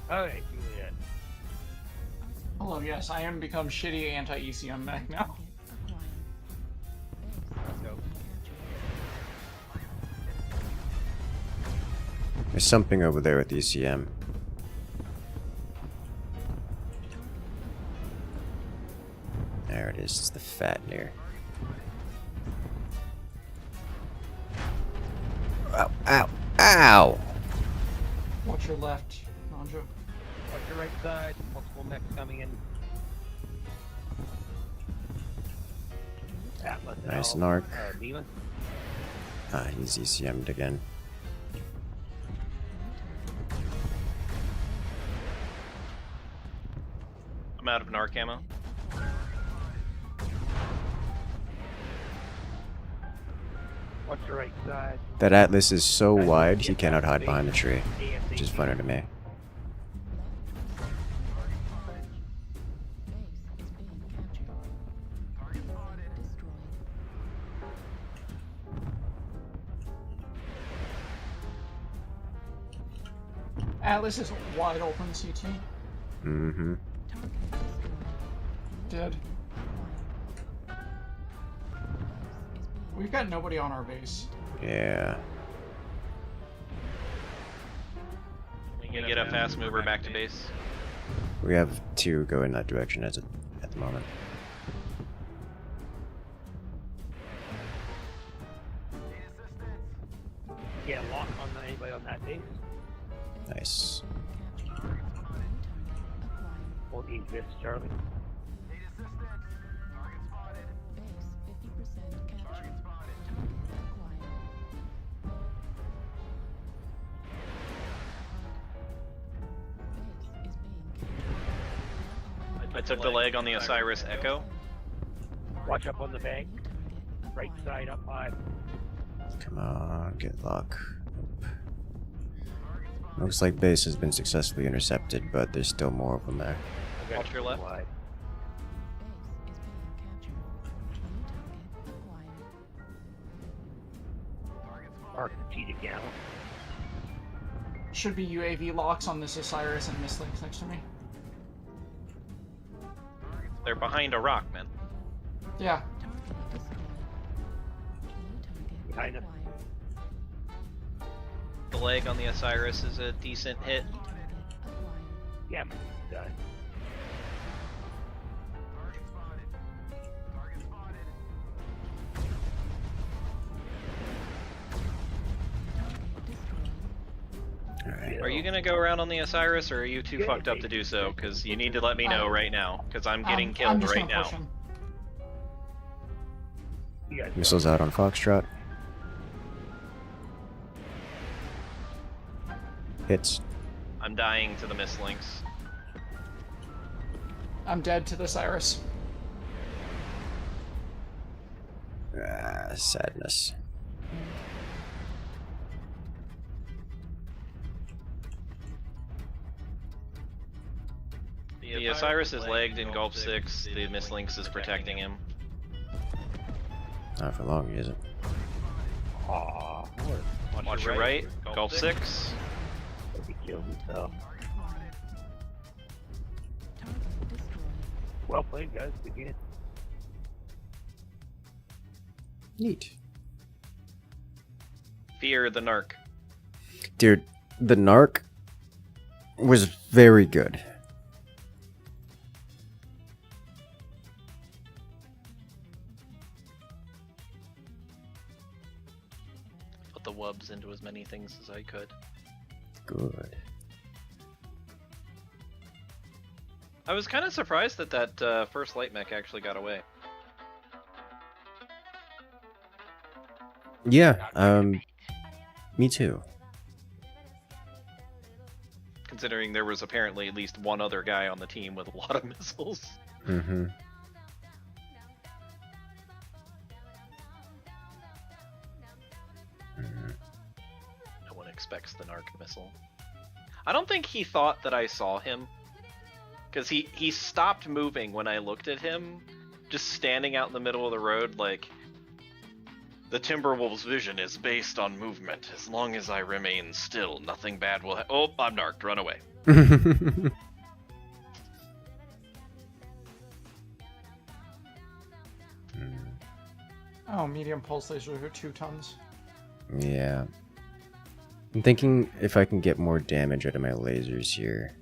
Alright, do that. Hello, yes, I am become shitty anti-ECM mech now. Let's go. There's something over there with ECM. There it is, it's the fat near. Ow, ow, ow! Watch your left, Nanjo. Watch your right side. Multiple mechs coming in. Atlas and Nice all. narc. Demon. Ah, he's ECM'd again. I'm out of narc ammo. Watch your right side. That Atlas is so wide, he cannot hide behind the tree. Which is funny to me. Atlas is wide open, CT. Mm-hmm. Dead. We've got nobody on our base. Yeah. We can get a fast mover back to base. We have 2 go in that direction at the moment. Yeah, lock on anybody on that base. Nice. 14 fifths, Charlie. I took the leg on the Osiris Echo. Watch up on the bank. Right side up high. Come on, get luck. Looks like base has been successfully intercepted, but there's still more of them there. Watch your left. Wide. Mark the cheated gal. Should be UAV locks on this Osiris and Mistlinks next to me. They're behind a rock, man. Yeah. Behind him. The leg on the Osiris is a decent hit. Yeah, done. Alright. Are you gonna go around on the Osiris, or are you too fucked up to do so? Because you need to let me know right now, because I'm getting I'm killed just right gonna now. push him. Missiles out on Foxtrot. Hits. I'm dying to the Mistlinks. I'm dead to the Osiris. Ah, sadness. The Osiris is legged in Gulf 6, the Mistlinks is protecting him. Not for long, is it? Aw, Watch your right, Gulf 6. he killed himself. Well played, guys. Good game. Neat. Fear the narc. Dude, the narc was very good. Put the wubs into as many things as I could. Good. I was kind of surprised that that first light mech actually got away. Yeah, me too. considering there was apparently at least one other guy on the team with a lot of missiles. Mm-hmm. No one expects the Narc missile. I don't think he thought that I saw him, because he stopped moving when I looked at him, just standing out in the middle of the road like, the Timberwolf's vision is based on movement. As long as I remain still, nothing bad will Oh, I'm narked. Run away. Oh, medium pulse laser for 2 tons. Yeah. I'm thinking if I can get more damage out of my lasers here.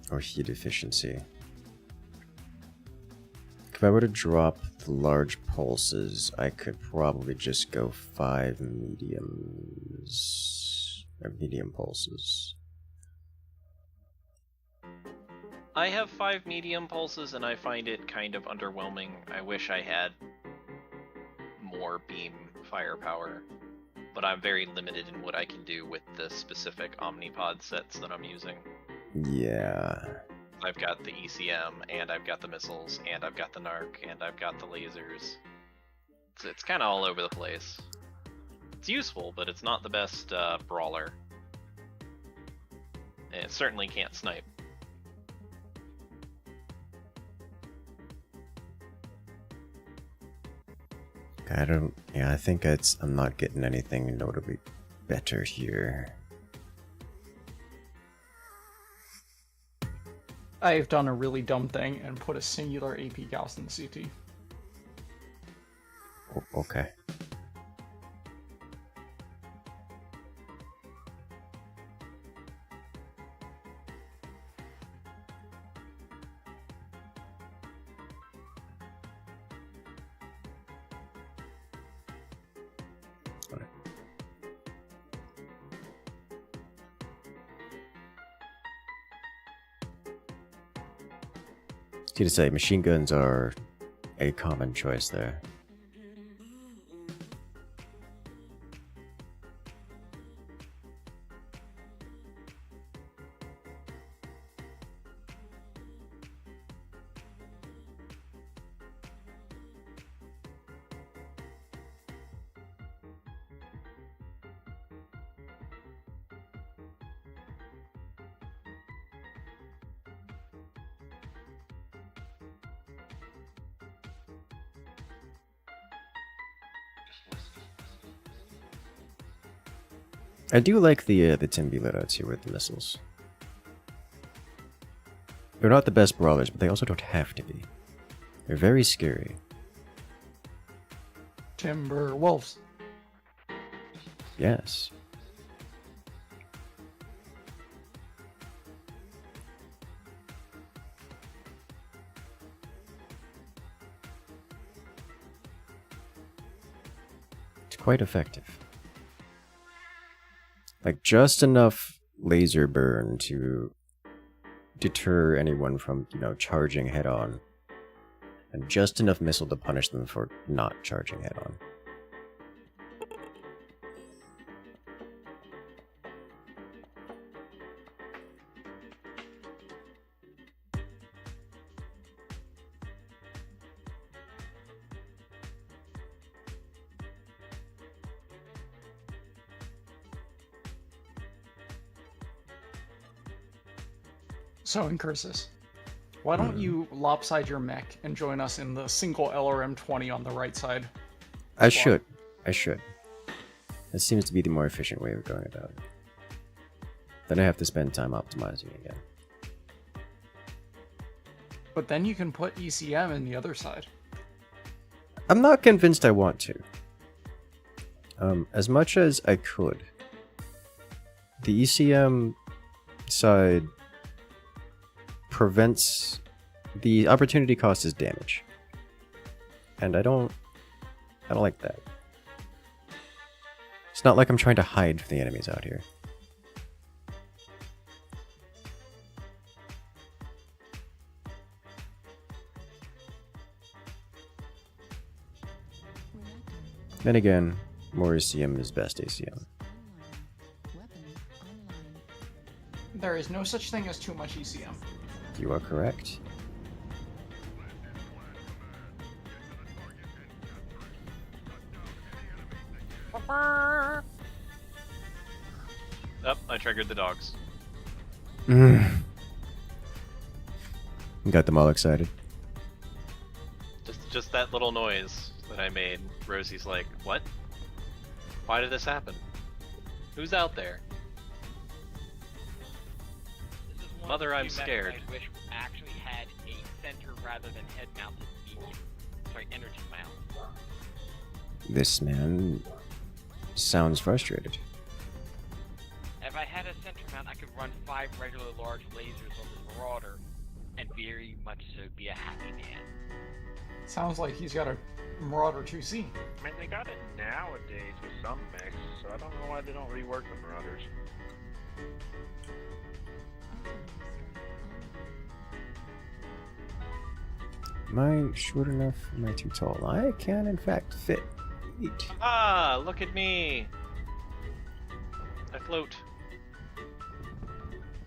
Or heat efficiency. If I were to drop the large pulses, I could probably just go 5 mediums. Or medium pulses. I have 5 medium pulses and I find it kind of underwhelming. I wish I had more beam firepower, but I'm very limited in what I can do with the specific Omnipod sets that I'm using. Yeah. I've got the ECM, and I've got the missiles, and I've got the Narc, and I've got the lasers. It's kind of all over the place. It's useful, but it's not the best brawler. And it certainly can't snipe. I think I'm not getting anything notably better here. I've done a really dumb thing and put a singular AP Gauss in the CT. Okay. To say, machine guns are a common choice there. I do like the Timby loadouts here with the missiles. They're not the best brawlers, but they also don't have to be. They're very scary. Timber wolves. Yes. It's quite effective. Like, just enough laser burn to deter anyone from, charging head-on. And just enough missile to punish them for not charging head-on. So, Incursus, why don't you lopside your mech and join us in the single LRM-20 on the right side? I should. That seems to be the more efficient way of going about it. Then I have to spend time optimizing again. But then you can put ECM in the other side. I'm not convinced I want to. As much as I could. The ECM side prevents the opportunity cost is damage. And I don't like that. It's not like I'm trying to hide from the enemies out here. Then again, more ACM is best ACM. There is no such thing as too much ECM. You are correct. Oh, I triggered the dogs. Got them all excited. Just that little noise that I made. Rosie's like, what? Why did this happen? Who's out there? This is one Mother, of the I'm few mechs scared. I wish actually had a center rather than head-mounted medium. Sorry, energy mount. This man sounds frustrated. If I had a center mount, I could run 5 regular large lasers on the Marauder, and very much so be a happy man. Sounds like he's got a Marauder 2C. I mean, they got it nowadays with some mechs, so I don't know why they don't rework the Marauders. Am I short enough? Am I too tall? I can, in fact, fit. Neat. Ah, look at me! I float.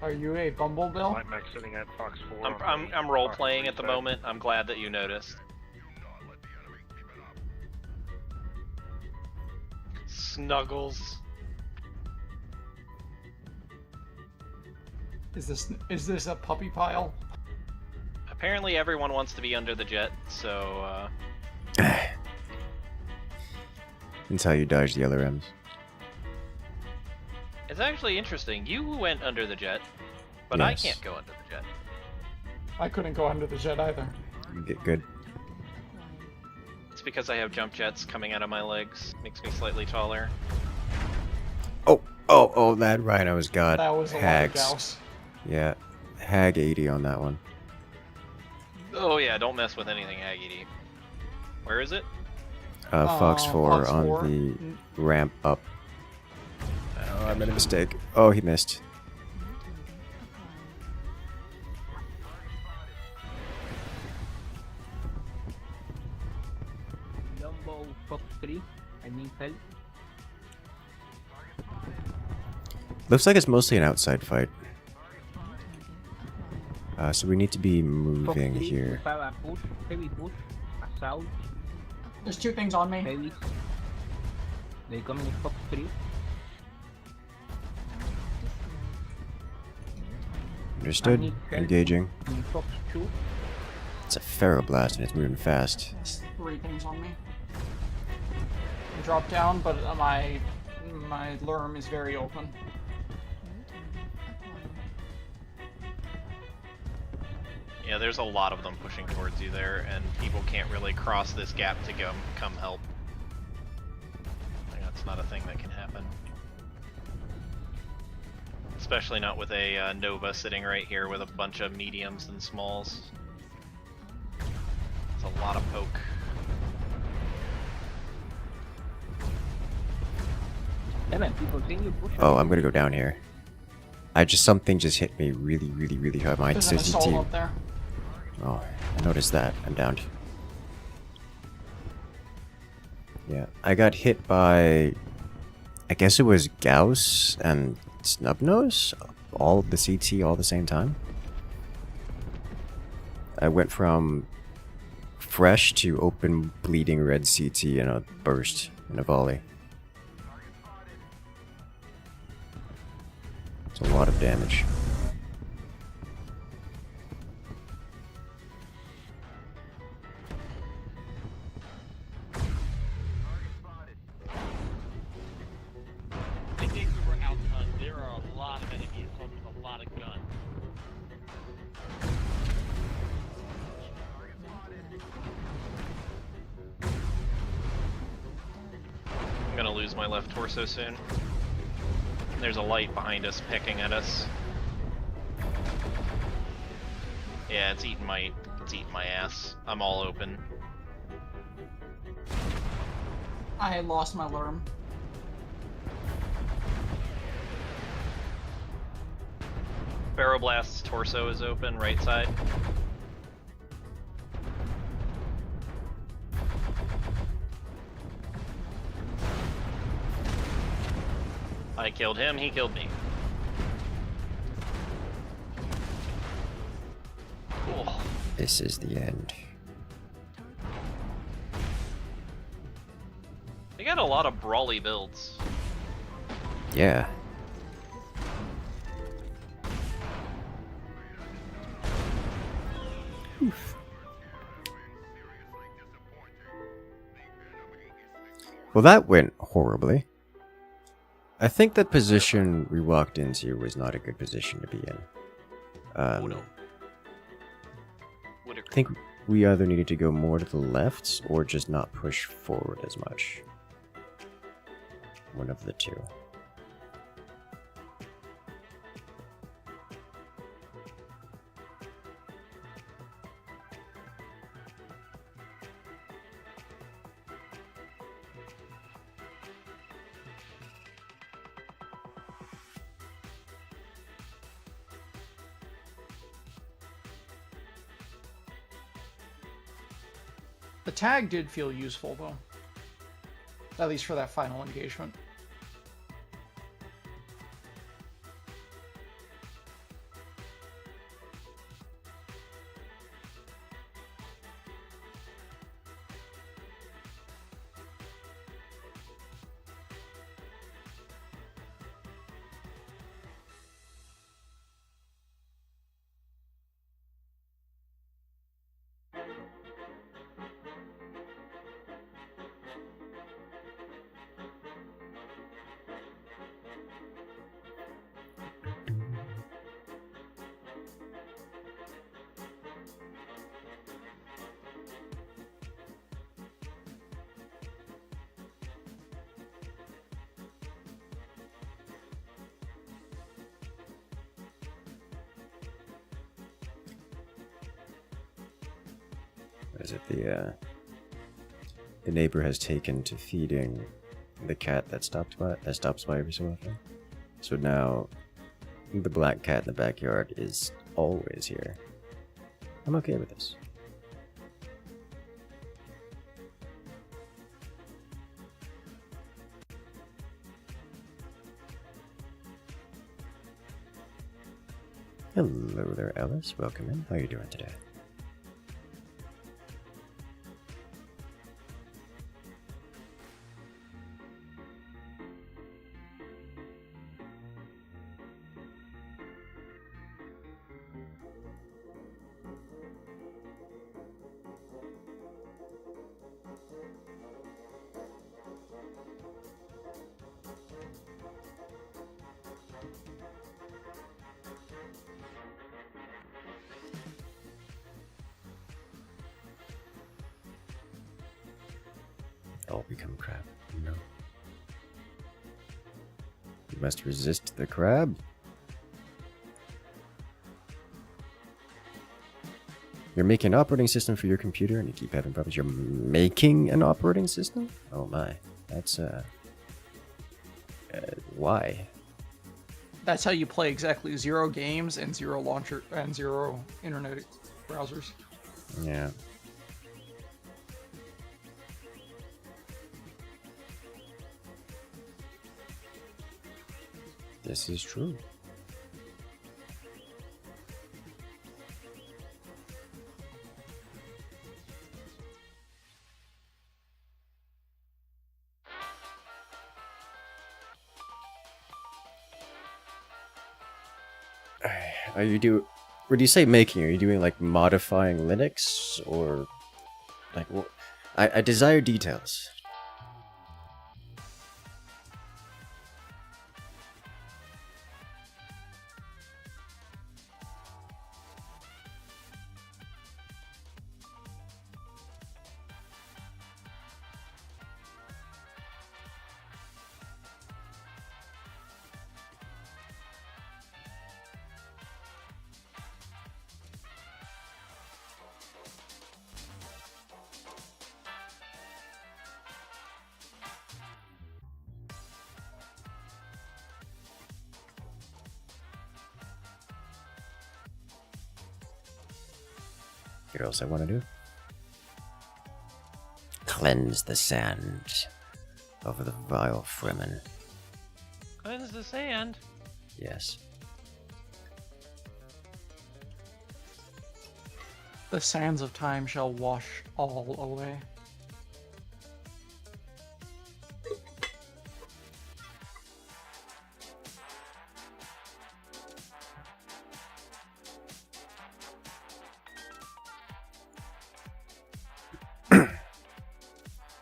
Are you a Bumblebill? My mech sitting at Fox 4. I'm role playing at the moment. I'm glad that you noticed. Snuggles. Is this a puppy pile? Apparently everyone wants to be under the jet, so That's how you dodge the LRMs. it's actually interesting. You went under the jet, but I Yes. can't go under the jet. I couldn't go under the jet either. Get good. It's because I have jump jets coming out of my legs. Makes me slightly taller. Oh, that rhino's got That was a lot of hags. Gauss. Yeah, hag 80 on that one. Oh yeah, don't mess with anything Aggie. Where is it? Fox 4 Fox on 4. the ramp up. Oh, I made a mistake. Oh, he missed. Lumbo Fox 3, I need help. Looks like it's mostly an outside fight. So we need to be Fox moving 3, here. Power push, heavy push, assault, There's 2 things on me. heavy. They come in Fox 3. Understood. Engaging. In Fox 2. It's a Ferroblast and it's moving fast. There's 3 things on me. I dropped down, but my lurm is very open. Yeah, there's a lot of them pushing towards you there, and people can't really cross this gap to come help. Like, that's not a thing that can happen. Especially not with a Nova sitting right here with a bunch of mediums and smalls. It's a lot of poke. People think you push. Oh, I'm gonna go down here. Something just hit me really hard. My There's an assault team. up there. Oh, I noticed that. I'm downed. Yeah, I got hit by, I guess it was Gauss and Snubnose, all of the CT all at the same time. I went from fresh to open bleeding red CT in a burst, in a volley. It's a lot of damage. I think we were outgunned. There are a lot of enemy assaults with a lot of guns. I'm gonna lose my left torso soon. There's a light behind us pecking at us. Yeah, it's eating my ass. I'm all open. I lost my lurm. Ferroblast's torso is open, right side. I killed him, he killed me. Oh, This is the end. they got a lot of brawly builds. Yeah. Well, that went horribly. I think the position we walked into was not a good position to be in. Would I think we either needed to go more to the left or just not push forward as much. One of the two. The tag did feel useful, though. At least for that final engagement. What is it? The neighbor has taken to feeding the cat that stops by every so often. So now the black cat in the backyard is always here. I'm okay with this. Hello there, Ellis. Welcome in. How are you doing today? All become crab. No. You must resist the crab. You're making an operating system for your computer and you keep having problems. You're making an operating system? Oh my. That's, why? That's how you play exactly 0 games and 0 launcher and 0 internet browsers. Yeah. This is true. What do you say making? Are you doing like modifying Linux or like what? I desire details. What else I want to do? Cleanse the sand of the vile Fremen. Cleanse the sand. Yes. The sands of time shall wash all away.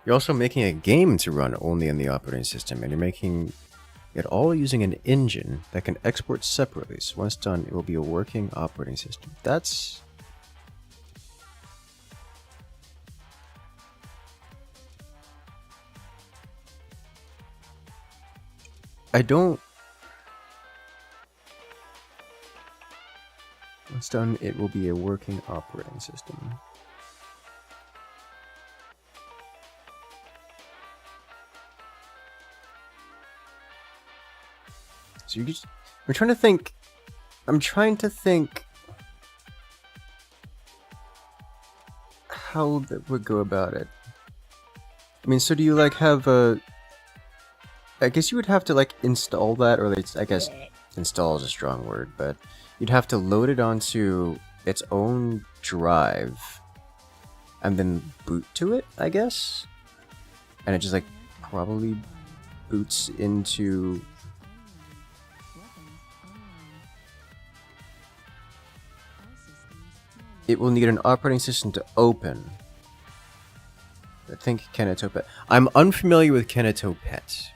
You're also making a game to run only in the operating system, and you're making it all using an engine that can export separately. So once done, it will be a working operating system. That's... I don't... Once done, it will be a working operating system. So you just... I'm trying to think how that would go about it. I mean, so do you like have a... I guess you would have to like install that, or I guess install is a strong word, but you'd have to load it onto its own drive and then boot to it, I guess? And it just like probably boots into... It will need an operating system to open. I think Kenetopet. I'm unfamiliar with Kenetopet.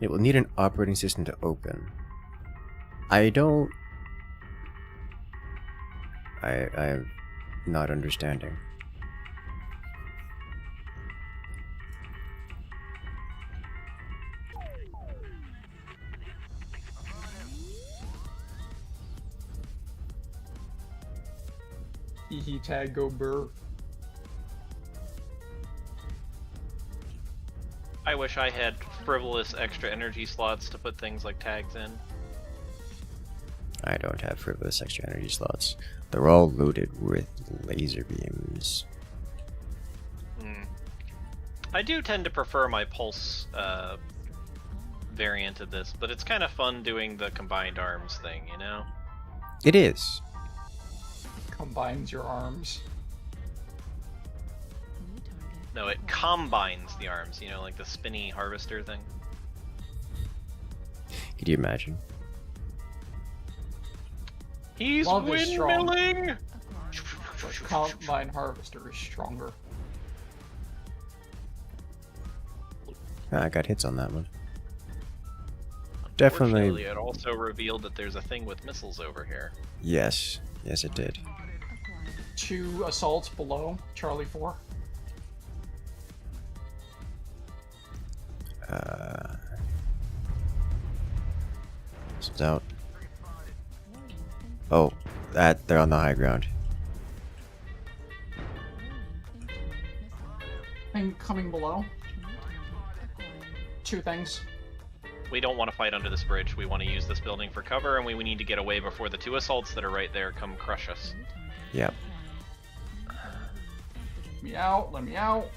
It will need an operating system to open. I'm not understanding. Hee tag go burr. I wish I had frivolous extra energy slots to put things like tags in. I don't have frivolous extra energy slots. They're all loaded with laser beams. I do tend to prefer my pulse variant of this, but it's kind of fun doing the combined arms thing, you know? It is. Combines your arms. No, it combines the arms, you know, like the spinny harvester thing. Could you imagine? He's Love is strong. windmilling! But combine harvester is stronger. I got hits on that one. Definitely. Unfortunately, it also revealed that there's a thing with missiles over here. Yes. Yes, it did. 2 assaults below Charlie 4. This is out. Oh, they're on the high ground. Thing coming below. 2 things. We don't want to fight under this bridge. We want to use this building for cover, and we need to get away before the 2 assaults that are right there come crush us. Yep. Let me out, let me out.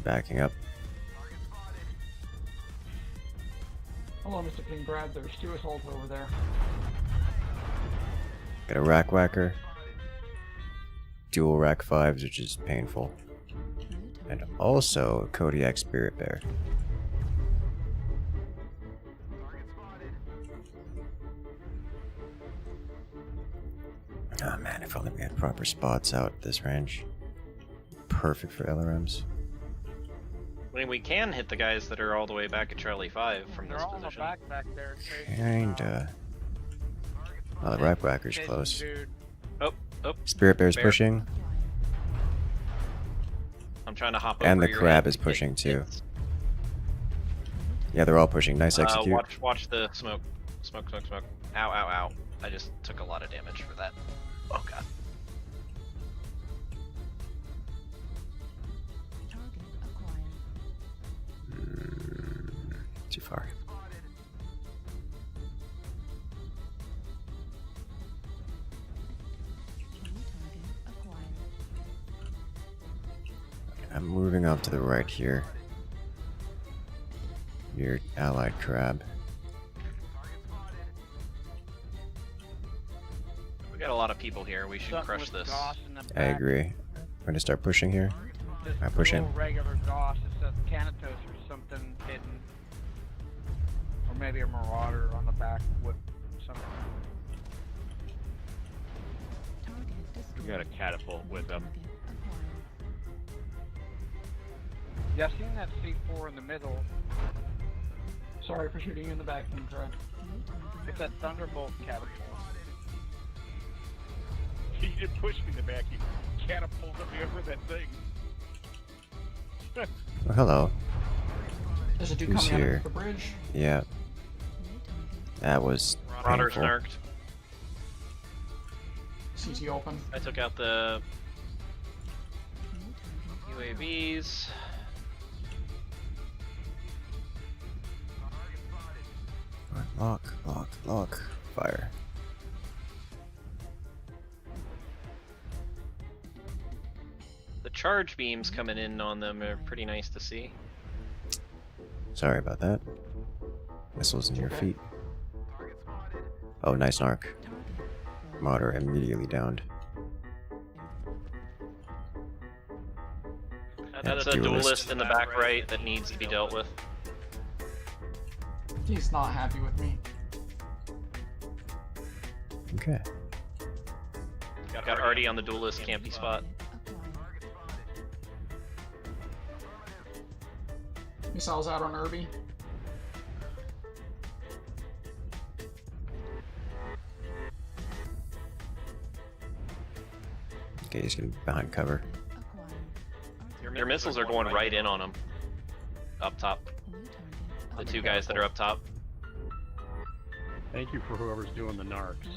Backing up. Hello, Mr. King Brad. There's 2 assaults over there. Got a rack whacker. Dual rack 5s, which is painful. And also a Kodiak Spirit Bear. Oh man, if only we had proper spots out this range. Perfect for LRMs. I mean, we can hit the guys that are all the way back at Charlie 5 from this position. Back there. Kinda. Oh, the rack whacker's close. Oh. Spirit Bear's pushing. I'm trying to hop over And the your crab head. is pushing too. Yeah, they're all pushing. Nice execute. Watch the smoke. Smoke. Ow. I just took a lot of damage for that. Oh god. Too far. I'm moving off to the right here. your allied crab. We got a lot of people here. We should crush this. I agree. I'm gonna start pushing here. Just I push in. regular DOS that says Canatos or something hidden. Or maybe a Marauder on the back with something. We got a catapult with them. Yeah, I've seen that C4 in the middle. Sorry for shooting you in the back, Intro. It's that Thunderbolt catapult. He didn't push me in the back. He catapulted me over that thing. Oh, hello. There's a dude Who's coming here? out of the bridge. Yeah. That was Marauder painful. snarked. CT open. I took out the UAVs. Lock. Fire. The charge beams coming in on them are pretty nice to see. Sorry about that. Missiles in your feet. Oh, nice narc. Marauder immediately downed. That's a duelist in the back right that needs to be dealt with. He's not happy with me. Okay. Got Artie on the duelist campy spot. Missiles out on Irby. Okay, he's getting behind cover. Your missiles are going right in on him. Up top. The two guys that are up top. Thank you for whoever's doing the narcs.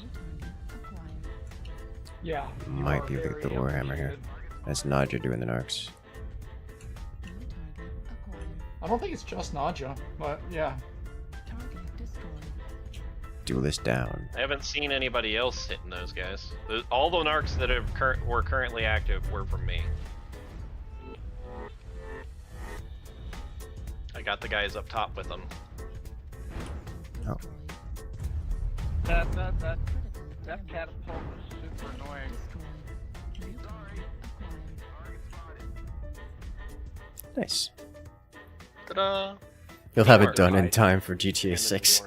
Yeah. Might be the Warhammer here. That's Nadja doing the narcs. I don't think it's just Nadja, but yeah. Duelist down. I haven't seen anybody else hitting those guys. All the narcs that have were currently active were from me. I got the guys up top with them. Oh. That catapult was super annoying. Nice. Ta-da! You'll have it done in time for GTA 6.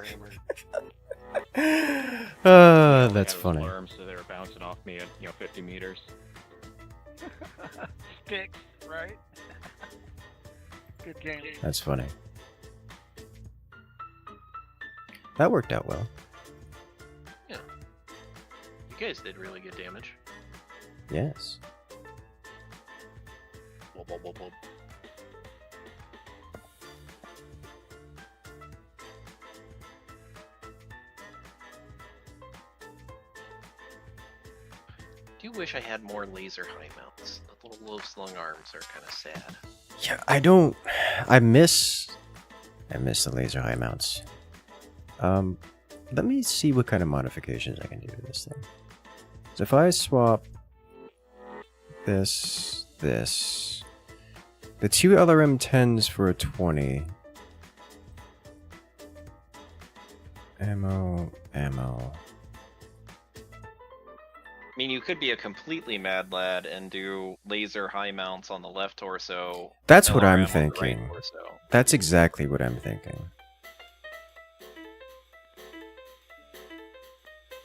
That's funny. Worms, so they were bouncing off me at 50 meters. Sticks, right? Good game. That's funny. That worked out well. Yeah. You guys did really good damage. Yes. Whoop, whoop, whoop, whoop. I do wish I had more laser high mounts. The little low slung arms are kind of sad. Yeah, I miss the laser high mounts. Let me see what kind of modifications I can do to this thing. So if I swap this, the two LRM-10s for a 20. Ammo. I mean, you could be a completely mad lad and do laser high mounts on the left torso. That's what I'm LRM on the right thinking. torso. That's exactly what I'm thinking.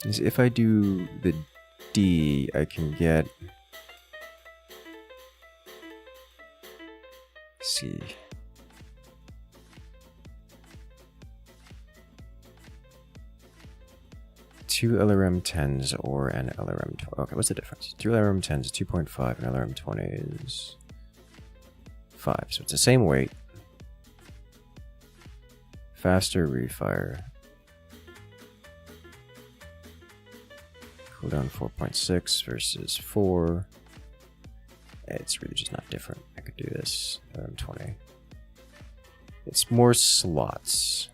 Is if I do the D, I can get... see. Two LRM-10s or an LRM-20. Okay, what's the difference? Two LRM-10s is 2.5, and LRM-20 is 5. So it's the same weight. Faster refire. Cooldown 4.6 versus 4. It's really just not different. I could do this. LRM-20. It's more slots.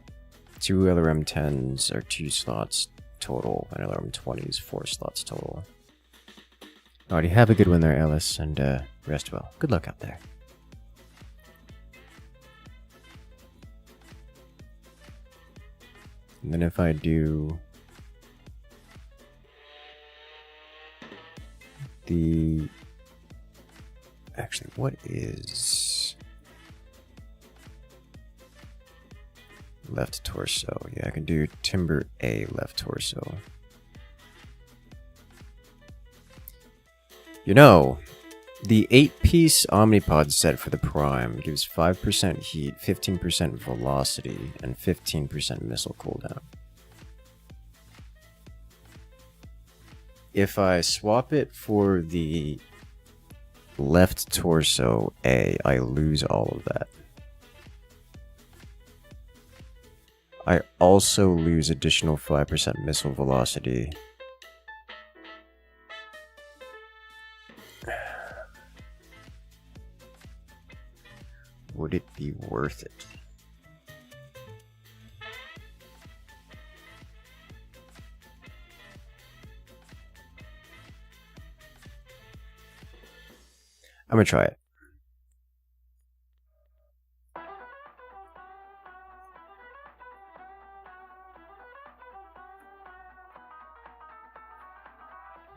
Two LRM-10s are 2 slots total, and LRM-20 is 4 slots total. Alrighty, have a good one there, Ellis, and rest well. Good luck out there. And then if I do the... Actually, what is... left torso? Yeah, I can do Timber A left torso. You know, the 8-piece Omnipod set for the Prime gives 5% heat, 15% velocity, and 15% missile cooldown. If I swap it for the left torso A, I lose all of that. I also lose additional 5% missile velocity. Would it be worth it? I'm gonna try it.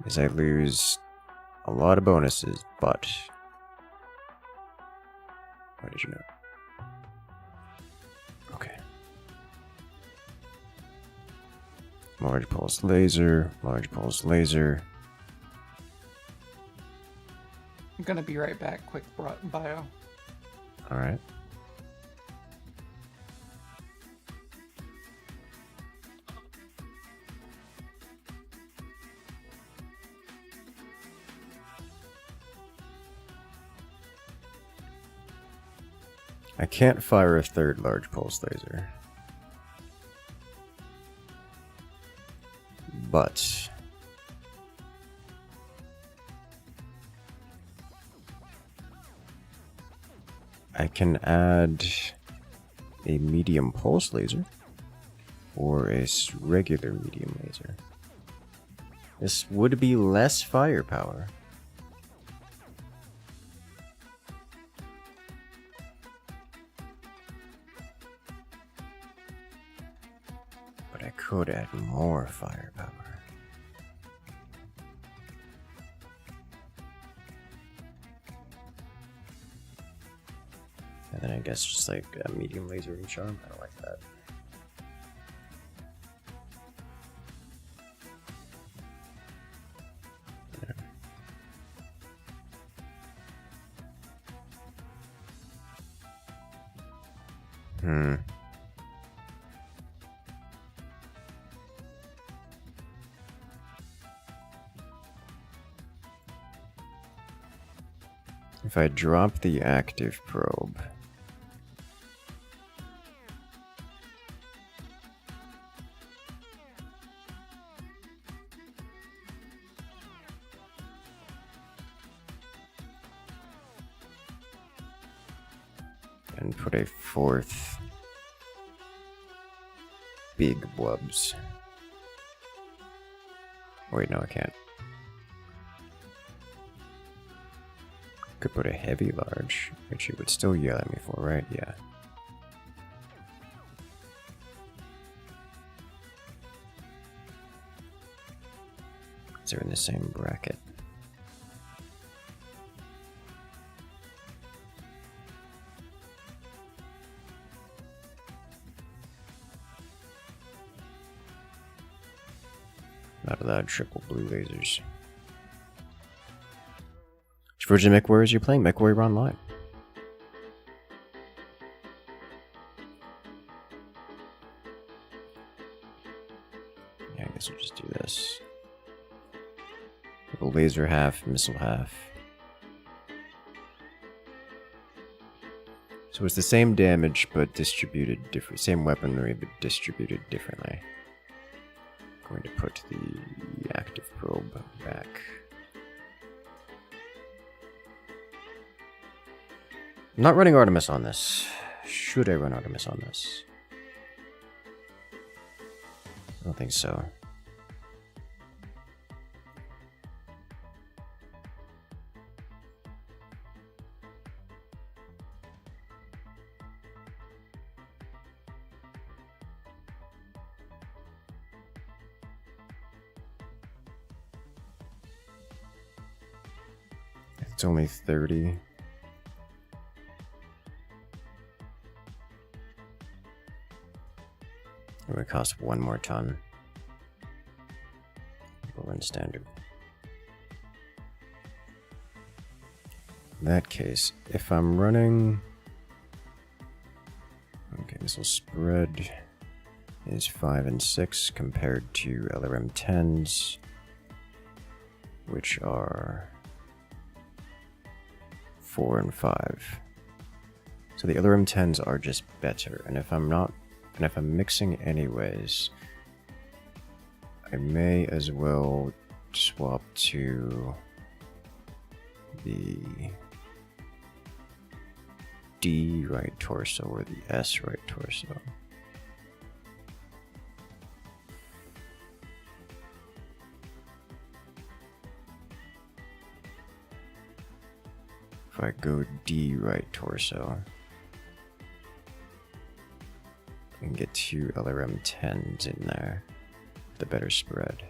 As I lose a lot of bonuses, but... Why did you know? Okay. Large pulse laser, large pulse laser. I'm gonna be right back. Quick bio. Alright. I can't fire a third large pulse laser. But I can add a medium pulse laser or a regular medium laser. This would be less firepower. But I could add more firepower. And then I guess just like a medium laser and charm. I don't like that. If I drop the active probe, and put a fourth big wubs. Wait, no, I can't. Could put a heavy large, which you would still yell at me for, right? Yeah. They're in the same bracket. Not allowed triple blue lasers. Which version of Mechwarriors are you playing? Mechwarrior Online. Yeah, I guess we'll just do this. A laser half, missile half. So it's the same damage, but distributed different. Same weaponry, but distributed differently. I'm going to put the active probe back. I'm not running Artemis on this. Should I run Artemis on this? I don't think so. It's only 30. It would cost 1 more ton. We'll run standard. In that case, if I'm running... Okay, missile spread is 5 and 6 compared to LRM 10s, which are 4 and 5. So the LRM 10s are just better, and if I'm mixing anyways, I may as well swap to the D right torso or the S right torso. If I go D right torso, I can get 2 LRM 10s in there, the better spread.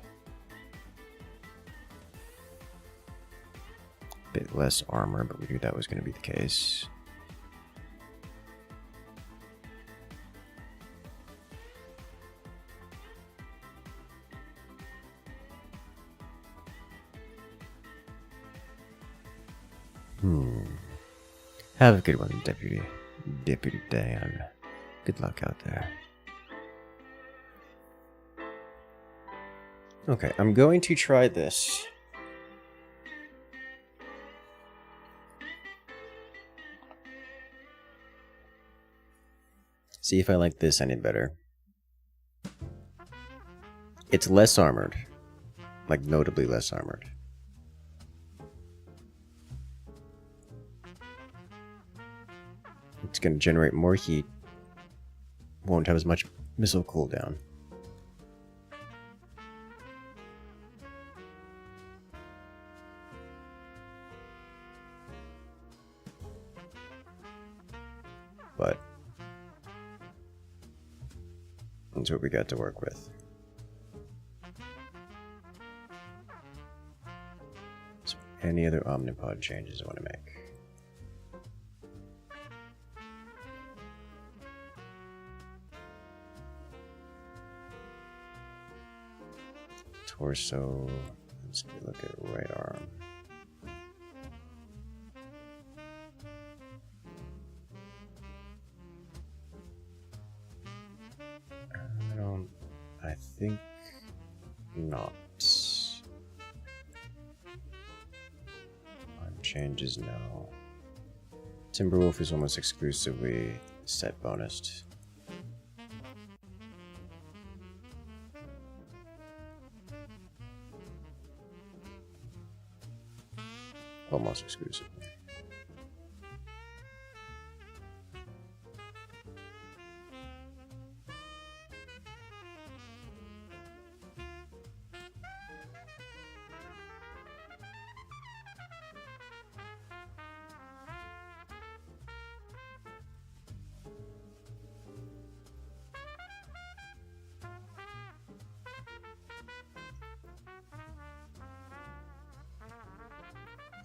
Bit less armor, but we knew that was going to be the case. Have a good one, Deputy Dan. Good luck out there. Okay, I'm going to try this. See if I like this any better. It's less armored. Like, notably less armored. It's going to generate more heat. Won't have as much missile cooldown. But that's what we got to work with. So any other Omnipod changes I want to make? Torso, let's look at right arm. I think not. Arm changes, no. Timberwolf is almost exclusively set bonused. Almost exclusively.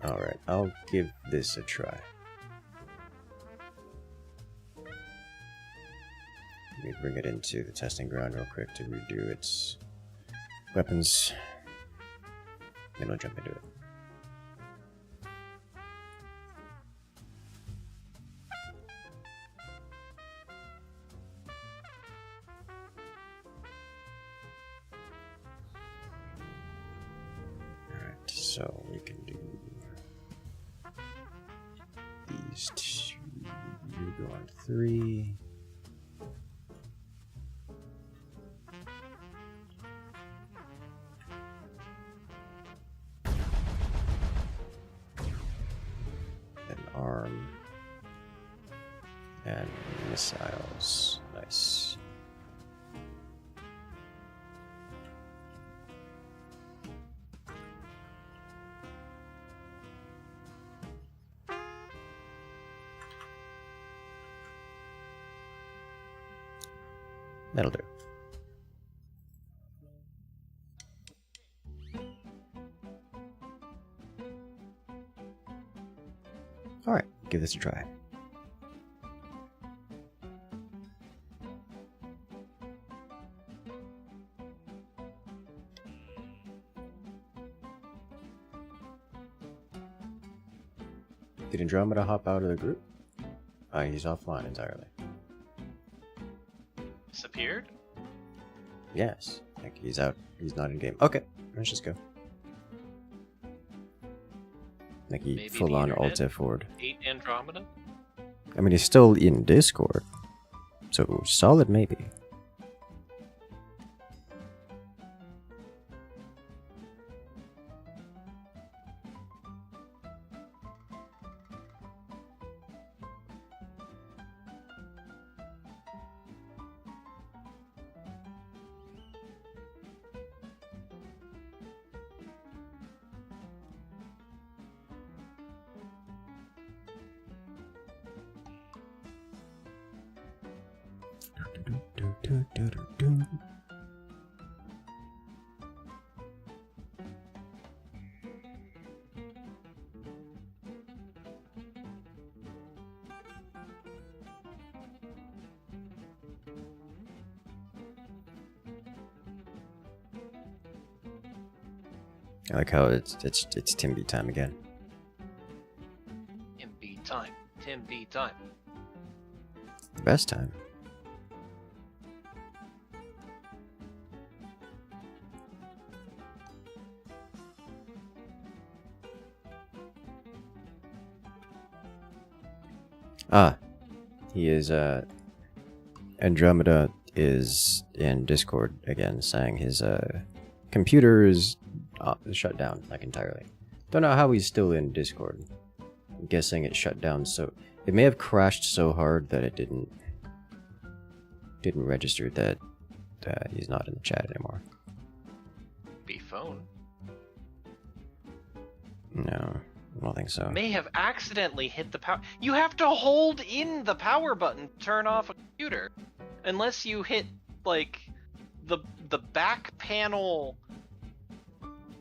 Alright, I'll give this a try. Let me bring it into the testing ground real quick to redo its weapons. Then I'll jump into it. Alright, so we can do these two. You go on 3. Then arm. And missiles. Nice. That'll do. give this a try. Did Andromeda hop out of the group? He's offline entirely. Disappeared? Yes. Like he's out. He's not in game. Okay, let's just go. Like he Maybe full the on internet alt F4'd. ate Andromeda? I mean, he's still in Discord. So solid maybe. I like how it's Timby time again. Timby time. Timby time. Best time. He is Andromeda is in Discord again, saying his computer is shut down like entirely. Don't know how he's still in Discord. I'm guessing it shut down, so it may have crashed so hard that it didn't register that he's not in the chat anymore. Be phone. No, I don't think so. May have accidentally hit the power. You have to hold in the power button to turn off a computer, unless you hit like the back panel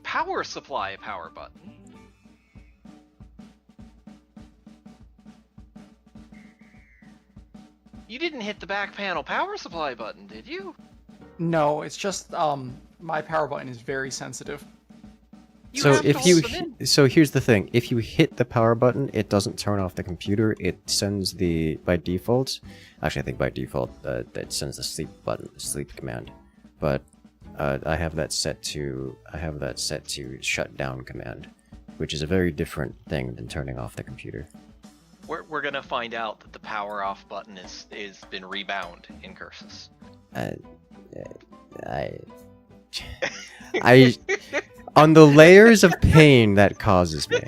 power supply power button. You didn't hit the back panel power supply button, did you? No, it's just my power button is very sensitive. So here's the thing: if you hit the power button, it doesn't turn off the computer. It sends by default. Actually, I think by default that sends the sleep command. But I have that set to shut down command, which is a very different thing than turning off the computer. We're gonna find out that the power off button is been rebound in Incursus. I on the layers of pain that causes me,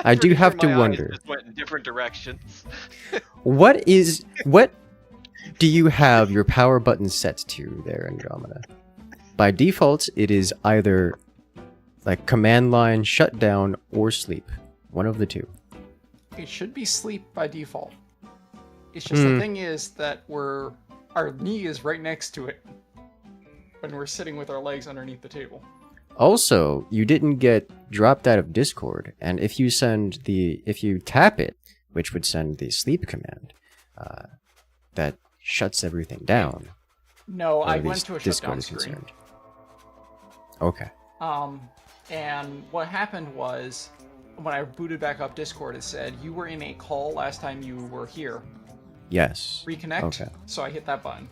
I do have to wonder. Just went in different directions. What do you have your power button set to there, Andromeda? By default, it is either like command line, shutdown, or sleep. One of the two. It should be sleep by default. It's just the thing is that our knee is right next to it when we're sitting with our legs underneath the table. Also, you didn't get dropped out of Discord, and if you tap it, which would send the sleep command, that shuts everything down. No, I went to a shutdown screen. Okay. And what happened was, when I booted back up Discord, it said you were in a call last time you were here. Yes. Reconnect. Okay. So I hit that button.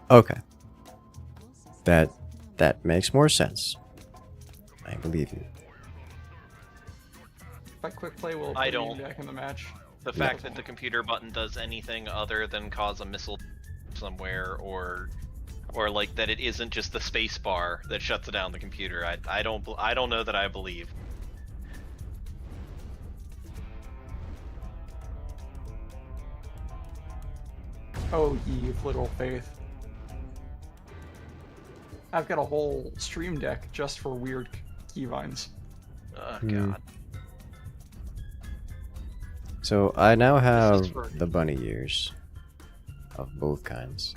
Okay. That makes more sense. I believe you. If I quick play, will I put don't. me back in the match. The fact that the computer button does anything other than cause a missile somewhere, or like that it isn't just the space bar that shuts down the computer, I don't know that I believe. Oh, ye of little faith. I've got a whole stream deck just for weird keybinds. Oh, God. So I now have the bunny ears of both kinds.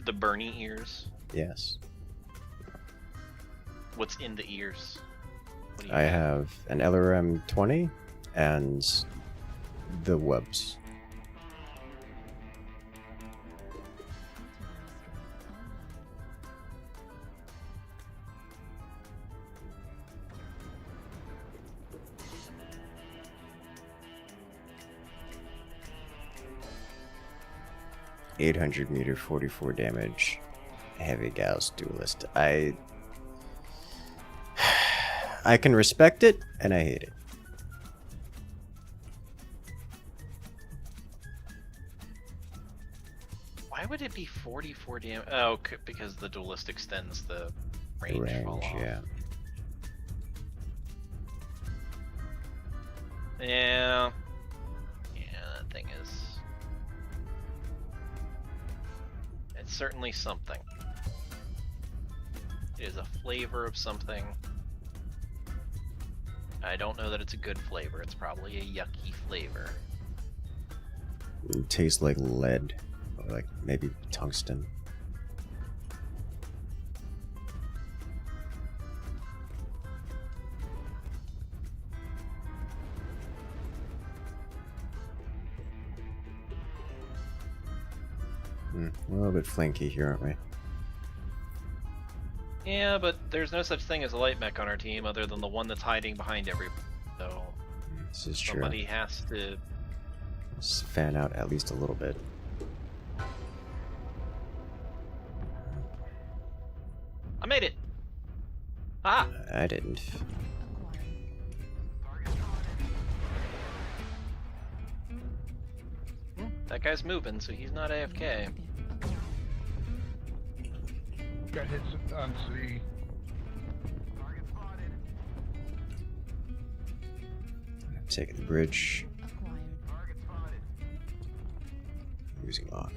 The Bernie ears? Yes. What's in the ears? I have an LRM 20 and the webs. .800 meter, 44 damage, heavy Gauss duelist. I can respect it, and I hate it. Why would it be 44 damage? Oh, because the duelist extends the range. Fall off. Yeah. Yeah. Yeah, that thing is. It's certainly something. It is a flavor of something. I don't know that it's a good flavor. It's probably a yucky flavor. It tastes like lead, or like maybe tungsten. A little bit flanky here, aren't we? Yeah, but there's no such thing as a light mech on our team other than the one that's hiding behind everybody. So This is true. somebody has to. Just fan out at least a little bit. I made it. Ah. I didn't. That guy's moving, so he's not AFK. Got hits on C. Taking the bridge. Using lock.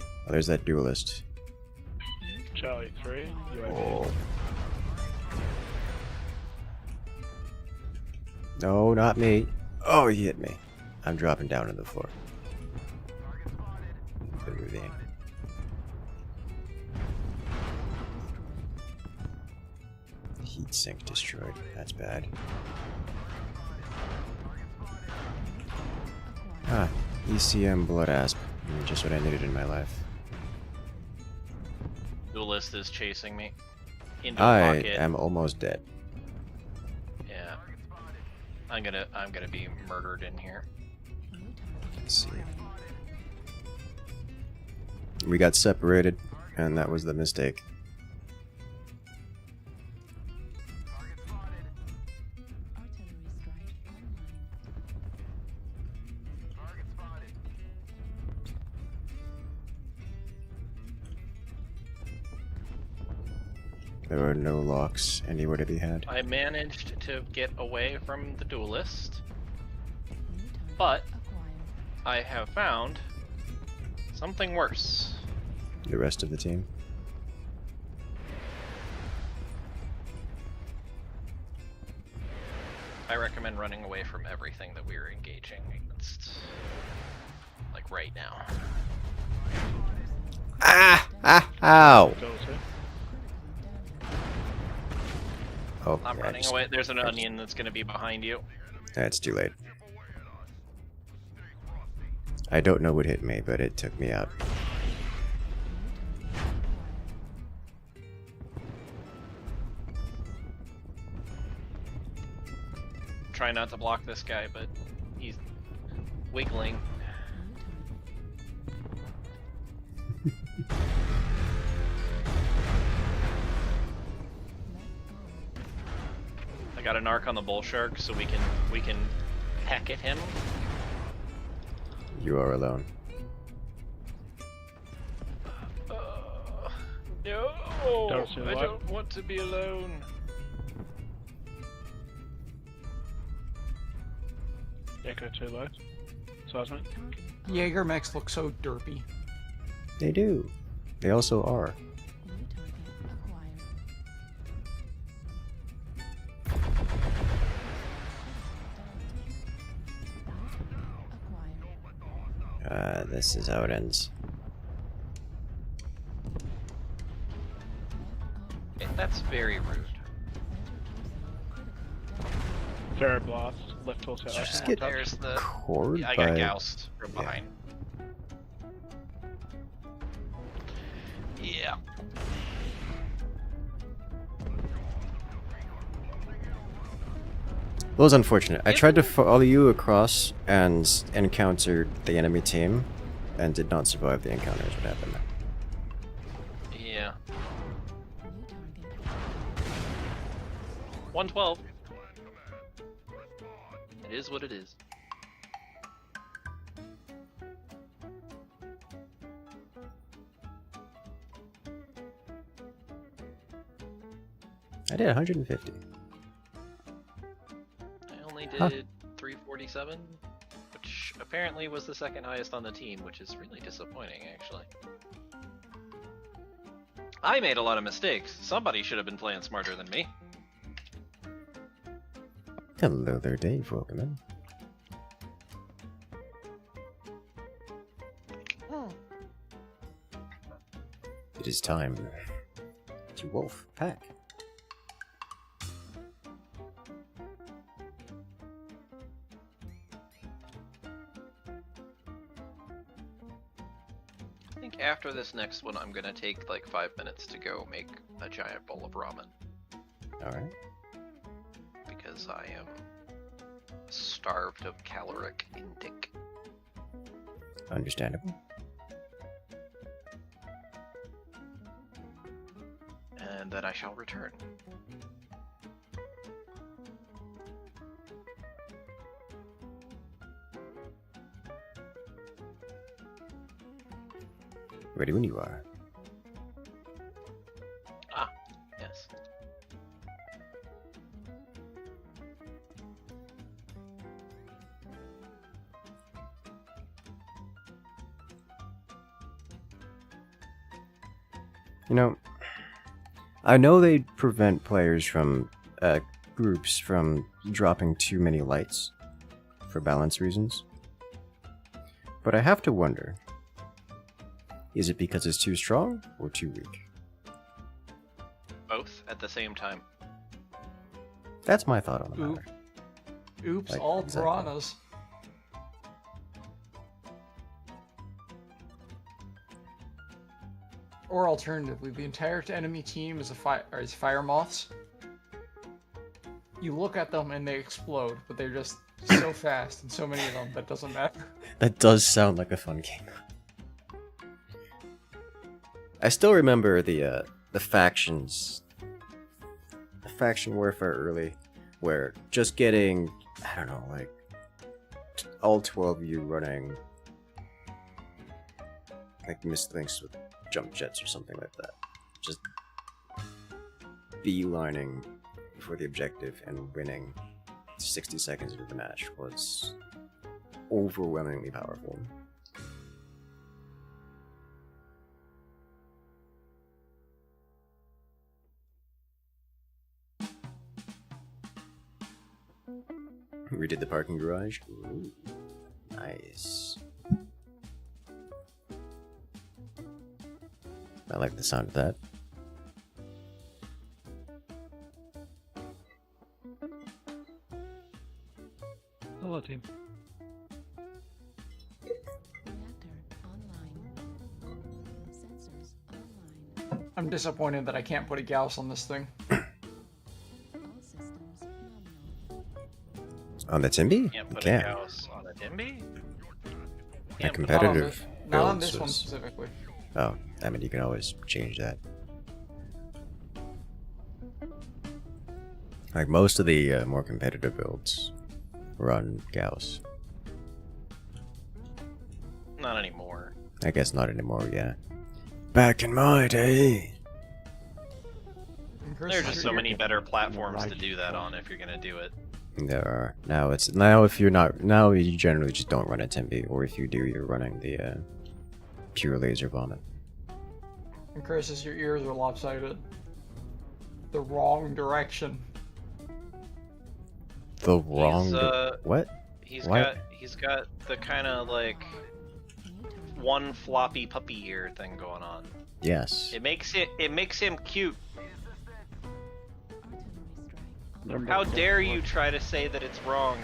Oh, there's that duelist. Charlie 3. Oh. No, not me. Oh, he hit me. I'm dropping down to the floor. The ravine. Heat sink destroyed. That's bad. Ah, ECM blood asp. Just what I needed in my life. Duelist is chasing me. Into the I pocket. am almost dead. Yeah. I'm gonna be murdered in here. Let's see. We got separated, and that was the mistake. There were no locks anywhere to be had. I managed to get away from the duelist, but I have found something worse. The rest of the team? I recommend running away from everything that we are engaging against, like right now. Ah! Ah! Ow! Oh, I'm yeah, running away. There's an onion that's going to be behind you. That's too late. I don't know what hit me, but it took me out. Try not to block this guy, but he's wiggling. I got an arc on the bull shark, so we can peck at him. You are alone. No, I don't want to be alone. Echo 2 low. Seismic. Jaeger mechs look so derpy. They do. They also are. This is how it ends. That's very rude. Ferroblast, left torso. Just open, get one There's touch. the. Cord I got by- goused from behind. Yeah. Well, it was unfortunate. I tried to follow you across and encountered the enemy team, and did not survive the encounters. What happened? Yeah. 112. It is what it is. I did 150. I only did Huh. 347, which apparently was the second highest on the team, which is really disappointing, actually. I made a lot of mistakes. Somebody should have been playing smarter than me. Hello there, Dave. Welcome in. It is time to wolf pack. I think after this next one, I'm gonna take like 5 minutes to go make a giant bowl of ramen. Alright. Because I am starved of caloric intake. Understandable. And then I shall return. Ready when you are. Ah, yes. You know, I know they prevent players from, groups from dropping too many lights for balance reasons. But I have to wonder, is it because it's too strong or too weak? Both at the same time. That's my thought on the matter. Oops, Like, all exactly. piranhas. Or alternatively, the entire enemy team is fire moths. You look at them and they explode, but they're just so fast and so many of them that doesn't matter. That does sound like a fun game. I still remember the factions, the faction warfare early, where just getting, I don't know, like all 12 of you running like mislinks with jump jets or something like that, just beelining for the objective and winning 60 seconds into the match was overwhelmingly powerful. Redid the parking garage. Ooh, nice. I like the sound of that. Hello, team. I'm disappointed that I can't put a Gauss on this thing. On the Timby? Can't You put can. a Gauss on a Timby? A competitive Not on build this one says- specifically. Oh, I mean, you can always change that. Like most of the more competitive builds run Gauss. Not anymore. I guess not anymore, yeah. Back in my day. There are just so many better platforms to do that on if you're gonna do it. There are. Now if you're not, now you generally just don't run a Timby, or if you do, you're running the pure laser vomit. And Chris, your ears are lopsided. The wrong direction. The wrong. What? He's What? got the kind of like one floppy puppy ear thing going on. Yes. It makes him cute. How dare you try to say that it's wrong?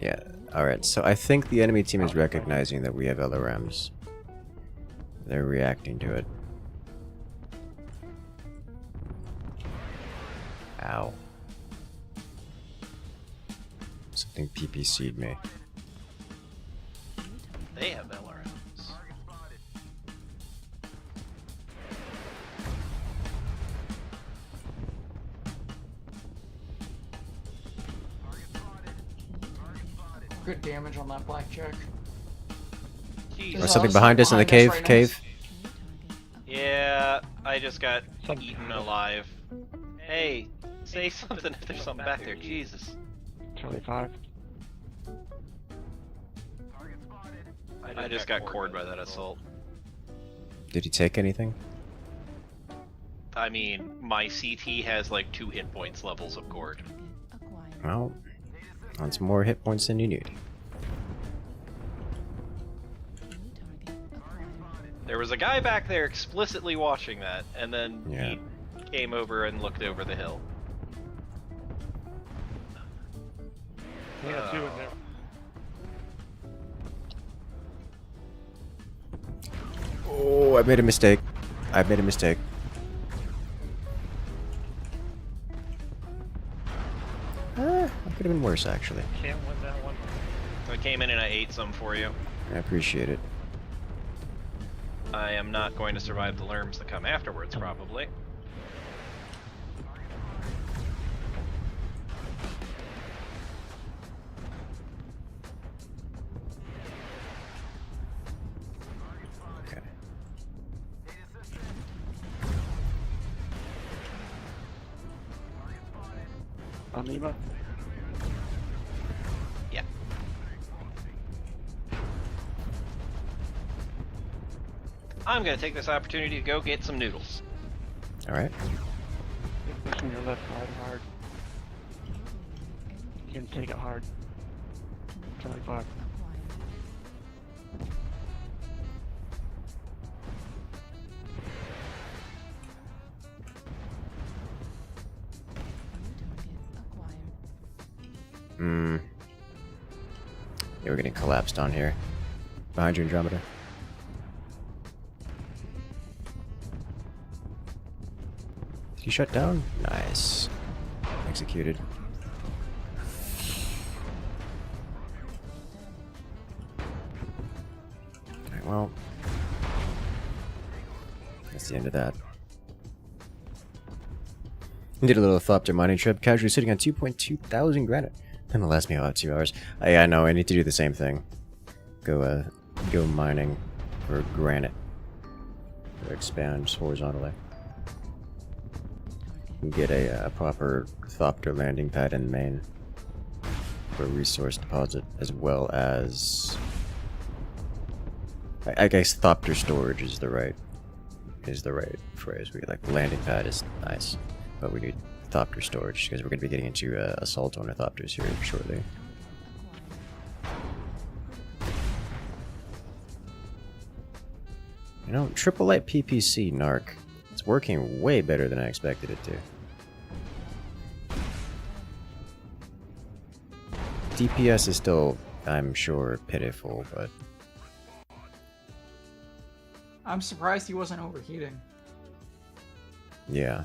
Yeah, alright, so I think the enemy team is recognizing that we have LRMs. They're reacting to it. Ow. Something PPC'd me. They have LRMs. Good damage on that blackjack. Or something behind us in the cave. Cave. Yeah, I just got eaten alive. Hey, say something if there's something back there. Jesus. Charlie 5. I just got cored by that assault. Did he take anything? I mean, my CT has like 2 hit points levels of cord. Well, that's more hit points than you need. There was a guy back there explicitly watching that, and then Yeah. he came over and looked over the hill. We got 2 in there. Oh, I made a mistake. I made a mistake. That could have been worse, actually. Can't win that one. I came in and I ate some for you. I appreciate it. I am not going to survive the lerms that come afterwards, probably. Okay. Amoeba? Yeah. I'm gonna take this opportunity to go get some noodles. Alright. You're pushing your left side hard. You can take it hard. Charlie 5. Yeah, we're getting collapsed on here. Behind you, Andromeda. Did he shut down? Nice. Executed. Alright, well. That's the end of that. We did a little Thopter mining trip, casually sitting on 2.2 thousand granite. That'll last me about 2 hours. I know, I need to do the same thing. Go mining for granite. Or expand horizontally. And get a proper Thopter landing pad in main. For a resource deposit, as well as... I guess Thopter storage is the right phrase. We like landing pad is nice, but we need Thopter storage because we're going to be getting into assault Ornithopters here shortly. You know, triple light PPC Narc. It's working way better than I expected it to. DPS is still, I'm sure, pitiful, but I'm surprised he wasn't overheating. yeah.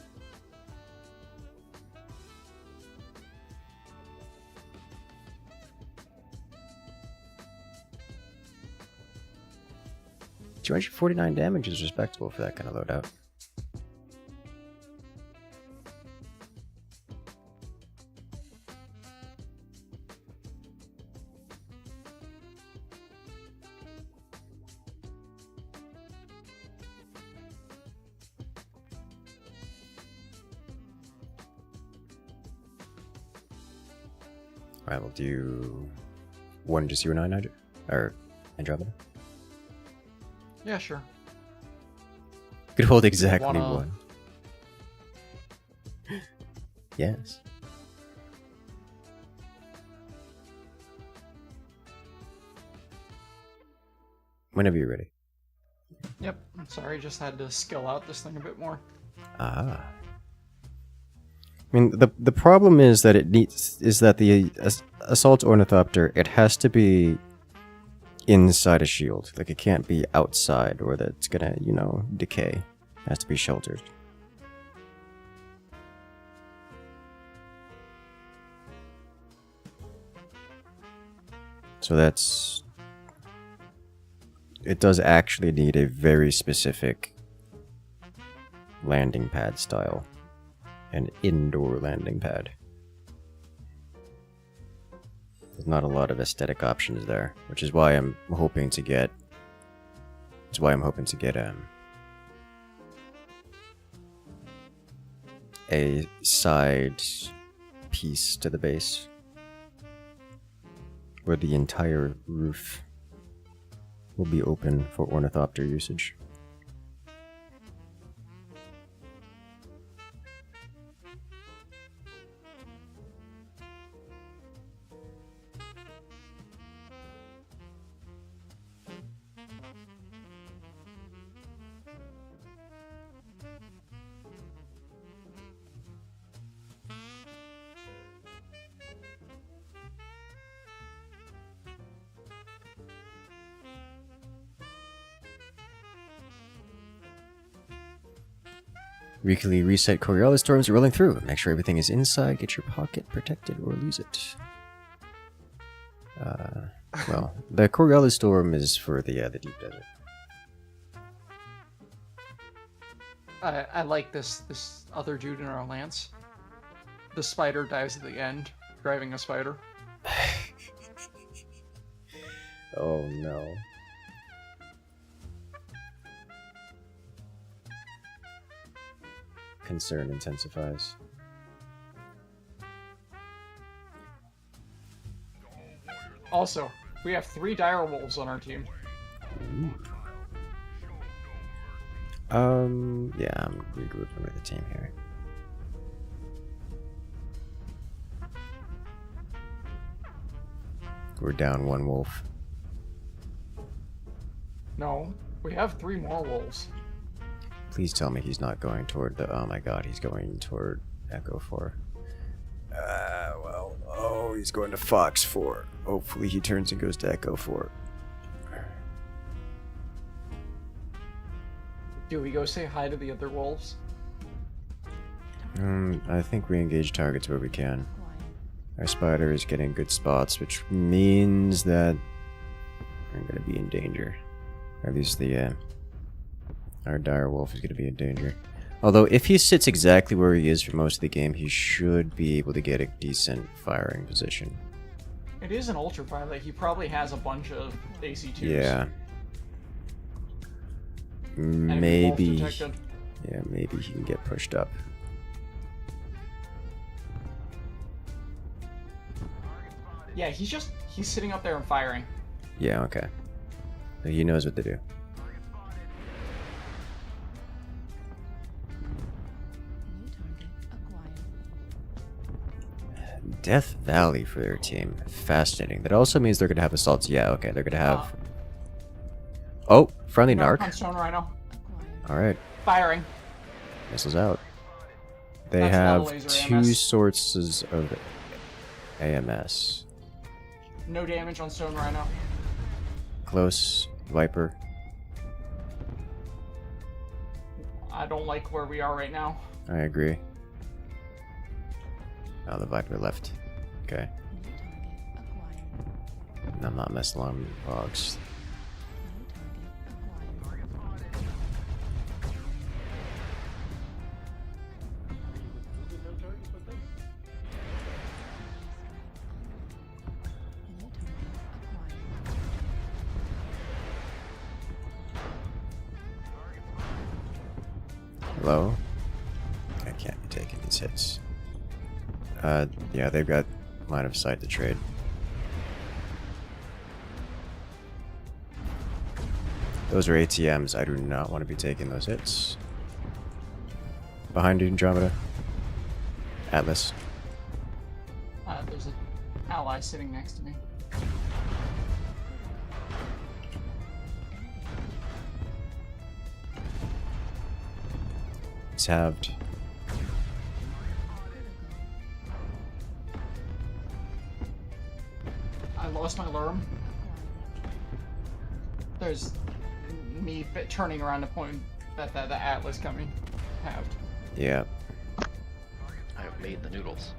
$249 damage is respectable for that kind of loadout. Alright, we'll do one just you and I, Nigel? Or Andromeda? Yeah, sure. Could hold exactly Wanna- one. Yes. Whenever you're ready. Yep. I'm sorry, just had to skill out this thing a bit more. Ah. I mean, the problem is that the assault ornithopter, it has to be inside a shield. Like, it can't be outside, or that it's gonna, decay. It has to be sheltered. So it does actually need a very specific landing pad style. An indoor landing pad. There's not a lot of aesthetic options there, which is why I'm hoping to get a side piece to the base where the entire roof will be open for ornithopter usage. Weekly reset Coriolis storms are rolling through. Make sure everything is inside. Get your pocket protected or lose it. Well, the Coriolis storm is for the deep desert. I like this other dude in our lance. The spider dives at the end, driving a spider. Oh no. Concern intensifies. Also, we have 3 dire wolves on our team. Yeah, I'm regrouping with the team here. We're down 1 wolf. No, we have 3 more wolves. Please tell me he's not going toward the... Oh my god, he's going toward Echo 4. Oh, he's going to Fox 4. Hopefully he turns and goes to Echo 4. Do we go say hi to the other wolves? I think we engage targets where we can. Our spider is getting good spots, which means that we're going to be in danger. Or at least our dire wolf is going to be in danger. Although, if he sits exactly where he is for most of the game, he should be able to get a decent firing position. It is an ultraviolet. He probably has a bunch of AC2s. Yeah. Maybe. Yeah, maybe he can get pushed up. Yeah, he's sitting up there and firing. Yeah, okay. He knows what to do. Death Valley for their team. Fascinating. That also means they're going to have assaults. Yeah, okay. They're going to have... Oh, friendly narc. On Stone Rhino. Alright. Firing. Missiles out. They That's have laser 2 AMS. sources of AMS. No damage on Stone Rhino. Close. Viper. I don't like where we are right now. I agree. Oh, the Viper left. Okay. I'm not messing along with the bogs. Hello? I can't be taking these hits. Yeah, they've got line of sight to trade. Those are ATMs. I do not want to be taking those hits. Behind you, Andromeda. Atlas. There's an ally sitting next to me. It's halved. I lost my lurm. There's me turning around to point at the Atlas coming. Halved. Yeah. I have made the noodles.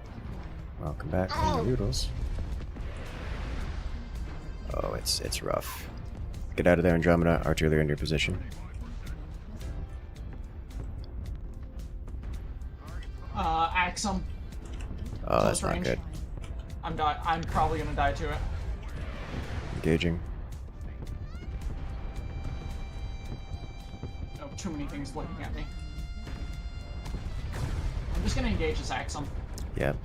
Welcome back from the noodles. Oh, it's rough. Get out of there, Andromeda. Artillery in your position. Axe him. Oh, that's Close not range. good. I'm probably gonna die to it. Engaging. Oh, too many things looking at me. I'm just gonna engage this axe him. Yep.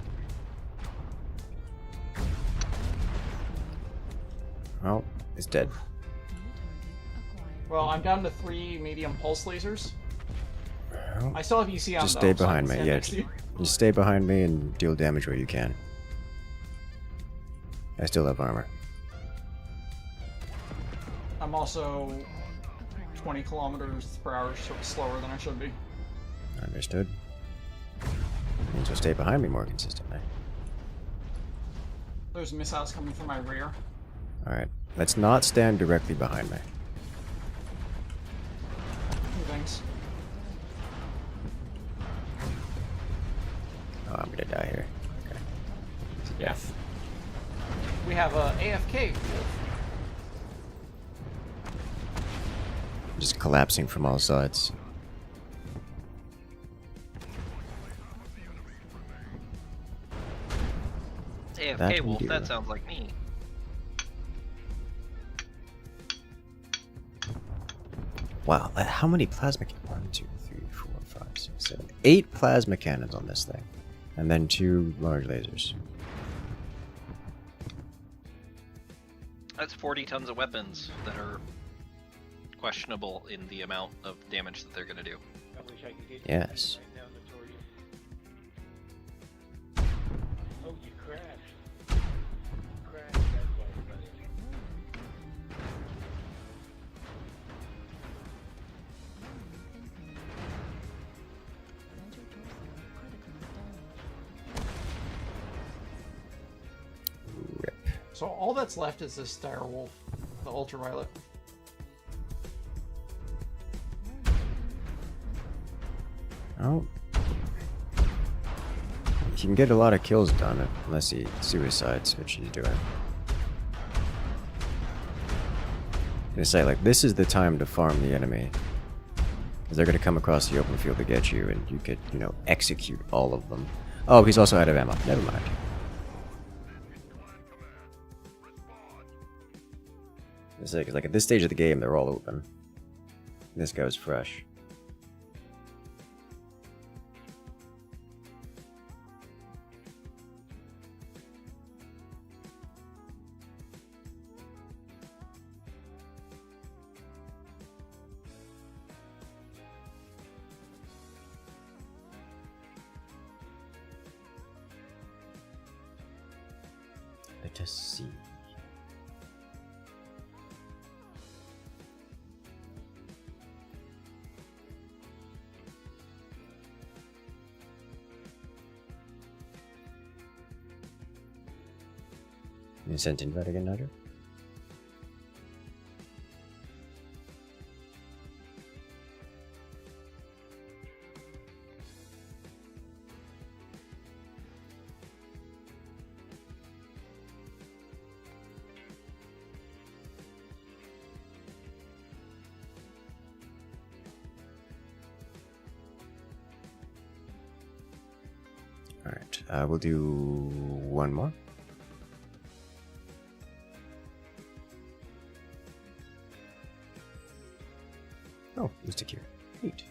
Oh, it's dead. Well, I'm down to 3 medium pulse lasers. Well, I still have EC on just though, stay so I behind can me. stand Yeah, next to you. just stay behind me and deal damage where you can. I still have armor. I'm also 20 kilometers per hour slower than I should be. Understood. Means you'll stay behind me more consistently. There's missiles coming from my rear. Alright, let's not stand directly behind me. Thanks. Oh, I'm gonna die here. Okay. It's a death. We have a AFK. Just collapsing from all sides. AFK That Wolf, we do. that sounds like me. Wow, how many plasma cannons? 1, 2, 3, 4, 5, 6, 7, 8 plasma cannons on this thing. And then 2 large lasers. That's 40 tons of weapons that are questionable in the amount of damage that they're going to do. I wish I could get Yes. right now, Notorious. Oh, you crashed. You crashed, that's why, buddy. Rip. So all that's left is this dire wolf, the ultraviolet. Oh. He can get a lot of kills done unless he suicides, which he's doing. I'm gonna say, like, this is the time to farm the enemy. Because they're gonna come across the open field to get you, and you could, you know, execute all of them. Oh, he's also out of ammo. Never mind. It's like at this stage of the game, they're all open. This guy was fresh. Let us see. You sent invite again, Nigel? Alright, we'll do one more. Oh, Mystic here. Neat.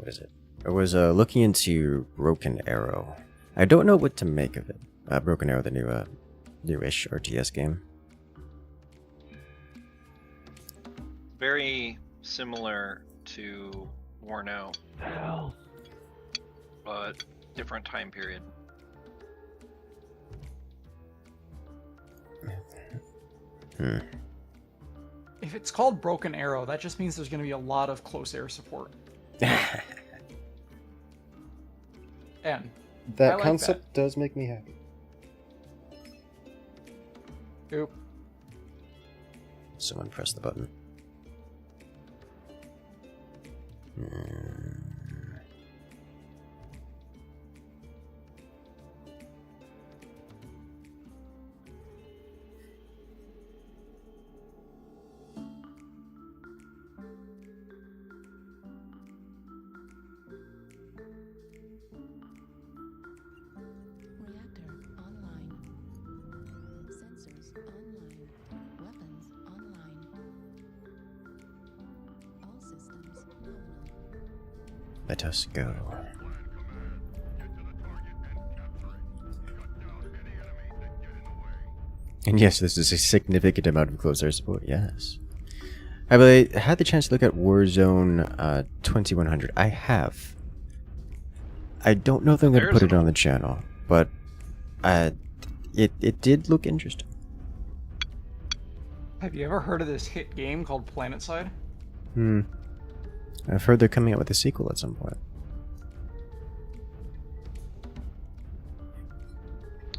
what is it? I was looking into Broken Arrow. I don't know what to make of it. Broken Arrow, the newish RTS game. Very similar to Worn Out, but different time period. If it's called Broken Arrow, that just means there's going to be a lot of close air support. And that I like concept does make me happy. Oop. Someone press the button. Reactor online. Sensors online. Weapons online. All systems nominal. Let us go. And yes, this is a significant amount of close air support, yes. Have I had the chance to look at Warzone 2100? I have. I don't know if I'm going to put it on the channel, but it did look interesting. Have you ever heard of this hit game called PlanetSide? I've heard they're coming out with a sequel at some point.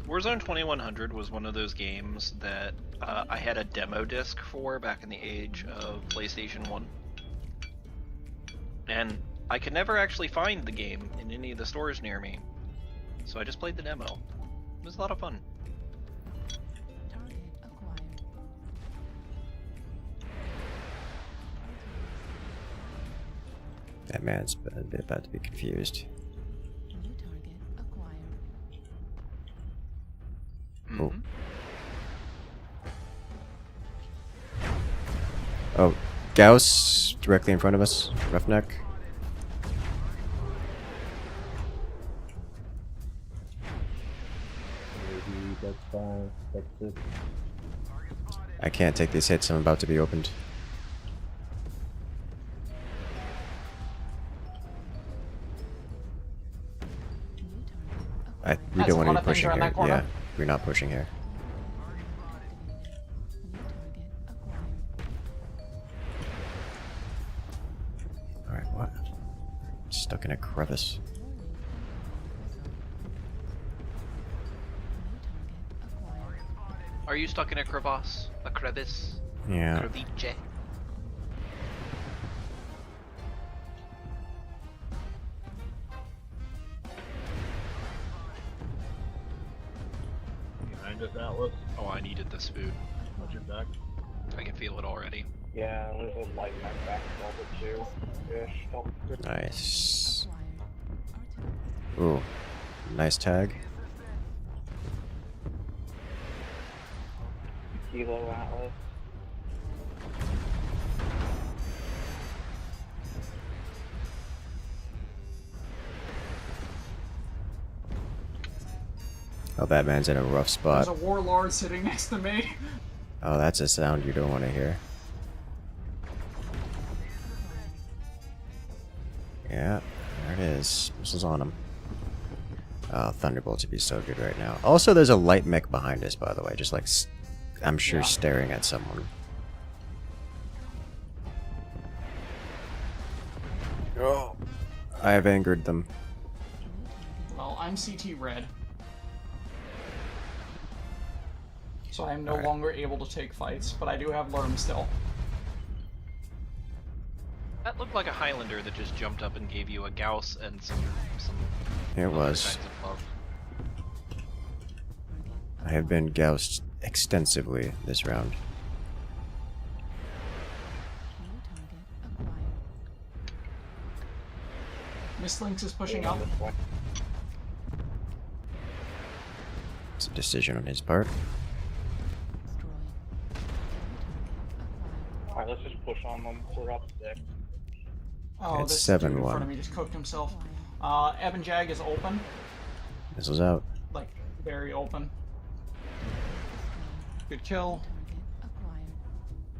Warzone 2100 was one of those games that I had a demo disc for back in the age of PlayStation 1. And I could never actually find the game in any of the stores near me. So I just played the demo. It was a lot of fun. Target acquired. That man's about to be confused. New target acquired. Oh. Oh, Gauss directly in front of us. Roughneck. Maybe that's fine. That's it. I can't take these hits. I'm about to be opened. We don't want to be pushing here. Yeah, we're not pushing here. Alright, what? Stuck in a crevice. Are you stuck in a crevasse? A crevice? Yeah. Crevice? Behind us, Atlas. Oh, I needed this food. Watch your back. I can feel it already. Yeah, there's a light mech back level 2-ish. Nice. Ooh, nice tag. Kilo Atlas. Oh, that man's in a rough spot. There's a warlord sitting next to me. Oh, that's a sound you don't want to hear. Yeah, there it is. This is on him. Oh, Thunderbolts would be so good right now. Also, there's a light mech behind us, by the way. Just like, I'm sure, staring at someone. Oh, I have angered them. Well, I'm CT red. So I am no longer able to take fights, but I do have Lerm still. That looked like a Highlander that just jumped up and gave you a Gauss and some It other was. kinds of love. I have been gouged extensively this round. Miss Lynx is pushing up. It's a decision on his part. Alright, let's just push on them. We're up 6. Oh, It's this dude in 7-1. front of me just cooked himself. Eben Jag is open. Missiles out. Like, very open. Good kill.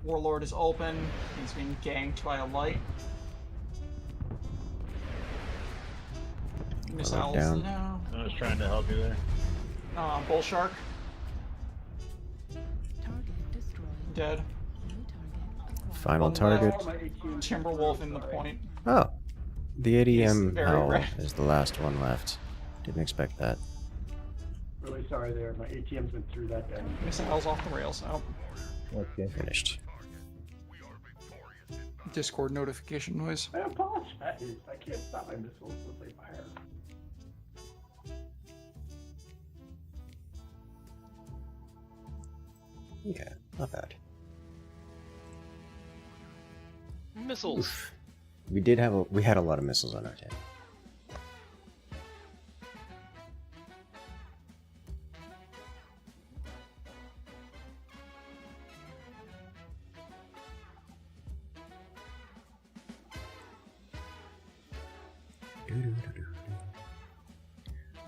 Warlord is open. He's being ganked by a light. Missiles down. now. I was trying to help you there. Bull Shark. Dead. Final One target. left. Timberwolf in the point. Oh. The ADM He's very Howl red. is the last one left. Didn't expect that. Really sorry there. My ATM's been through that damn. Missiles off the rails. Oh. Okay. Finished. Discord notification noise. I apologize. I can't stop my missiles when they fire. Okay, not bad. Missiles. Oof. We had a lot of missiles on our team.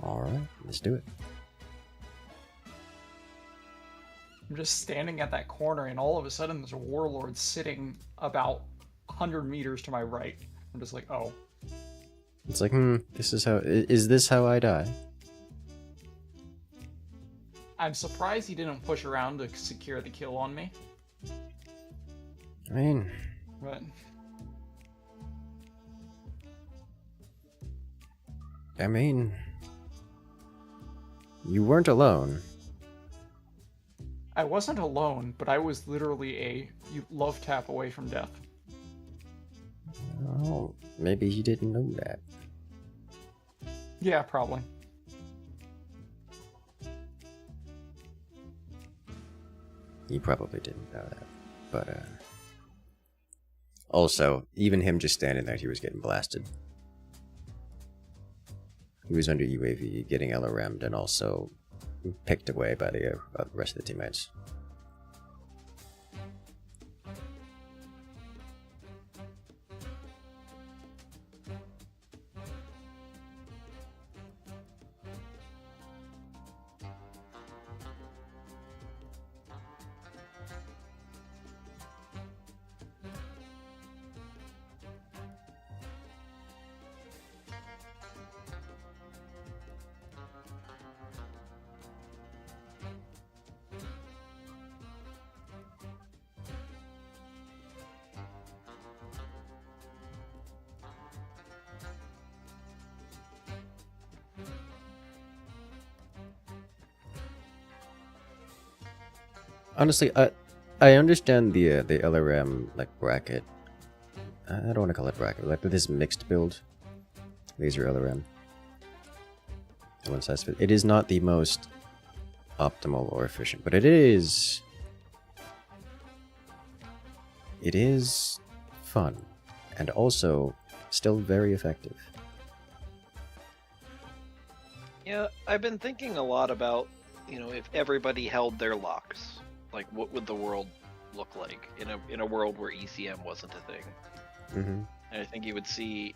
Alright, let's do it. I'm just standing at that corner, and all of a sudden there's a warlord sitting about 100 meters to my right. I'm just like, oh. It's like, this is how. Is this how I die? I'm surprised he didn't push around to secure the kill on me. I mean, But you weren't alone. I wasn't alone, but I was literally a love tap away from death. Oh, maybe he didn't know that. Yeah, probably. He probably didn't know that. But, also, even him just standing there, he was getting blasted. He was under UAV, getting LRM'd, and also picked away by the rest of the teammates. Honestly, I understand the LRM like bracket. I don't want to call it bracket. Like this mixed build, laser LRM. One size fit. It is not the most optimal or efficient, but it is fun and also still very effective. Yeah, I've been thinking a lot about, if everybody held their locks, like what would the world look like in a world where ECM wasn't a thing. Mm-hmm. And I think you would see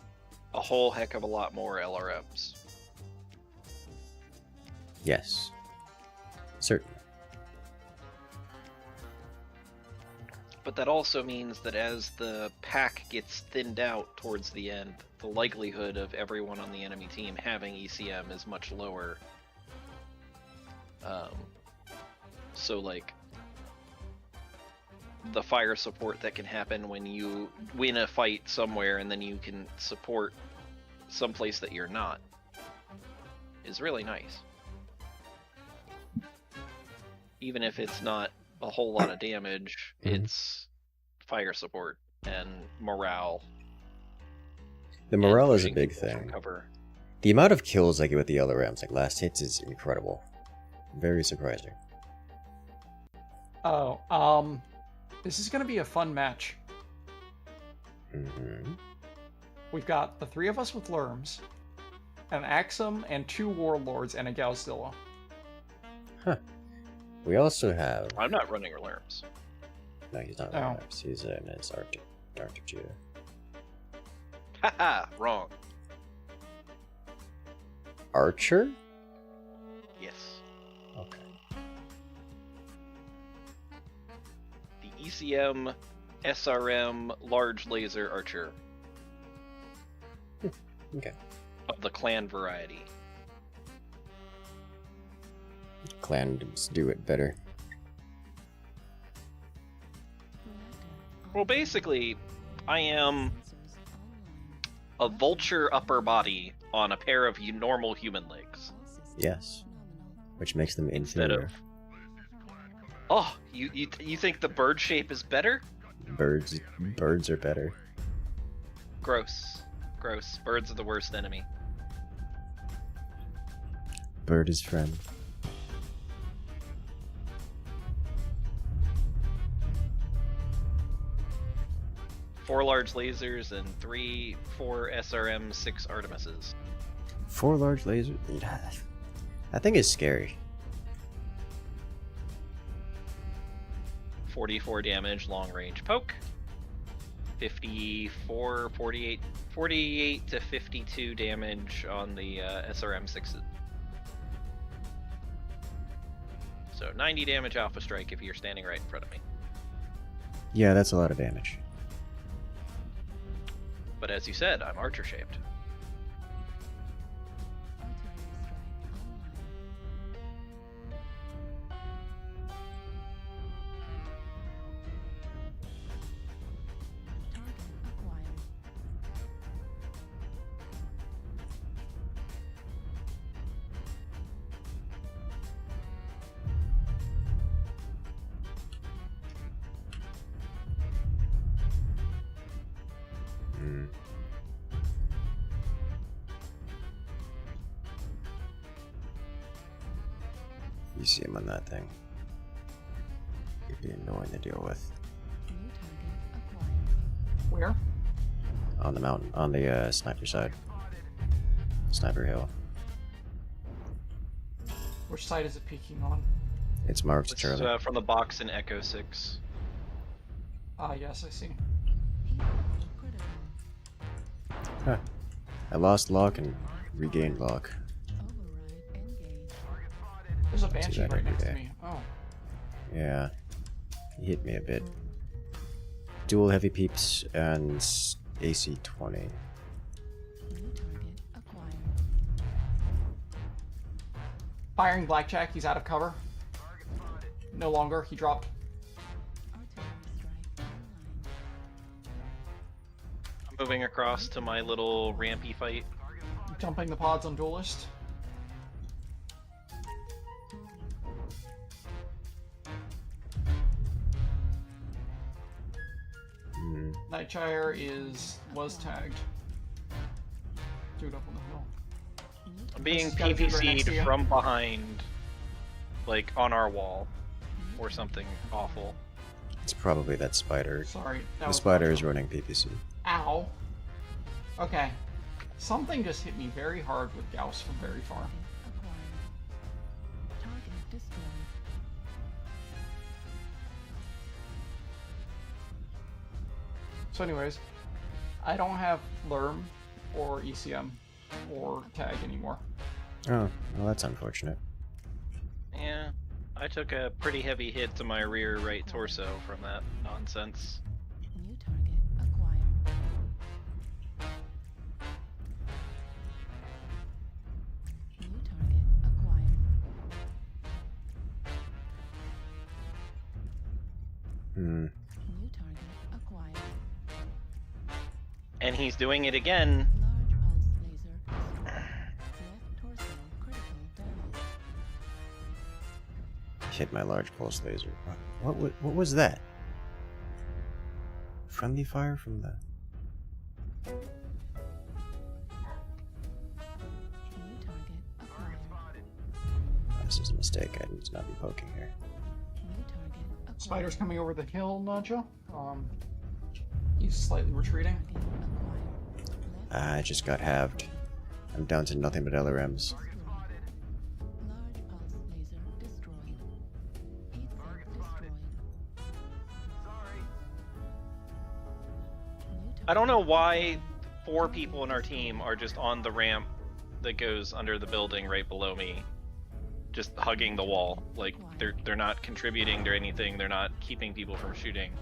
a whole heck of a lot more LRMs. Yes, certainly. But that also means that as the pack gets thinned out towards the end, the likelihood of everyone on the enemy team having ECM is much lower. So like the fire support that can happen when you win a fight somewhere and then you can support someplace that you're not is really nice. Even if it's not a whole lot of damage, it's fire support and morale. The morale is a big people from thing. cover. The amount of kills I get with the LRMs, like last hits, is incredible. Very surprising. Oh, this is gonna be a fun match. Mm-hmm. We've got the three of us with Lerms, an Axum, and two Warlords, and a Galzilla. Huh. We also have... I'm not running alarms. No, he's not Oh. running alarms. He's in his Arctic Cheetah. Haha, wrong. Archer? Yes. Okay. The ECM SRM large laser archer. Okay. Of the clan variety. Clans do it better. Well, basically, I am a vulture upper body on a pair of normal human legs. Yes. Which makes them Instead inferior. of... Oh, you think the bird shape is better? Birds are better. Gross. Gross. Birds are the worst enemy. Bird is friend. Four large lasers and 4 SRM, 6 Artemises. 4 large lasers? That thing is scary. 44 damage, long range poke. 54, 48 to 52 damage on the SRM 6s. So 90 damage alpha strike if you're standing right in front of me. Yeah, that's a lot of damage. But as you said, I'm archer shaped. You see him on that thing. It'd be annoying to deal with. Where? On the mountain, on the sniper side. Sniper hill. Which side is it peeking on? It's marked It's, Charlie. from the box in Echo 6. Ah, yes, I see. Huh. I lost lock and regained lock. There's a See banshee that right every next to day. me. Oh. Yeah. He hit me a bit. Dual heavy peeps and AC 20. Firing blackjack, he's out of cover. No longer, he dropped. I'm moving across to my little rampy fight. Jumping the pods on duelist. Nightshire was tagged. Dude up on the hill. I'm being This has gotta be right next to PPC'd you. from behind, like on our wall, or something awful. It's probably that spider. Sorry, that The was spider is running PPC. Ow. Okay. Something just hit me very hard with Gauss from very far. So anyways, I don't have Lerm or ECM or Tag anymore. Oh, well that's unfortunate. Yeah, I took a pretty heavy hit to my rear right torso from that nonsense. New target acquired. New target acquired. Hmm. New target acquired. And he's doing it again. Left torso critical damage. Hit my large pulse laser. What was that? Friendly fire from the... New target acquired. This is a mistake. I need to not be poking here. New target acquired. Spider's coming over the hill, Nacho. He's slightly retreating. I just got halved. I'm down to nothing but LRMs. Large pulse laser destroyed. Heat sink destroyed. I don't know why 4 people in our team are just on the ramp that goes under the building right below me, just hugging the wall. Like they're not contributing to anything. They're not keeping people from shooting.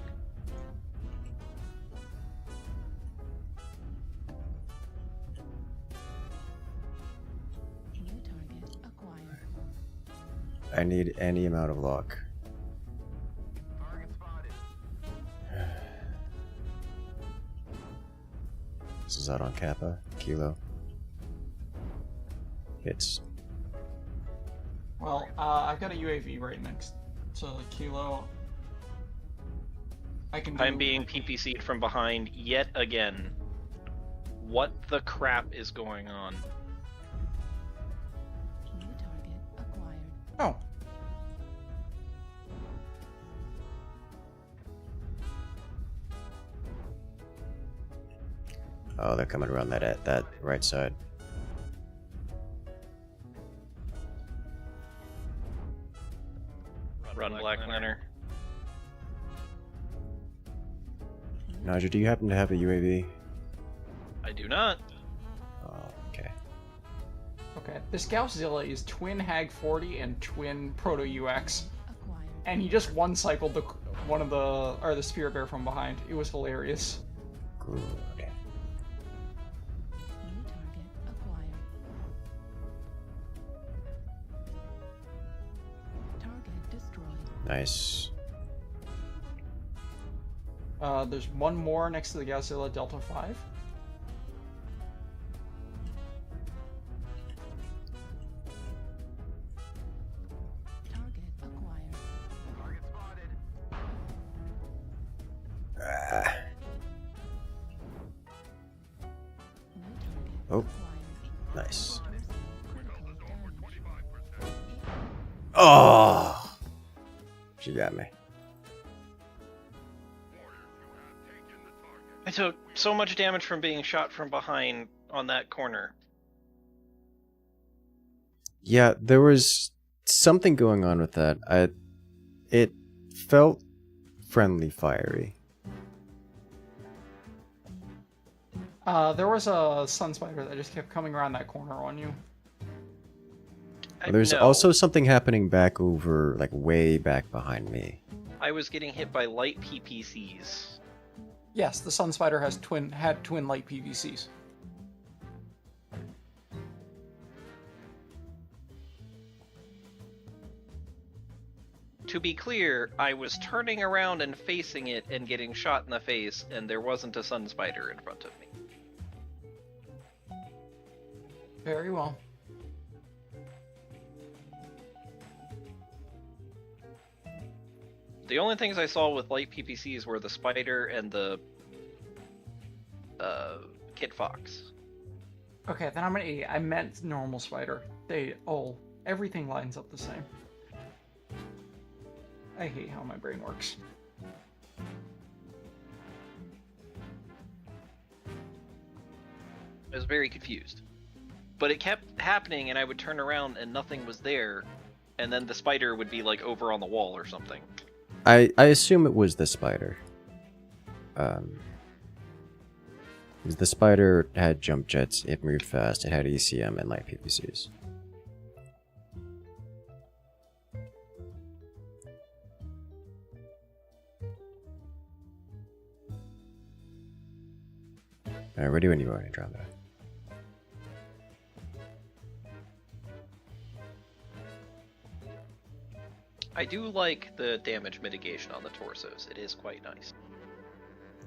New target acquired. I need any amount of luck. This is out on Kappa, Kilo. Hits. Well, I've got a UAV right next to Kilo. I'm being PPC'd from behind yet again. What the crap is going on? New target acquired. Oh. Oh, they're coming around that right side. Run, Black Lantern. Naja, do you happen to have a UAV? I do not. Oh, okay. Okay, this Gausszilla is twin Hag 40 and twin Proto UX. And he just one-cycled the Spirit Bear from behind. It was hilarious. Good. New target acquired. Target destroyed. Nice. There's one more next to the Gausszilla, Delta 5. Target acquired. Target spotted. New target Oh, acquired. nice. Critical damage. Oh! She got me. I took so much damage from being shot from behind on that corner. Yeah, there was something going on with that. It felt friendly fiery. There was a Sun Spider that just kept coming around that corner on you. There's No. also something happening back over, like, way back behind me. I was getting hit by light PPCs. Yes, the Sun Spider had twin light PVCs. To be clear, I was turning around and facing it and getting shot in the face, and there wasn't a Sun Spider in front of me. Very well. The only things I saw with light PPCs were the spider and the Kit Fox. Okay, then I'm an idiot. I meant normal spider. Everything lines up the same. I hate how my brain works. I was very confused. But it kept happening, and I would turn around and nothing was there, and then the spider would be like over on the wall or something. I assume it was the spider. The spider had jump jets, it moved fast, it had ECM and light PVCs. Alright, where do you want Andromeda? I do like the damage mitigation on the torsos. It is quite nice.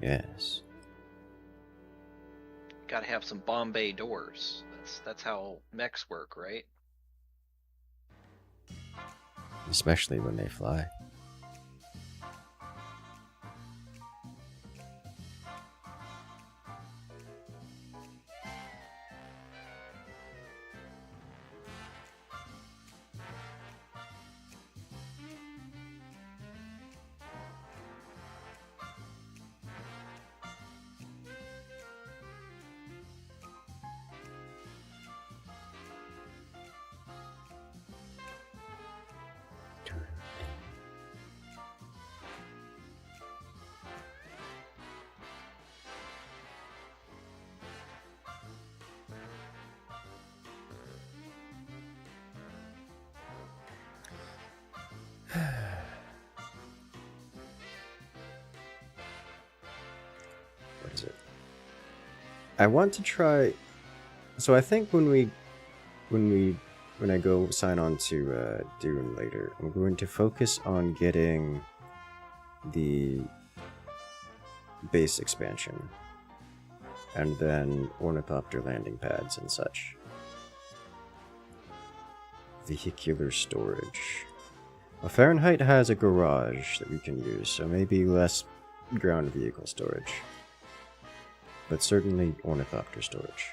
Yes. Gotta have some Bombay doors. That's how mechs work, right? Especially when they fly. What is it? I want to try. So I think when I go sign on to Dune later, I'm going to focus on getting the base expansion, and then Ornithopter landing pads and such. Vehicular storage. Well, Fahrenheit has a garage that we can use, so maybe less ground vehicle storage. But certainly Ornithopter storage.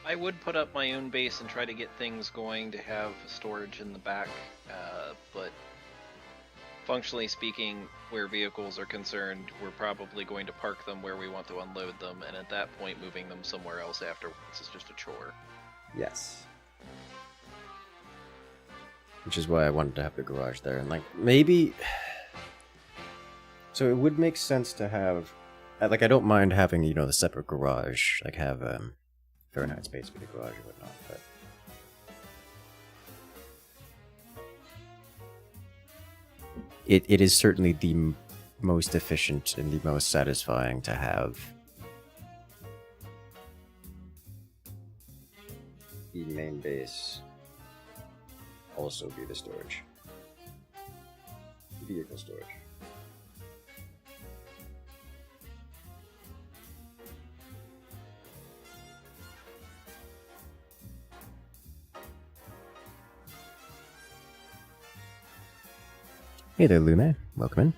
I would put up my own base and try to get things going to have storage in the back, but functionally speaking, where vehicles are concerned, we're probably going to park them where we want to unload them, and at that point moving them somewhere else afterwards is just a chore. Yes. Which is why I wanted to have the garage there, and like, maybe... So it would make sense to have... Like, I don't mind having, you know, the separate garage, like have, Fahrenheit space for the garage or whatnot, but... It is certainly the most efficient and the most satisfying to have the main base also be the storage. Vehicle storage. Hey there, Lume. Welcome in.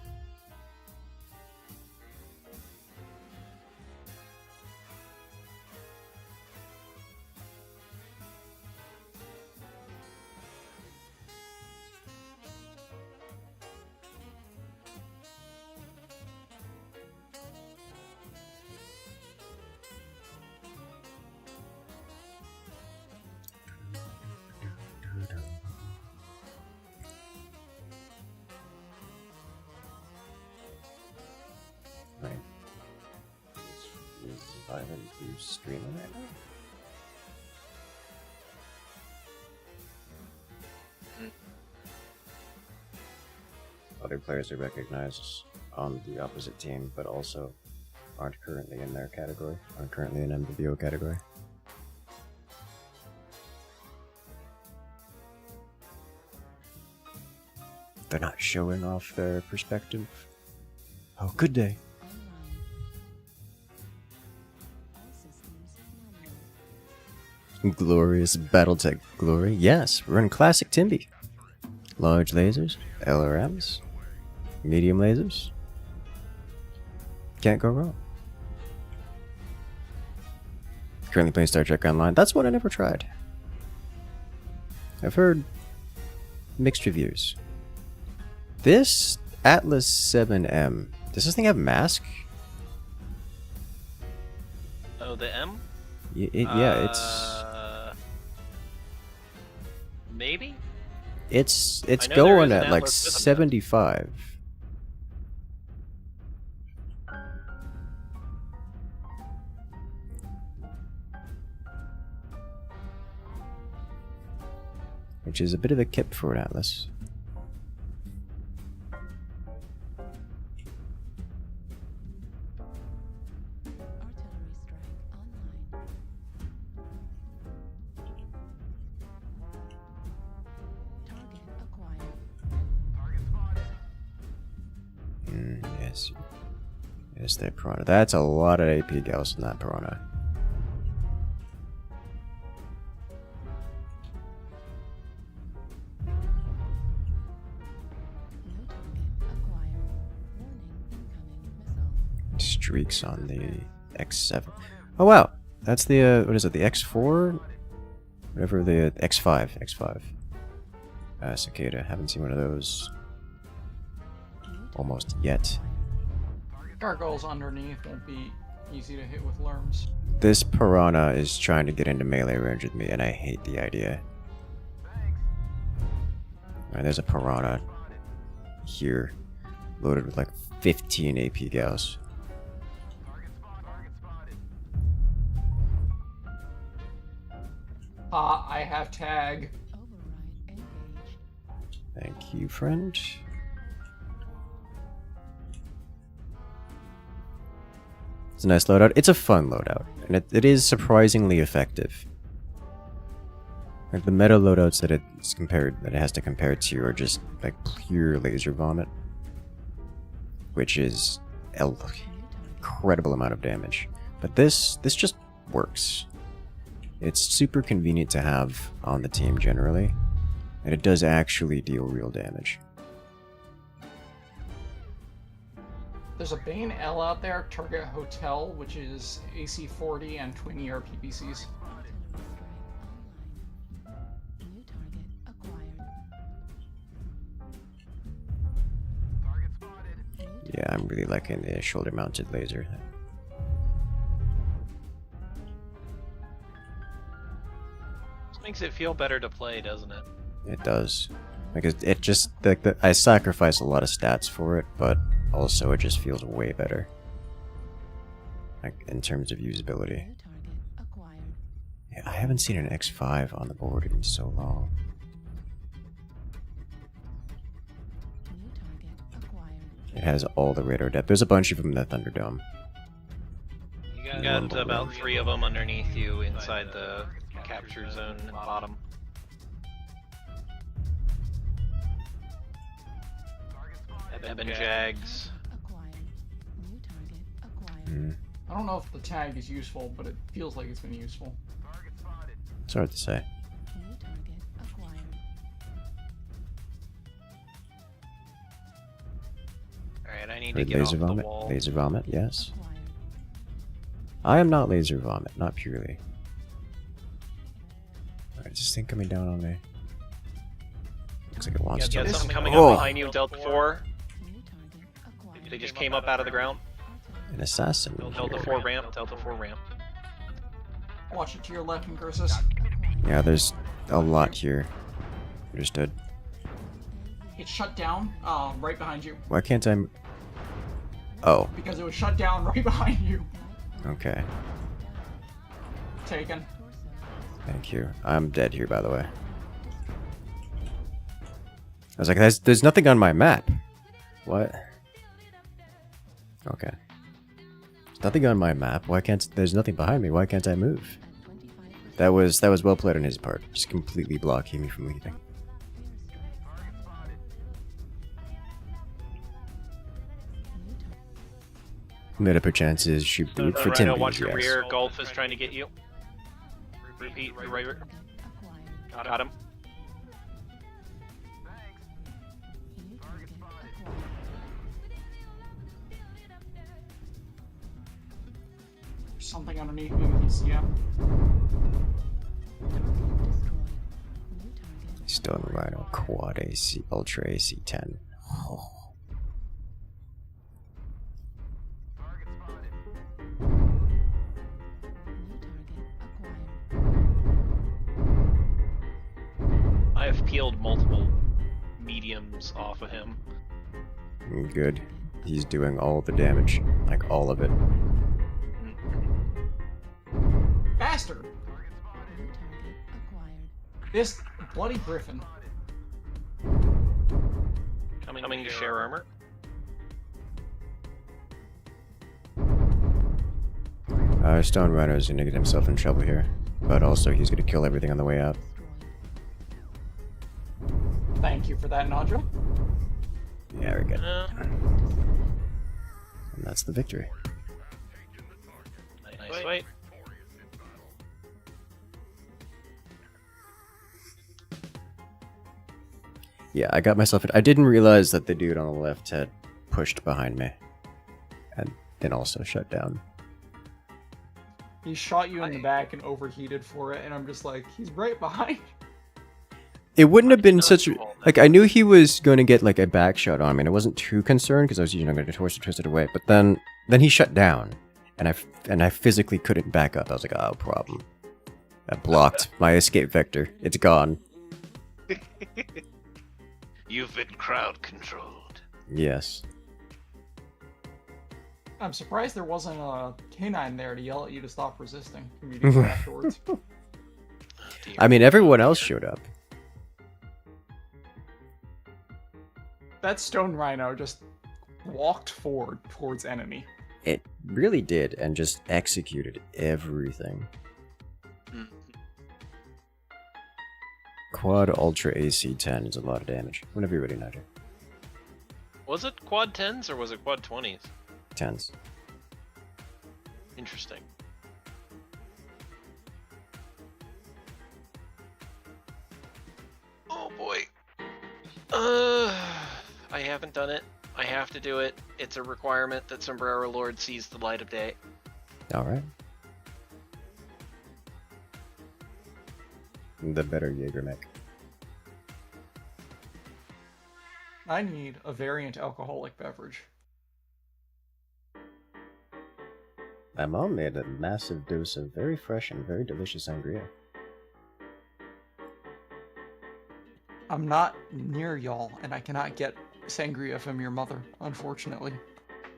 Right. Is Violet streaming right now? Other players are recognized on the opposite team, but also aren't currently in their category, aren't currently in MWO category. They're not showing off their perspective. Oh, good day. Glorious Battletech glory. Yes, we're in classic Timby. Large lasers, LRMs, medium lasers. Can't go wrong. Currently playing Star Trek Online. That's one I never tried. I've heard mixed reviews. This Atlas 7M. Does this thing have mask? Oh, the M? Yeah, it's... Maybe? It's I know there going is an at like Atlas with a 75. Which is a bit of a kip for an Atlas. Yes. Yes, that piranha. That's a lot of AP gals in that piranha. Streaks on the X7. Oh wow, that's the what is it? The X4, whatever the X5. Cicada. Haven't seen one of those almost yet. Gargoyles underneath won't be easy to hit with Lerms. This piranha is trying to get into melee range with me, and I hate the idea. Alright, there's a piranha here, loaded with like 15 AP gals. I have tag. Thank you, friend. It's a nice loadout. It's a fun loadout, and it is surprisingly effective. Like the meta loadouts that it has to compare to are just like pure laser vomit, which is an incredible amount of damage. But this just works. It's super convenient to have on the team generally, and it does actually deal real damage. There's a Bane L out there, target hotel, which is AC 40 and twin ER PPCs. Yeah, I'm really liking the shoulder-mounted laser. This makes it feel better to play, doesn't it? It does. Like it just like I sacrifice a lot of stats for it, but also it just feels way better. Like in terms of usability. Yeah, I haven't seen an X5 on the board in so long. It has all the radar depth. There's a bunch of them in the Thunderdome. You got about 3 of them underneath you inside the capture zone at the bottom. Eben Jags. I don't know if the tag is useful, but it feels like it's been useful. It's hard to say. Alright, I need to Heard get laser off the vomit. wall. Laser vomit, yes. I am not laser vomit, not purely. Alright, is this thing coming down on me? Looks like it wants to. You got something coming Oh! up behind you, Delta 4. They just came up out of the ground. An assassin. Delta 4 ramp, Delta 4 ramp. Watch it to your left, Incursus. Yeah, there's a lot here. Understood. It's shut down, right behind you. Why can't I... Oh, Because it was shut down right behind you. okay. Taken. Thank you. I'm dead here, by the way. I was like, there's nothing on my map. What? Okay. There's nothing on my map. Why can't... There's nothing behind me. Why can't I move? That was well played on his part. Just completely blocking me from leaving. Meta perchances shoot boot for 10 Rhino, meters, watch your yes. rear. Golf is trying to get you. Repeat, right. Got him. There's something underneath me with ECM. Stone Rhino Quad AC Ultra AC 10. Oh. I have peeled multiple mediums off of him. Good. He's doing all the damage. Like all of it. Bastard! This bloody griffin. Coming to share armor. Stone Rhino's gonna get himself in trouble here. But also he's gonna kill everything on the way out. Thank you for that, Nodra. Yeah, we're good. And that's the victory. Nice fight. Yeah, I got myself in. I didn't realize that the dude on the left had pushed behind me. And then also shut down. He shot you in the back and overheated for it, and I'm just like, he's right behind. It wouldn't have been such... Like, I knew he was going to get, like, a back shot on me, and I wasn't too concerned, because I was, going to twist it away. But then he shut down, and I physically couldn't back up. I was like, oh, problem. I blocked my escape vector. It's gone. You've been crowd controlled. Yes. I'm surprised there wasn't a canine there to yell at you to stop resisting immediately afterwards. here. I mean, everyone else showed up. That stone rhino just walked forward towards enemy. It really did, and just executed everything. Quad Ultra AC 10 is a lot of damage. Whenever you're ready, Nigel. Was it quad 10s or was it quad 20s? 10s. Interesting. Oh boy. I haven't done it. I have to do it. It's a requirement that Sombrero Lord sees the light of day. Alright. The better Jaeger mech. I need a variant alcoholic beverage. My mom made a massive dose of very fresh and very delicious sangria. I'm not near y'all, and I cannot get sangria from your mother, unfortunately.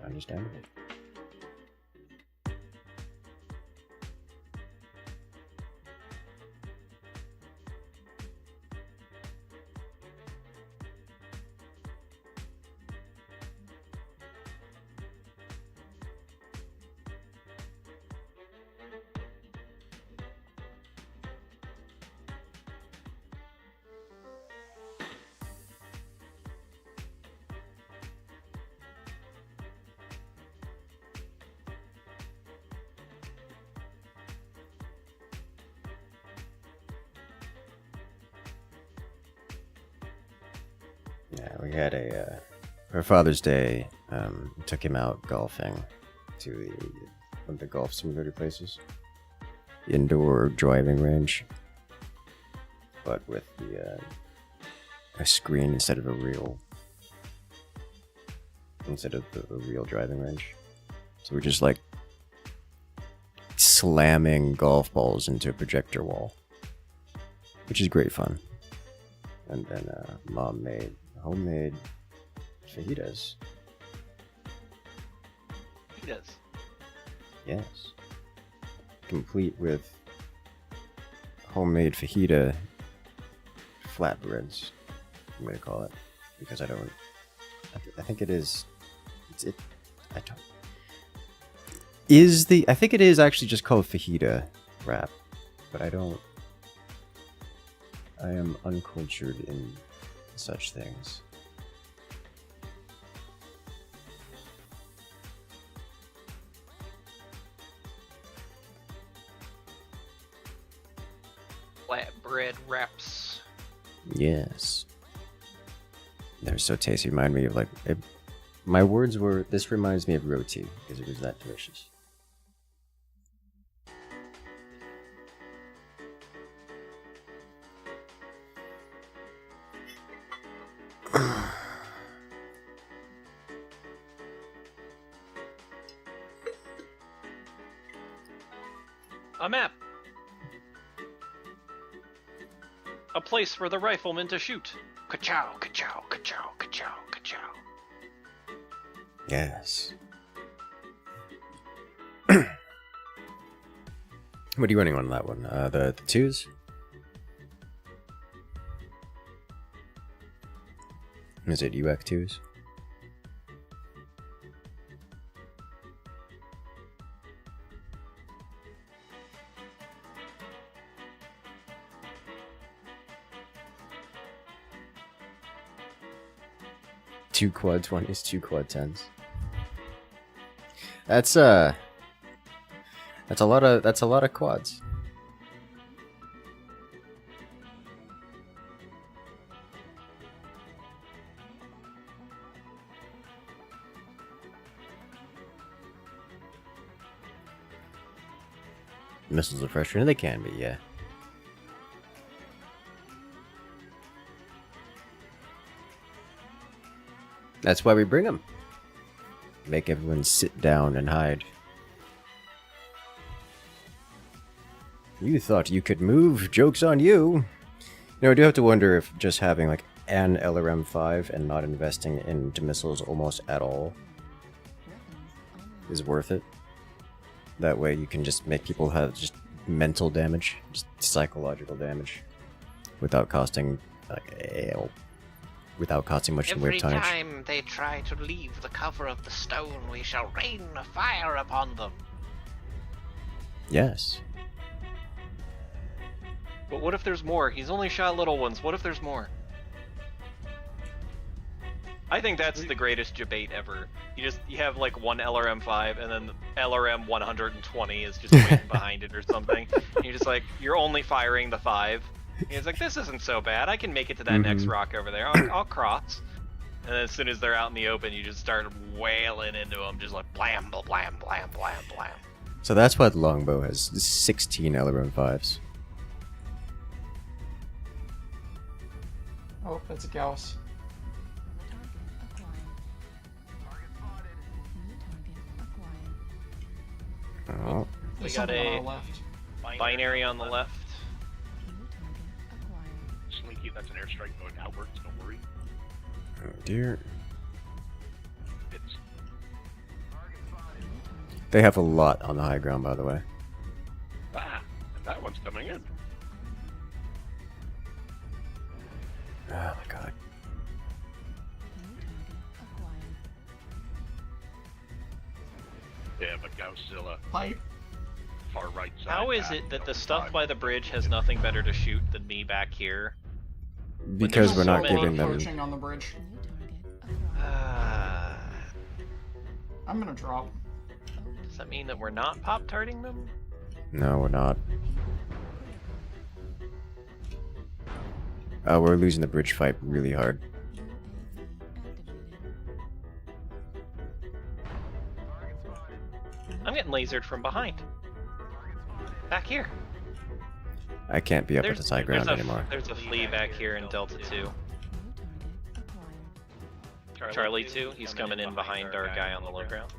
Understandable. Yeah, we had for Father's Day, took him out golfing to one of the golf simulator places. Indoor driving range. But with a screen instead of a real driving range. So we're just like slamming golf balls into a projector wall. Which is great fun. And then Mom made homemade fajitas. Fajitas? Yes. Complete with homemade fajita flatbreads, I'm gonna call it. Because I don't... I think it is... I don't... I think it is actually just called fajita wrap. But I don't... I am uncultured in such things. Flatbread wraps. Yes. They're so tasty. Remind me of like... my words were, this reminds me of roti, because it was that delicious. A map. A place for the rifleman to shoot. Ka-chow, ka-chow, ka-chow, ka-chow, ka-chow. Yes. What are you running on that one? The twos? Is it UX twos? Two quad 20s, two quad 10s. That's a lot of quads. Missiles are frustrating. They can be, yeah. That's why we bring them. Make everyone sit down and hide. You thought you could move? Joke's on you! You know, I do have to wonder if just having like an LRM-5 and not investing into missiles almost at all is worth it. That way you can just make people have just mental damage, just psychological damage, without costing without costing much in the way Every of tonnage. time they try to leave the cover of the stone, we shall rain fire upon them. Yes. But what if there's more? He's only shot little ones. What if there's more? I think that's the greatest debate ever. You have like one LRM-5 and then LRM 120 is just waiting behind it or something. And you're just like, you're only firing the 5. And he's like, this isn't so bad. I can make it to that next rock over there. I'll cross. And then as soon as they're out in the open, you just start wailing into them, just like blam, blam, blam, blam, blam, blam. So that's why the longbow has 16 LRM-5s. Oh, that's a Gauss. Oh. We got a binary on the left. Slinky, that's an airstrike going outwards, don't worry. Oh dear. It's... They have a lot on the high ground, by the way. Ah, and that one's coming in. Oh my god. Yeah, but Gaussilla. Pipe. Far right side. How is it that the stuff by the bridge has nothing better to shoot than me back here? Because we're not so many giving them... Approaching on the bridge. I'm gonna drop. Does that mean that we're not pop-tarting them? No, we're not. We're losing the bridge fight really hard. I'm getting lasered from behind. Back here. I can't be up at this high ground anymore. There's a flea back here in Delta 2. Charlie 2, he's coming in behind our guy on the low ground.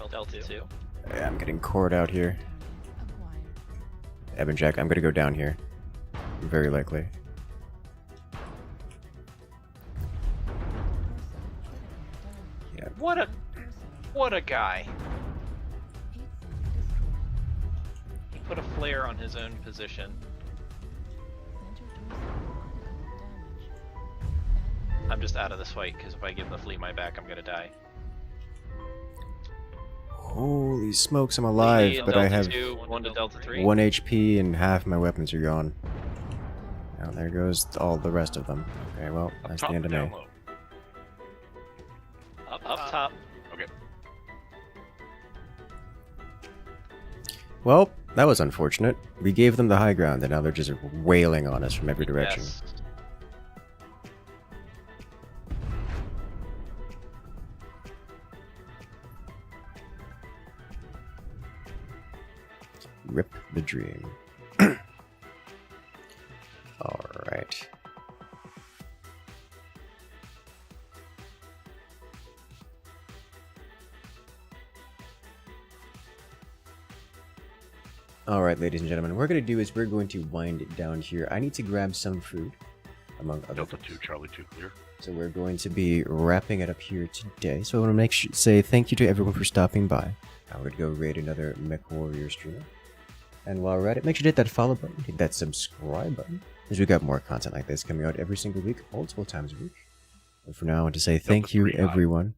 Delta 2. Yeah, I'm getting cored out here. Evan Jack, I'm gonna go down here. Very likely. Yeah. What a guy. He put a flare on his own position. I'm just out of this fight because if I give the flea my back, I'm gonna die. Holy smokes, I'm alive, but I have 1 to Delta 3. 1 HP and half my weapons are gone. Now there goes all the rest of them. Okay, well, that's the end of me. Up top. Okay. Well, that was unfortunate. We gave them the high ground and now they're just wailing on us from every direction. Yes. Rip the dream. Alright. Alright, ladies and gentlemen, what we're going to do is we're going to wind it down here. I need to grab some food, among other Delta things. 2, Charlie 2, clear. So we're going to be wrapping it up here today. So I want to say thank you to everyone for stopping by. I'm going to go raid another Mechwarrior streamer. And while we're at it, make sure to hit that follow button, hit that subscribe button, because we got more content like this coming out every single week, multiple times a week. But for now, I want to say thank you, everyone.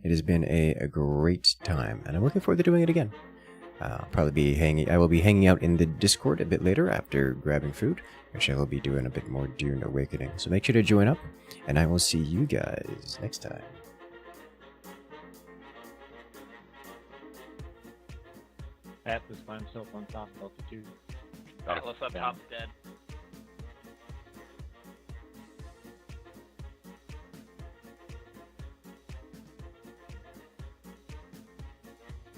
It has been a great time, and I'm looking forward to doing it again. I will be hanging out in the Discord a bit later after grabbing food, which I will be doing a bit more Dune Awakening. So make sure to join up, and I will see you guys next time. Atlas by himself on top of Delta 2. Atlas up top's dead.